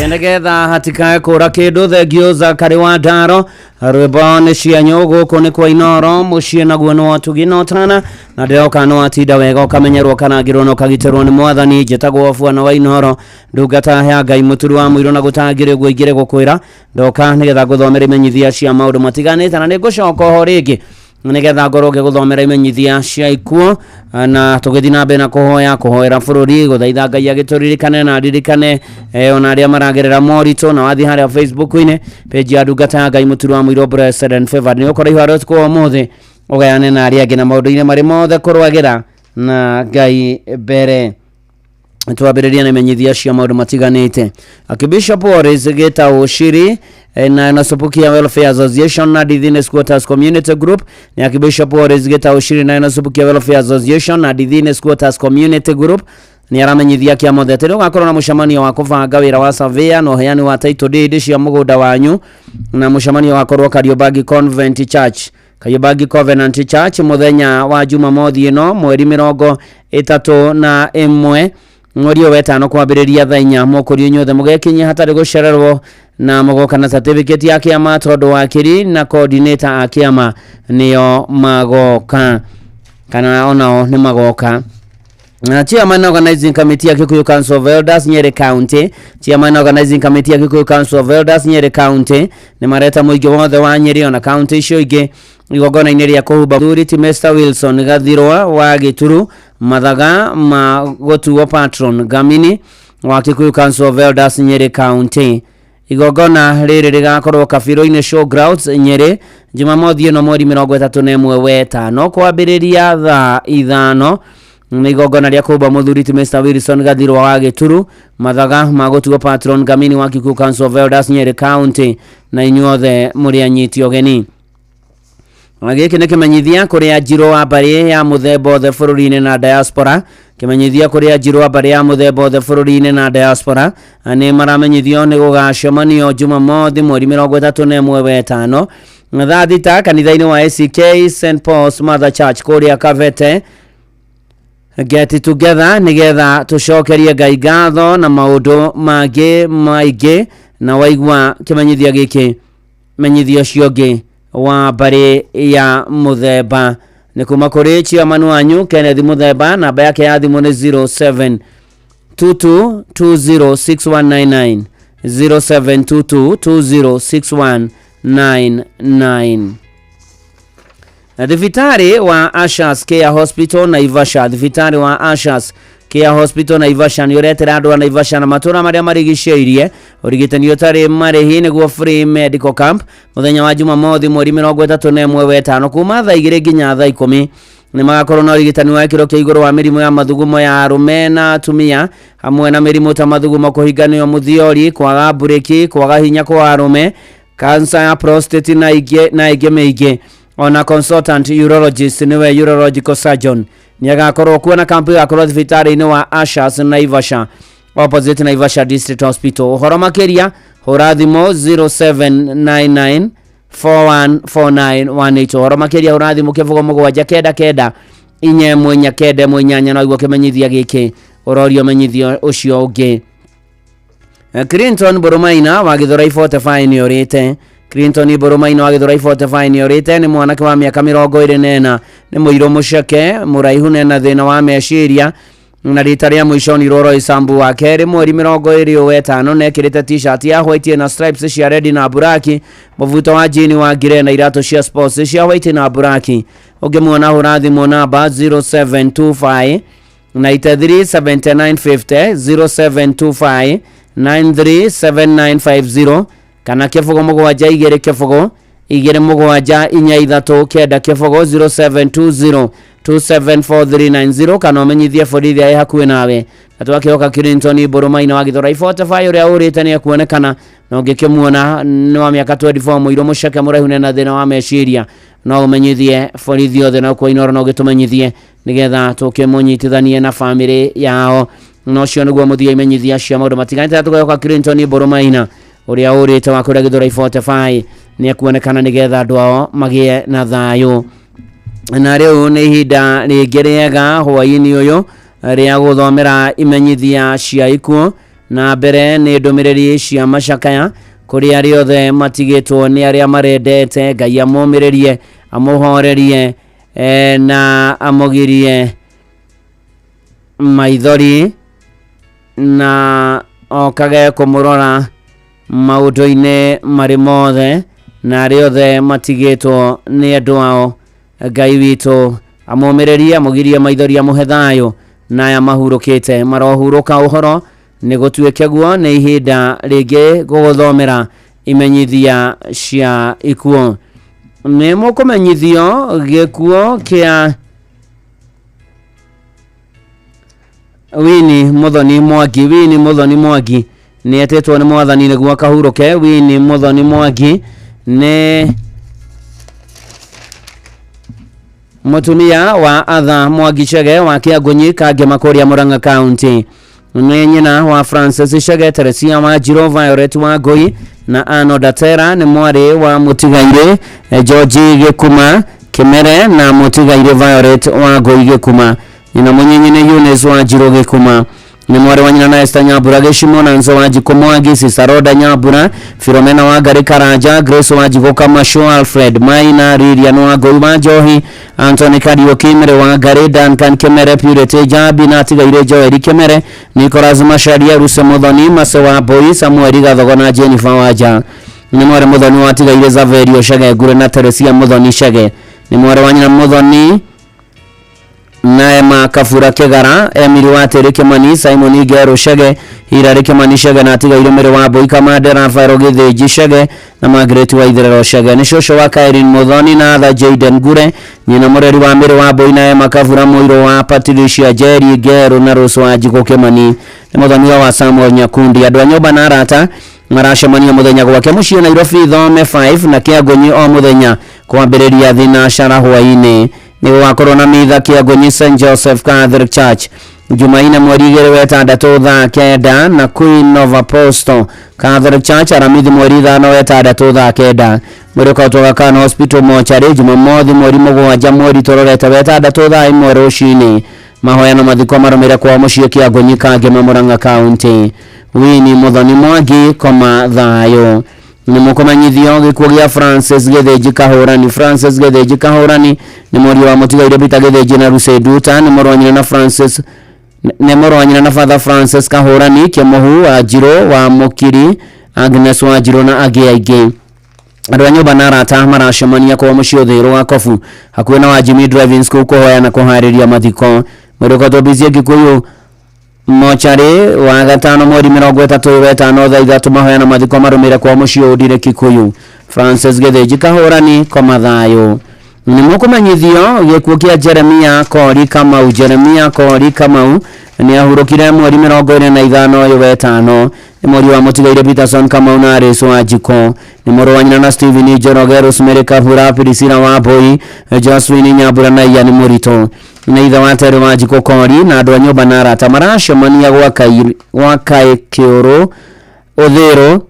Nigetha hatikae kura kindu thengio za kari wa ndaro rwimbo ni cia nyugu ku ni kwa inoro mucie naguo no atugina otana na ndeoka no atinda wega ukamenyerwo kana ngirwo no kagitirwo ni mwathani njitagwo Bwana wa inoro ndungata ya Ngai muturu wa muiro na gutangire guingire gukwira ndoka nigetha guthomera imenyithia cia maundu matiganite na nigucoka ho ringi nigetha ngoroge guthomera imenyithia cia ikuo na tugithi na mbere na kuhoera bururi guthaitha Ngai agituririkane na ndirikane ona aria maragerera morito na wathi haria Facebook-ine page ya ndungata ya Ngai muturu wa muiro Blessed and Favored ni ukora iharo kwa mothe ugayane na aria ngina maundu-ine mari mothe kurwagira na Ngai mbere twambiriria na imenyithia cia maundu matiganite. Akibishop Wallace Geta Oshiri na Supukia Welfare Association na Dithine Squatters Community Group ni Akibishop Wallace Geta Oshiri na Supukia Welfare Association na Dithine Squatters Community Group ni aramenyithia kia mothe tero gakorwo na mucemanio wa kubanga wira wa surveyor no heani wa title deed cia mugunda wanyu na mucemanio wa korwo Kariobangi Convent Church Kariobangi Covenant Church muthenya wa Jumamothi ino mweri 31 mweri wa 5 kwambiriria thaa 4 mukurio nyothe mugekinya hatari gucererwo na mugoka na certificate ya kiama tondu wa kiri na coordinator a kiama niyo magoka kana onao ni magoka. Chairman Organizing Committee ya Kikuyu Council of Elders Nyeri County Chairman Organizing Committee ya Kikuyu Council of Elders Nyeri County ni mareta muingi wothe wa Nyeri ona county icio ingi igogona ineri ya kuhuba Thurity Mr Wilson Gathirwa wa Gituru Mathaga magotuo patron Gamini wa Kikuyu Council of Elders Nyeri County. Igogona riri rigakorwo Kabiro-ine Showgrounds Nyeri Jumamothi no mweri 31 kwambiriria thaa 5 igogona ria kuba Thurity Mr Wilson Gathirwa wa Gituru Mathaga magotuo patron Gamini wa Kikuyu Council of Elders Nyeri County na inyuothe muri anyiti ogeni. Agiki ni kimenyithia kuri ajiro wa bari ya muthemba othe bururi-ine na diaspora kimenyithia kuri ajiro wa bari ya muthemba othe bururi-ine na diaspora ani maramenyithio ni gugacemanio Jumamothi mweri 31 thaa thita kanitha-ini wa ACK St Paul's Mother Church kuria Kavete. Get together nigetha tucokerie Ngai ngatho na maundu mangĩ maingĩ na waigua kimenyithia giki menyithio ciongi wa bari ya muthemba ni kuma kuri chairman wanyu Kenneth Muthemba. Namba yake ya thimu ni 0722206199 0722206199. Thibitari wa Ashas Care Hospital Naivasha thibitari wa Ashas Care Hospital Naivasha ni uretera andu a Naivasha na matura maria marigiceirie urigitani utari marihi niguo free medical camp muthenya wa Jumamothi mweri 31 kuma thaa 2 nginya thaa 10 ni magakorwo na urigitani wa kiro kia iguru wa mirimu ya mathugumo ya arume na atumia hamwe na mirimu ta mathugumo kuhinganio muthiori kwaga bureki kwaga hinya kwa arume cancer ya prostate na ingĩ mĩingĩ ona consultant urologist niwe urological surgeon ni agakorwo kuona kampu ya korwo thibitari-ini wa Ashas Naivasha opposite Naivasha District Hospital. Uhoro makiria hura thimo 0799 414918 uhoro makiria hura thimo kivugo mugwanja kenda kenda inye mwenya kende mwenyanya no igwo kimenyithia giki urorio menyithio ucio ungi. Clinton Burumaina wa Githurai 45 ni urite Clinton Boromaino wa Githurai 45 ni orite ni mwanake wa miaka 24 ni muiro muceke muraihu na thina wa meciria na rita ria mwisho ni Roro Isambu wa keri mweri 25 nekirite t-shirt ya white na stripes cia red na buraki muvuto wa jini wa grey na irato cia sports cia white na buraki ungimuona hurathi mo namba 0725 937950 0725 937950 kana kefogo mugwanja igere kefogo igere mugwanja inya ithatu kenda kefogo 0720 274390 kana umenyithie borithi ai hakuhi nawe atwakioka Clinton Boromaino wa Githurai 45 uria urite ni kuonekana na ungikimuona ni wa miaka 24 muiro muceke muraihu na thina wa meciria no umenyithie borithi othe na kwa inoro no gitumenyithie nigetha tukimunyitithanie na family yao no cio niguo muthia imenyithia cia maundu matiganite tugoka Clinton Boromaino uria urite wa kuria Githurai 45 ni kuonekana nigetha andu ao magie na thayo na riu ni ihinda ringerega hwaini uyu ria guthomera imenyithia cia ikuo na mbere ni ndumiriri cia macakaya kuri ari othe matigitwo ni aria marendete Ngai amumiririe amuhorerie na amugirie maithori na okage kumurora maundu-ini mari mothe na ari othe matigitwo ni andu ao Ngai witu amumirerie amugirie maithori amuhe thayo na ya mahurukite marohuruka uhoro ni gutuike guo ni ihinda ringi guguthomera imenyithia cia ikuo ni mukumenyithio gikuo kia Wini Muthoni Mwangi ni etetwo ni mwathani niguo kahuruke Wini Muthoni Mwangi ni mutumia wa Atha Mwangi Chege wa Kiagunyi Kange Makuria Murang'a County ni nyina wa Francis Chege Teresia wa Jiro Violet wa Ngui na Ano Datera ni mwari wa Mutigaire George Gikuma Kimere na Mutigaire Violet wa Ngui Gikuma nyina munyinyine Eunice wa Jiro Gikuma ni mwari wa nyina na Esther Nyambura Geshimo na Nzo wa Jikomwagi Sisaroda Nyambura Filomena wa Gari Karanja Grace wa Jikoka Masho Alfred Maina Lilian wa Ngui Johi Anthony Kadio Kimere wa Gari Duncan Kimere Purity Jabi na Tigaire Joeli Kimere Nicholas Masharia Ruse Muthoni Mase wa Boy Samuel Gathogo na Jennifer Waja ni mwari Muthoni wa Tigaire Zaverio Shege Gure na Teresia Muthoni Shege ni mwari wa nyina Muthoni na Emma Kafura Kegara Emily Watere Kimani Simon Igero Shege Hirari Kimani Shege na Tigaire Mere wa Boy Kamande Rafael Githe Shege na Margaret wa Itherero Shege ni shosho wa Kairin Muthoni na Atha Jaden Gure nyina mureri wa Mere wa Boy na Emma Kafura Muiro wa Patricia Jerry Gero na Rose wa Jiko Kimani ni Muthoni wa Samuel Nyakundi andu anyoba na arata maracemania muthenya gwake muciĩ Nairobi thome 5 na Kiagunyi o muthenya kwambĩrĩria thinacara hwainĩ ni wakorwo na mitha Kiagunyi St Joseph Catholic Church Jumaine mweri 6 thaa 9 na Queen of Apostle Catholic Church aramithi mweri 5 thaa 9 mweri kwa Kana Hospital Mochari Jumamothi mweri 7 mweri tororete 6 thaa 1 rucinĩ mahoyano mathiko maromire kwa muciĩ Kiagunyi Kange Murang'a County Wini Muthoni Mwangi koma thayo ni mukomanyithio gikuo gia Francis Githinji Kahurani Francis Githinji Kahurani ni mwari wa Mutigaire Peter Githinji na Ruse Duta ni morwanyina na Francis ni morwanyina na Father Francis Kahurani Kemohu wa Jiro wa Mukiri Agnes wa Jiro na agi aingĩ andu anyoba na arata maracemania kwa muciĩ Uthiru wa Kofu hakuhĩ na wa Jimmy Driving School kuhoya na kuharĩria mathiko mweri kwa tobizie Gikuyu Mochari wa gatano mweri 35 thaa 3 mahoya na mathiko marumire kwa muciĩ Udire Kikuyu Francis Githinji Kahurani koma thayo ni mukumanyithio gikuo kia Jeremia Kori Kamau ni ahurukire mweri 25 ni mweri wa Mutigaire Peterson Kamau na Aresu wa Jiko ni morwanyina na Steven Njoroge Rosemary Kahura Priscilla wa Boy Josephine Nyambura na Ian Murito na itha wa Tere wa Jiko Kori na andu anyoba na arata maracemania gwa Kioro Uthiru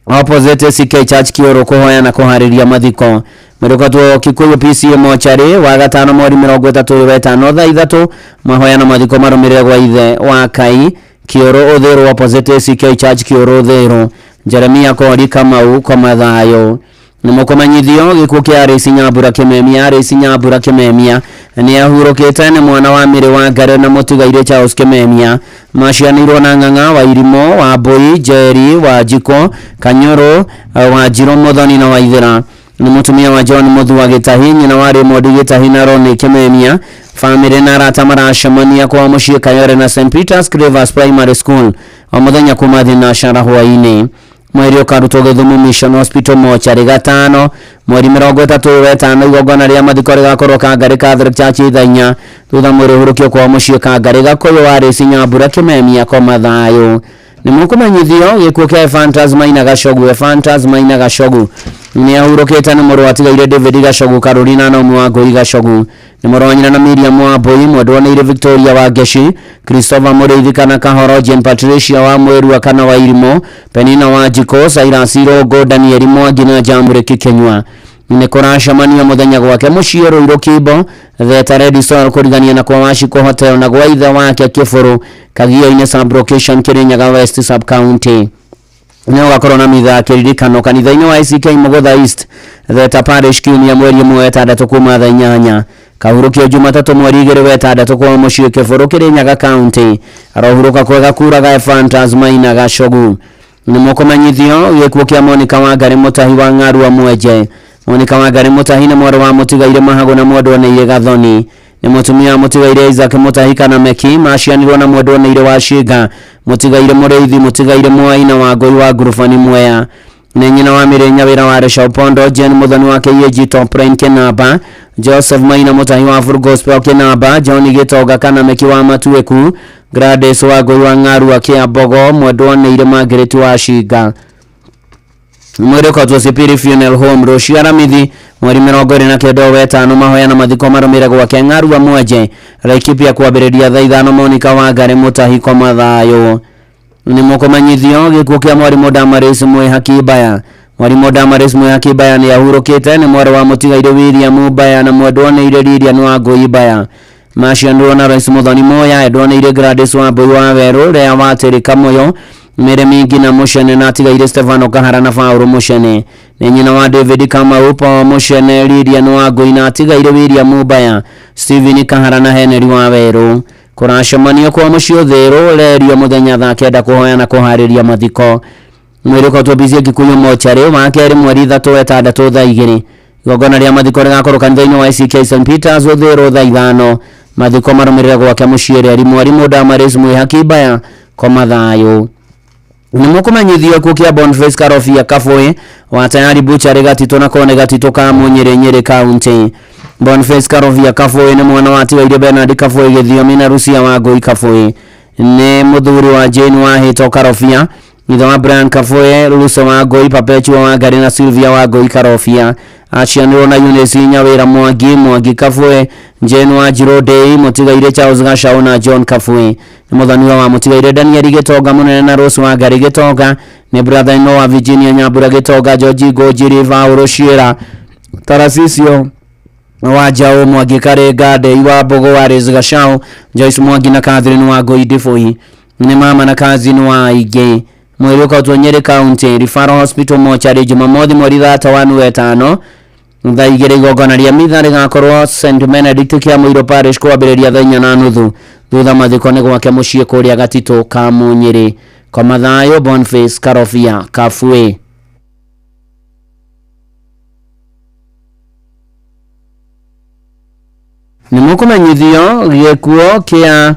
opposite CK Church Kioro kuhoya na kuharĩria mathiko mweri Kikuyu PCA Mochari wa gatano mweri 35 thaa 3 mahoya na mathiko marũmĩrĩre gwa ithe wa Kai Kioro Uthiru opposite CK Church Kioro Uthiru Jeremia Kori Kamau kwa mathayo ni mukomanyithio gikuo kia Resi Nyambura Kimemia. Resi Nyambura Kimemia ni ahurukite ni mwana wa Miri wa Ngare na Mutigaire Charles Kimemia macianirwo na Ng'ang'a wa Irimo wa Mbui Njeri wa Jiko Kanyoro wa Njiro Muthoni na Waithira. Ni mutumia wa John Muthu wa Gitahi nyina wa Raymond Gitahi na Roni Kimemia. Family na arata maracemania kwa muciĩ Kayore na St Peters Rivers Primary School o muthenya kuma thinacara hwainĩ. Mweri ukarutwo Githumu Mission Hospital mochari gatano mweri 35 igongona rĩa mathiko rigakorwo Kangari Catholic Church Ithainya thutha mweri hurukio kwa muciĩ Kangari Gakuyu wa Resi Nyambura Kimemia kwa mathayo. Ni mukumanyithio gikuo kia Fantas Maina Gacogu. Fantas Maina Gacogu ni ahurukite ni mũrũ atigaire David Gacogu Carolina na Mwango Gacogu. Ni mũrũ wa nyina na Miriam wa Mbui mwendwa ni Victoria wa Geshi Christopher Mũrĩithi kana Kahoro Jean Patricia wa Mwĩrua kana wa Irimo Penina wa Jiko Cyrus Irongo Daniel Mwangi na Jamũrĩ Kĩkenyua. Ni kũracemania muthenya gwake mũciĩ Rũirũ Kimbo Theta Red Star kũrigania na kwa Washiko Hotel na gwa ithe wake Kĩbũrũ Kagio-inĩ Sub Location Kirinyaga West Sub County. Ni ugakorwo na mithakiririkano kanitha-inĩ wa ICK Mũgũtha East Theta Parish kiumia mweri 6 kuma thaa 8 kahurukio Jumatatu mweri 6 kwa muciĩ Kĩbũrũ Kirinyaga County. Arohuruka kwega kuraga Fantas Maina Gacogu. Ni mukomanyithio gikuo kia Monica Wangari Mutahi wa Ng'aru wa Mwenje. Monica Wangari Mutahi ni mwarĩ wa Mũtigaire Mahago na mwendwa Neire Gathoni. Ni mutumia Mũtigaire Isaac Mutahi kana Meki macianirwo na mwendwa Neire wa Ciĩga Mũtigaire Mũrĩithi Mũtigaire Mwaina wa Ngũi wa Ngurubani Mwea. Ni nyina wa Mĩrĩ Nyawĩra wa Resha Pondo Jen Muthoni wa KAG Top Prime Kinamba Joseph Maina Mutahi wa Full Gospel Kinamba John Gĩtonga kana Meki wa Matuĩku Gladys wa Ngũi wa Ng'aru wa Kĩambogo mwendwa Neire Margaret wa Ciĩga. Mwere kwa Tosipiri Funeral Home Rũciũ Aramithi mweri 29 mahoya na mathiko marũmĩrĩre gwake Ng'aru wa Mwenje Laikipia kwambĩrĩria thaa 5 Monica Wangari Mutahi kwa mathayo. Ni mukomanyithio gikuo kia Mwarimũ Damaris Mwĩhaki Mbaya. Mwarimũ Damaris Mwĩhaki Mbaya ni ahurũkĩte ni mwarĩ wa Mũtigaire William Mbaya na mwendwa Neire Lilian wa Ngũi Mbaya. Macianirwo na Rais Muthoni Moya endwa Neire Gladys wa Mbui wa Werũ Rea wa Tĩri Kamoyo Mere Mingi na Mucene na atigaire Stefano Kahara na Faũrũ Mucene. Ni nyina wa David Kamau Paul Mucene Lilian wa Ngũi na atigaire William Mbaya Stephen Kahara na Henry wa Werũ. Kũracemanio kwa muciĩ Thĩrũ Lerio muthenya thaa 9 kuhoya na kuharĩria mathiko. Mweri kwa Tobizie Gikuyu mochari wa kerĩ mweri 3 thaa 2 igongona rĩa mathiko rigakorwo kanitha-inĩ wa ICK St Peters Thĩrũ thaa 5 mathiko marũmĩrĩre gwake muciĩ Reri Mwarimũ Damaris Mwĩhaki Mbaya kwa mathayo. Ni mukomanyithio gikuo kia Boniface Karofia Kafũĩ wa Tayari Butchery Gatito na Kone Gatito ka Mũnyĩrĩ Nyĩrĩ County. Boniface Karofia Kafũĩ ni mwana wa atigaire Bernard Kafũĩ Gĩthiomi na Rucia wa Ngũi Kafũĩ. Ni mũthuri wa Jane wa Hĩto Karofia ithe wa Brian Kafũĩ Luso wa Ngũi Perpetua wa Ngari na Sylvia wa Ngũi Karofia. Acianirwo na Eunice Nyawĩra Mwangi Kafũĩ Jane wa Njirũ Ndĩi Mũtigaire Charles Gacau na John Kafũĩ. Ni mũthaniwa wa Mũtigaire Daniel Gĩtonga mũnene na Rose wa Ngari Gĩtonga. Ni brother-in-law wa Virginia Nyambura Gĩtonga George Ngũnjiri Vaũrũ Ciĩra Tarasisio wa Njau Mwangi Karĩnga Ndĩi wa Mbogo wa Rose Gacau Joyce Mwangi na Catherine wa Ngũi Ndibũi. Ni mama na cousin wa aingĩ. Mweri ũkotwo Nyĩrĩ County Referral Hospital mochari Jumamothi mweri 5 thaa 2 igongona rĩa mitha rigakorwo St Benedict kia Mũiro Parish kwambĩrĩria thaa 4:30 thutha mathiko nĩ gwake muciĩ kũrĩa Gatito ka Mũnyĩrĩ. Kwa mathayo Boniface Karofia Kafũĩ. Ni mukomanyithio gĩkuo kia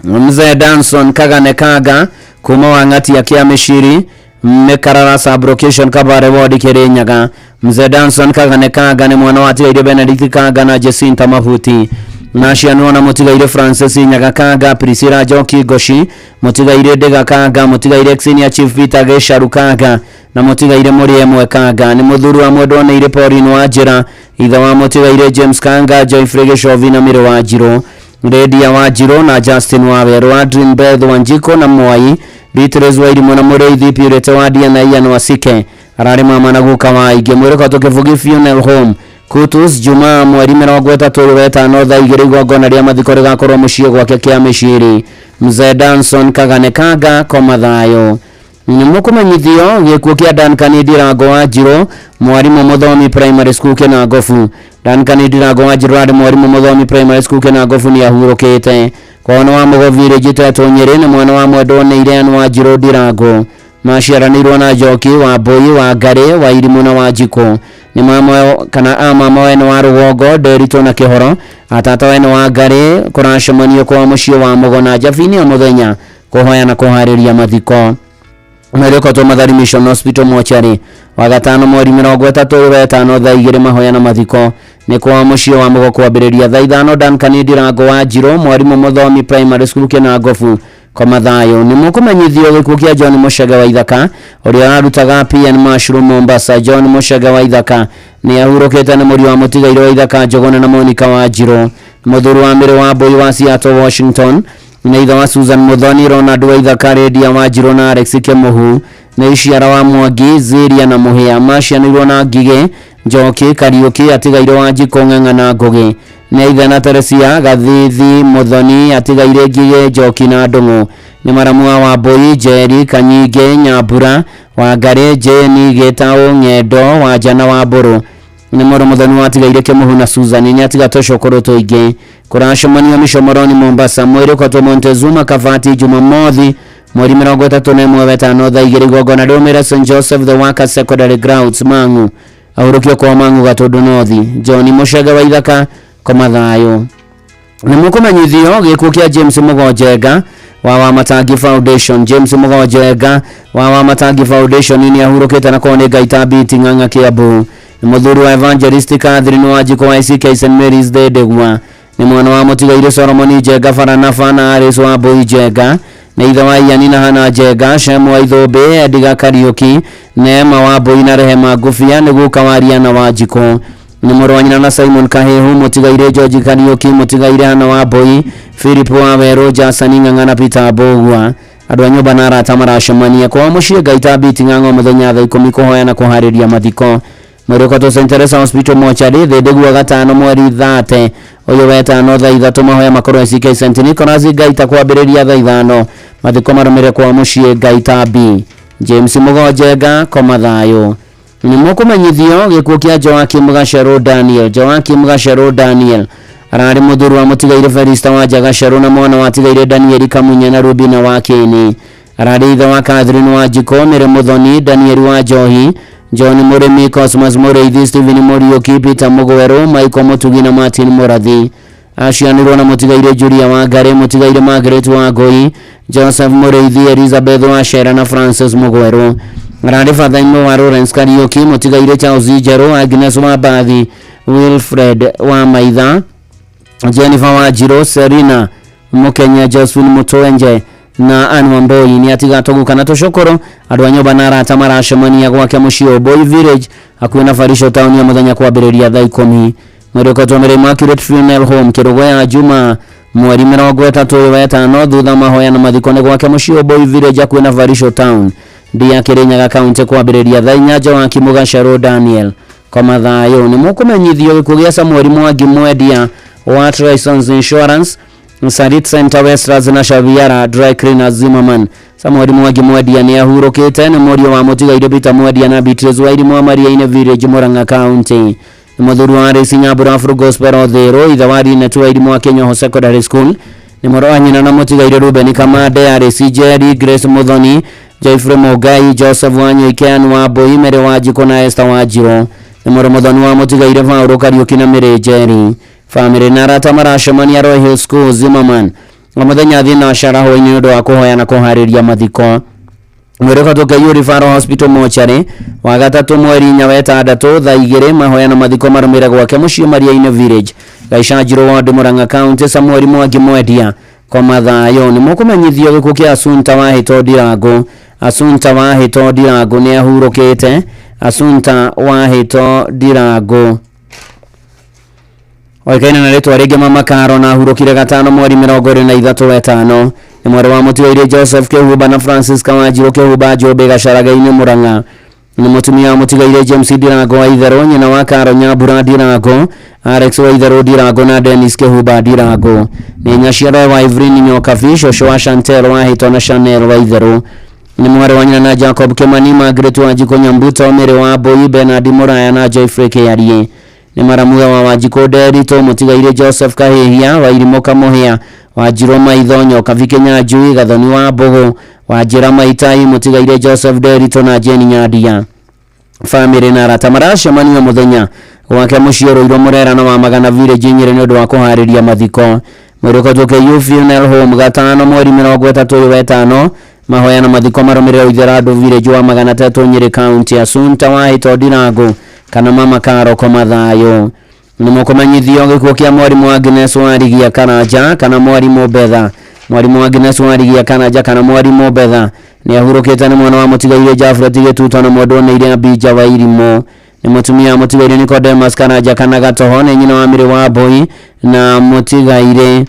Mzee Danson Kagane Kaga kuma Wang'ati ya kia Mĩciri Mekarara Sub Location Kabare Ward Kirinyaga. Mzee Danson Kagane Kaga ni mwana wa atigaire Benedict Kaga na Jacinta Mahuti. Nacianirwo na Mũtigaire Francis Nyaga Kaga Priscilla Njoki Goshi Mũtigaire Ndega Kaga Mũtigaire Senior Chief Peter Gesharu Kaga na Mũtigaire Mũrĩemwe Kaga. Ni mũthuri wa mwendwa Neire Pauline wa Njĩra ithe wa Mũtigaire James Kanga Joyfrey Gĩcovi na Mĩrĩ wa Njirũ Redia wa Njirũ na Justin wa Werũ Adrian Beth wa Njiko na Mwai Beatrice wa Irimũ na Mũrĩithi Purity wa Dia na Ian Wasike ararĩ mama na guka wa aingĩ. Mweri kwa Kĩbugi Funeral Home Kutus Jumaa mweri 35 thaa 2 igongona rĩa mathiko rigakorwo muciĩ gwake kia Mĩciri. Mzee Danson Kagane Kaga komathayo ni mukumanyithio gikuo kia Duncan Ndirango wa Njiro mwarimu muthomi primary school kena Ngofu. Duncan Ndirango wa Njiro ari mwarimu muthomi primary school kena Ngofu ni ahurukite kono wa mugovire jiteto Nyeri na mwana wa Mwendo na Irene wa Njiro Ndirango maciaranirwo na Njoki wa Mbui wa Ngare wa Irimu na wa Njiko ni mama kana mama wene wa Rugongo Nderito na Kihoro atata wene wa Ngare kuracemanio kwa muciĩ wa Mugona Njabini ya muthenya kuhoya na kuhariria mathiko. Mwereko Mathari Mission Hospital mochari wa gatano mweri 30 thaa 2 mahoya na mathiko ni kwa muciĩ wa Mugo kwambĩrĩria thaa 5. Duncan Ndirango wa Njiro mwarimu muthomi primary school kena Ngofu komathayo ni mukumenyithio gikuo kia John Muchege wa Ithaka uria arutaga PN Mushroom Mombasa. John Muchege wa Ithaka ni ahurukite na muri wa mutigaire wa Ithaka Njogona na Monica wa Njiro muthuri wa mbere wa Mbui wa Seattle Washington na itha wa Susan Muthoni Ronald wa Ithaka Redia wa Njiro na Alex Kemuhu na Iciara wa Mwangi Ziria na Muhia macianirwo na Ngige Njoki Kariuki atigaire wa Njiko Ng'ang'a na Ngugi na itha na Teresia Gathithi Muthoni atigaire Ngige Njoki na Ndung'u ni maramua wa Mbui Njeri Kanyinge Nyambura wa Ngare Jeni Gitau Ng'endo wa Njana wa Mburu ni moro Muthoni atigaire Kemuhu na Susan ni atiga Cokoro Tuingi kuracemania Micomoroni Mombasa mweri kwa Montezuma Kavati Jumamothi mweri 31 thaa 2 igongona riumire St Joseph the Workers Secondary Grounds Mang'u ahurukio kwa Mang'u Gatundu North. John Muchege wa Ithaka komathayo ni mukumanyithio gikuo kia James Mugonjenga wa Matangi Foundation. James Mugonjenga wa Matangi Foundation ni ahurukite na kone Gaitabiti Ng'ang'a Kiambu ni muthuri wa Evangelist Catherine wa Njiko wa ICK St Mary's Ndegwa ni mwana wa mutigaire Solomon Njenga Faranafa na Aris wa Mbui Njenga na itha wa Yani na Hana Njenga Shemu wa Ithũmbĩ Ediga Kariuki Neema wa Mbui na Rehema Ngũbia ni guka wa Riana wa Njiko ni mũrũ wa nyina na Simon Kahehu mutigaire George Kariuki mutigaire Hana wa Mbui Philip wa Weru Jasani Ng'ang'a na Peter Mbũgua andũ a nyũmba na arata maracemania kwa muciĩ Gaitabiti Ng'ang'a mũthenya thaa 10 kuhoya na kuharĩria mathiko. Mwereko St Teresa Hospital mochari Ndegwa gatano mweri 30 uyu wetano thaa 3 mahoya makorwo ICK St Nicholas Gaita kwambĩrĩria thaa 5 mathiko marũmĩrĩre kwa muciĩ Gaitabi. James Mugonjenga komathayo ni mukumenyithio gikuo kia Joakim Gacero Daniel. Joakim Gacero Daniel arari muthuri wa mutigaire Felista wa Jagacero na mwana wa tigaire Daniel Kamunya na Rubina wa Kini arari itha wa Catherine wa Njiko Mere Muthoni Daniel wa Njohi John Murimi Cosmas Mureithi Stephen Muriuki Peter Mugweru Michael Mutugi na Martin Murathi acianirwo na mutigaire Julia wa Ngare mutigaire Margaret wa Ngoi Joseph Mureithi Elizabeth wa Shera na Francis Mugweru arari fathaimo wa Lawrence Kariuki mutigaire Charles Njeru Agnes wa Bathi Wilfred wa Maitha Jennifer wa Njiro Serena Mukenya Josephine Mutoenje na Anwa Mboi ni atiga toguka na Tocokoro andũ a nyũmba na arata maracemania gwake muciĩ Mboi Village hakuhĩ na Farisho Town ya muthenya kwambĩrĩria thaa 10. Mwereko Tomere Immaculate Funeral Home Kirugo ya Juma mweri 30 thutha mahoya na mathiko nĩ gwake muciĩ Mboi Village hakuhĩ na Farisho Town ndia Kirinyaga County kwambĩrĩria thaa 4. Joakim Gacero Daniel komathayo nĩ mukumenyithio gikuo gĩa Samuel Mwangi mwendia wa Trisons Insurance Sarit Center Westlands na Shaviara Dry Cleaners Zimmerman. Samuel Mwangi mwendia ni ahurukite na morio wa mutigaire Peter mwendia na Beatrice wa Irimu Maria-inĩ Village Murang'a County ni muthuri wa Resi Nyambura Afro Gospel Othero itha wa Rinetu wa Irimu wa Kenya Secondary School ni mũrũ wa nyina na mutigaire Ruben Kamande ya Resi Jerry Grace Muthoni Joyfrey Mogai Joseph Wanyoikean wa Mbui Mere wa Njiko na Esther wa Njiro ni mũrũ Muthoni wa mutigaire Faũrũ Kariuki na Mary Jerry. Family na arata maracemania Royal Hill School Zimmerman wa muthenya thina sharaho ini ndu wa kuhoya na kuhariria mathiko. Mwereko Tokyo Referral Hospital mochari wa gatatu mweri 4 thaa 2 mahoya na mathiko marumire gwake muciĩ Maria-inĩ Village Gaicajiro ward Murang'a County. Samuel Mwangi mwendia komathayo ni mukumenyithio gikuo kia Asunta wa Hito Ndirango. Asunta wa Hito Ndirango ni ahurukite. Asunta wa Hito Ndirango oikaina na ritwa ringi Mama Karo na ahurukire gatano mweri 23 ni mwari wa mutigaire Joseph Kehumba na Francis Kawanjiro Kehumba Jobe Gacaraga-inĩ Murang'a Ni mutumia mutigaire James Ndirango wa Itherũ, nyina wa Karo Nyambura Ndirango, Alex wa Itherũ Ndirango na Dennis Kĩhumba Ndirango. Ni nyaciara wa Evelyn Nyoka Fish, Osho wa Chantel wa Hito na Chanel wa Itherũ. Ni mwari wa nyina na Jacob Kimani, Margaret Wanjiko Nyambuto, Mere wa Boyi, Bernard Muraya na Joyfrey Kĩarie. Ni maramuga wa Wanjiko Derito, mutigaire Joseph Kahihia wa Irimo Kamuhia, wa Jiroma Ithonyo Kavikenya Njui, Gathoni wa Mbogo, wa Jirama Itai, mutigaire Joseph Derito na Jenny Nyadia. Family na arata maracemania muthenya wake mucioro iro murerano wa Magana Village Nyeri ni undu wa kuhariria mathiko. Mwiruko tuke Youth Funeral Home gatano mweri 35 mahoya na mathiko marumirira Itherando Village wa Magana 3 Nyeri County ya Sunta wa Hito Ndirango kana Mama Karo Komathayo. Ni mukomanyithio gikuo kia mwarimu wa Agnes Warigia Karanja kana mwarimu Betha. Mwarimu wa Agnes Warigia Karanja kana mwarimu Betha ni ahurukite ni mwana wa mutigaire Jafret Gituto na Modone ile Abija wa Irimo. Ni mutumia mutigaire Nicodemus Karanja kana Gatoho ni nyina wa Mire wa Boyi na mutigaire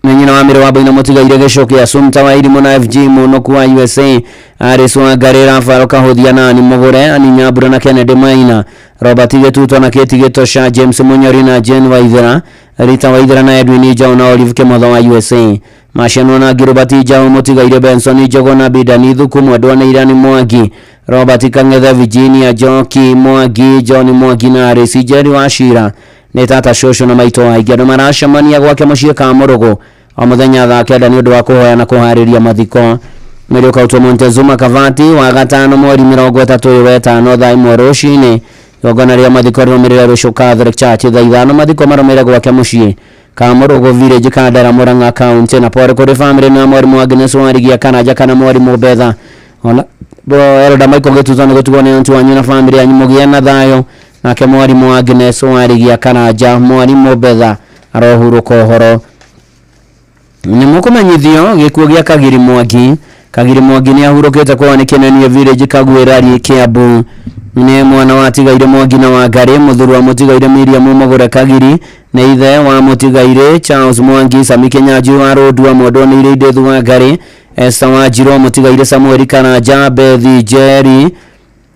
nyina wa Mire wa Boyi na mutigaire Geshoke ya Sumta wa Irimo na FG Munoku wa USA. Aris wa Garera Faro Kahodia na ni Mogore ani Nyambura na Kennedy Maina, Robert Gituto na Keti Gitosha, James Munyori na Jen Waithera, Rita Waithera na Edwin Jao na Olive Kemotho wa USA. Mashano na Girobati Jao mutigaire Benson Jogo na Bidani Thuku Mwendwa na Irani Mwangi, Robert Kangetha Virginia Joki Mwangi, John Mwangi na Aris Jerry wa Shira. Ni tata Shosho na Maito wa Igado maracemania gwake muciĩ ka Murugu o muthenya thaa 9 ni undu wa kuhoya na kuhariria mathiko. Mwiruko uto Montezuma Kavati wa gatano mweri 35 thaa 1 rũcinĩ. Yogana ria mathiko rumirira Rusho Catholic Church thaa 5 mathiko marumire gwake muciĩ ka Murugu Village Kandara Murang'a County. Na pore kuri family na mwarimu wa Agnes Warigia Karanja kana mwarimu Betha ona bo Elda Michael Gituto ni gutugwo ni antu wanyu na family yanyu mugie na thayo. Nake mwarimu wa Agnes Warigia Karanja mwarimu Betha arohuruka uhoro. Ni mukomanyithio gikuo gia Kagiri Mwangi ni ahurukite kwa ni Kenania Village Kagwirari Kiambu. Ni mwana wa Tigaire Mwangi na wa Ngari muthuru wa mutigaire Miriam Mogore Kagiri na ithe wa mutigaire Charles Mwangi Sami Kenyaji wa Road wa Modoni ile Ndethu wa Ngari, Esther wa Jiro mutigaire Samuel Karanja, Bethi Jerry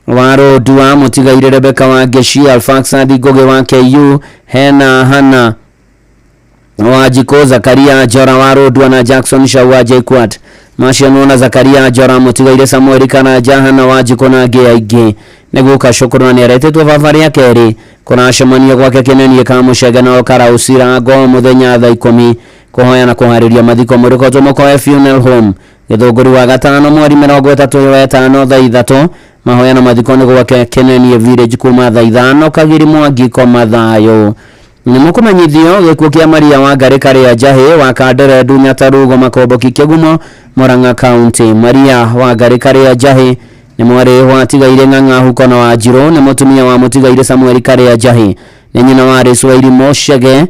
wa Road wa mutigaire Rebecca wa Geshi, Alfaxa Goge wa KU, Hana Wajiko Zakaria Jora wa Road na Jackson Shawa Jquat. Mashano na Zakaria Jora mutigaire Samuel Karanja, Hana Wajiko na Geige. Neguka shukuru ni aretetwo bafari ya keri kuna shemania gwake Kenenia ka Mushega na Okara Usira go muthenya thaa 10 kuhoya na kuhariria mathiko Mwiruko Tomoko Funeral Home Githunguri wa gatano mweri 35 thaa 3 mahoya na mathiko ni gwake Kenenia Village kuma thaa 5 Kagiri Mwangi Komathayo. Ni mukomanyithio gikuo kia Maria wa Ngari Karia Jahi wa Kandere Dunya Tarugo Makomboki Kigumo Murang'a County. Maria wa Ngari Karia Jahi ni mwari wa Tigaire Ng'ang'a Hukono wa Jiro ni mutumia wa mutigaire Samuel Karia Jahi. Ni nyina wa Aris wa Irimo Shege,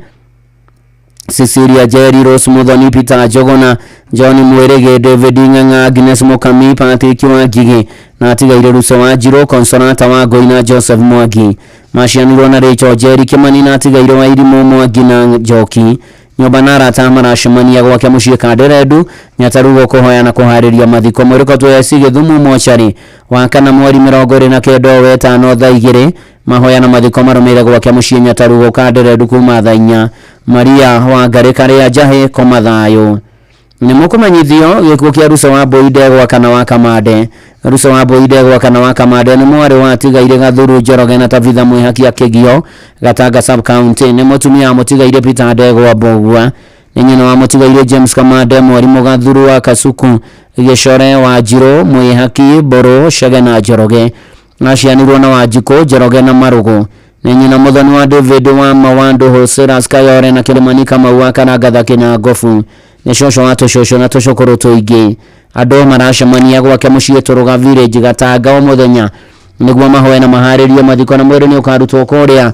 Cecilia Jerry Rose Muthoni Peter Jogona, John Mwerege David Ng'ang'a, Agnes Mukami Patrick wa Gigi na Tigaire Ruso wa Jiro Consolata wa Goina Joseph Mwangi. Mashianirwo na Rachel Jerry Kimani na Tigaire wa Irimo Mwangi na Njoki. Nyumba na arata maracemania gwake muciĩ Kanderendu Nyatarugo kuhoya na kuhariria mathiko. Mwiruko twesi Githumu mochari wa kana mweri 29 thaa 2 mahoya na mathiko marumire gwake muciĩ Nyatarugo Kanderendu kuma thaa 4. Maria wa Ngari Karia Jahi Komathayo. Ni mukomanyithio gikuo kia Ruso wa Boide gwa kana wa Kamande. Ruso wa Boide gwa kana wa Kamande ni mwari wa Tigaire Gathuru Njoroge na Tabitha Mwihaki Kigio Gatanga Sub County. Ni mutumia mutigaire Peter Ndegwa Bogwa. Ni nyina wa mutigaire James Kamande mwarimu Gathuru wa Kasuku Gicore wa Jiro Mwihaki Boro Shege na Njoroge. Nashianirwo na Wanjiko Njoroge na Marugo. Ni nyina muthoni wa David wa Mawando Hosera Skayore na Kilimani kama wa kana Gathaki na Gofu. Ni shosho wa Toshosho na Toshokoro Toige. Ado maracemania gwake muciĩ Turuga Village Gatanga o muthenya niguo mahoya na maharirio mathiko na mwiri ni ukarutwo kuria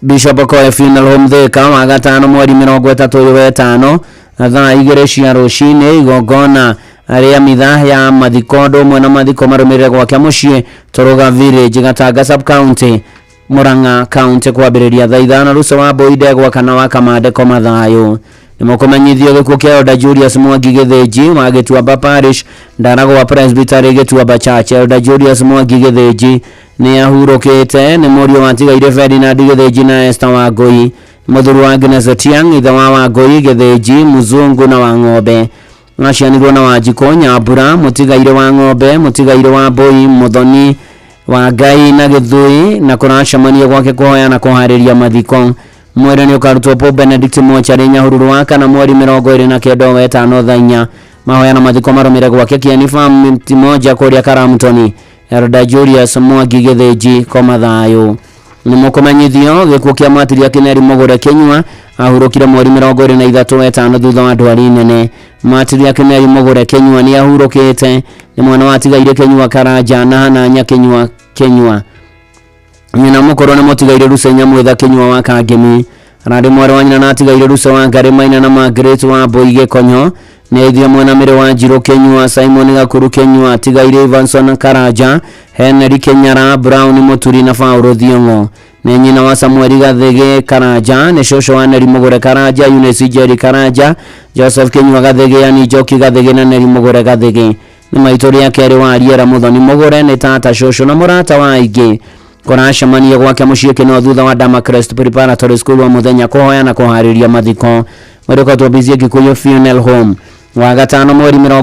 Bishop Okoye Funeral Home Thika wa gatano mweri 35 thaa 2 cia rũcinĩ. Igongona aria mitha ya mathiko ndũmwe na mathiko marumirire gwake muciĩ Turuga Village Gatanga Sub County Murang'a County kwambĩrĩria thaa 5. Ruso wa Boide gwa kana wa Kamande Komathayo. nimukumenyithio gikuo kia Elder Julius Mwangi Githinji wa Gituamba Parish Ndarago wa Presbytery Gituamba Church. Elder Julius Mwangi Githinji ni ahurukite ni murio wa Tigaire Ferdinand Githinji na Esther Wangui muthuri wa Agnes Otiang ithe wa Wangui Githinji Muzungu na Wang'ombe aciarirwo na Wanjiko Nyambura Mutigaire wa Ng'ombe Mutigaire wa Mbui Muthoni wa Ngai na Githui na kuracemania gwake kuhoya na kuhariria mathiko. Mwere ni ukarutwo Pope Benedict Mochari Nyahururu wa kana mweri 29 wa 5 thainya mahoya na mathiko marumire gwake Kieni Farm moja kuria Karamtoni. Elder Julius Mwangi Githinji koma thayo. Nimukumenyithio gikuo kia Matiria Kineri Mugure Kenyua ahurukire mweri 23 wa 5 thutha wa ndwari nene. Matiria Kineri Mugure Kenyua ni ahurukite ni mwana wa Tigaire Kenyua Karanja na Hananya Kenyua nyina mukoro ni Mutigaire Rusenya Mwitha Kenyua wa Kangemi arari mwari wa nyina na Tigaire Rusa wa Ngari Maina na Margaret wa Boige Konyo ni ithia mwena mere wa Njiro Kenyua Simon Gakuru Kenyua Tigaire Evanson Karanja Henry Kenyara Brown Muturi na Fauro Thiongo ni nyina wa Samuel Gathege Karanja ni shosho wa Neri Mugure Karanja Eunice Jerry Karanja Joseph Kenyua Gathege yani Joki Gathege na Neri Mugure Gathege ni maitori ya keri wa Ariera Muthoni Mugure ni tata shosho na murata wa ingi kuracemania gwake muciĩ Kino thutha wa Damarcrest Preparatory School wa muthenya kuhoya na kuhariria mathiko mwereko twabizie Gikuyu Funeral Home wa gatano mweri 30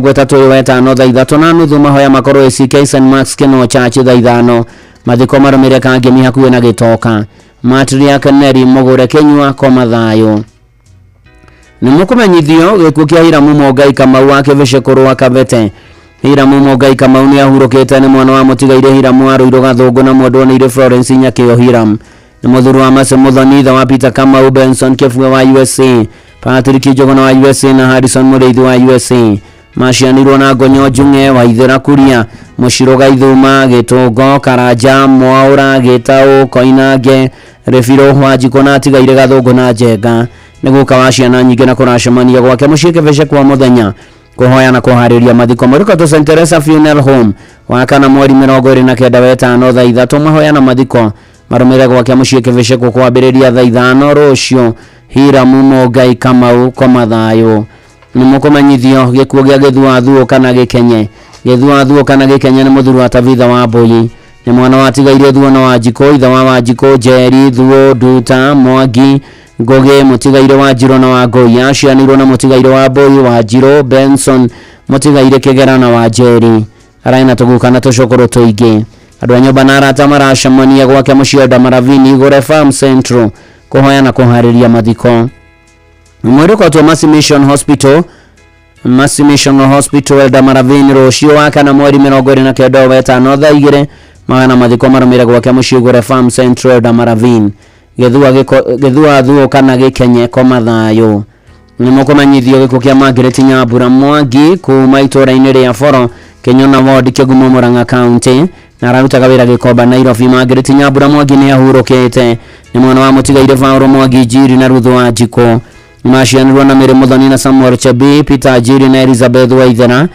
wa 5 thaa 3:30 mahoya makorwo CK St Mark's Kino Church thaa 5 mathiko marumire Kangemi hakuhĩ na Gitoka. Matiria Kineri Mugure Kenyua koma thayo. Nimukumenyithio gikuo kia Hiramu Mongai Kamau wa Kiveshe Kũrũa Kabete. Hiramu Mongai Kamau ni ahurukite ni mwana wa Mutigaire Hiramu wa Ruiru Gathũngũ na mwendwa ni Florence Nyakĩo Hiram ni muthuri wa Mase Muthoni tha wa Peter Kamau Benson Kefue wa USA Patrick Njuguna wa USA na Harrison Mureithi wa USA macianirwo na Ngonyo Njung'e wa Ithera Kuria Mushiro Gaithuma Gĩtũngo Karanja Mwaura Gĩtaũ Koinange Refiro Wanjiko na Tigaire Gathũngũ na Njenga ni guka wa ciana nyingĩ na kuracemania gwake muciĩ Kĩbece kwa muthenya kuhoya na kuhariria mathiko muriko St Teresa Funeral Home wa kana mweri 29 wa 5 thaa 3 mahoya na mathiko marumire gwake muciĩ Kĩbece kwambĩrĩria thaa 5 rũciũ. Hiramu Mongai Kamau koma thayo. Nimukumenyithio gikuo gia Gĩthua kana Gĩkenye. Gĩthua kana Gĩkenye ni muthuri wa Tabitha wa Mbui ni mwana wa Tigaire Thuo na Wanjiko ithe wa Wanjiko Jerry Thuo Nduta Mwangi Ngoge Mutigaire wa Njiro na Wangui acianirwo na Mutigaire wa Mbui wa Njiro Benson Mutigaire Kĩgera na wa Jerry araina tuguka na tucokoro tuingi andu a nyumba na arata maracemania gwake muciĩ Elder Maravini Igũre Farm Central kuhoya na kuhariria mathiko. Mwereko twa Mercy Mission Hospital Elder Maravini rũciũ wa kana mweri 29 wa 5 thaa 2 maana mathiko marumire gwake muciĩ Igũre Farm Central Elder Maravini Gĩthua Thuo kana Gĩkenye koma thayo. Nimukumenyithio gikuo kia Margaret Nyambura Mwangi kuma itũra-inĩ rĩa Foro Kenyona Ward Kĩgumo Murang'a County na ararutaga wĩra Gĩkomba Nairobi. Margaret Nyambura Mwangi ni ahurukite ni mwana wa Mutigaire Fauro Mwangi Njiri na Ruthu Wanjiko macianirwo na Mary Muthoni na Samuel Chebi Peter Njiri na Elizabeth Waithera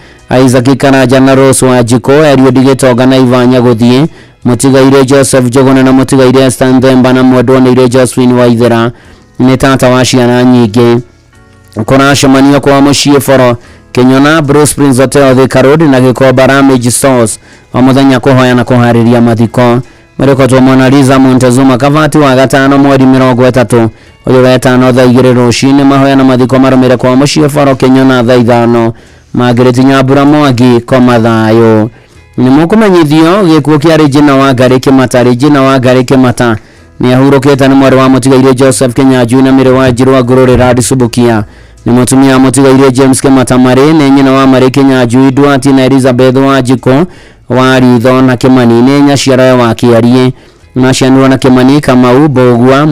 Isaac Karanja na Rose Wanjiko Eliud Gĩtonga na Ivanya Guthie Mutigaire Joseph Njuguna na Mutigaire Esther Themba na mwendwa ni Josephine Waithera ni tata wa ciana nyingĩ kuracemania kwa muciĩ Foro Kenyona Bruce Prince Hotel Thika Road na Gĩkomba Ramage Stores o muthenya kuhoya na kuhariria mathiko. Mwereko twa Mona Lisa Montezuma Kavati wa gatano mweri 30 uyu wa 5 thaa 2 rũcinĩ mahoya na mathiko marumire kwa muciĩ Foro Kenyona thaa 5. Margaret Nyambura Mwangi koma thayo. Nimukumenyithio gikuo kia Regina wa Ngari Kĩmata ni ahurukite ni mwari wa Mutigaire Joseph Kenyanjui na Mĩrĩ wa Njirũ wa Ngũrũrĩ Radi Subukia ni mutumia Mutigaire James Kĩmata Marĩ ni nyina wa Marĩ Kenyanjui Duati na Elizabeth Wanjiko wa Ritho na Kĩmani ni nyaciara wa Kĩarie macianirwo na Kĩmani Kamau Mbũgua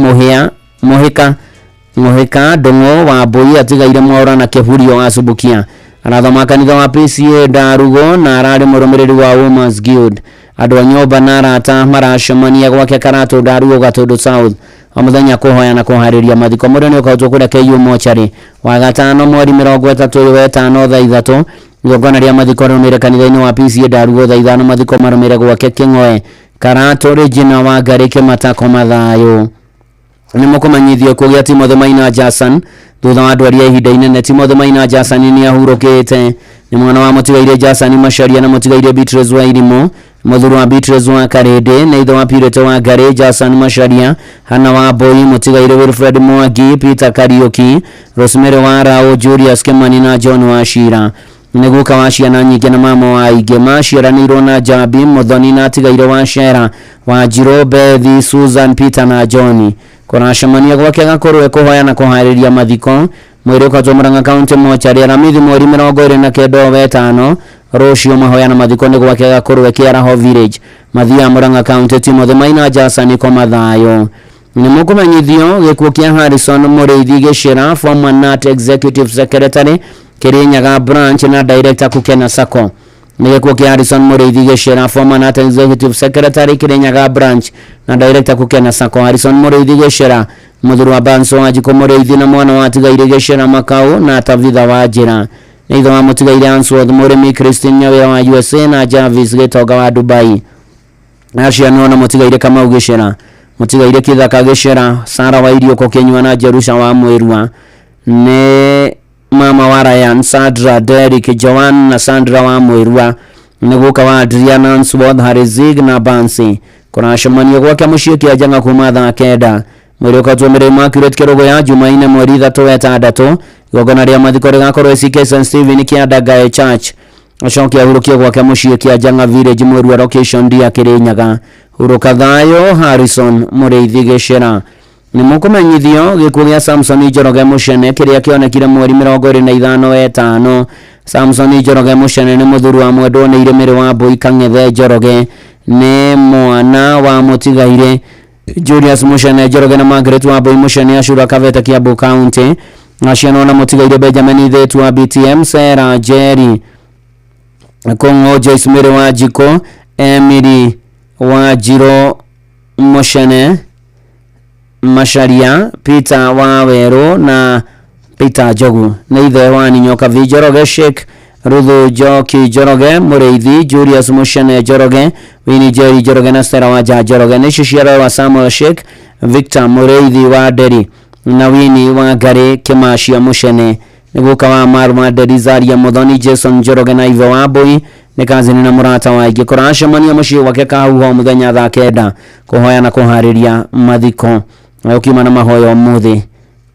Mũhĩka Ndũng'ũ wa Mbui atigaire Mwaũra na Kĩhurio wa Subukia arathoma kanitha wa PCA Ndarugo na ararĩ mũrũmĩrĩri wa Women's Guild. Andu a nyumba na arata maracemania gwake Karatu Ndarugo Gatundu South o muthenya kuhoya na kuhariria mathiko. Mũndũ nĩ ũkautwo kũrĩa KU Mochari wa gatano mweri 30 wa 5 thaa 3 igongona rĩa mathiko rĩumĩre kanitha-inĩ wa PCA Ndarugo thaa 5 mathiko marũmĩre gwake Kĩng'oe Karatu Regina wa Ngari Kĩmata koma thayo. Nĩ mũkũmenyithio kũgĩa Timothy Maina Jason thutha wa ndwaria ihinda inene. Timothy Maina Jason nĩ ahurũkĩte. Nĩ mwana wa mũtigaire Jason Macharia na mũtigaire Beatrice wa Irimũ. Mũthuri wa Beatrice wa Karende na ithe wa Purity wa Ngare Jason Macharia, Hana wa Boy, mũtigaire Wilfred Mwangi, Peter Kariuki, Rosemary wa Rao, Julius Kimani na John wa Shira. Nĩguka wa ciana nyingĩ na mama wa aingĩ maciaranĩirwo na Jabi Muthoni na tigaire wa Shera wa Njiro, Bethi, Susan, Peter na John. Kũracemania gwake Gakorwe kũhoya na kũharĩria mathiko. Mwĩrĩ ũkatwo Murang'a County Mortuary Aramithi mweri 29 rũciũ mahoya na mathiko nĩ gwake Gakorwe Kiaraho Village mathia Murang'a County. Timothy Maina Jason koma thayo. Nĩ mũkũmenyithio gĩkuũ kĩa Harrison Mũrĩithi Gĩchĩra, former NAT Executive Secretary Kirinyaga branch na director Kukena Sacco. Nĩ gĩkuũ kĩa Harrison Mũrĩithi Gĩchĩra, former NAT Executive Secretary Kirinyaga branch na director Kukena Sacco. Harrison Mũrĩithi Gĩchĩra, mũthuri wa Banso Wanjikũ Mũrĩithi na mwana wa tigaire Gĩchĩra Makau na Tabitha wa Njĩra. Nĩ ithe wa mũtigaire Answorth Mũrĩmi, Christine Nyawĩra wa USA na Jarvis Gĩtonga wa Dubai. Aciarwo na mũtigaire Kamau Gĩchĩra, mũtigaire Kĩthaka Gĩchĩra, Sara wa Irioko Kĩnyua na Jerusha wa Mwĩrua. Nĩ mama wa Ryan, Sandra, Derek, Joan na Sandra wa Mwĩrua. Nĩguka wa Adriana Answorth, Harizig na Bansi. Kũracemania gwake mũciĩ Kĩanjanga kuma thaa 9. Mwĩrĩ ũkatwo Mĩrĩmo Accurate Kĩrũgũ ya Jumaine mweri 3/6. Igongona rĩa mathiko rĩgakorwo CK St Stephen Kĩandagae Church. Acokia hurũkie gwake mũciĩ Kĩanjanga Village Mwĩrua location dia Kĩrĩnyaga. Hurũka thayo Harrison Mũrĩithi Gĩchĩra. Nĩ mũkũmenyithio gĩkuũ gĩa Samson Njoroge Mũcene kĩrĩa kĩonekire mweri 25/5. Samson Njoroge Mũcene nĩ mũthuri wa mwendwo nĩ Irĩmĩrĩ wa Mbũi Kang'ethe Njoroge, nĩ mwana wa mũtigaire Julius Mũcene Njoroge na Margaret wa Mbũi Mũcene Acura Kavete Kiambu County. Aciarwo na mũtigaire Benjamin Thĩtu wa BTM, Sarah Jerry Kũng'ũ, Joyce Mĩrĩ wa Njiko, Emily wa Njiro Mũcene Macharia, Peter wa Werũ na Peter Njogu. Nĩ ithe wa Ninyoka V Njoroge, Sheikh Ruthu Njoki Njoroge Mũrĩithi, Julius Mũcene Njoroge, Winnie Jerry Njoroge na Stella wa Njoroge. Nĩ ciciarwo wa Samuel Sheikh, Victor Mũrĩithi wa Nderi na Winnie wa Ngari Kĩmacia Mũcene. Nĩguka wa Marma Nderi, Zaria Muthoni, Jason Njoroge na Ive wa Mbũi nĩ kazini na mũrata wa aingĩ. Kũracemania mũciĩ gwake Kahuho mũthenya thaa 9 kũhoya na kũharĩria mathiko. Ũkiuma na mahoya ũmũthĩ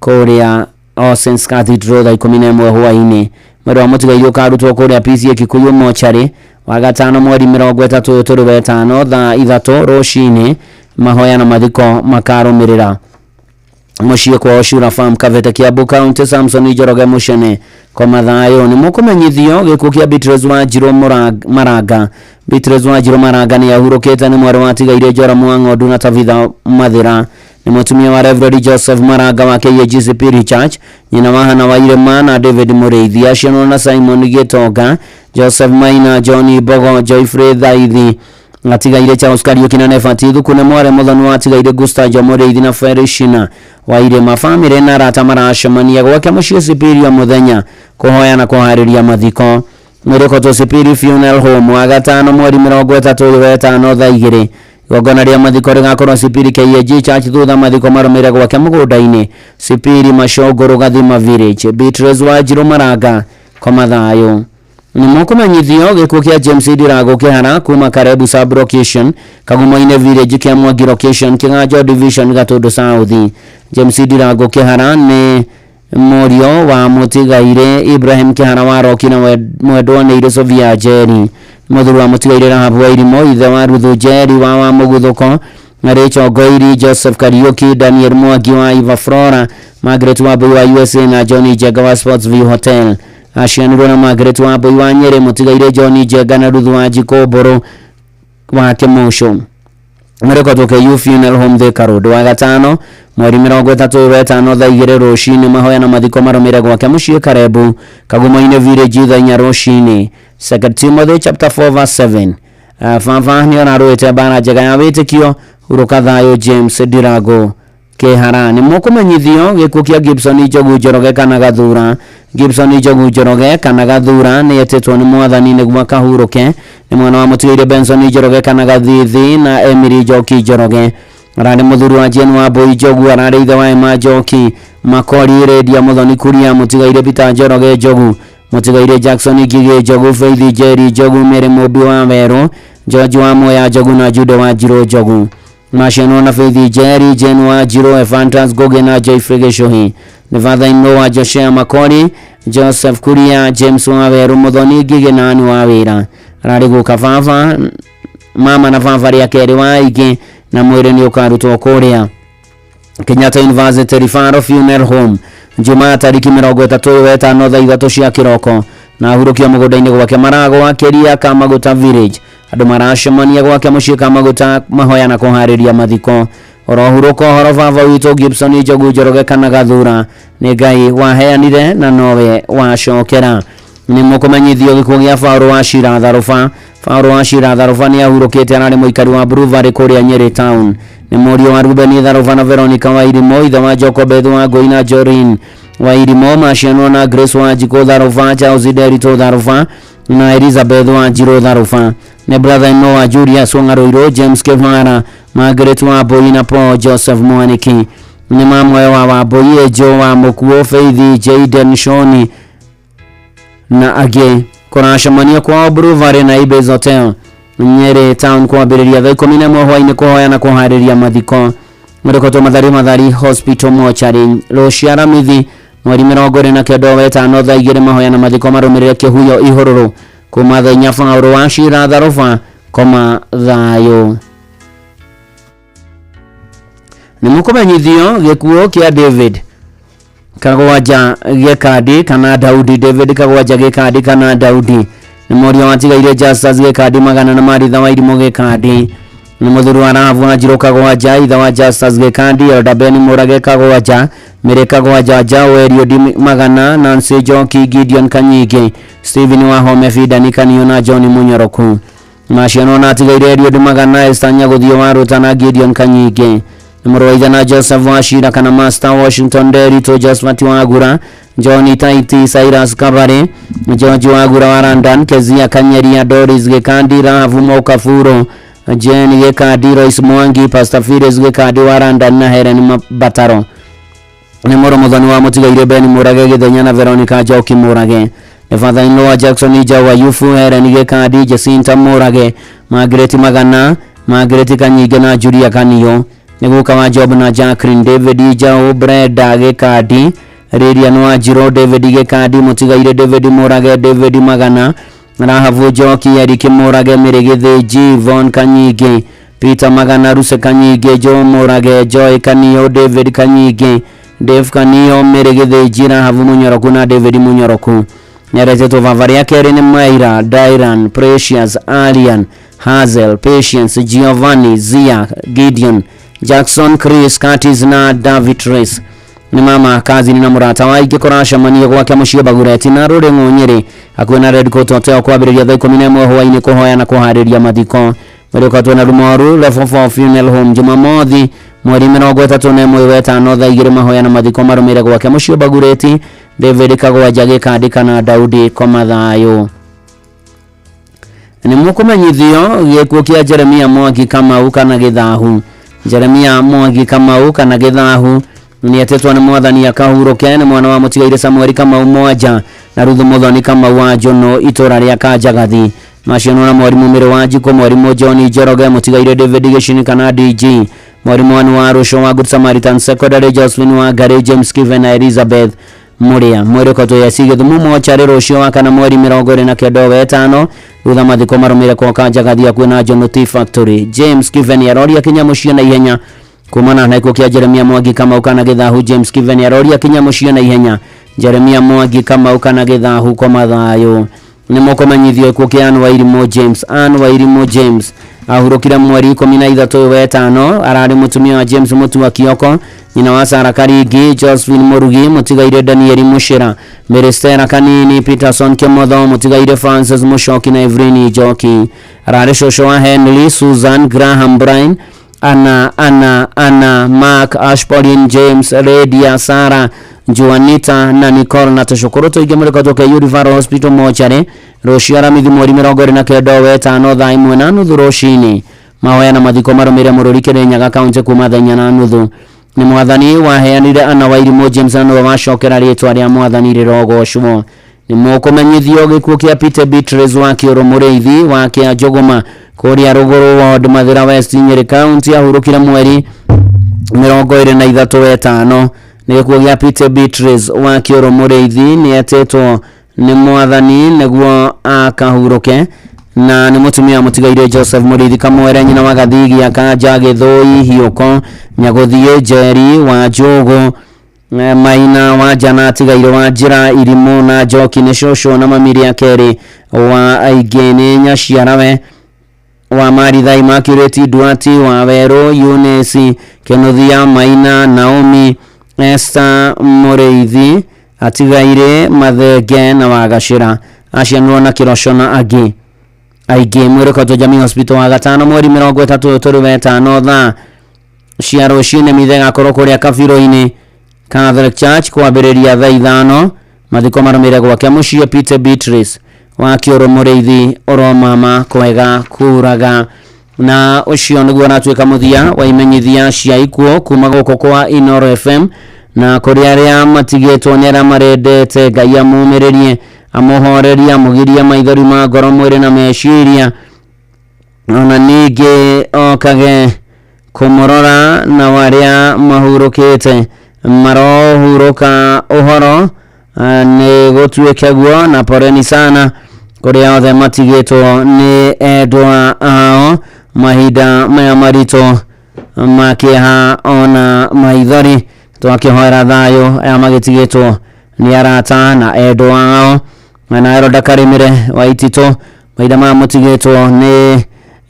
kũrĩa All Saints Cathedral thaa 11 hwaĩ-inĩ. Mwĩrĩ wa mũtigaire ũkarutwo kũrĩa PCA Kikuyu Mortuary wa gatano mweri 30/5 thaa 3 rũcinĩ. Mahoya na mathiko makarũmĩrĩra mũciĩ kwa Acura Farm Kavete Kiambu County. Samson Njoroge Mũcene koma thayo. Nĩ mũkũmenyithio gĩkuũ kĩa Beatrice wa Njiro Maranga. Beatrice wa Njiro Maranga nĩ ahurũkĩte, nĩ mwarĩ wa tigaire Joramu wa Ng'ondu na Tabitha Mathĩra. Nĩ mũtumia wa Reverend Joseph Maranga wa KAG Spirit Church, nyina wa Hana wa Irema na David Mũrĩithi. Aciarwo na Simon Gĩtonga, Joseph Maina, John Bogo, Joyfrey Thaithi atigaire Charles Kariuki na Nefati Thuku. Nĩ mwarĩ mũthoni wa tigaire Gustajo Mũrĩithi na Ferishina wa Irema. Famĩlĩ na arata maracemania gwake mũciĩ Superior mũthenya kũhoya na kũharĩria mathiko. Mwĩrĩ ũkatwo Superior Funeral Home wa gatano mweri 30/5 thaa 2. Igongona rĩa mathiko rĩgakorwo Superior KAG Church thutha mathiko marũmĩrĩre gwake mũgũnda-inĩ Superior Mashongoro Gathima Village. Beatrice wa Njiro Maranga koma thayo. Nĩ mũkũmenyithio gĩkuũ kĩa James Ndirago Kĩhara kuma Karebu Sub Location Kagumo-inĩ Village kĩa Mwangi Location Kĩganjo Division Gatũndũ South. James Ndirago Kĩhara nĩ mũriũ wa mũtigaire Ibrahim Kĩhara wa Roki na mwendwo nĩ Irĩ Sofia Njeri. Mũthuri wa mũtigaire Rahabu wa Irimũ, ithe wa Ruthu Njeri wa Mũguthuko na Rachel Ngoiri, Joseph Kariuki, Daniel Mwangi wa Iva Flora, Margaret wa Mbũi wa USA na John Njenga wa Sportsview Hotel. Aciarwo na Margaret wa Mbũi wa Nyeri, mũtigaire John Njenga na Ruthu wa Njikũmbũrũ wa Kĩmũcũ. Mrekotwo KU Funeral Home Thika Road wa gatano mweri 30/5 thaa 2 rũcinĩ. Mahoya na mathiko marũmĩrĩre gwake mũciĩ Karebu Kagumo-inĩ Village thaa 4 rũcinĩ. 2 Timothy chapter 4:7. Baba nĩ ararũĩte mbara njega ya wĩtĩkio. Hurũka thayo James Ndirago Kĩhara. Nĩ mũkũmenyithio gĩkuũ kĩa Gibson Njogu Njoroge kana Gathura. Gibson Njogu Njoroge kana Gathura nĩ etĩtwo nĩ mwathani nĩguo akahurũke. Nĩ mwana wa mũtigaire Benson Njoroge kana Gathithi na Emily Njoki Njoroge. ararĩ mũthuri wa Jane Wambui Njogu, ararĩ ithe wa Emma Njoki Makori Redia Muthoni Kuria, mũtigaire Peter Njoroge Njogu, mũtigaire Jackson Ngigĩ Njogu, Faith Jerry Njogu, Mary Mũmbi wa Weru, George wa Moya Njogu na Jude wa Njirũ Njogu. Maciano na Faith Jerry, Jane wa Njirũ, Evantas Ngugi na Joyfrey Gĩcũhi. Nĩ father-in-law wa Joshua Makori, Joseph Kuria, James wa Weru, Muthoni Ngigĩ na Ann wa Wĩra. Ararĩ gũka baba mama na baba rĩa kerĩ wa Aingĩ, na mwĩrĩ nĩ ũkarutwo kũrĩa Kenyatta University Referral Funeral Home Jumaa tariki 30 thaa 3 cia kĩroko, na ahurũkio mũgũnda-inĩ gwake Maragwa Keria Kamaguta Village. Andũ maracemania gwake mũciĩ Kamaguta mahoya na kũharĩria mathiko. Orohurũka ũhoro baba witũ Gibson Njogu Njoroge kana Gathura, nĩ Ngai waheanire na nowe wacokera. Nĩ mũkũmenyithio gĩkuũ gĩa Paul Wachira Tharuba. Paul Wachira Tharuba nĩ ahurũkĩte, ararĩ mũikari wa Blue Valley kũrĩa Nyeri Town. Nĩ mũriũ wa Ruben Tharuba na Veronica Wairimo, ithe wa Jokobeth wa Ngũi na Jorin Wairimo, maciarwo na Grace Wanjikũ Tharuba, Charles Derito Tharuba na Elizabeth Wanjirũ Tharuba. Nĩ brother-in-law wa Julius Wang'arũirũ, James Kĩvara, Margaret Wambui na Paul Joseph Mwaniki. Nĩ mamwe wa Wambui, Ejo wa Mũkuo, Faith Jaden Shoni na angĩ. Kũracemania kwa Blue Valley na Ibis Hotel Nyeri Town kwambĩrĩria thaa 11 hwaĩ-inĩ kũhoya na kũharĩria mathiko. Mũrĩkotwo Mathari Hospital Mortuary Rũciũ Aramithi mweri 29 thaa 2 mahoya na mathiko marũmĩrĩre Kĩhuyo Ihũrũrũ kuma thaa 4 Paul Wachira Tharuba koma thayũ. Nĩ mũkũmenyithio gĩkuũ kĩa David Kagwanja Gĩkandi kana Daudi. David Kagwanja Gĩkandi kana Daudi nĩ mũriũ watigaire Justus Gĩkandi Magana na Maritha Wairimũ Gĩkandi. Nĩ mũthuri wa Rahabu Wanjirũ Kagwanja, ithe wa Justus Gĩkandi, Elder Ben Mũrage Kagwanja, Mary Kagwanja Njaũ, Eliud Magana, Nancy Njoki, Gideon Kanyingĩ, Stephen Wahome, Fidani Kanio na John Munyoroku. Maciano na atigaire Eliud Magana, Esther Nyagũthio wa Rũta na Gideon Kanyingĩ. Nĩ mũrũ wa ithe na Joseph Wachira kana Master Washington Derito, Josephat Wagura, John Taiti, Cyrus Kabare, George Wagura wa London, Kezia Kanyeria, Doris Gĩkandi, Rahabu Mokafuro, Jane Gĩkandi, Royce Mwangi, Pastor Phyllis Gĩkandi wa London na Helen Bataro. Nĩ mũrũ mũthoni wa mũtigaire Ben Mũrage Gĩthenya na Veronica Njoki Mũrage. Nĩ father-in-law wa Jackson Njaũ wa Yufu, Helen Gĩkandi, Jacinta Mũrage, Margaret Magana, Margaret Kanyingĩ na Julia Kanio. Nĩ gũka wa Job na Jacqueline, David Njaũ, Brenda Gĩkandi, Lilian Wanjirũ, David Gĩkandi, mũtigaire David Mũrage, David Magana, Rahabu Njoki, Eric Mũrage, Mary Gĩthĩnji, Von Kanyingĩ, Peter Magana, Ruse Kanyingĩ, Joe Mũrage, Joy Kanio, David Kanyingĩ, Dave Kanio, Mary Gĩthĩnji, Rahabu Munyoroku na David Munyoroku. Nĩaretetwo baba rĩa kerĩ nĩ Maira, Dairan, Precious, Alian, Hazel, Patience, Giovanni, Zia, Gideon, Jackson, Chris, Curtis na David Trace. Nĩ mama kazi na mũrata wa Aingĩ kũracemania gwake mũciĩ Bagureti na Rũrĩng'ũ Nyeri hakuhĩ na Red Court Hotel kwambĩrĩria thaa 11 hwaĩ-inĩ kũhoya na kũharĩria mathiko. Mũrĩkotwo na Rumoru Level 4 Funeral Home Jumamothi mweri 31 thaa 2 mahoya na mathiko marũmĩrĩre gwake mũciĩ Bagureti. David Kagwanja Gĩkandi kana Daudi koma thayũ. Nĩ mũkũmenyithio gĩkuũ kĩa Jeremia Mwangi Kamau kana Gĩthahu. Jeremia Mwangi Kamau kana Gĩthahu nĩetetwo nĩ mwathani akahurũke. Nĩ mwana wa mũtigaire Samuel Kamau Mwanja na Ruthu Muthoni Kamau wa Njono itũra rĩa Kanjagathi. Maciano na mwarimũ Mĩrĩ wa Njiko, mwarimũ John Njoroge, mũtigaire David Gĩcini kana DG, mwarimũ wa Rũciũ wa Good Samaritan Secondary, Josephine wa Ngari, James Kiven na Elizabeth Mũrĩa. Mwĩrĩkoto ya Gĩthumo Mortuary Rũciũ wa kana mweri 29 thutha mathiko marũmĩrĩre kwa Kanjagathi hakuhĩ na Njono Tea Factory. James Kiven aroria kinya mũciĩ na ihenya kumana na gĩkuũ kĩa Jeremia Mwangi Kamau kana Gĩthahu. James Kiven aroria kinya mũciĩ na ihenya. Jeremia Mwangi Kamau kana Gĩthahu koma thayũ. Nĩ mũkũmenyithio gĩkuũ kĩa Ann Wairimu James. Ann Wairimu James ahurũkire mweri 13 ararĩ mũtumia wa James Mũtua Kioko, nyina wa Sara Karingi, Josephine Mũrugi, mũtigaire Daniel Mũcĩra, Mary Stella Kanini, Peterson Kĩmotho, mũtigaire Francis Mũcoki na Evelyn Njoki. Ararĩ cũcũ wa Henry, Susan Graham Bryan, Anna Mark, Ashpolin James, Lydia, Sarah, Juanita na Nicole na tũcũkũrũ tũingĩ mũrĩkotwo ke Referral Hospital Mortuary Rũciũ Aramithi mweri 29 thaa 1:30 rũcinĩ. mahoya na mathiko marumire Mũrũri Kĩrĩnyaga kaunti kuma thaa 4:30 ni mwathani waheanire Anna Wairimu James na wacokera rĩtwa rĩa mwathani rĩrogocwo ni mũkũmenyithio gĩkuũ kĩa Peter Beatrice wa Kĩũrũ Mũrĩithi wa Kĩa Njũgũma kũrĩa rũgũrũ ward Mathĩra West Nyeri kaunti ahurũkire mweri 23/5 ni gĩkuũ gĩa Peter Beatrice wa Kĩũrũ Mũrĩithi ni etetwo ni mwathani nĩguo akahurũke na ni mutumia mutigaire Joseph Mũrĩithi Kamwere nyina wa Gathigi Kanja Gĩthũi Hiũko Nyaguthie Njeri wa Njũgũ Maina wa Jana tigaire wa Njĩra Irimũ na Njoki nĩ cũcũ na mami ya Kerĩ wa Aigĩnĩ Nyaciarawe wa Marithai Makureti Duati wa Werũ Eunice Kĩnuthia Maina Naomi Esther Mũrĩithi atigaire Mathenge na Wagacĩra acianwo na Kĩroco na aingĩ mwĩrĩkoto Jamii Hospital wa Gatano mweri 30/5 thaa cia rũcinĩ mithe gakorwo kũrĩa Kabiro-inĩ Catholic Church kwambĩrĩria thaa 5 mathiko marũmĩrĩre gwake mũciĩ Peter Beatrice wa Kĩũrũ Mũrĩithi oromama kwega kuraga na ũcio nĩguo natuĩka mũthia wa imenyithia cia ikuũ kuma gũkũ kwa Inooro FM na kũrĩ arĩa matigĩtwo nĩ arĩa marendete Ngai amũmĩrĩrie amuhoreria mugiria maithori ma ngoro mwĩrĩ na meciria ona ningĩ okage kumurora na waria mahurũkĩte marohurũka uhoro nĩ gũtuĩke guo na poreni sana kũrĩa othe matigĩtwo nĩ endwa ao mahinda maya maritũ makĩha ona maithori twakĩhoera thayũ aya magĩtigĩtwo nĩ arata na endwa ao na Eroda Karimire wa Itito mahinda maya mũtigĩtwo nĩ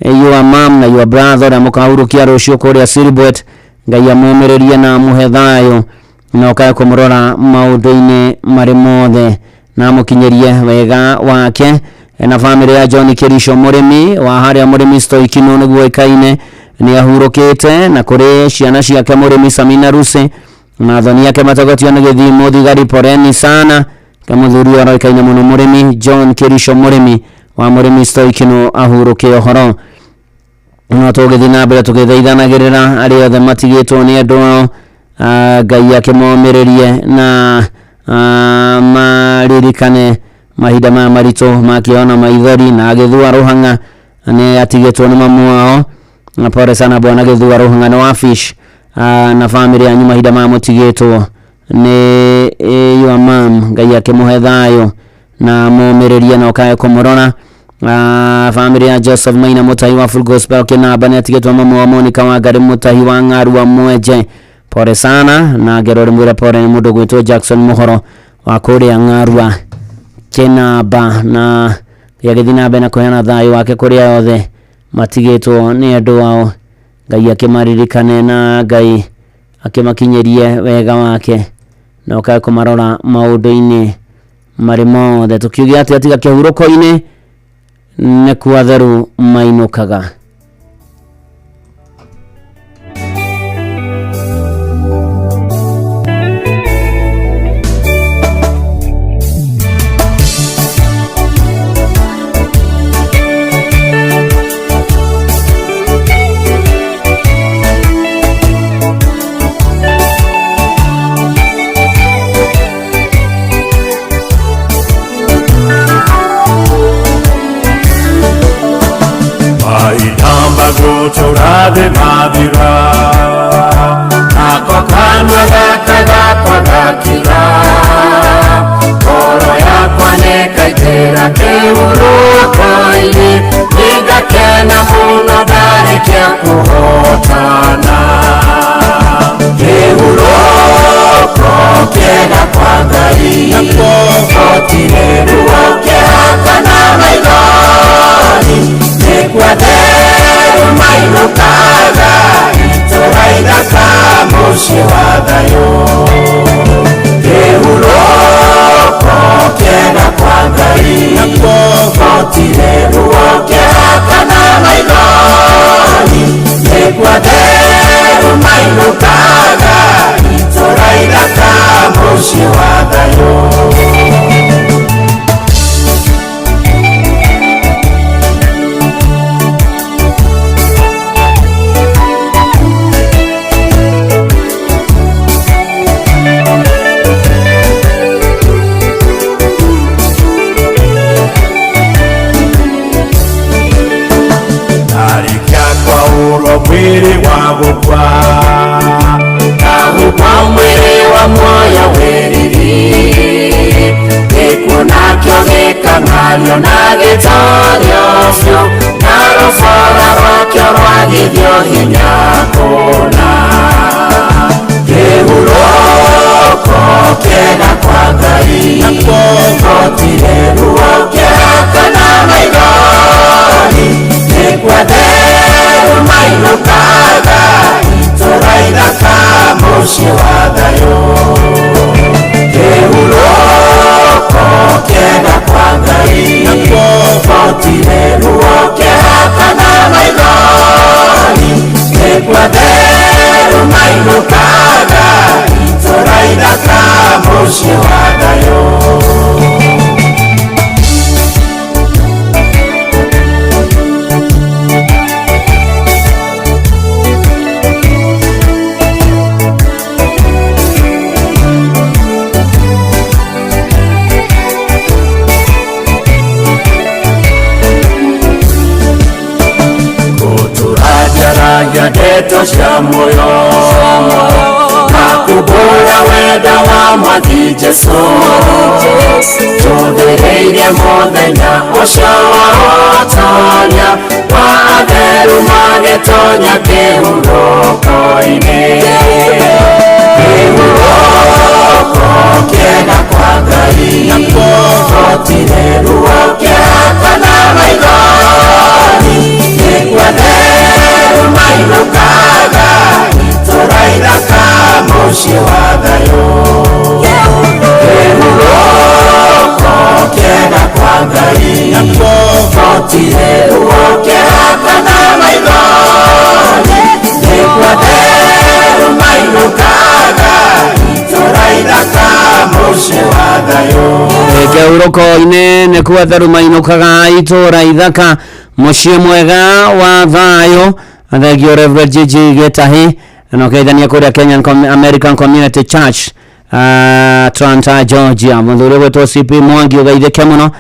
your mom na your brother na mũkahurũkia rũciũ kũrĩa Silbwet Ngai amũmĩrĩrie na mũhe thayũ na ũkae kũmũrora maũndũ-inĩ marĩ mothe na mũkinyĩrie wega wake na famĩlĩ ya John Kĩrico mũrĩmi wa harĩa mũrĩmi Stoikino nĩguo ĩkaine nĩ ahurũkĩte na kũrĩ ciana ciake mũrĩmi Samina Ruse na thoni yake matagotio nĩ Gĩthimo thigari poreni sana kamuthuri oroikaine mũno mũrĩmi John Kĩrico mũrĩmi wa mũrĩmi Stoikino ahurũke ũhoro no tũgĩthiĩ na mbere tũgĩthaithanagĩrĩra arĩa othe matigĩtwo nĩ andũ ao Ngai akĩmomĩrĩrie na maririkane mahinda maya maritũ makĩona maithori na Gĩthua Rũhang'a nĩ atigĩtwo nĩ mamu wao na pole sana bwana Gĩthua Rũhang'a na Wafish na famĩlĩ yanyu mahinda maya mũtigĩtwo nĩ your mom Ngai akĩmũhe thayũ na mũmĩrĩrie na ũkae kũmũrora famĩlĩ ya Joseph Maina Mũtahi wa Full Gospel Kĩnamba nĩ atigĩtwo mamu wa Monica Wangari Mũtahi wa Ng'aru wa Mwenje pole sana na ngero rĩmwĩra pole nĩ mũndũ gwĩtwo Jackson Mũhoro wa kũrĩa Ng'aru Kĩnamba na yagĩthiĩ na mbere na kũheana thayũ wake kũrĩa othe matigĩtwo nĩ andũ ao Ngai akĩmaririkane na Ngai akĩmakinyĩrie wega wake na ũkae kũmarora maũndũ-inĩ marĩ mothe tũkiuge atĩ atiga kĩhurũko-inĩ nĩ kwa theru mainũkaga.
Mahinda
wenda wa mwathi Jesu tuthiriirie muthenya ucio wa ũtonya wa atheru magĩtonya kĩhurũko-inĩ kĩhurũko kĩega kwa Ngai gũtirĩ ruo kĩhatana maithori nĩkuo atheru mainũkaga itũra-ithaka mũciĩ wa thayũ kĩhurũko kĩega kwa Ngai gũtirĩ ruo kĩhatana maithori nĩkuo atheru mainũkaga itũra-ithaka mũciĩ wa thayũ
kĩhurũko-inĩ nĩkuo atheru mainũkaga itũra-ithaka mũciĩ mwega wa thayũ. Thegio Reverend Gigi Getahi na kaidania kũrĩa Kenyan American Community Church Atlanta, Georgia. Mũthuri wetwo CP Mwangi ũgeithĩke mũno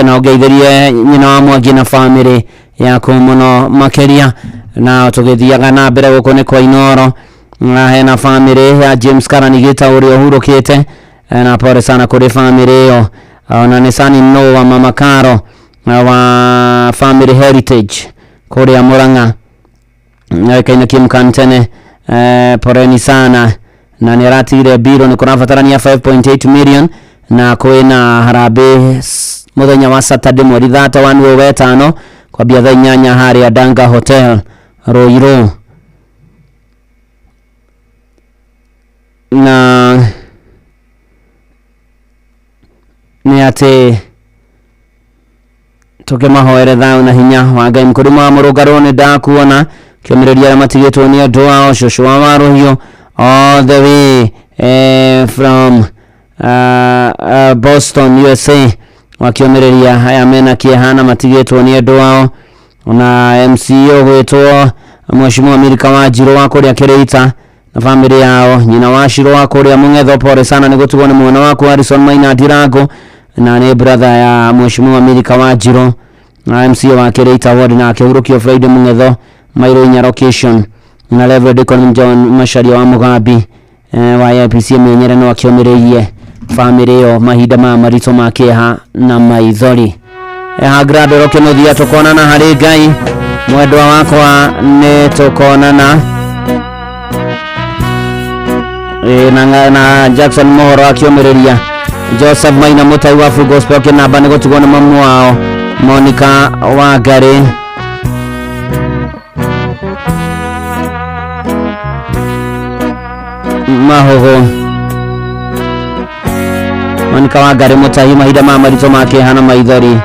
na ũgeithĩrie nyina wa Mwangi na family yaku mũno makĩria, na tũgĩthiaga na mbere gũkũ nĩ kwa Inoro na hena family ya James Karanigita ũrĩa ũhurũkĩte, na pole sana kũrĩ family ĩyo, na nĩ sani no wa Mama Karo wa Family Heritage kũrĩa Murang'a kaina kimkantene. Poreni sana na niratire biro ni kunafatarania 5.8 million na kwina harambee muthenya wa Saturday mweri 31 kwa biatha inyanya hari ya Danga Hotel Roiro, na ni ate tukemahoere thau na hinya wa Ngai mkurima wa Murugarone ndakuona kiomereria matigitwo ni andu ao shosho wa Maruhio all the way from Boston, USA, wakiomereria haya mena kiehana matigitwo ni andu ao, na MCO gwitwo Mheshimiwa Amerika wa Njiro wa kuria Kireita na family yao, nyina wa Shiro wa kuria Mung'etho, pole sana ni gutugwo ni mwana wako Harrison Maina Ndirango, na ni brother ya Mheshimiwa Amerika wa Njiro na MCO wa Kireita ward na akihurukio Friday Mung'etho Mairo Inya location na Reverend Deacon John Masharia wa Mugambi wa IPC menyere no akiomereirie family yo mahinda ma marito makeha na maithori grado roke no thia tukona na hari Ngai mwendwa wakwa ne tukona na Jackson Mohoro akiomereria Joseph Maina Mutai wa Full Gospel kinamba nego tugona mamu wao Monica Wangari Mahogo Monica Wangari Mutai mahinda ma marito makeha na maithori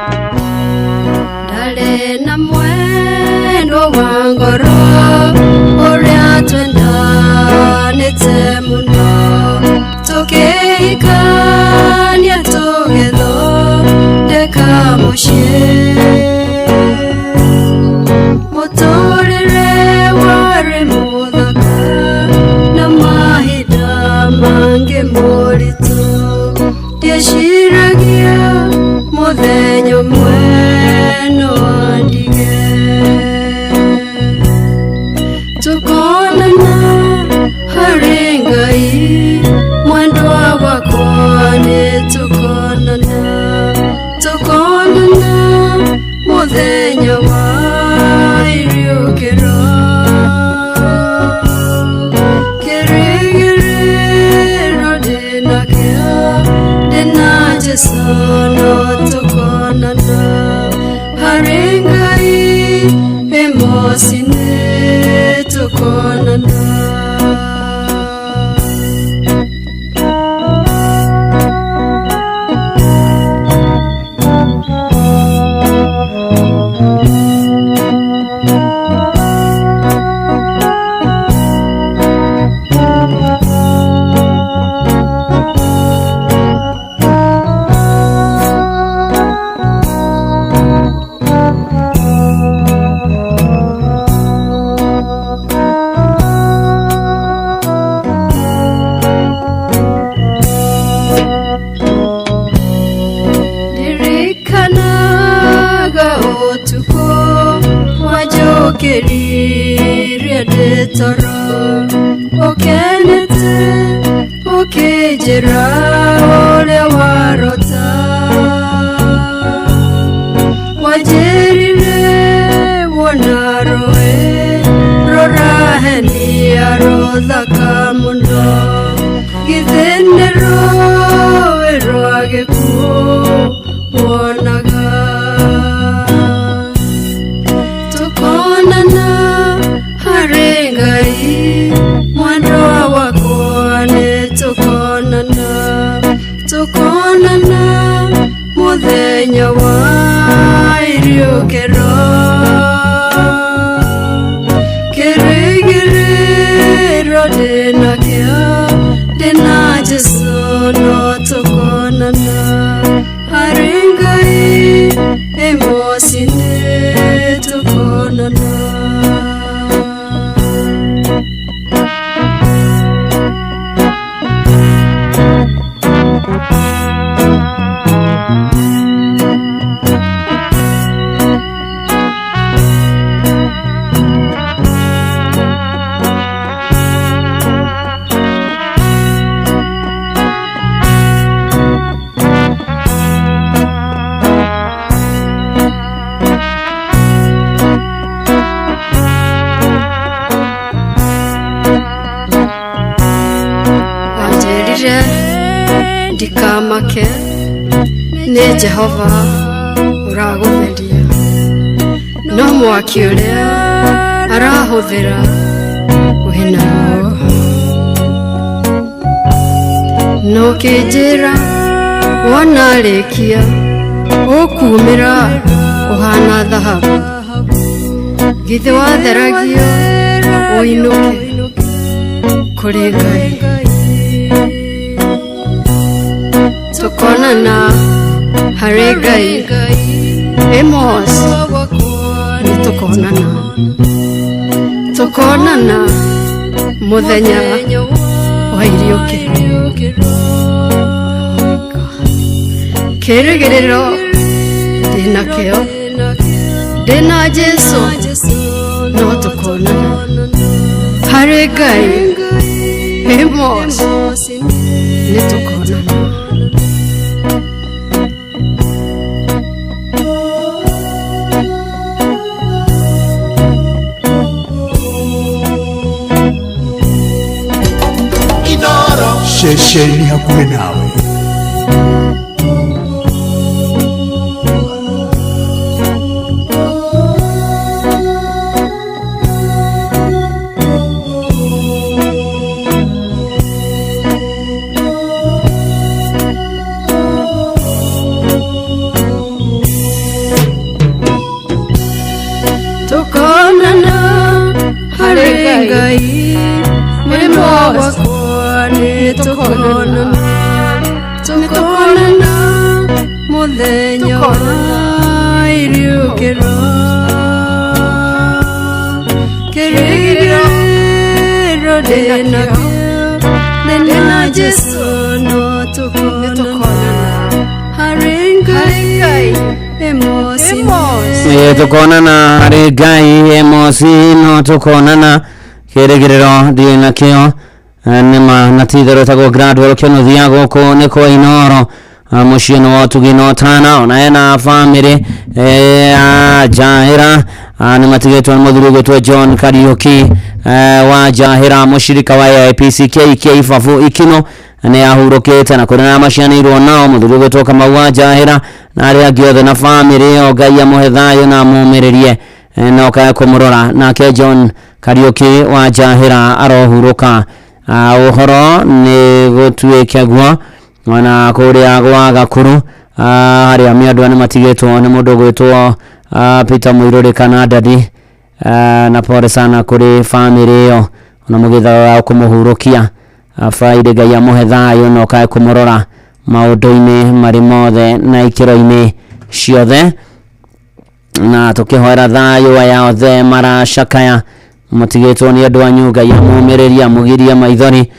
ndale na mwendo wa ngoro uria twendanite muno tukikania tugetho ndeka muciĩ muturire wari muthaka na mahinda mange muritu ndieciragia muthenya mweno wa ndige tukonana harĩ Ngai mwendwa wakwa nĩ tukonana muthenya wa iriũkĩro kĩrĩgĩrĩro ndĩnakĩo ndĩna Jesũ no tukonana harĩ Ngai emoci-inĩ tukonana. njĩra ũrĩa warota wanjĩrire wona rũĩ rũrahenia rũthaka mũno githĩ nĩ rũĩ rwa gĩkuũ wonaga tũkonana harĩ Ngai mwendwa wakwa nĩ tũkonana mũthenya wa iriũkĩro kĩrĩgĩrĩro ndĩnakĩo ndĩna Jesũ no tũkonana harĩ Ngai ĩmoci-inĩ tũkonana. Ndikamake nĩ Jehova ũragũtheria no mwaki ũrĩa arahũthĩra wĩna ruo no kĩnjĩra wona rĩkia ũkumĩra ũhana thahabu githĩ watheragio ũinũke kũrĩ Ngai tũkonana harĩ Ngai Amos nĩ tũkonana mũthenya wa iriũkĩro kĩrĩgĩrĩro ndĩnakĩo ndĩna Jesũ no tũkonana harĩ Ngai Amos nĩ tũkonana.
Shesheni hakuwe nawe.
Tũkonana harĩ Ngai mwema wakwa tũkonana mũthenya wa iriũkĩro kĩrĩgĩrĩro ndĩnakĩo ndĩna Jesũ no tũkonana harĩ Ngai ĩmoci-inĩ
tũkonana harĩ Ngai ĩmoci no tũkonana kĩrĩgĩrĩro ndĩnakĩo nĩma na titherũ tagwo Gradwell kĩnũthia gũkũ nĩ kwa Inoro mũciĩ nĩ wotugi no tana ona ena bamĩrĩ ya Njahĩra nĩmatigĩtwo nĩ mũthuri ũgwĩtwo John Kariuki wa Njahĩra mũcirika wa IPCK Ibabu Ikino nĩ ahurũkĩte na kũrĩ na macianĩirwo nao mũthuri ũgwĩtwo Kamau wa Njahĩra na arĩa angĩ othe na bamĩrĩ ĩyo Ngai amũhe thayũ na amũmĩrĩrie na okae kũmũrora nake John Kariuki wa Njahĩra arohurũka ũhoro nĩ gũtuĩke guo ona kũrĩa gwa Gakuru harĩa mĩandũ nĩ matigĩtwo nĩ mũndũ ũgwĩtwo Peter Mũirũrĩ kana Dadi na pole sana kũrĩ bamĩrĩ ĩyo ona mũgĩthaga kũmũhurũkia Friday Ngai amũhe thayũ na okae kũmũrora maũndũ-inĩ marĩ mothe na ikĩro-inĩ ciothe na tũkĩhoera thayũ aya othe maracakaya mũtigĩtwo nĩ andũ anyu Ngai amũmĩrĩrie amũgirie maithori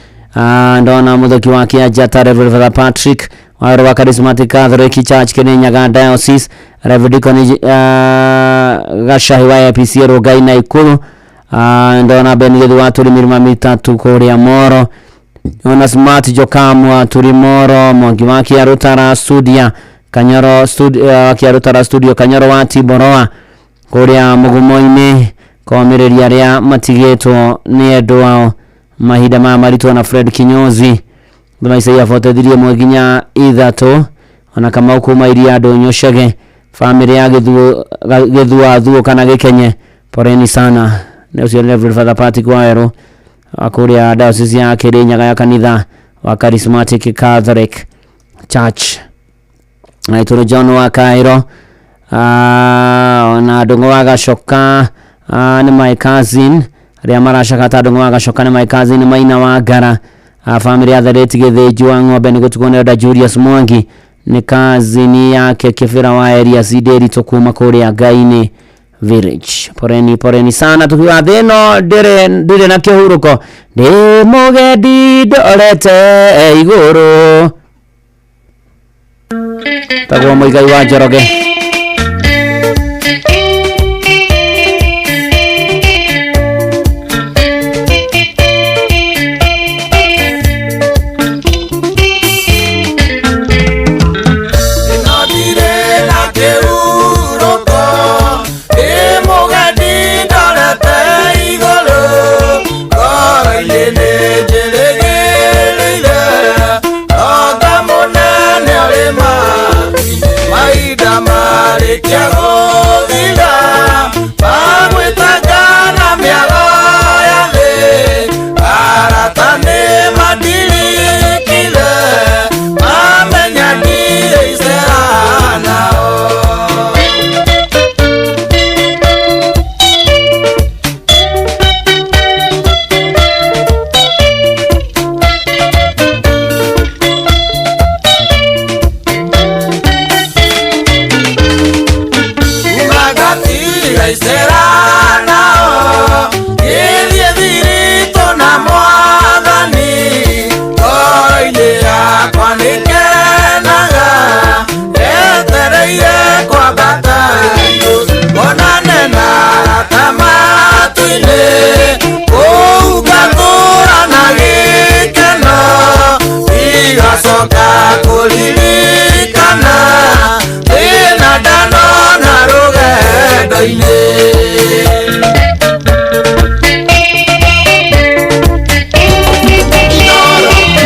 ndona mũtheki wa Kĩanjata Reverend Father Patrick wa Charismatic Catholic Church Kĩrĩnyaga Diocese Reverend Deacon Gashahi wa APC Rongai na Ikuru ndona Beni Githu wa Tũrĩmĩrĩma Mitatu kũrĩa Moro Ona Smart Jokamwa Turimoro Mwangi wa Kiarutara Studio Kanyoro Kiarutara Studio Kanyoro wa Tiboroa kuria mugumo-ini komereria ria matigetwo ni endu ao mahida ma marito na Fred Kinyozi Thamaisa ya fotedirie mweginya ithatu ona kama ukuma iria andu nyoshage family ya githua thuo kana gikenye poreni sana ne ucio level for the party kwaero akuria diocese ya Kirinyaga ya kanitha wa Charismatic Catholic Church naitoro John wa Cairo na Ndungu wa Gacoka ni my cousin ria marashaka Ndungu wa Gacoka ni my cousin Maina wa Ngara family ya Thareti Githĩnjwa ng'ombe ni gutukonera da Julius Mwangi ni cousin yake Kibira wa area Sideri tukuma kuria Gaini Village. Poreni sana tukiwa thino ndire na kihuruko ndi mugedi ndorete iguru tagwo Muigai wa Njoroge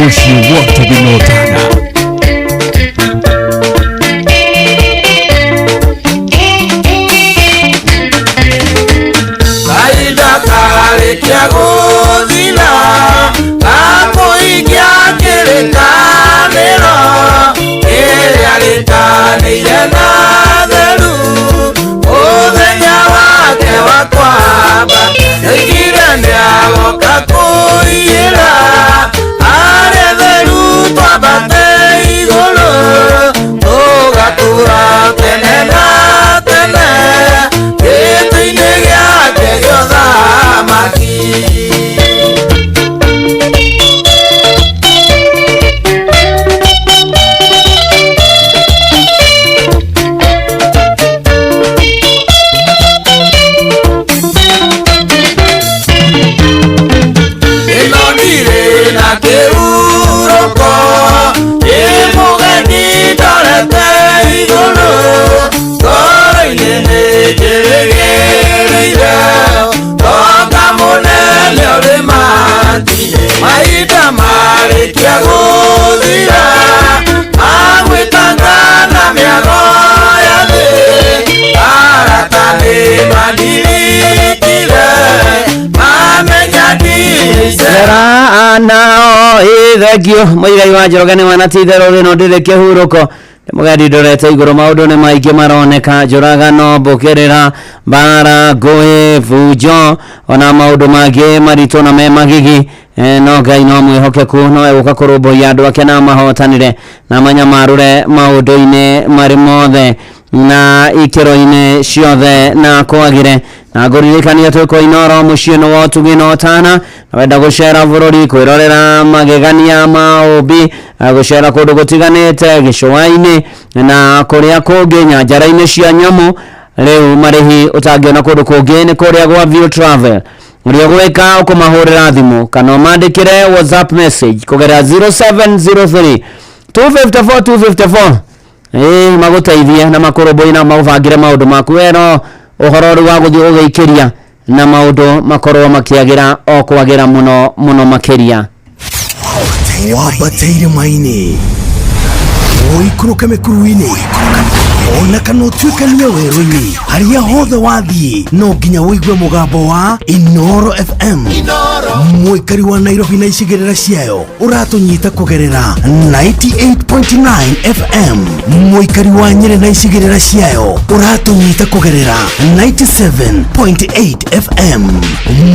Ushi wote binotana
Kaida kare kia guzina Kako ikia kirikanero Kiri aritane yena theru Uthenya wake wakwamba Yagire ndiago kakuira
nao ithegio Muigai wa Njoroge ni wanatithero rino ndire kihuruko mugadi ndorete iguru maundu ni maingi maroneka njuragano mbukirira mbara ngui fujo ona maundu mangi marito na me magigi no Ngai no mwihokeku no eguka kurumburia andu ake na mahotanire na manyamarure maundu-ini mari mothe na ikiro-ini ciothe na kwagire na nguririkania twiko inoro muciĩ no wotugi no tana na wenda gucera bururi kwirorera magegania maumbi gucera kundu gutiganite gicua-ini na kuria kungi nyanjara-ini cia nyamu riu marihi utangiona kundu kungi ni kuria gwa View Travel Uria gweka ukumahurira thimu kana mandikire WhatsApp message kugera 0703 254 maguteithie na makoroboi na mauvangire maundu maku weno uhoro wa guthii ugeikiria na maundu makorwo makiagira o kwagira muno makiria
wabateire maini oikuruka mekuruini ona kana utuikanie werũ-inĩ harĩa hothe wathiĩ no nginya wĩigue mũgambo wa Inoro FM mũikari wa Nairobi na icigĩrĩra ciayo ũratũnyita kũgerera 98.9 FM mũikari wa Nyeri na icigĩrĩra ciayo ũratũnyita kũgerera 97.8 FM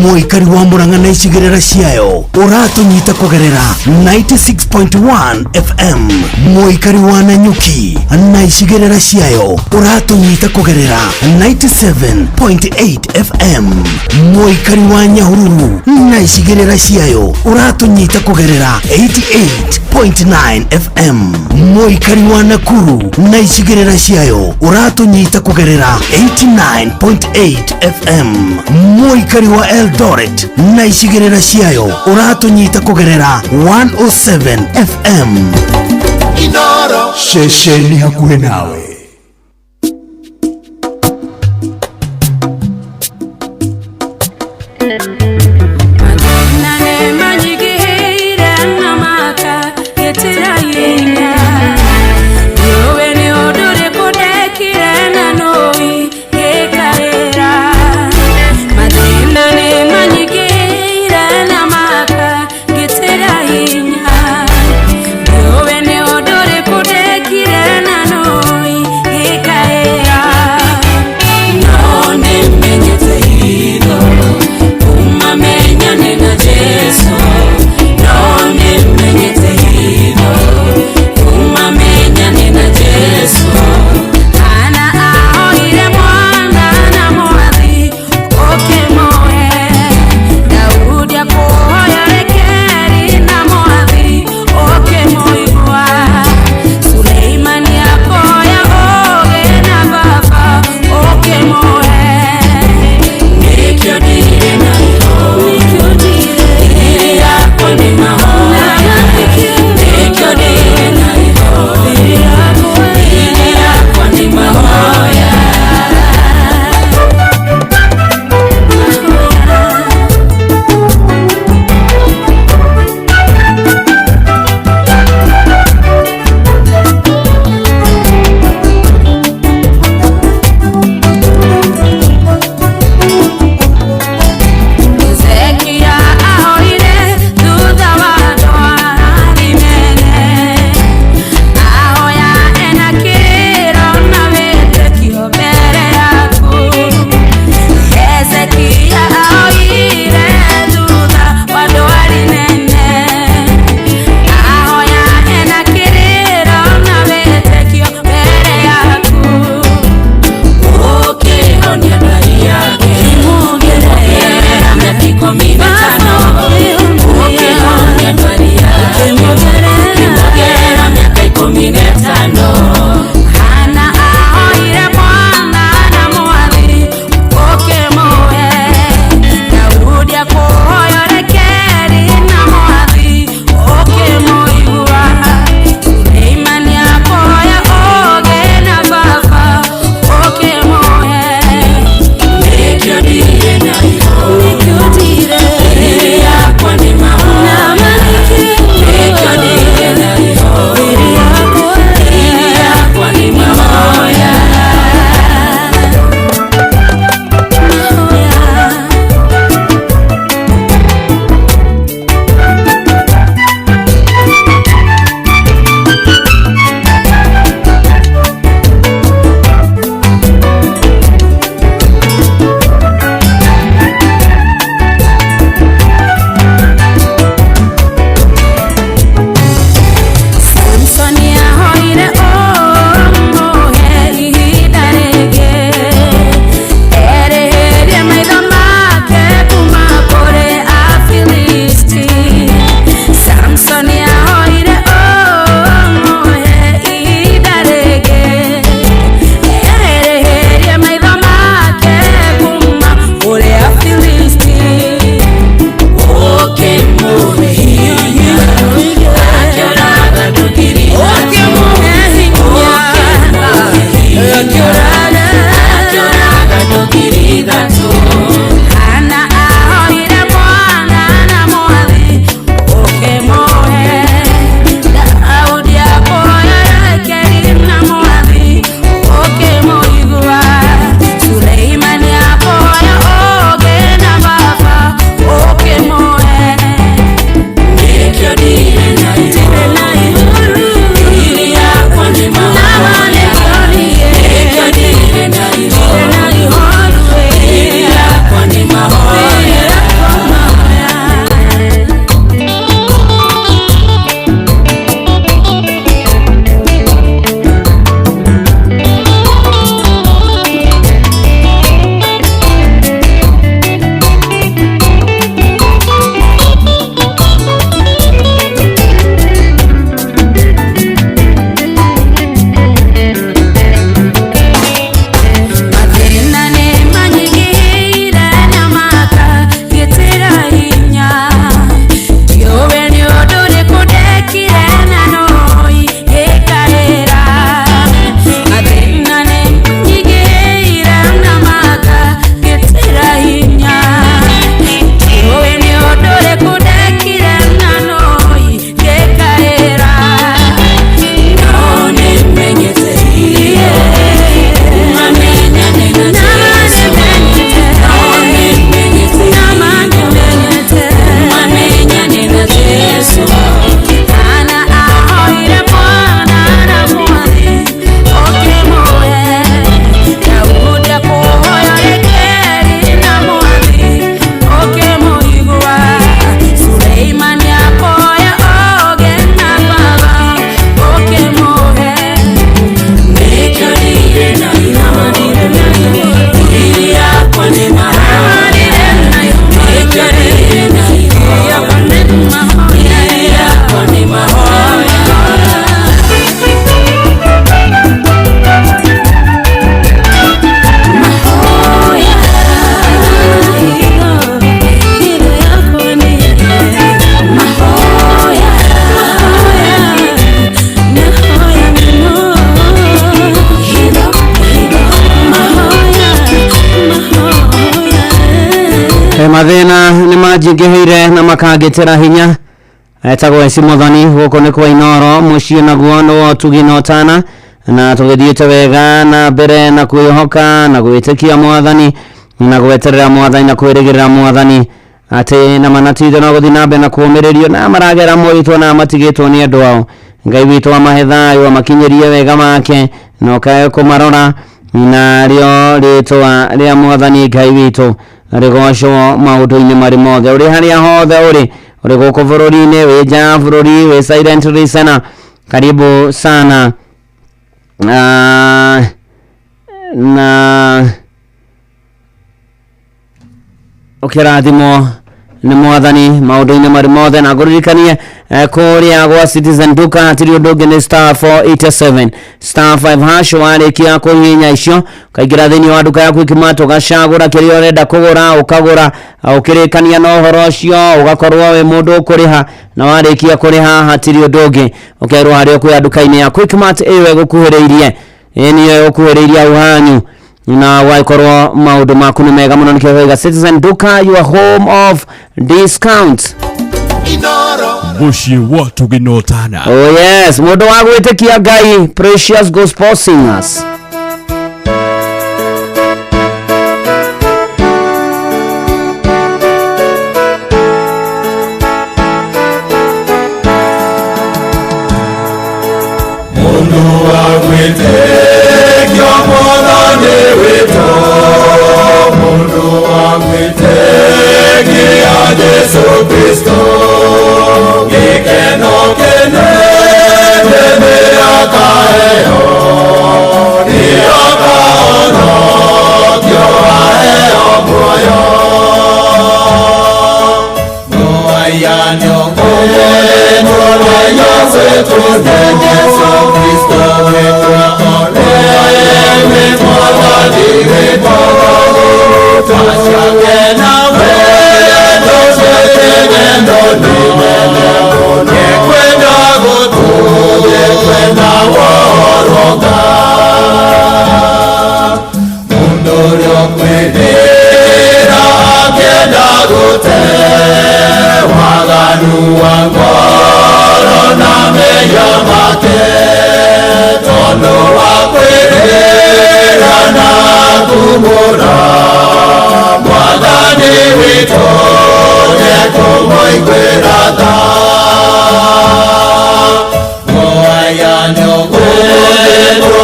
mũikari wa Murang'a na icigĩrĩra ciayo ũratũnyita kũgerera 96.1 FM mũikari wa Nanyuki na icigĩrĩra ciayo uratunyita kugerera 97.8 FM mũikari wa Nyahururu na icigĩrĩra ciayo uratunyita kugerera 88.9 FM mũikari wa Nakuru na icigĩrĩra ciayo uratunyita kugerera 89.8 FM mũikari wa Eldoret na icigĩrĩra ciayo uratunyita kugerera 107 FM Inoro shesheni hakuhe nawe.
Hinya, yo ene odore kudekire na noi
mangihire na makagitira hinya etagwo eci muthoni guku ni kwa Inoro mucii naguo no tuginotana na tugithiite wega na mbere na kwihoka na gwitikia mwathani na gweterera mwathani na kwirigirira mwathani ati na manatitho no guthi na mbere na kuumiririo na maragera moritwo na matigitwo ni andu ao Ngai witu wa mahithayo amakinyirie wega make no kae kumarora na rio ritwa ria mwathani Ngai witu rigocwo maundu-ini mari mothe uri haria hothe uri guku bururi-ini wi nja bururi wi silent listener karibu sana na ukirathimo ni mwathani maundu-ini mari mothe na nguririkanie kuria gwa Citizen Duka tirio ndungi ni star 487 star 5 hash warikia kuhinya icio kaingira thini wa duka yaku ikimato gacagura kirio renda kugura ukagura ukirikania no horo cio ugakorwo we mundu ukuriha na warikia kuriha hatirio ndungi ukerwo hario kwa duka-ini yaku ikimato iwe gukuhiriirie niyo gukuhiriirie uhanyu na waikorwo maundu maku ni mega muno nikio Citizen Duka your home of discount
Mushi watu ginotana.
Oh yes, mundu wa gwitikia Ngai Precious Gospel Singers.
Mundu wa gwitikia mwathani witu, mundu wa gwitikia Yesu Kristo. Gikeno kinene nĩakaheyo, nĩakahonokio aheo muoyo. Mũwayanio kwĩtwo nĩ Yesu Yesu Kristo wĩtwo nĩ mwathani wĩtwo twaciake na wendo cĩkĩgendo nĩnene nĩkwenda gũtũũria kwenda woroga mũndũ ũrĩa ũkwĩrĩra akĩenda gũte waganu wa ngoro na mehia make tondũ wa kwĩrĩra na kumũra mwathani witũ nĩekũmũiguĩra tha mũwayanio gwĩtwo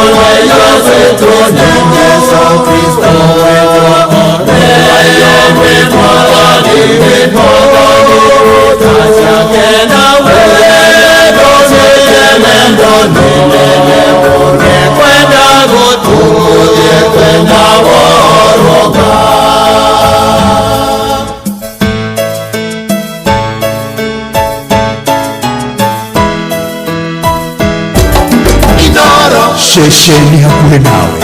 nĩ Yesu Kristo wĩtwo mũwayo wĩtwo mwathani wĩtwo taciake na wendo cĩkĩgendo nĩnene nĩkwenda gũtũũria kwenda woroga.
Shesheni hakuhe nawe.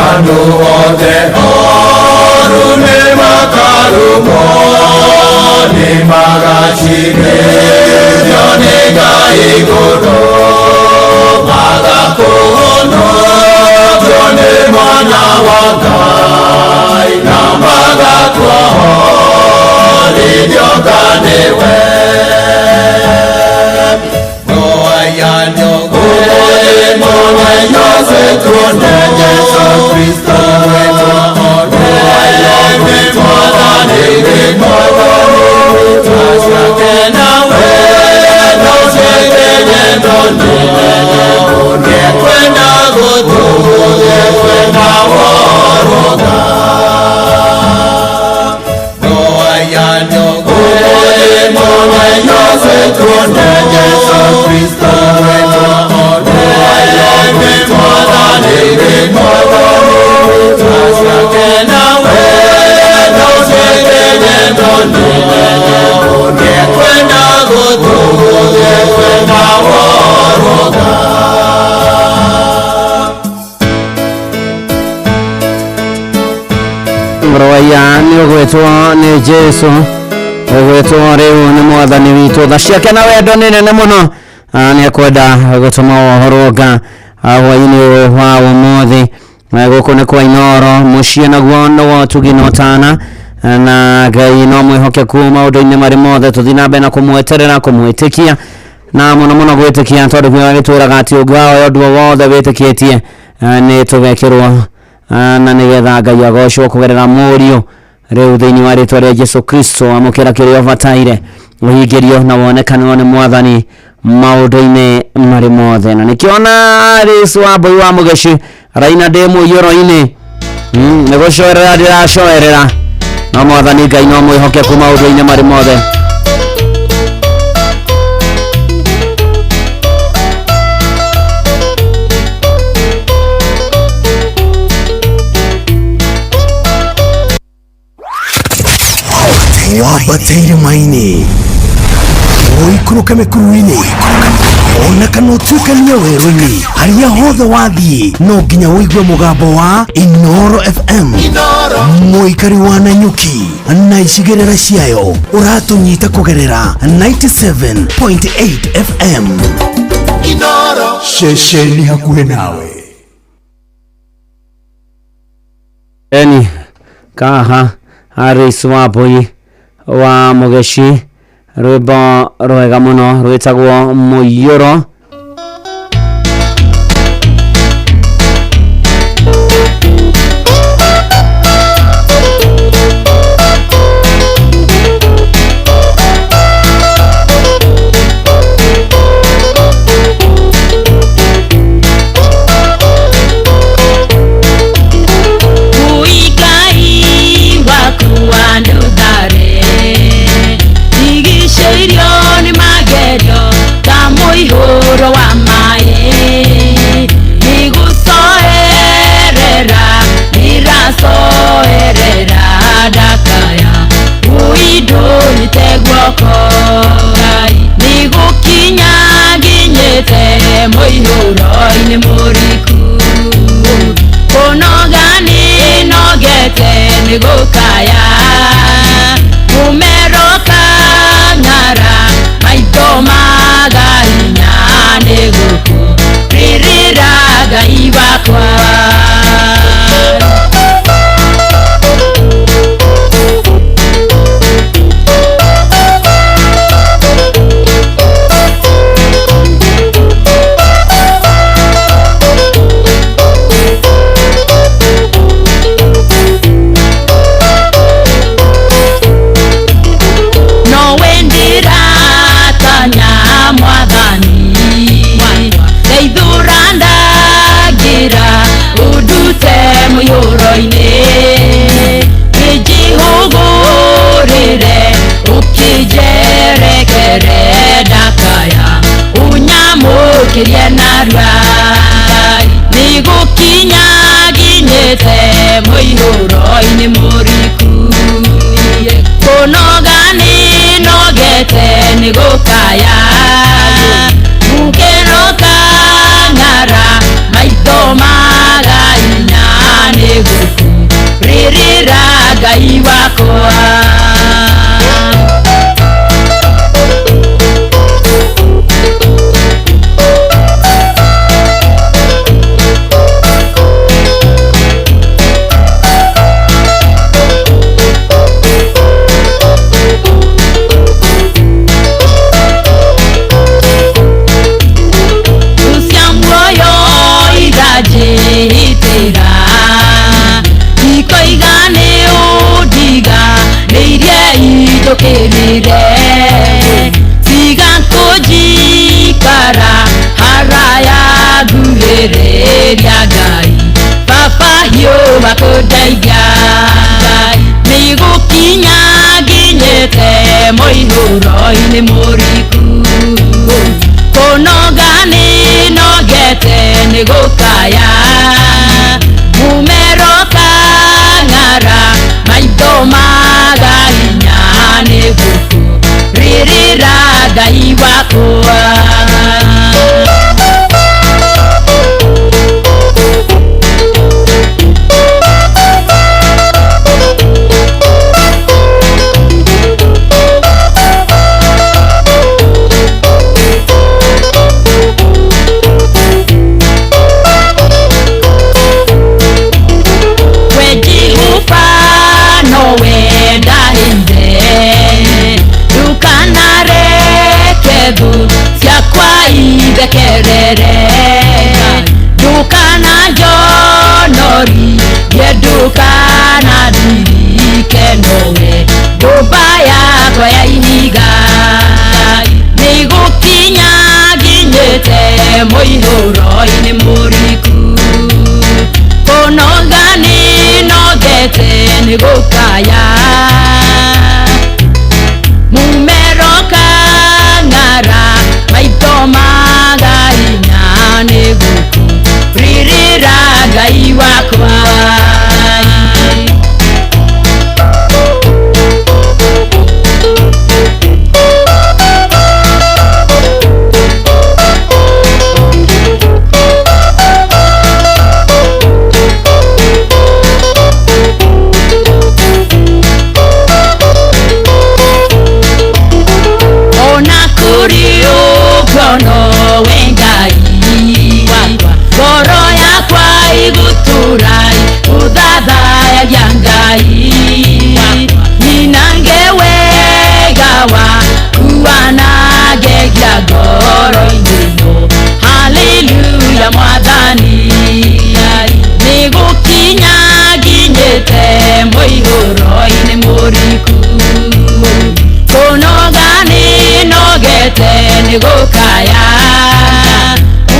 Andũ othe oru nĩmakarũmwo, nĩmagacirĩrio nĩ Ngai igũrũ, magakũhonokio nĩ mwana wa Ngai, na magakũhorithio nganiwe. Mũwayanio gwĩtwo nĩ Yesu Kristo wĩtwo mũwayo wĩtwo mwathani wĩtwo taciake na wendo cĩkĩgendo nĩnene nĩkwenda gũtũũria kwenda woroga. Mũwayanio gwĩtwo nĩ Yesu Kristo wĩtwo mũwayo wĩtwo mwathani wĩtwo taciake na wendo cĩkĩgendo nĩnene nĩkwenda gũtũũria kwenda woroga.
Mũrũwaia nĩ ũgwĩtwo nĩ Jesu gwetwo riu ni mwathani witu tha ciake na wendo ni nene muno ni akwenda gutuma uhoro nga hwaini wa umuthi guku ni kwa Inoro mucie naguo no tuginotana na Ngai no mwihokeku maundu-ini mari mothe tuthi na mbere na kumweterera kumwitikia na muno gwitikia tondu gwe gitwiraga ati ugao ndu wothe witikitie ni tugekirwo na nigetha Ngai agocwo kugerera murio riu thiini wa ritwa ria Jesu Kristo amukira kirio bataire uhingirio na wonekanwo ni mwathani maundu-ini mari mothe na nikiona Risu wa Mbui wa Mugeshi raina demo yoro-ini nigucoerera ndiracoerera no mwathani Ngai no mwihokeku maundu-ini mari mothe
wabateire maini oikuruka mekuruini ona kana utuikania werũ-ini haria hothe wathiĩ no nginya wĩigue mũgambo wa Inoro FM mũikari wa Nanyuki na icigĩrĩra ciayo ũratũnyita kũgerera 97.8 FM Inoro ceceni hakuhĩ nawe
eni kaha Risu wa Mbui wa Mugeshi rwimbo rwega muno rwitagwo Muyoro
ngekerere dukana jonori ye dukana dirike nowe dubaya kwa ya iniga nigukinya ginyete moihoro ini muriku konogani nogete nigukaya mumeroka ngara maito magarinya niguku ririra gai wakwa no wengai goro yakwa iguturai udada ya yangai ninangewegawa kuana gegya goro indino haleluya mwadhani nigukinya ginyete moihoro ine muriku konogani nogete nigukaya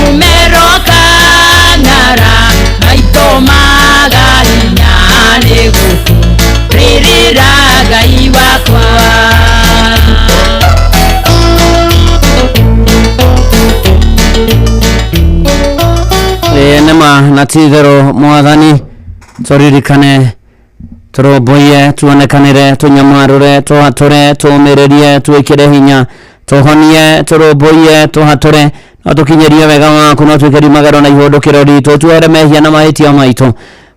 umeroka ngara maito magarinya niguku ririra gai wakwa
nema natithero mwathani turirikane turoboye tuonekanire tunyamarure tuhatore tumererie twikire hinya tuhonie turoboye tuhatore no tukinyerie wega waku no twikiri magaro na ihondokero ritu tuere mehia na mahitia maitu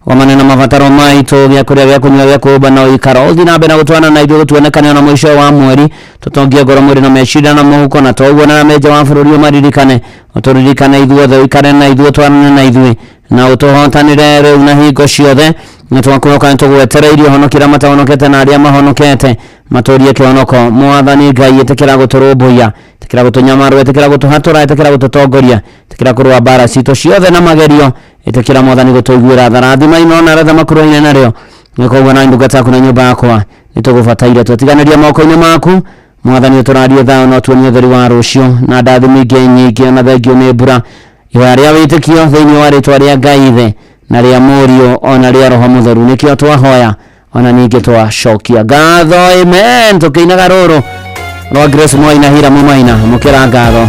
wamane na mabataro maitu vya kuria vya kunywa vya kuba na ikara othi na bena gutwana na ithu tuonekane na mwisho wa mweri tutongie ngoro mwiri na mecira na muhuko na toguo na meja wa bururi umaririkane uturirikane ithuothe ikare na ithuo twanane na ithui na utuhotanire riu na hingo ciothe nitwakuroka nitugwetereirie honokira matahonokete na aria mahonokete maturie kionoko mwathani ngai etekera guturumbuya etekera gutunyamarwa etekera gutuhatura etekera gututongoria etekera kurwa bara cito ciothe na magerio etekera mwathani gutuiguira tharathima ino na ratha makuru-ine nario nikoguo na ndungata yaku na nyumba yakwa nitugubataire twetiganirie moko-ini maku mwathani uturarie thao no tuonie theri wa rucio na ndathimi ingi nyingi na thengio ni mbura iwa ria witikio thiini wa ritwa ria ngai ithe na ria murio ona ria roho mutheru nikio twahoya ona ningi twacokia ngatho amen tukiinaga ruru rwa Grace Mwaina Hira Mumaina mukira ngatho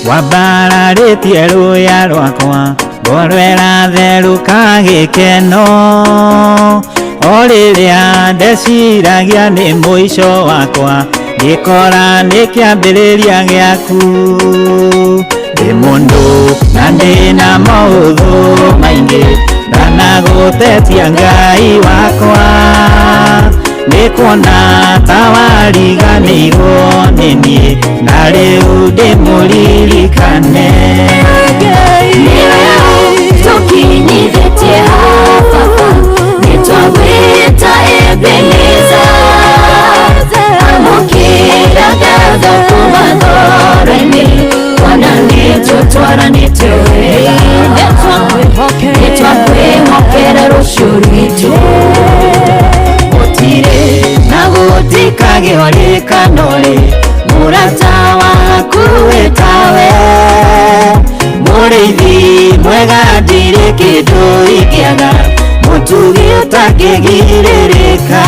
wambararĩtie rũya rwakwa ngorwera theruka gĩkeno o rĩrĩa ndeciragia nĩ mũico wakwa ngĩkora nĩ kĩambĩrĩria gĩaku ndĩ mũndũ na ndĩna maũthũ maingĩ ndanagũtetia Ngai wakwa nĩ kuona ta wariganĩirwo nĩ niĩ na rĩu ndĩmũririkane
tũkinyithĩtie haha nĩtwagwĩta Ebeneza amũkĩra ngatho kuma thoro-inĩ ona nĩtũtwaranĩte
gĩorĩkanore mũrata waku wĩtawe mũrĩithi mwega ndirĩ kĩndũ ingĩaga mũtugi ũtangĩgirĩrĩka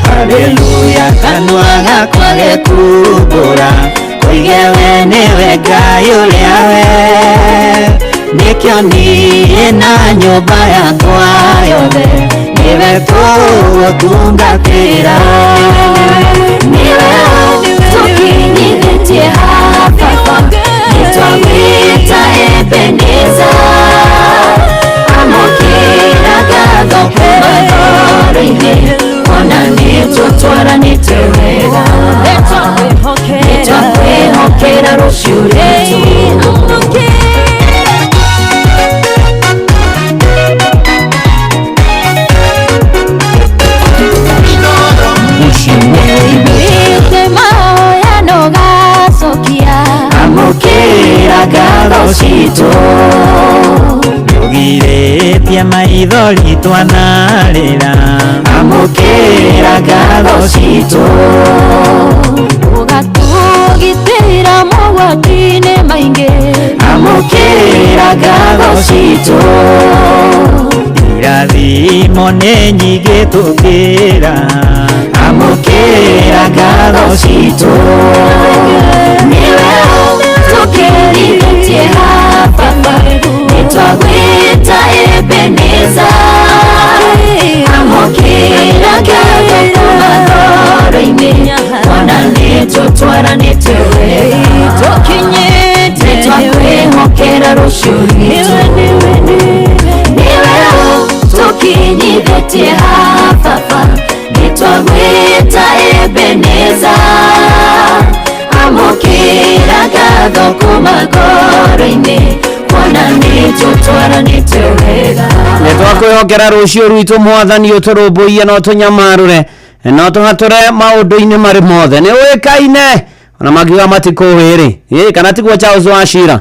haleluya kanua gakwa gekumbũra koige we nĩwe Ngai ũrĩa we nĩkĩo niĩ na nyũmba yakwa yothe nĩwe tũgũtungatĩra nĩwe tũkinyithĩtie haha nĩtwagwĩta Ebeneza amũkĩra ngatho kuma ngoro-inĩ ona nĩtũtwaranĩte wega nĩtwakwĩhokera rũciũ rwitũ amũkĩra ngatho citũ ndũgirĩtie maithori twanarĩra amũkĩra ngatho citũ ũgatũgitĩra mogwati-inĩ maingĩ amũkĩra ngatho citũ irathimo nĩ nyingĩ tũkĩra amũkĩra ngatho citũ nĩwe tũkĩrithĩtie haha nĩtwagwĩta Ebeneza amũkĩra ngatho kuma ngoro-inĩ ona nĩtũtwaranĩte wega nĩtwakwĩhokera rũciũ rwitũ nĩwe tũkinyithĩtie haha nĩtwagwĩta Ebeneza amũkĩra ngatho kuma ngoro-inĩ ona nĩtũtwaranĩte wega
nĩtwakwĩhokera rũciũ rwitũ mwathani ũtũrũmbũiye no tũnyamarũre no tũhatũre maũndũ-inĩ marĩ mothe nĩ ũĩkaine ona magiuga matikũwĩrĩ kana tiguo Charles Wachira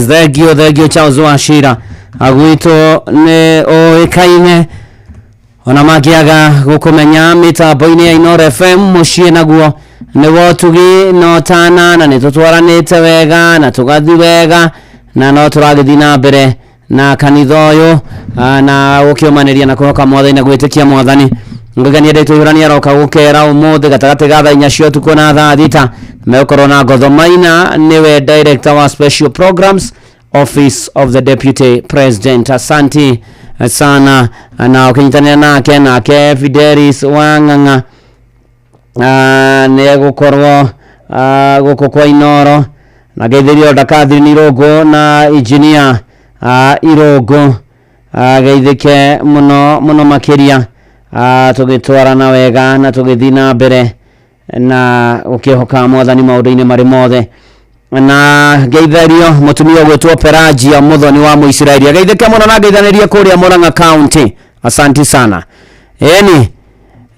Yes, thegio Charles Wachira agwito ne oikaine ona magiaga gukumenya mitambo-ini ya Inoro FM mucii naguo ni wotugi no tana na nitutwaranite wega na tugathi wega na no turagithi na mbere na kanitha uyu na gukiumaniria na kuhoka mwathani na gwitikia mwathani ngagania ndeto yurania roka gukera umuthi gatagati ga thaa 4 cia utuku na thaa 6 mekorwo na Ngotho Maina niwe director wa special programs Office of the Deputy President. Asante sana na ukinyitania nake Fidelis Wang'ang'a ne gukorwo guko kwa Inoro na geithirio Dakathiri Nirogo na engineer Irogo geithike muno makiria tugitwarana wega na tugithina mbere na ukihoka mwathani maundu-ini mari mothe na geithario mutumia gwetwo Perajia Muthoni wa Muisiraeli geithike muno na geithanirie kuria Murang'a County. Asante sana eni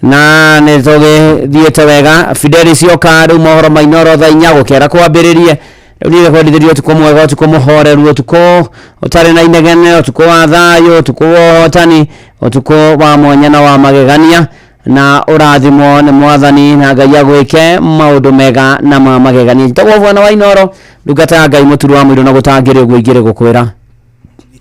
na nitugithiete wega Fidelis yoka riu mohoro ma Inoro thaa 4 gukera kwambiririe riu kwendithirio tuko mwega tuko muhoreru tuko utari na inegene tuko wa thayo tuko hotani tuko wa mwanya na wa magegania na urathimo ni mwathani na Ngai agwike maundu mega na ma magegania tagwo bwana wa Inoro ndungata Ngai muturu wa mwiro na gutangire uguo igire gukwira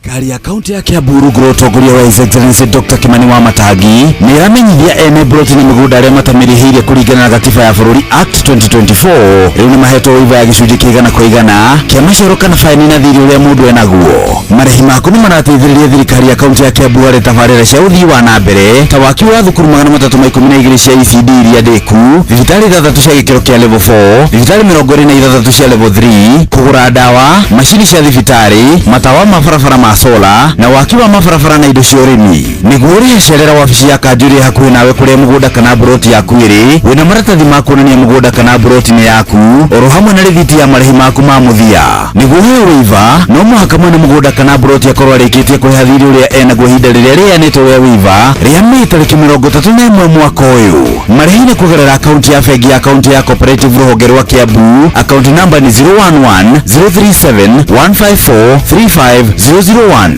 Thirikari ya kaunti ya Kiambu rungu utongoria wa His Excellency Dr. Kimani wa Matangi ni iramenyithia ene broti na migunda aria matamirihire kuringana na gatiba ya bururi Act 2024 riu ni mahetwo wiva ya gicunji kiigana kwa igana kia macoro kana faini na thiri uria mundu enaguo. Marehi maku ni marateithĩrĩria thirikari ya kaunti ya Kiambu harĩ tabarĩra cia uthii wa na mbere ta waki wa thukuru 312 cia ECD iria ndiku, thibitari 3 cia gĩkĩro kĩa level 4, thibitari 23 cia level 3, kũgũra ndawa, macini cia thibitari, matawa ma barabara ma sola na waki wa mabarabara na indo cia urimi. Niguo ũrĩcerera wabici ya Kanjuri hakuhĩ nawe kũrĩa mũgũnda kana broti yaku ĩrĩ, wĩna maratathi ma kuonania mũgũnda kana broti nĩ yaku, oro hamwe na rĩthiti ya marĩhi maku ma mũthia. Niguo heo wĩva no mũhaka mwene mũgũnda kana broti akorwo arĩkĩtie kũrĩha thirĩ ũrĩa enaguo ihinda rĩrĩa rĩheanĩtwo rĩa wĩva rĩa Mĩĩ tarĩki 31 mwaka ũyũ. Marĩhi nĩ kũgerera akaunti ya bengi ya kaunti ya Cooperative rũhonge rwa Kiambu. Akaunti namba nĩ 011 037 154 35001.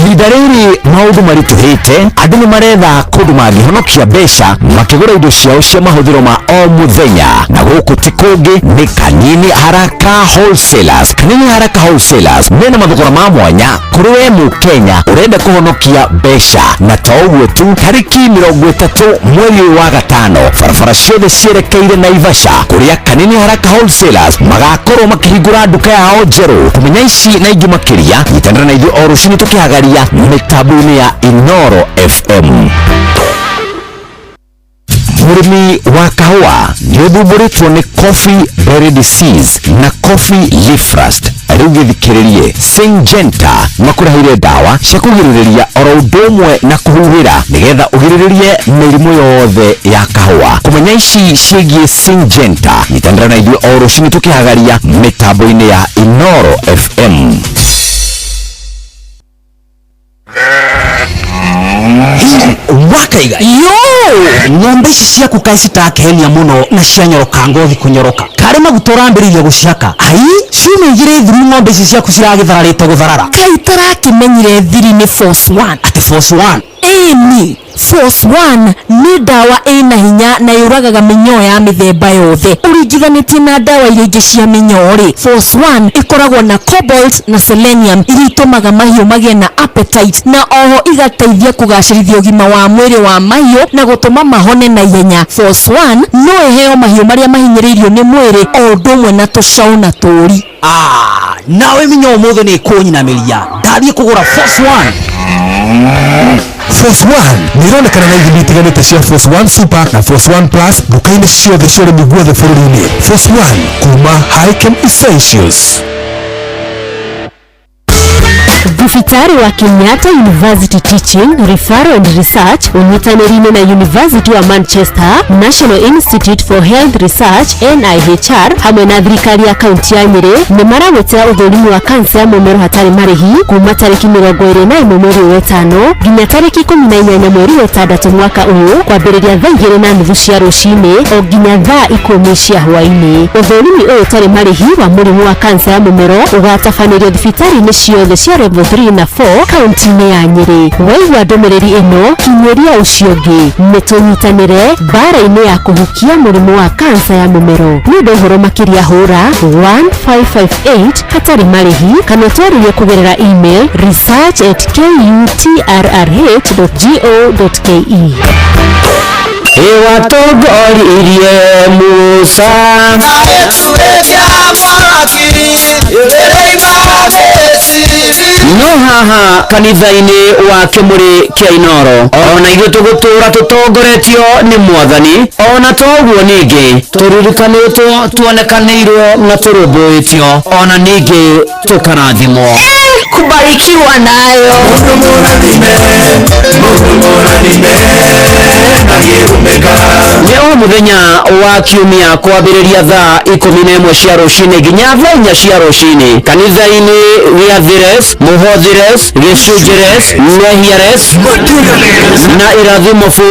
Ihinda rĩrĩ maũndũ maritũhĩte, andũ nĩ maretha kũndũ mangĩhonokia mbeca makĩgũra indo ciao cia mahũthĩro ma o mũthenya, na gũkũ ti kũngĩ nĩ Kanini Haraka Wholesalers. Kanini Haraka Wholesalers mena mathogora ma mwanya kũrĩ we Mũkenya ũrenda kũhonokia mbeca, na ta ũguo tu tarĩki 30 mweri wa gatano barabara ciothe cierekeire Naivasha kũrĩa Kanini Haraka Wholesalers magakorwo makĩhingũra nduka yao njerũ. Kũmenya ici na ingĩ makĩria nyitanĩra na ithuĩ o rũciinĩ tũkĩhagaria mitambo-inĩ ya Inoro FM. Mũrĩmi wa kahũa nĩ ũthumbũrĩtwo nĩ coffee berry disease na coffee leaf rust. Rĩu gĩthikĩrĩrie Syngenta makũrehire ndawa cia kũgirĩrĩria oro ũndũ ũmwe na kũhuhĩra nĩgetha ũgirĩrĩrie mĩrimũ yothe ya kahũa. Kũmenya ici ciĩgiĩ Syngenta nyitanĩra na ithuĩ o rũciinĩ tũkĩhagaria mitambo-inĩ ya Inoro FM. Wakaiga ng'ombe ici ciaku kaĩ citakehenia mũno na cianyoroka ngothi kũnyoroka karĩ maguta ũrambĩrĩirie gũciaka. Ai ciumia 2 thiru ng'ombe ici ciaku ciragĩthararĩte gũtharara. Kaĩ tarakĩmenyire thiri nĩ Force 1. Ati Force 1 ĩni Force 1 nĩ ndawa ĩna hinya na yũragaga mĩnyoo ya mĩthemba yothe ũringithanĩtie na ndawa iria ingĩ cia mĩnyoo-rĩ. Force 1 ĩkoragwo na cobalt na selenium iria itũmaga mahiũ magĩe na appetite na oho igateithia kũgacĩrithia ũgima wa mwĩrĩ wa mahiũ na gũtũma mahone na ihenya. Force 1 no ĩheo mahiũ marĩa mahinyĩrĩirio nĩ mwĩrĩ o ũndũ ũmwe na tũcaũ na tũũri. Nawe mĩnyoo mũthĩ nĩ kũnyinamĩria ndathiĩ kũgũra Force 1. Force 1 nĩ ironekana na ithimi itiganĩte cia Force 1 Super na Force 1 Plus nduka-inĩ ciothe cia ũrĩmi guothe bũrũri-inĩ. Force 1 kuma Highchem Essentials.
Thibitari wa Kenyatta University Teaching, Referral and Research unyitanĩri-inĩ na University wa Manchester, National Institute for Health Research NIHR hamwe na thirikari ya kaunti ya Nyeri nĩ maragwetera ũthũrimi wa kansa ya mũmero hatarĩ marĩhi kuma tarĩki 21 mweri wa gatano nginya tarĩki 18 mweri wa gatandatũ mwaka ũyũ kwambĩrĩria thaa 2:30 cia rũcinĩ o nginya thaa 10 cia hwaĩ-inĩ. Ũthũrimi ũyũ ũtarĩ marĩhi wa mũrimũ wa kansa ya mũmero ũgatabanĩrio thibitari-inĩ ciothe cia level 3 na 4 kaunti-inĩ ya Nyeri. Waigua ndũmĩrĩri ĩno kinyĩria ũcio ũngĩ nĩtũnyitanĩre mbara-inĩ ya kũhukia mũrimũ wa kansa ya mũmero. Nĩ ũndũ ũhoro makĩria hũra 1558 hatarĩ marĩhi kana twarĩrie kũgerera email research@kutrrh.go.ke.
Watongoririe Musa no haha kanitha-inĩ wa Kĩmũrĩ kĩa Inoro ona ithuĩ tũgũtũra tũtongoretio nĩ Mwathani ona toguo ningĩ tũririkanĩtwo tuonekanĩirwo na tũrũmbũĩtio ona ningĩ tũkarathimwo.
Kubarikiwa nayo.
Nĩ o mũthenya wa kiumia kwambĩrĩria thaa 11 cia rũcinĩ nginya thaa 4 cia rũcinĩ kanitha-inĩ gĩa Thires, Mũhothires, Gĩcunjĩres, Mehiares na Irathimofu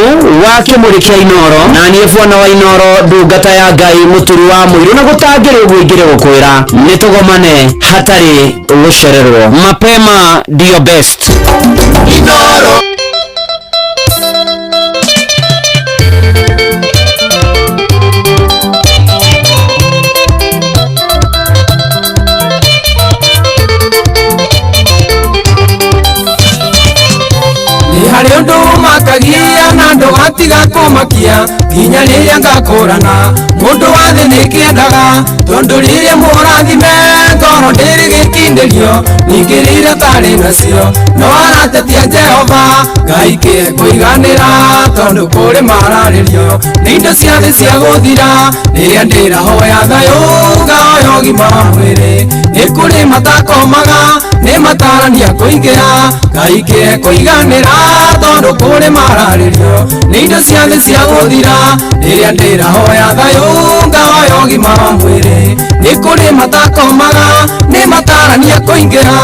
wa Kĩmũrĩ kĩa Inoro, na niĩ Bwana wa Inoro ndungata ya Ngai mũturi wa mũirũ na gũtangĩrĩ ũguo ingĩrĩ gũkwĩra nĩ tũgomane hatarĩ gũcererwo. Mapema ndio best. Inoro
hari undu makagia na ndugatiga kumakia nginya riria ngakũrana mundu wa thĩ nĩkĩendaga tondu rĩrĩa mũrathime ngoro ndĩrĩ gĩkindĩrio ningĩ rĩrĩa tarĩ nacio no aratetia Jehova Ngai kũiganĩra tondu kũrĩ mararĩrio nĩ indo cia thĩ cia gũthira rĩrĩa ndĩrahoya thayũ ngahoya ũgima wa mwĩrĩ nĩ kũrĩ matakomaga nĩ matarania kũingĩra Ngai kũiganĩra tondu kũrĩ mararĩrio nĩ indo cia thĩ cia gũthira rĩrĩa ndĩrahoya thayũ ngahoya ũgima wa mwĩrĩ nĩ kũrĩ matakomaga nĩ matarania kũingĩra.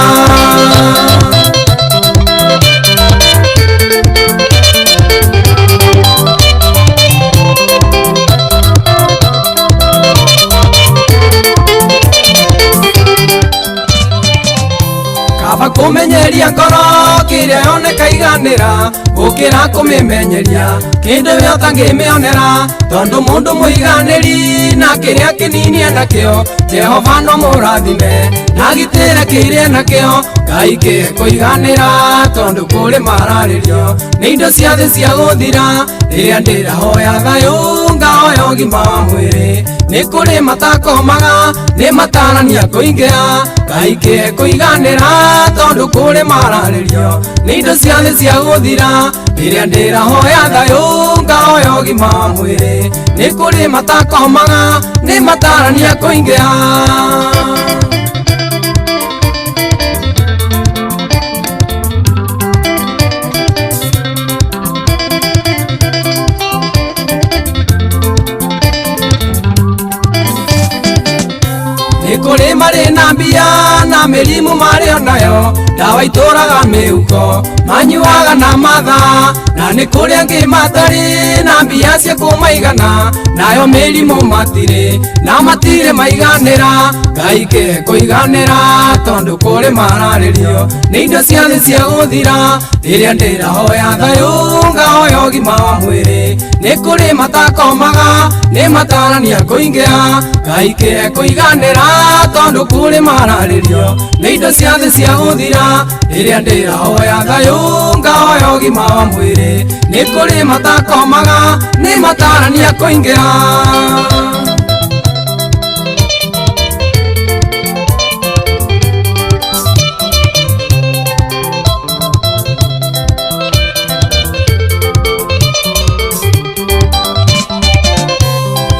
Kũmenyeria ngoro kĩrĩa yoneka iganĩra gũkĩra kũmĩmenyeria kĩndũ gĩothe ũtangĩmĩonera tondu mũndũ mũiganĩri na kĩrĩa kĩnini enakĩo Jehova no mũrathime na gitĩre kĩrĩa enakĩo Ngai kũiganĩra tondu kũrĩ mararĩrio nĩ indo cia thĩ cia gũthira rĩrĩa ndĩrahoya thayũ ngahoya ũgima wa mwĩrĩ nĩ kũrĩ matakomaga nĩ matarania kũingĩra Ngai kũiganĩra tondu kũrĩ mararĩrio nĩ indo cia thĩ cia gũthira rĩrĩa ndĩrahoya thayũ ngahoya ũgima wa mwĩrĩ nĩ kũrĩ matakomaga nĩ matarania kũingĩra. Kũrĩ marĩ na mbia na mĩrimũ marĩ onayo ndawa itũraga mĩhuko manyuaga na mathaa na nĩ kũrĩ angĩ matarĩ na mbia cia kũmaigana nayo mĩrimũ matirĩ na matirĩ maiganĩra Ngai kũiganĩra tondu kũrĩ mararĩrio nĩ indo cia thĩ cia gũthira rĩrĩa ndĩrahoya thayũ ngahoya ũgima wa mwĩrĩ nĩ kũrĩ matakomaga nĩ matarania kũingĩra Ngai kũiganĩra tondu kũrĩ mararĩrio nĩ indo cia thĩ cia gũthira rĩrĩa ndĩrahoya thayũ ngahoya ũgima wa mwĩrĩ nĩ kũrĩ matakomaga nĩ matarania kũingĩra.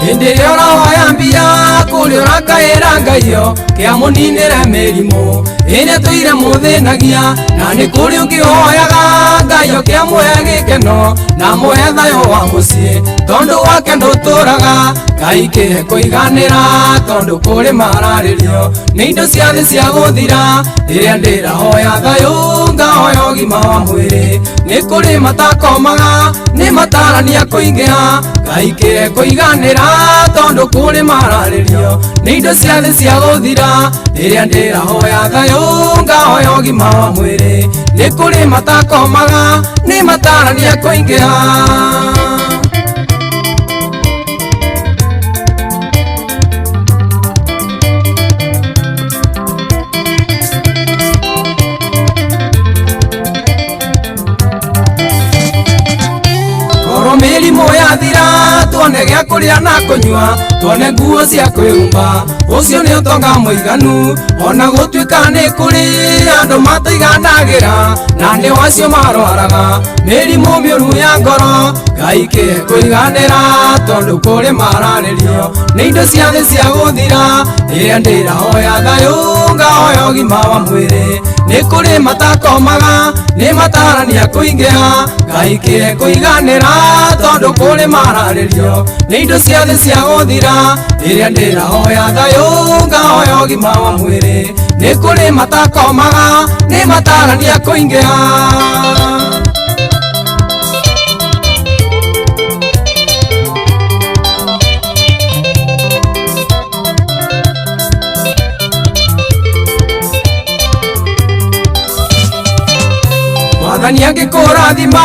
Hĩndĩ ĩrĩa ũrahoya mbia kũrĩa ũrakaĩra ngaio kĩa mũninĩre mĩrimũ ĩrĩa tũire mũthĩnagia na nĩ kũrĩ ũngĩhoyaga ngaio kĩa mũhe gĩkeno na mũhe thayũ wa mũciĩ tondũ wake ndũtũraga Ngai kĩhe kũiganĩra tondũ kũrĩ mararĩrio nĩ indo cia thĩ cia gũthira rĩrĩa ndĩrahoya thayũ ngahoya ũgima wa mwĩrĩ nĩ kũrĩ matakomaga nĩ matarania kũingĩha Ngai kĩhe kũiganĩra tondũ kũrĩ mararĩrio nĩ indo cia thĩ cia gũthira rĩrĩa ndĩrahoya thayũ ngahoya ũgima wa mwĩrĩ nĩ kũrĩ matakomaga nĩ matarania kũingĩha mĩrimũ yathira tuone gĩa kũrĩa na kũnyua tuone nguo cia kwĩhumba ũcio nĩ ũtonga mũiganu ona gũtuĩka nĩ kũrĩ andũ mataiganagĩra na nĩ wacio marwaraga mĩrimũ mĩũru ya ngoro Ngai kĩhe kũiganĩra tondũ kũrĩ mararĩrio nĩ indo cia thĩ cia gũthira rĩrĩa ndĩrahoya thayũ ngahoya ũgima wa mwĩrĩ nĩ kũrĩ matakomaga nĩ matarania kũingĩha Ngai kĩhe kũiganĩra tondũ kũrĩ mararĩrio nĩ indo cia thĩ cia gũthira rĩrĩa ndĩrahoya thayũ ngahoya ũgima wa mwĩrĩ nĩ kũrĩ matakomaga nĩ matarania kũingĩha Mwathani angĩkũrathima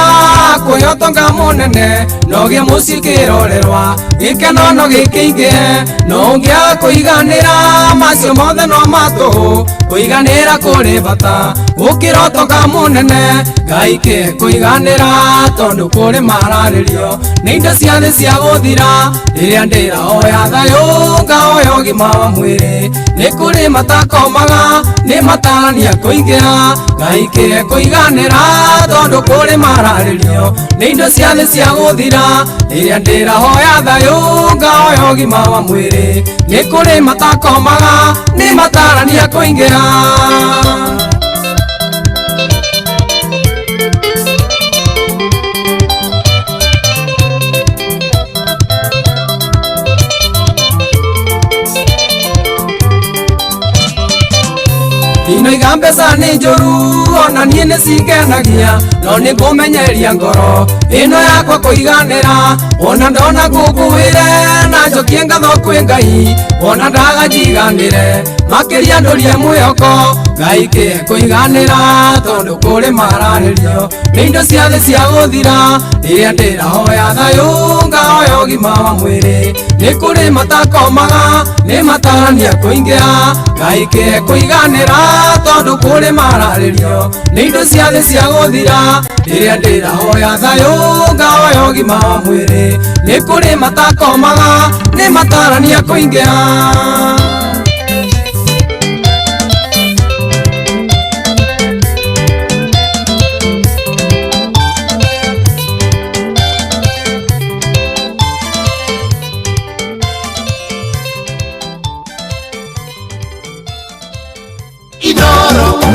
kwĩ ũtonga mũnene no gĩe mũciĩ kĩrorerwa gĩkeno no gĩkĩingĩhe no ũngĩaga kũiganĩra macio mothe no matũhũ kũiganĩra kũrĩ bata gũkĩra ũtonga mũnene Ngai kĩhe kũiganĩra tondũ kũrĩ mararĩrio nĩ indo cia thĩ cia gũthira rĩrĩa ndĩrahoya thayũ ngahoya ũgima wa mwĩrĩ nĩ kũrĩ matakomaga nĩ matarania kũingĩha Ngai kĩhe kũiganĩra tondũ kũrĩ mararĩrio nĩ indo cia thĩ cia gũthira rĩrĩa ndĩrahoya thayũ ngahoya ũgima wa mwĩrĩ nĩ kũrĩ matakomaga nĩ matarania kũingĩha Inoiga mbeca nĩ njũru ona niĩ nĩ cingenagia no nĩ ngũmenyeria ngoro ĩno yakwa kũiganĩra ona ndona ngũngũĩre na njokie ngatho kwĩ Ngai ona ndaganjiganĩre makĩria ndũrie mwĩhoko Ngai kĩhe kũiganĩra tondũ kũrĩ mararĩrio nĩ indo cia thĩ cia gũthira rĩrĩa ndĩrahoya thayũ ngahoya ũgima wa mwĩrĩ nĩ kũrĩ matakomaga nĩ matarania kũingĩha Ngai kĩhe kũiganĩra tondũ kũrĩ mararĩrio nĩ indo cia thĩ cia gũthira rĩrĩa ndĩrahoya thayũ ngahoya ũgima wa mwĩrĩ nĩ kũrĩ matakomaga nĩ matarania kũingĩha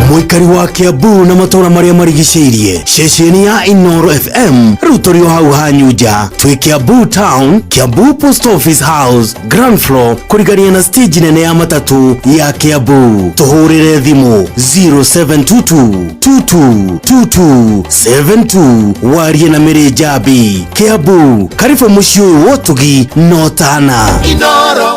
Mũikari wa Kiambu na matũra marĩa marigicĩirie ceceni ya Inoro FM rĩu tũrĩ o hau hanyuja twĩ Kiambu Town Kiambu Post Office House ground floor kũrigania na stage nene ya matatu ya Kiambu tũhũrĩre thimũ 0722222272 warie na Mĩrĩ Njambi Kiambu karibu mũciĩ ũyũ wotugi no tana
Inoro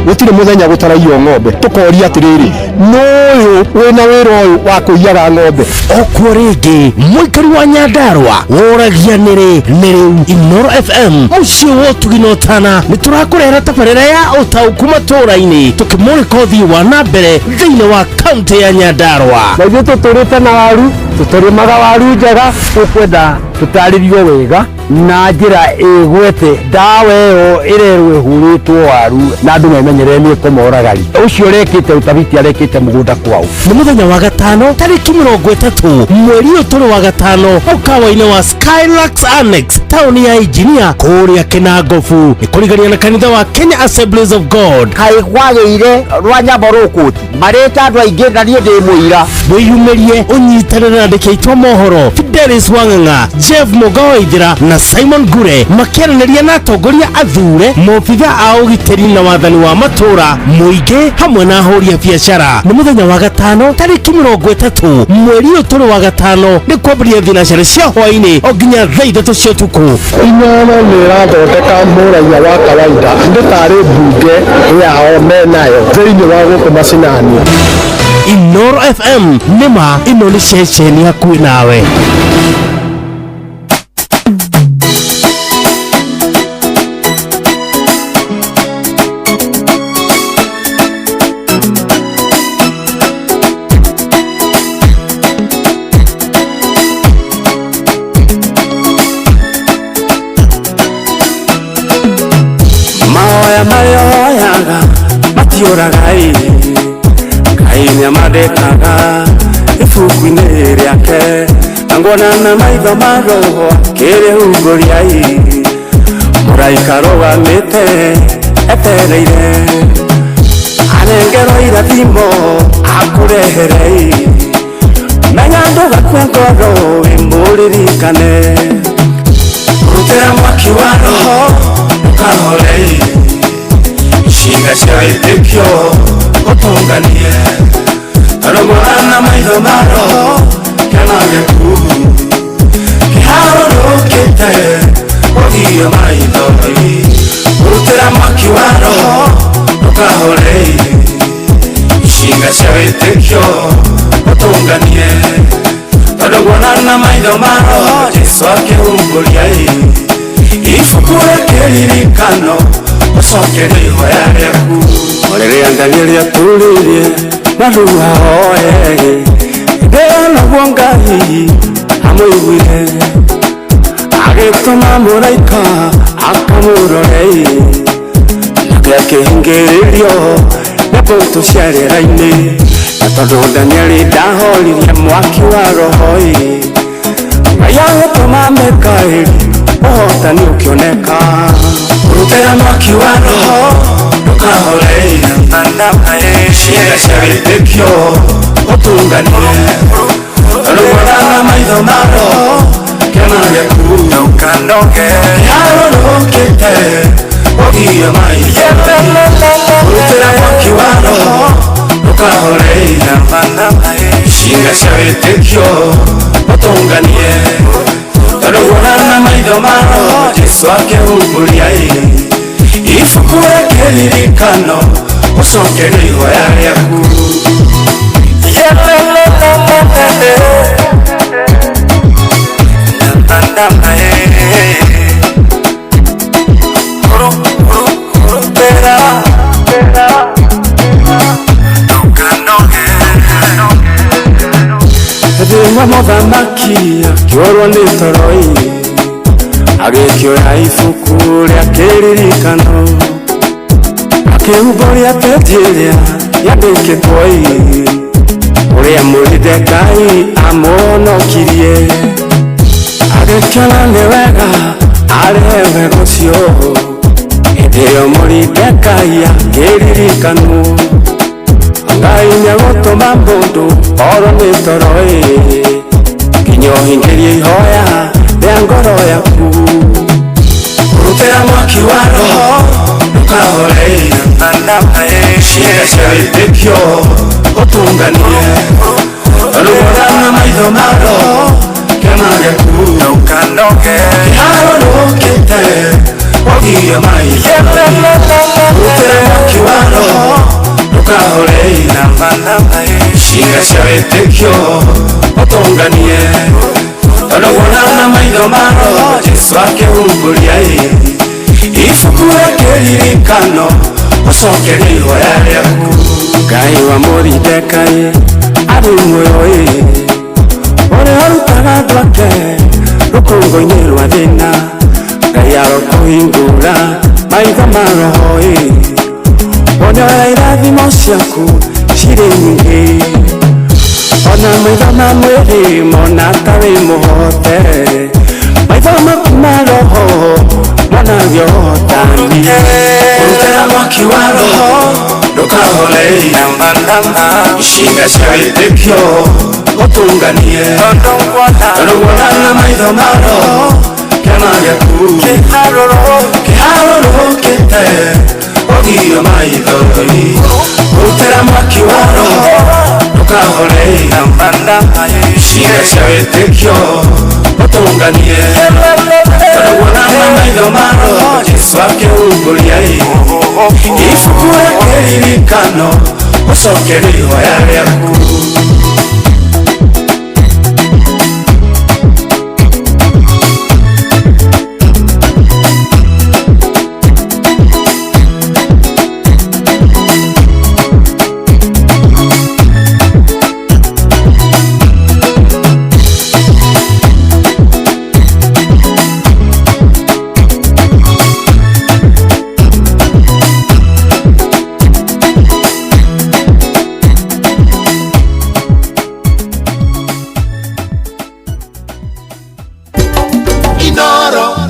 gũtirĩ mũthenya gũtaraiywo ng'ombe tũkoria atĩrĩrĩ n'ũyũ wĩna wĩra ũyũ wa kũiyaga ng'ombe
okwo rĩngĩ mũikari wa Nyandarua woragia nĩ rĩu Inoro FM mũciĩ wotugi no tana nĩ tũrakũrehera tabarĩra ya ũtaũku matũra-inĩ tũkĩmũrĩka ũthii wa na mbere thĩinĩ wa kaunti ya Nyandarua
na ithuĩ tũtũrĩte na waru tũtũrĩmaga waru njega tũkwenda tũtarĩrio wega
na njĩra ĩgwete ndawa ĩyo ĩrerwo ĩhũrĩtwo waru na andũ memenyerere nĩ ĩkũmoragari. Ũcio ũrekĩte ũtabiti arekĩte mũgũnda kwao.
Nĩ mũthenya wa gatano tarĩki 30 mweri ũyũ tũrĩ wa gatano mũkawa-inĩ wa Skylax Annex taũni ya Engineer kũrĩa Kĩnangobu. Nĩ kũrigania na kanitha wa Kenya Assemblies of God.
Kaĩ kwagĩire rwa nyamba rũkũti marĩta andũ aingĩ na niĩ ndĩ mũira.
Mwĩyumĩrie ũnyitanĩre na andĩki aitũ a mohoro Fidelis Wang'ang'a, Jeff Mugoithira na Simon Gure makĩaranĩria na atongoria athure, mobitha a ũgitĩri na wathani wa matũra, mũingĩ hamwe na ahũri a biacara. Nĩ mũthenya wa gatano tarĩki 30 mweri ũyũ tũrĩ wa gatano nĩ kwambĩrĩria thinacara cia hwaĩ-inĩ o nginya thaa 3 cia ũtukũ.
Inyana nĩ ĩrathondeka mũraia wa kawaida nĩ tarĩ mbunge yao menayo thĩinĩ wa gũkũ macinani.
Inoro FM nĩma ĩno nĩ ceceni hakuhĩ nawe.
Mahoya mayoyaga matiũraga Ngai nĩamadĩkaga ibuku-inĩ rĩake na nguona na maitho ma roho akĩrĩhumbũria mũraika arũgamĩte etereire anengerwo irathimo akũrehere menya ndũgakue ngoro wĩmũririkane rutĩra mwaki wa roho ndũkahore ciĩga cia wĩtĩkio ũtũnganie arũmũrana maitho ma roho kena gĩku kĩharũrũkĩte ũthiĩ maitho rutĩra mwaki wa roho ndũkahore ciĩga cia wĩtĩkio ũtũnganie arũmũrana maitho ma roho Jesũ akĩhumbũria ibuku rĩkĩririkano ũcoke ihoya rĩaku rĩrĩa Danieli atũrĩrie na rĩu ahoye ndĩanaguo Ngai amũiguire agĩtũma mũraika akamũrore nake akĩhingĩrĩrio nĩ mbũtũ cia rĩera-inĩ na tondũ Danieli ndahoririe mwaki wa roho Ngai agĩtũma Mikaeli ũhotani ũkĩoneka rutĩra mwaki wa roho ndũkahore ciĩga cia wĩtĩkio ũtũnganie rũmũrana maitho ma roho kena gĩku kĩharũrũkĩte ũthiĩ maitho rutĩra mwaki wa roho ndũkahore ciĩga cia wĩtĩkio ũtũnganie rũmũrana maitho ma roho Jesũ akĩhumbũria ibuku rĩkĩririkano ũcoke ihoya rĩaku thĩna mũthamaki akĩorwo nĩ toro agĩkĩoya ibuku rĩa kĩririkano akĩhumbũria peti ĩrĩa yandĩkĩtwo ũrĩa Moridekai amũhonokirie agĩkĩona nĩ wega arehe wega ũcio hĩndĩ ĩyo Moridekai akĩririkanwo Ngai nĩagũtũma mũndũ orwo nĩ toro nginya ũhingĩrie ihoya rĩa ngoro yaku rutĩra mwaki wa roho ndũkahore ciĩga cia wĩtĩkio ũtũnganie rũmũrana maitho ma roho kena gĩku kĩharũrũkĩte ũthiĩ maitho rutĩra mwaki wa roho ndũkahore ciĩga cia wĩtĩkio ũtũnganie rũmũrana maitho ma roho Jesũ akĩhumbũria ibuku rĩkĩririkano ũcoke ihoya rĩaku Ngai wa Moridekai arĩ muoyo ũrĩa ũrutaga andũ ake rũkũngũ-inĩ rwa thĩna ciaro kuhingura maitho ma roho ona irathimo ciaku cirĩ nyingĩ ona maitho ma mwĩrĩ mona tarĩ mũhote maitho maku ma roho monagio ũhotani ũrutĩra mwaki wa roho ndũkahorei icinga cia wĩtĩkio ũtũnganie tondũ guonana maitho ma roho kĩama gĩaku kĩharũrũkĩte ũgio maithori ũrutĩra mwaki wa roho ndũkahorei icinga cia wĩtĩkio ũtũnganie tondũ guonana maitho ma roho Jesũ akĩhungũria ibuku rĩa kĩririkano ũcokerie ihoya rĩaku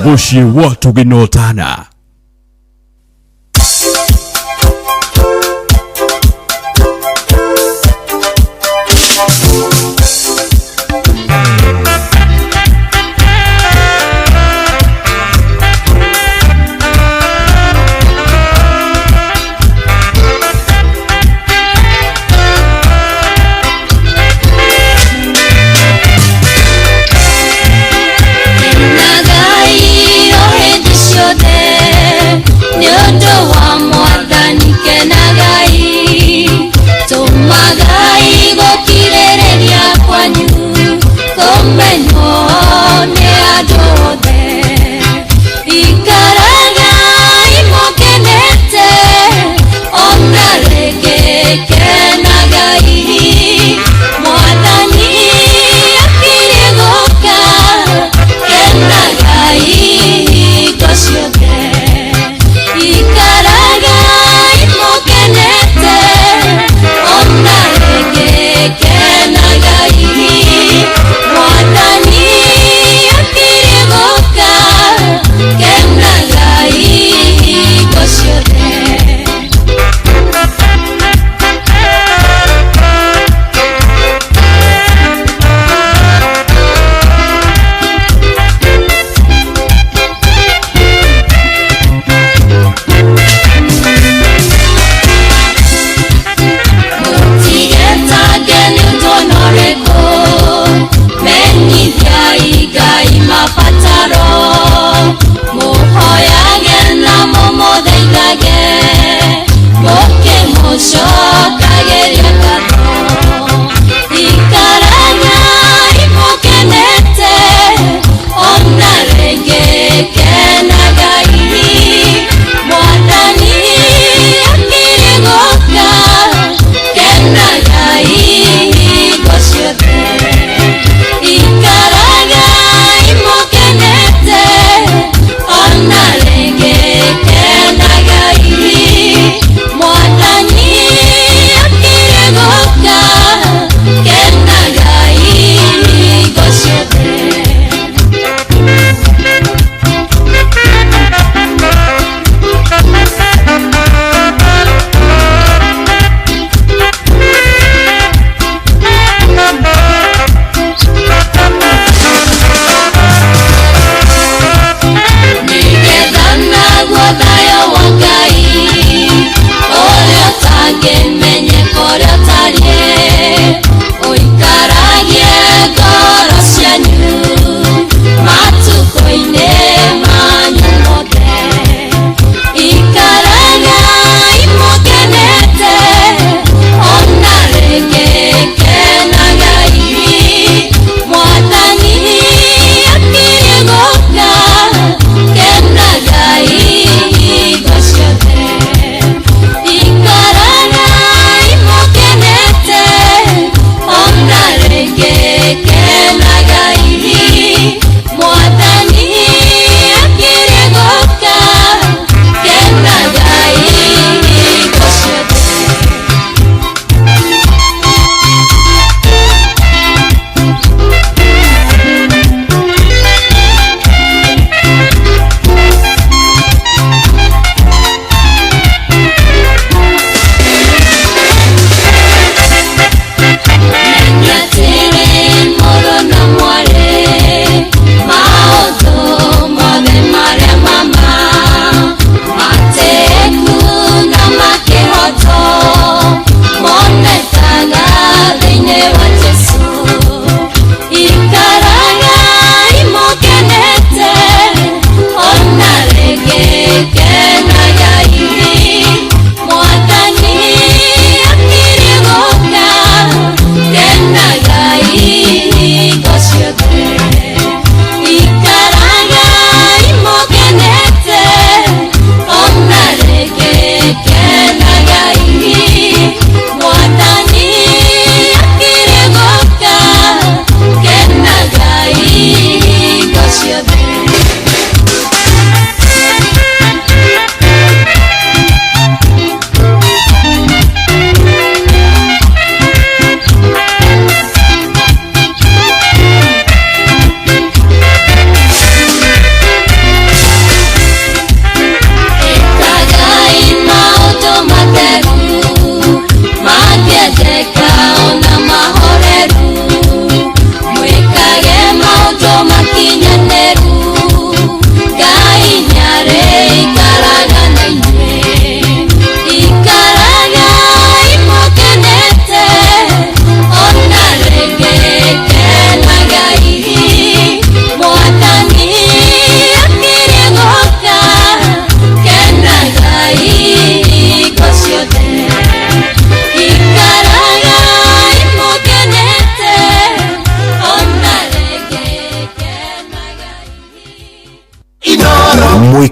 Mushi watu ginotana.
Tumagai gokirĩrĩria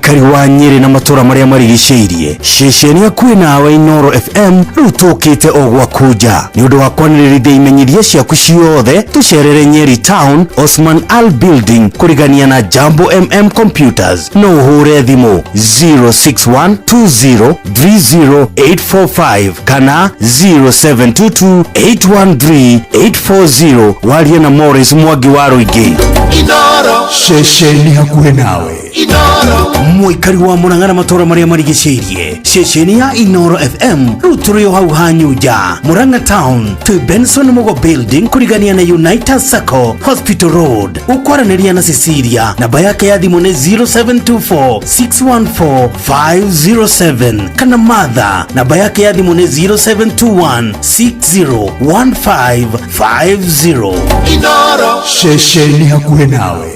muikari wa Nyeri na matura maria marigiceirie ceceni akuhi nawe Inoro FM riu tukite ogwa kuja ni undu wa kwanirithia imenyithia ciaku ciothe tucerere Nyeri Town Osman Al Building kurigania na Jambo Computers no uhure thimu 0612030845 kana 0722813840 warie na Morris Mwangi wa Ruigi.
Inoro ceceni hakuhi nawe Inoro
muikari wa Murang'a na matora maria marigiceirie ceceni ya Inoro FM riu turi hau hanyuja Murang'a Town to Benson Mugo Building kurigania na United Sacco Hospital Road ukwaraniria na Cecilia namba yake ya thimu ni 0724614507 kana Martha namba yake ya thimu ni 0721601550.
Inoro ceceni hakuhi nawe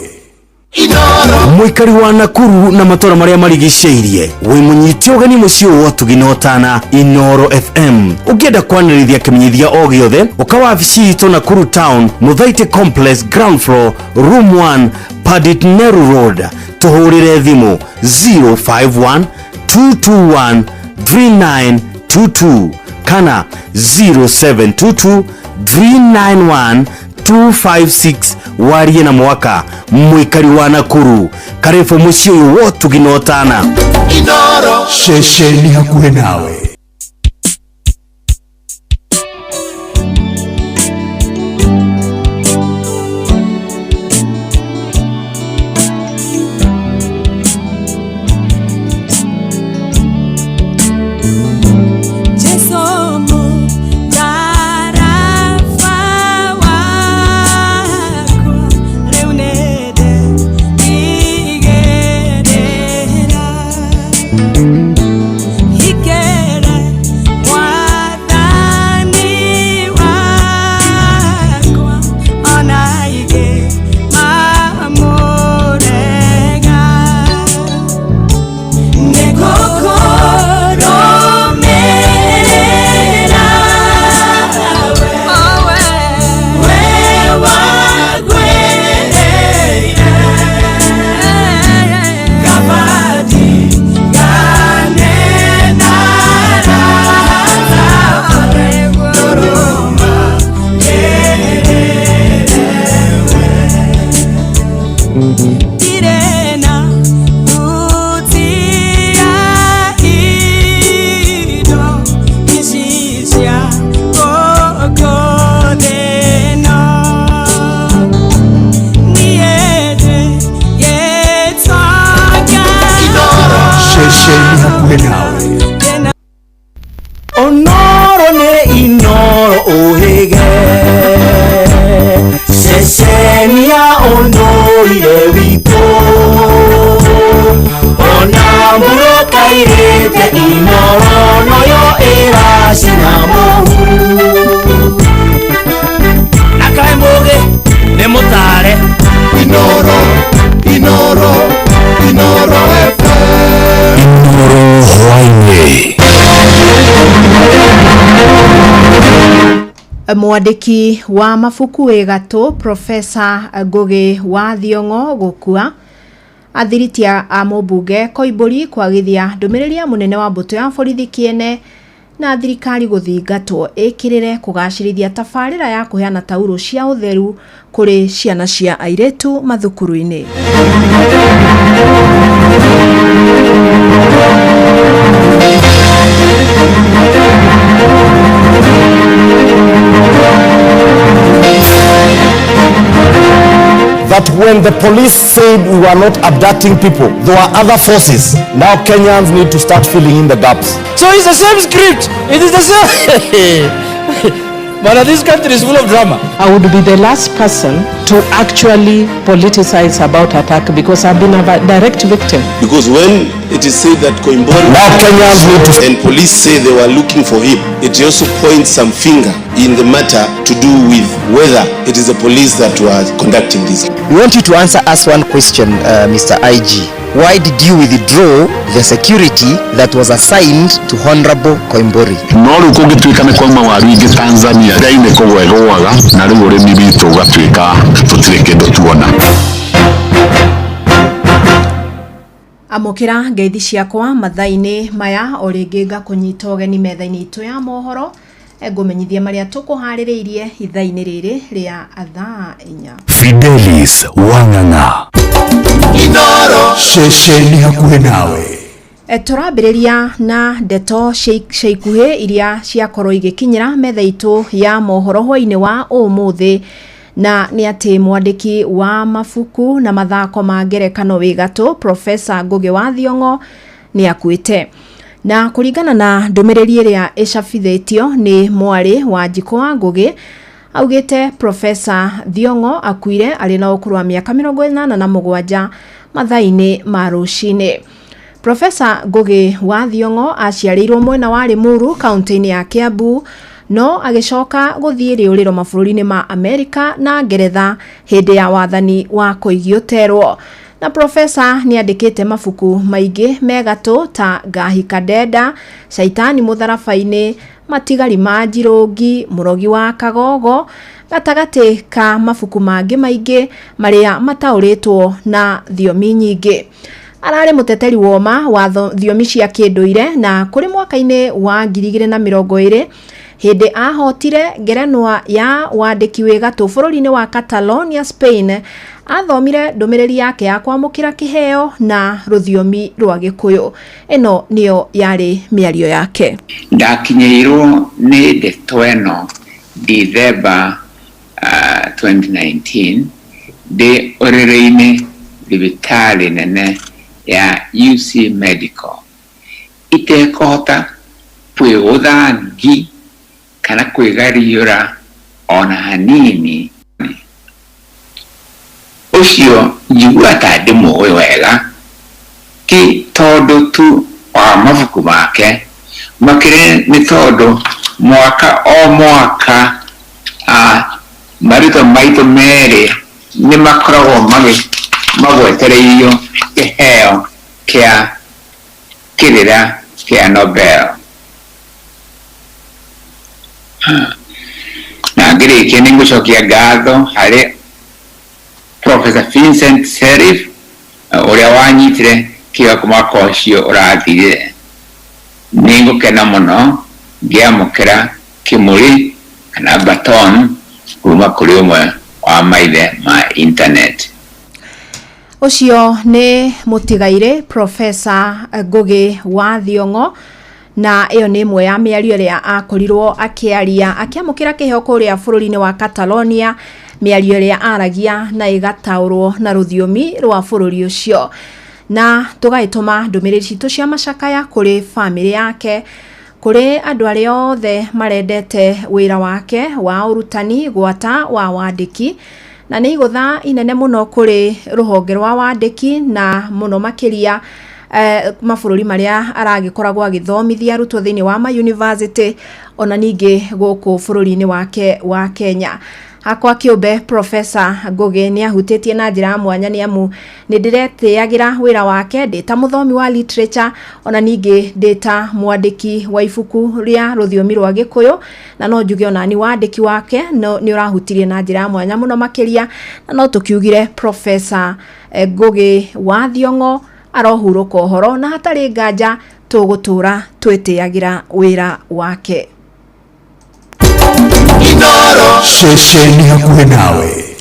Inoro
muikari wa Nakuru na matora maria marigiceirie wi munyiti ugeni mucii wo tuginotana Inoro FM ugienda kwanirithia kimenyithia o giothe ukawa afisi to Nakuru Town Muthaiti Complex ground floor room 1 Padit Neru Road tuhurire thimu 0512213922 kana 0722391256 warie na mwaka muikari wa Nakuru karibu mucii wo tuginotana
Inoro ceceni hakuhi nawe.
Onoro ne Inoro ohege Sesenia ondoire wito Onamburo kairete Inoro noyo era sinamo Nakai moge nemotare
Inoro Inoro Inoro FM
Inoro Hawaii.
Mwandiki wa mabuku wĩ gatũ Profesa Ngugi wa Thiong'o gũkua athiritia a mũmbunge Koimbũri kwagithia ndũmĩrĩri ya mũnene wa mbũtũ ya borithi Kiene na thirikari gũthingatwo ĩkĩrĩre kũgacĩrithia tabarĩra ya kũheana tauro cia ũtheru kũrĩ ciana cia airĩtu mathukuru-inĩ.
That when the police said we were not abducting people, there were other forces. Now Kenyans need to start filling in the gaps.
So it's the same script. It is the same. But this country is full of drama.
I would be the last person to actually politicize about attack because I've been a direct victim.
Because when it is said that Koimburi
now Kenyans need to
and police say they were looking for him, it also points some finger in the matter to do with whether it is the police that were conducting this.
We want you to answer us one question, Mr. IG. Why did you withdraw the security that was assigned to Honorable Koimburi?
No riu kungituika kwa mawaru ingi Tanzania ndaine kugwegwaga na riu urimi bitu gatuika tutire kindu tuona.
amukira ngeithi ciakwa mathaini maya o ringi ngakunyita ugeni methaini itu ya mohoro ngumenyithia maria tukuhaririirie ithaini riri ria athaa 4.
Fidelis Wang'ang'a Inoro Shesheni hakuhe nawe.
Turambiriria na ndeto ciaikuhi iria ciakorwo igikinyira metha itu ya mohoro hwaini wa umuthi, na ni ati mwandiki wa mafuku na mathako ma ngerekano wigatu Professor Ngugi wa Thiong'o ni akuite. Na kuringana na ndumiriri iria icabithitio ni mwari wa Njiko wa Ngugi, augite Professor Thiong'o akuire ari na ukuru wa miaka 87 mathaini ma rucini. Professor Ngugi wa Thiong'o aciarirwo mwena wa Limuru kaunti-ini ya Kiambu, no agicoka guthie riuriro mabururi-ini ma Amerika na Ngeretha hindi ya wathani wa kuigioterwo. Na Professor ni andikite mafuku maingi megatu ta Ngahi Kadenda, Shaitani Mutharabai-ini, Matigari ma Njirungi, Murogi wa Kagogo, gatagati ka mafuku mangi maingi maria matauritwo na thiomi nyingi. Arari muteteri woma wa thiomi cia kinduire, na kuri mwaka-ini wa 2020 hindi ahotire ngerenwa ya wandiki wigatu bururi-ini wa Catalonia, Spain, athomire ndumiriri yake ya kwamukira kiheo na ruthiomi rwa Gikuyu. Eno niyo yari miario yake.
Ndakinyirwo ni ndeto eno December 2019 de orere-ini thibitari nene ya UC Medical itekota kwiguthangi kana kwigariura ona hanini. Ucio njigua ta ndimuwi wega ki tondu tu wa mabuku make makire ni tondu mwaka o mwaka marito maito mere ni makoragwo magwetereirio kiheo kia kirira kia Nobel. Na ngirikia ni ngucokia ngatho hari Professor Vincent Serif uria wanyitire kio mwaka ucio urathirire. Ni ngukena muno ngiamukira kimuri kana baton kuma kuri umwe wa maithe ma internet.
Ucio ni mutigaire Professor Ngugi wa Thiong'o, na iyo ni imwe ya miario ria akorirwo akiaria akiamukira kiheo kuria bururi-ini wa Catalonia, miario ria aragia na igataurwo na ruthiomi rwa bururi ucio. Na tugaituma ndumiriri citu cia macakaya kuri family yake, kuri andu aria othe marendete wira wake wa urutani gwata wa wandiki, na ni igutha inene muno kuri ruhonge rwa wandiki na muno makiria mabururi maria aragikoragwo agithomithia arutwo thiini wa ma university ona ningi guku bururi-ini wake wa Kenya. Hakwa kiumbe Professor Ngugi ni ahutitie na njira mwanya ni amu ni ndiretiagira wira wake ndita muthomi wa literature ona ningi ndita mwandiki wa ibuku ria ruthiomi rwa Gikuyu, na no njuge ona ni wandiki wake ni urahutirie na njira mwanya muno makiria, na no tukiugire Professor Ngugi wa Thiong'o arohuruka uhoro na hatari nganja tugutura twitiagira wira wake.
Inoro Shesheni hakuhe nawe.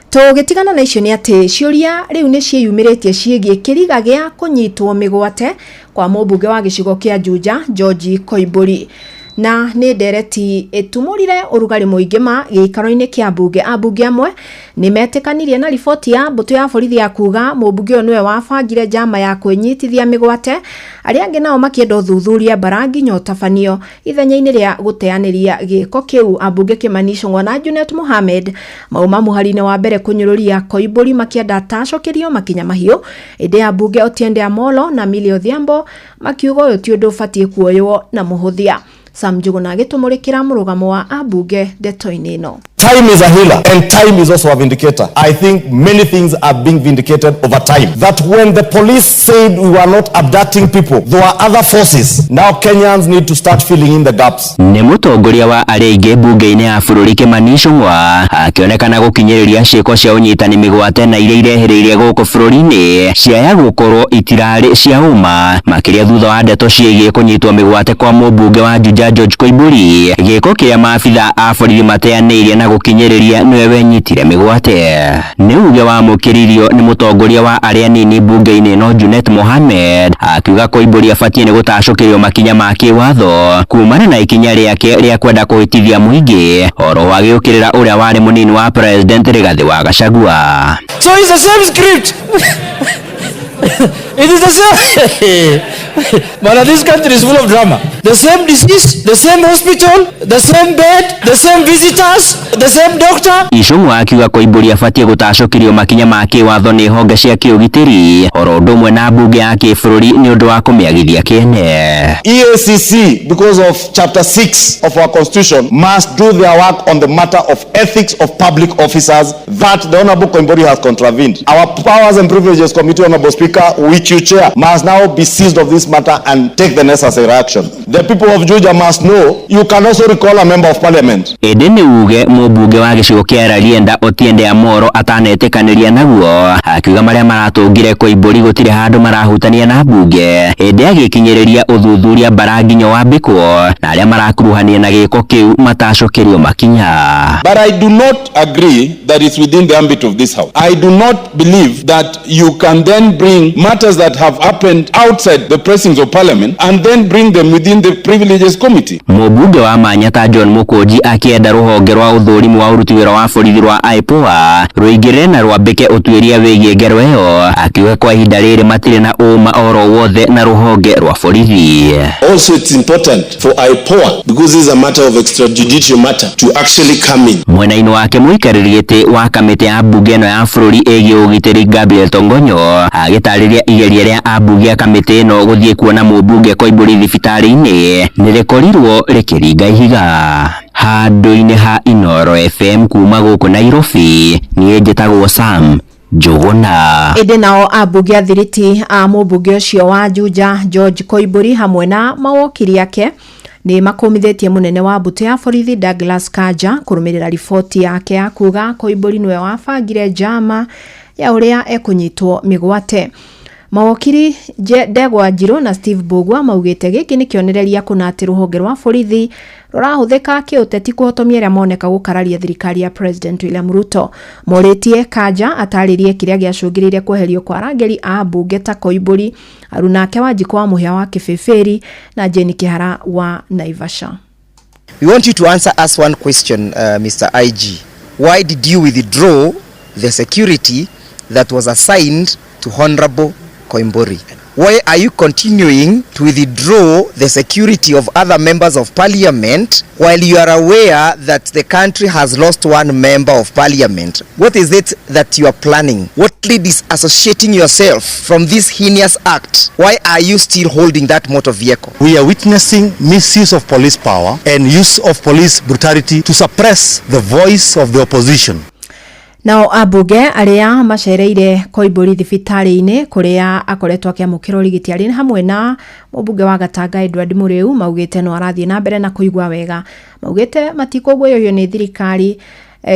Tugitigana na icio ni ati ciuria riu ni cieyumiritie ciegie kiriga gia kunyitwo migwate kwa mubunge wa gicigo kia Juja George Koimburi, na ni ndereti itumurire urugari muingi ma giikaro-ini kia bunge. Abunge amwe ni metikanirie na riboti ya mbutu ya borithi ya kuga mubunge niwe wabangire njama ya kwinyitithia migwate, aria angi nao makienda uthuthuria barangi nyotabanio ithenya-ini ria guteaniria giko kiu. Abunge Kimani Ichung'wa na Junet Mohamed mauma muhari-ini wa mbere kunyururia Koimburi makienda tacokerio makinya mahiu, indi abunge Otiende Amolo na Millie Odhiambo makiuga uyu ti undu ubatie kuoywo na muhuthia. Sam Njuguna agitumurikira murugamo wa ambunge ndeto-ini ino.
Time is a healer and time is also a vindicator. I think many things are being vindicated over time. That when the police said we were not abducting people, there were other forces. Now Kenyans need to start filling in the gaps.
Nĩ mũtongoria wa arĩa aingĩ bunge-inĩ ya bũrũri Kimani Ichung'wa akĩonekana gũkinyĩrĩria ciĩko cia ũnyitani mĩgwate na iria irehereirie gũkũ bũrũri-inĩ ciaya gũkorwo itirarĩ cia ũma makĩria thutha wa ndeto ciĩgiĩ kũnyitwo mĩgwate kwa mũmbunge wa Juja George Koimburi, gĩko kĩrĩa maabitha a borithi mateanĩirie na gũkinyĩrĩria nĩwe wenyitire mĩgwate. Nĩ uge wa mũkĩririo nĩ mũtongoria wa arĩa nini bunge-inĩ ĩno Junet Mohamed akiuga Koimburi abatie nĩ gũtacũkĩrio makinya ma kĩwatho kumana na ikinya rĩake rĩa kwenda kũhĩtithia mũingĩ oro wagĩũkĩrĩra ũrĩa warĩ mũnini wa president Rigathi wa Gachagua.
So it's the same script. It is the same. Man, this country is full of drama. The same disease, the same hospital, the same bed, the same visitors, the same doctor.
Ichung'wa akiuga Koimburi abatie gũtacũkĩrio makinya ma kĩwatho nĩ honge cia kĩũgitĩri oro ũndũ ũmwe na mbunge ya kĩbũrũri nĩ ũndũ wa kũmĩagithia kĩene.
EACC, because of chapter 6 of our constitution, must do their work on the matter of ethics of public officers that the Honorable Koimburi has contravened. Our Powers and Privileges Committee, Honorable Speaker, which you chair, must now be seized of this matter and take the necessary action. The people of Juja must know you can also recall a member of parliament.
Ĩndĩ nĩ uge mũmbunge wa gĩcigo kĩa Rarienda Otiende Amolo atanetĩkanĩria naguo akiuga marĩa maratũngire Koimburi gũtirĩ handũ marahutania na mbunge ĩndĩ agĩkinyĩrĩria ũthuthuria Mbaranginyo wa Mbĩkwo na arĩa marakuruhania na gĩko kĩu matacũkĩrio makinya.
But I do not agree that it's within the ambit of this house. I do not believe that you can then bring matters that have happened outside the precincts of parliament and then bring them within the privileges committee.
Mũmbunge wa Manyata John Mũkũnji akienda rũhonge rwa ũthũrimu wa ũruti wĩra wa borithi rwa IPOA rũingĩrĩre na rwambĩke ũtuĩria wĩgiĩ ngero ĩyo akiuga kwa ihinda rĩrĩ matirĩ na ũma oro wothe na rũhonge rwa borithi.
Also it's important for IPOA because this is a matter of extrajudicial matter to actually come in.
Mwena-inĩ wake mũikarĩri gĩtĩ wa kamĩtĩ ya mbunge ĩno ya bũrũri ĩgiĩ ũgitĩri Gabriel Tongonyo agĩtarĩria igeria rĩa ambunge a kamĩtĩ ĩno gũthiĩ kuona mũmbunge Koimburi thibitarĩ-inĩ nĩrĩkorirwo rĩkĩringa ihiga. Handũ-inĩ ha Inooro FM kuma gũkũ Nairobi niĩ njĩtagwo Sam Njuguna.
Ĩndĩ nao ambunge athiriti a mũmbunge ũcio wa Juja George Koimburi hamwe na mawakiri yake ni makomithitie munene wa mbũtũ ya borithi Douglas Kanja kũrũmĩrĩra riboti yake ya kuga Koimburi nĩwe wabangire njama ya ũrĩa ekũnyitwo mĩgwate. Mawakiri Ndegwa Njirũ na Steve Bogwa maugĩte gĩkĩ nĩ kĩonereria kũna atĩ rũhonge rwa borithi rũrahũthĩka kĩũteti kũhotomia arĩa moneka gũkararia thirikari ya President William Ruto. Morĩtie Kanja atarĩrie kĩrĩa gĩacũngĩrĩirie kweherio kwa arangĩri a mbunge ta Koimburi, Arunake Wanjikũ wa mũhĩa wa Kĩbĩbĩri na Jane Kĩhara wa Naivasha.
We want you to answer us one question, Mr. IG. Why did you withdraw the security that was assigned to Honorable Koimburi? Why are you continuing to withdraw the security of other members of parliament while you are aware that the country has lost one member of parliament? What is it that you are planning? What is associating yourself from this heinous act? Why are you still holding that motor vehicle?
We are witnessing misuse of police power and use of police brutality to suppress the voice of the opposition.
Nao ambunge arĩa macereire Koimburi thibitarĩ-inĩ kũrĩa akoretwo akĩamũkĩrwo ũrigiti hamwe na mũmbunge wa Gatanga Edward Mũrĩu maugĩte no arathiĩ na mbere na kũigua wega. Maugĩte matikũguoyohio nĩ thirikari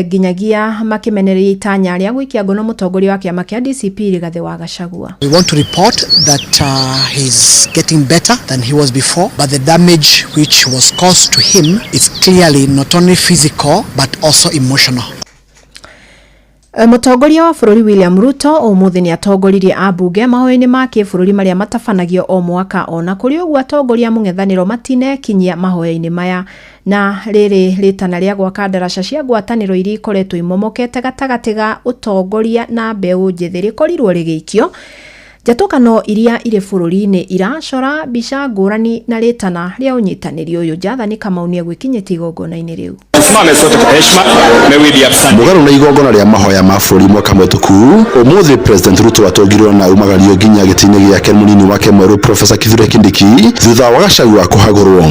nginyagia makĩmenereria itanya rĩa gũikia ngono mũtongoria wa kĩama kĩa DCP Rigathi wa Gachagua.
We want to report that he's getting better than he was before, but the damage which was caused to him is clearly not only physical but also emotional.
Mũtongoria wa bũrũri William Ruto ũmũthĩ nĩ atongoririe ambunge mahoya-inĩ ma kĩbũrũri marĩa matabanagio o mwaka ona kũrĩ ũguo atongoria mũng'ethanĩro matinekinyia mahoya-inĩ maya na rĩrĩ rĩtana rĩa gwaka ndaraca cia ngwatanĩro iria ikoretwo imomokete gatagatĩ ga ũtongoria na mbeũ njĩthĩ rĩkorirwo rĩgĩikio Njatũkano iria irĩ bũrũri-inĩ iracora mbica ngũrani na rĩtana rĩa ũnyitanĩri ũyũ. Njathani Kamau nĩegwĩkinyĩtie igongona-inĩ rĩu.
Mũgarũ na igongona rĩa mahoya ma bũrũri mwaka mũhĩtũku, ũmũthĩ President Ruto atongirwo na umagario nginya gĩtĩ-inĩ gĩake mũnini wake mwerũ Professor Kithure Kindiki thutha wa Gachagua kũhagũrwo.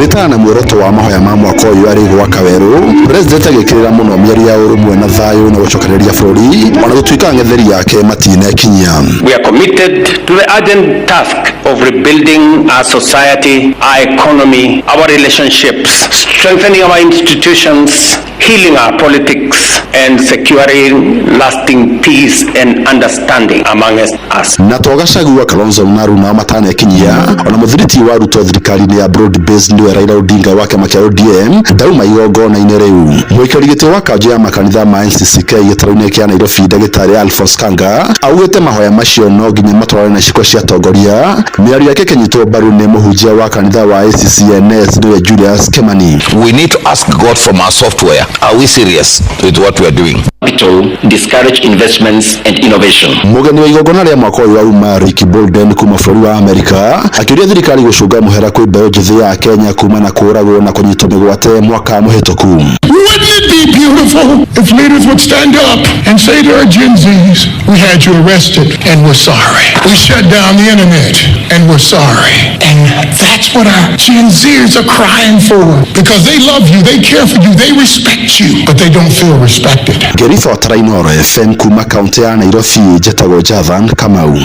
Ritana muoroto wa mahoya ma mwaka ũyũ arĩ gwaka werũ, President agĩkĩrĩra mũno mĩario ya ũrũmwe na thayũ na gũcokanĩrĩria bũrũri ona gũtuĩka ng'etheri yake matinekinyia.
We are committed to the urgent task of rebuilding our society, our economy, our relationships, strengthening our institutions, healing our politics and securing lasting peace and understanding among us.
Na Gachagua, Kalonzo na Runa matanekinyia ona mũthiriti wa Ruto thirikari-inĩ ya broad based niwe Raila Odinga wa kĩama kĩa ODM ndauma igongona-inĩ rĩu. Mũikarĩri gĩtĩ wa kanjũ ya makanitha ma NCCK gĩtarũ-inĩ kĩa Nairobi ndagĩtarĩ Alphonse Kanga augĩte mahoya macio no nginya matwarane na ciĩko cia atongoria. Mĩario yake ĩkĩnyitwo mbaru nĩ mũhunjia wa kanitha wa ACCNS niwe Julius Kimani.
We need to ask God from our software. Are we serious with what we are doing?
To discourage investments and innovation.
Mũgeni wa igongona rĩa mwaka ũyũ auma Ricky Bolden kuma bũrũri wa Amerika akĩũria thirikari gũcũnga mũhera kwĩ mbeũ njĩthĩ ya Kenya kuma na kũragwo na kũnyitwo mĩgwate mwaka mũhĩtũku.
Wouldn't it be beautiful if leaders would stand up and say to our Gen Zs, we had you arrested and we're sorry. We shut down the internet and we're sorry. And that's what our Gen Zs are crying for because they love you, they care for you, they respect you, but they don't feel respected.
Geritho Tarainoro FM kuma kaunti ya Nairobi Njĩtagwo Jathan Kamau.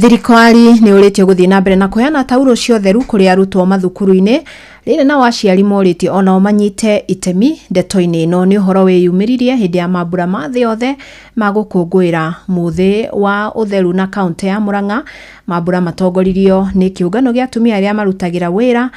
Thirikari nĩ ũrĩtio gũthiĩ na mbere na kũheana tauro cia ũtheru kũrĩ arutwo mathukuru-inĩ rĩrĩ na aciari morĩtio onao manyite itemi ndeto-inĩ ĩno. Nĩ ũhoro wĩyumĩririe hĩndĩ ya mambura ma thĩ yothe ma gũkũngũĩra mũthĩ wa ũtheru na kaunti ya Murang'a. Mambura matongoririo nĩ kĩũngano gĩa atumia arĩa marutagĩra wĩra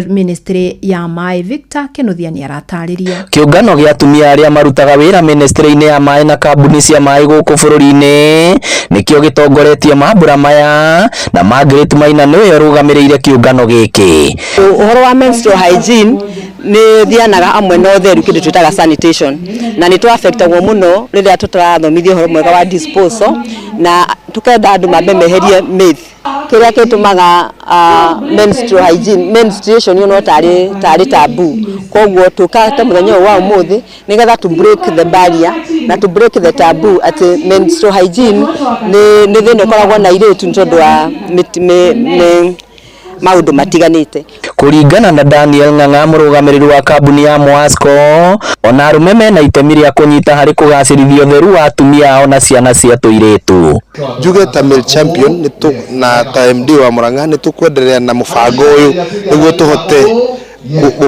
ministry ya maĩ. Victor Kinuthia nĩ aratarĩria.
Kĩũngano gĩa atumia arĩa marutaga wĩra ministry-inĩ ya maĩ na kambuni cia maĩ gũkũ bũrũri-inĩ nĩkĩo gĩtongoretie mambura maya na Margaret Maina nĩwe ũrũgamĩrĩire kĩũngano gĩkĩ.
Ũhoro wa menstrual hygiene nĩ thianaga amwe na ũtheru kĩndũ twĩtaga sanitation na nĩ tũ-affectagwo mũno rĩrĩa tũtarathomithio ũhoro mwega wa disposal na tukenda andũ mambe meherie myth kĩrĩa gĩtũmaga menstrual hygiene menstruation you know tarĩ tabu. Koguo tũkate mũthenya wa ũmũthĩ nĩgetha to break the barrier na to break the taboo atĩ menstrual hygiene nĩ thĩna ũkoragwo na airĩtu tondũ wa maũndũ matiganĩte.
Kũringana na Daniel Ng'ang'a mũrũgamĩrĩri wa kambuni ya Mwasco ona arũme mena itemi rĩa kũnyita harĩ kũgacĩrithia ũtheru wa atumia ona ciana cia tũirĩtu.
Njuge ta Male Champion na ta MD wa Murang'a nĩ tũkwenderea na mũbango ũyũ nĩguo tũhote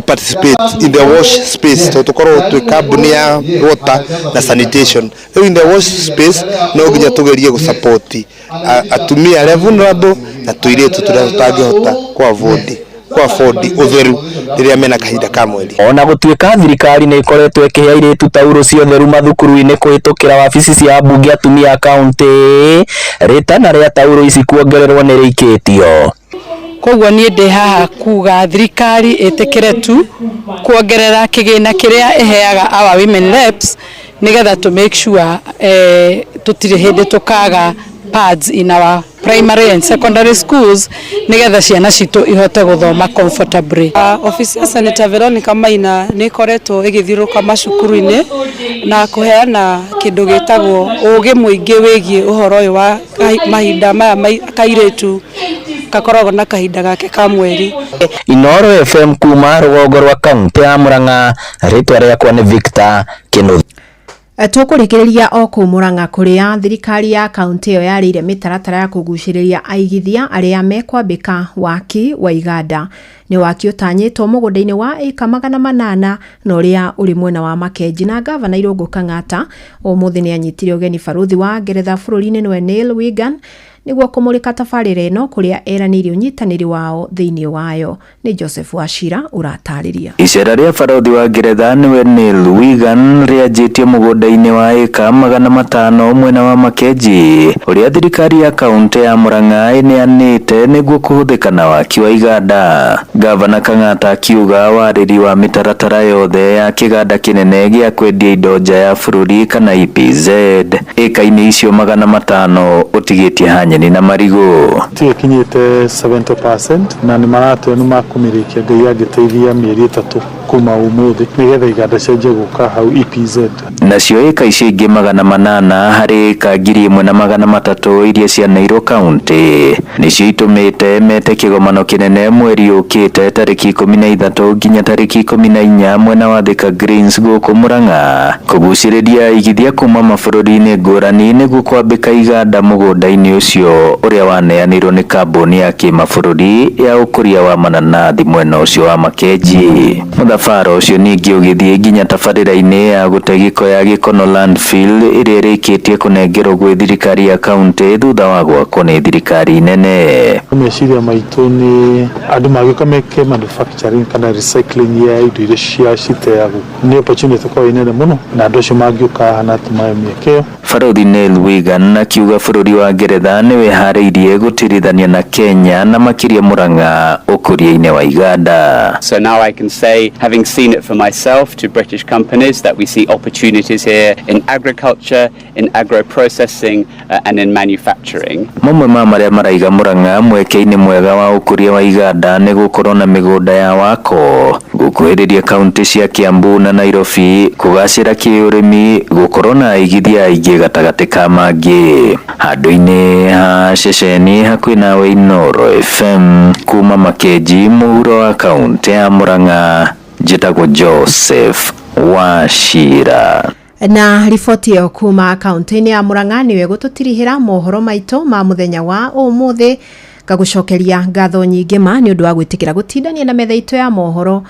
participate in the wash space to tukorwo twi kambuni ya water na sanitation. In the wash space no nginya tugerie gu support atumia arĩa vulnerable na tuiretu tũrĩa tutangĩhota kwa afford ũtheru rĩrĩa mena kahinda ka mweri.
Ona gũtuĩka thirikari nĩ ĩkoretwo ĩkĩhe airĩtu tauro cia ũtheru mathukuru-inĩ kũhĩtũkĩra wabici cia mbunge atumia kaunti, rĩtana rĩa tauro ici kuongererwo nĩ rĩikĩtio.
Koguo niĩ ndĩ haha kuga thirikari ĩtĩkĩre tu kuongerera kĩgĩna kĩrĩa ĩheaga our women reps nĩgetha to make sure tũtirĩ hĩndĩ tũkaga pads in our primary and secondary schools nĩgetha ciana citũ ihote gũthoma comfortably.
Office ya Senator Veronica Maina nĩ koretwo ĩgĩthiũrũka macukuru-inĩ na kũheana kĩndũ gĩtagwo ũgĩ mũingĩ wĩgiĩ ũhoro ũyũ wa mahinda maya kairĩtu gakoragwo na kahinda gake ka mweri.
Inooro FM kuma rũgongo rwa kaunti ya Murang'a, rĩtwa rĩakwa nĩ Victor Kinuthia.
Tũkũrĩkĩrĩria o kũu Murang'a kũrĩa thirikari ya kaunti ĩyo yarĩire mĩtaratara ya kũgucĩrĩria aigithia arĩa mekwambĩka waki wa iganda. Nĩ waki ũtanyĩtwo mũgũnda-inĩ wa ĩka 800 na ũrĩa ũrĩ mwena wa Makenji, na gavana Irũngũ Kang'ata ũmũthĩ nĩ anyitire ũgeni baruthi wa Ngeretha bũrũri-inĩ nĩwe Neil Wigan niguo kumulika tabarĩra ĩno kuria eranĩire ũnyitanĩri wao thĩinĩ wayo. Ni Joseph Wachira ũratarĩria.
Icera rĩa barũthi wa Ngeretha nĩwe Neil Wigan rĩanjĩtie mũgũnda-inĩ wa ĩka 500 mwena wa Makenji ũrĩa thirikari ya kaunti ya Murang'a ĩneanĩte nĩguo kũhũthĩka na waki wa iganda. Gavana Kang'ata akiuga warĩri wa mĩtaratara yothe ya kĩganda kĩnene gĩa kwendia indo nja ya bũrũri kana EPZ ĩka-inĩ icio 500 ũtigĩtie hanyeni na marigũ.
Tikinyĩte 70% na nĩ maratwe nĩ makumĩrĩkia Ngai angĩteithia mĩeri 3 kuma ũmũthĩ nĩgetha iganda cianjie gũka hau EPZ.
Nacio ĩka icio ingĩ 800 harĩ ĩka 1,300 iria cianeirwo kaunti nĩcio itũmĩte mete kĩgomano kĩnene mweri ũkĩte tarĩki 13 nginya tarĩki 14 mwena wa Thika Greens gũkũ Murang'a kũgucĩrĩria igithia kuma mabũrũri-inĩ ngũrani nĩguo kwambĩka iganda mũgũnda-inĩ ũcio ũrĩa waneanirwo nĩ kambuni ya kĩmabũrũri ya ũkũria wa mananathi mwena ũcio wa Makenji. Mũthabara ũcio ningĩ ũgĩthiĩ nginya tabarĩra-inĩ ya gũte gĩko ya Gĩkono landfill ĩrĩa ĩrĩkĩtie kũnengerwo gwĩ thirikari ya kaunti thutha wa gwakwo nĩ thirikari nene.
Meciria maitũ nĩ andũ magĩũka meke manufacturing kana recycling ya indo iria ciateagwo nĩ opportunity kwa inene mũno na andũ acio mangĩũka na tumaye mĩeke.
Barũthi Neil Wigan akiuga bũrũri wa Ngeretha nĩ weharĩirie gũtirithania na Kenya na makĩria Murang'a ũkũria-inĩ wa iganda.
So now I can say, having seen it for myself to British companies, that we see opportunities here in agriculture, in agro-processing and in manufacturing.
Mamwe ma marĩa maraiga Murang'a mweke-inĩ mwega wa ũkũria wa iganda nĩ gũkorwo na mĩgũnda ya wako, gũkuhĩrĩria kaunti cia Kiambu na Nairobi, kũgacĩra kĩũrĩmi, gũkorwo na igithia aingĩ gatagatĩ ka mangĩ. Handũ-inĩ ha ceceni hakuhĩ nawe Inooro FM kuma Makenji mũhuro wa kaunti ya Murang'a, njĩtagwo Joseph Wachira.
Na riboti yo kuma kaunti-inĩ ya Murang'a niwe gũtũtirihĩra mohoro maitũ ma mũthenya wa ũmũthĩ, ngagucokeria ngatho nyingĩ ma nĩ ũndũ wa gwĩtĩkĩra gũtindania na metha itũ ya mohoro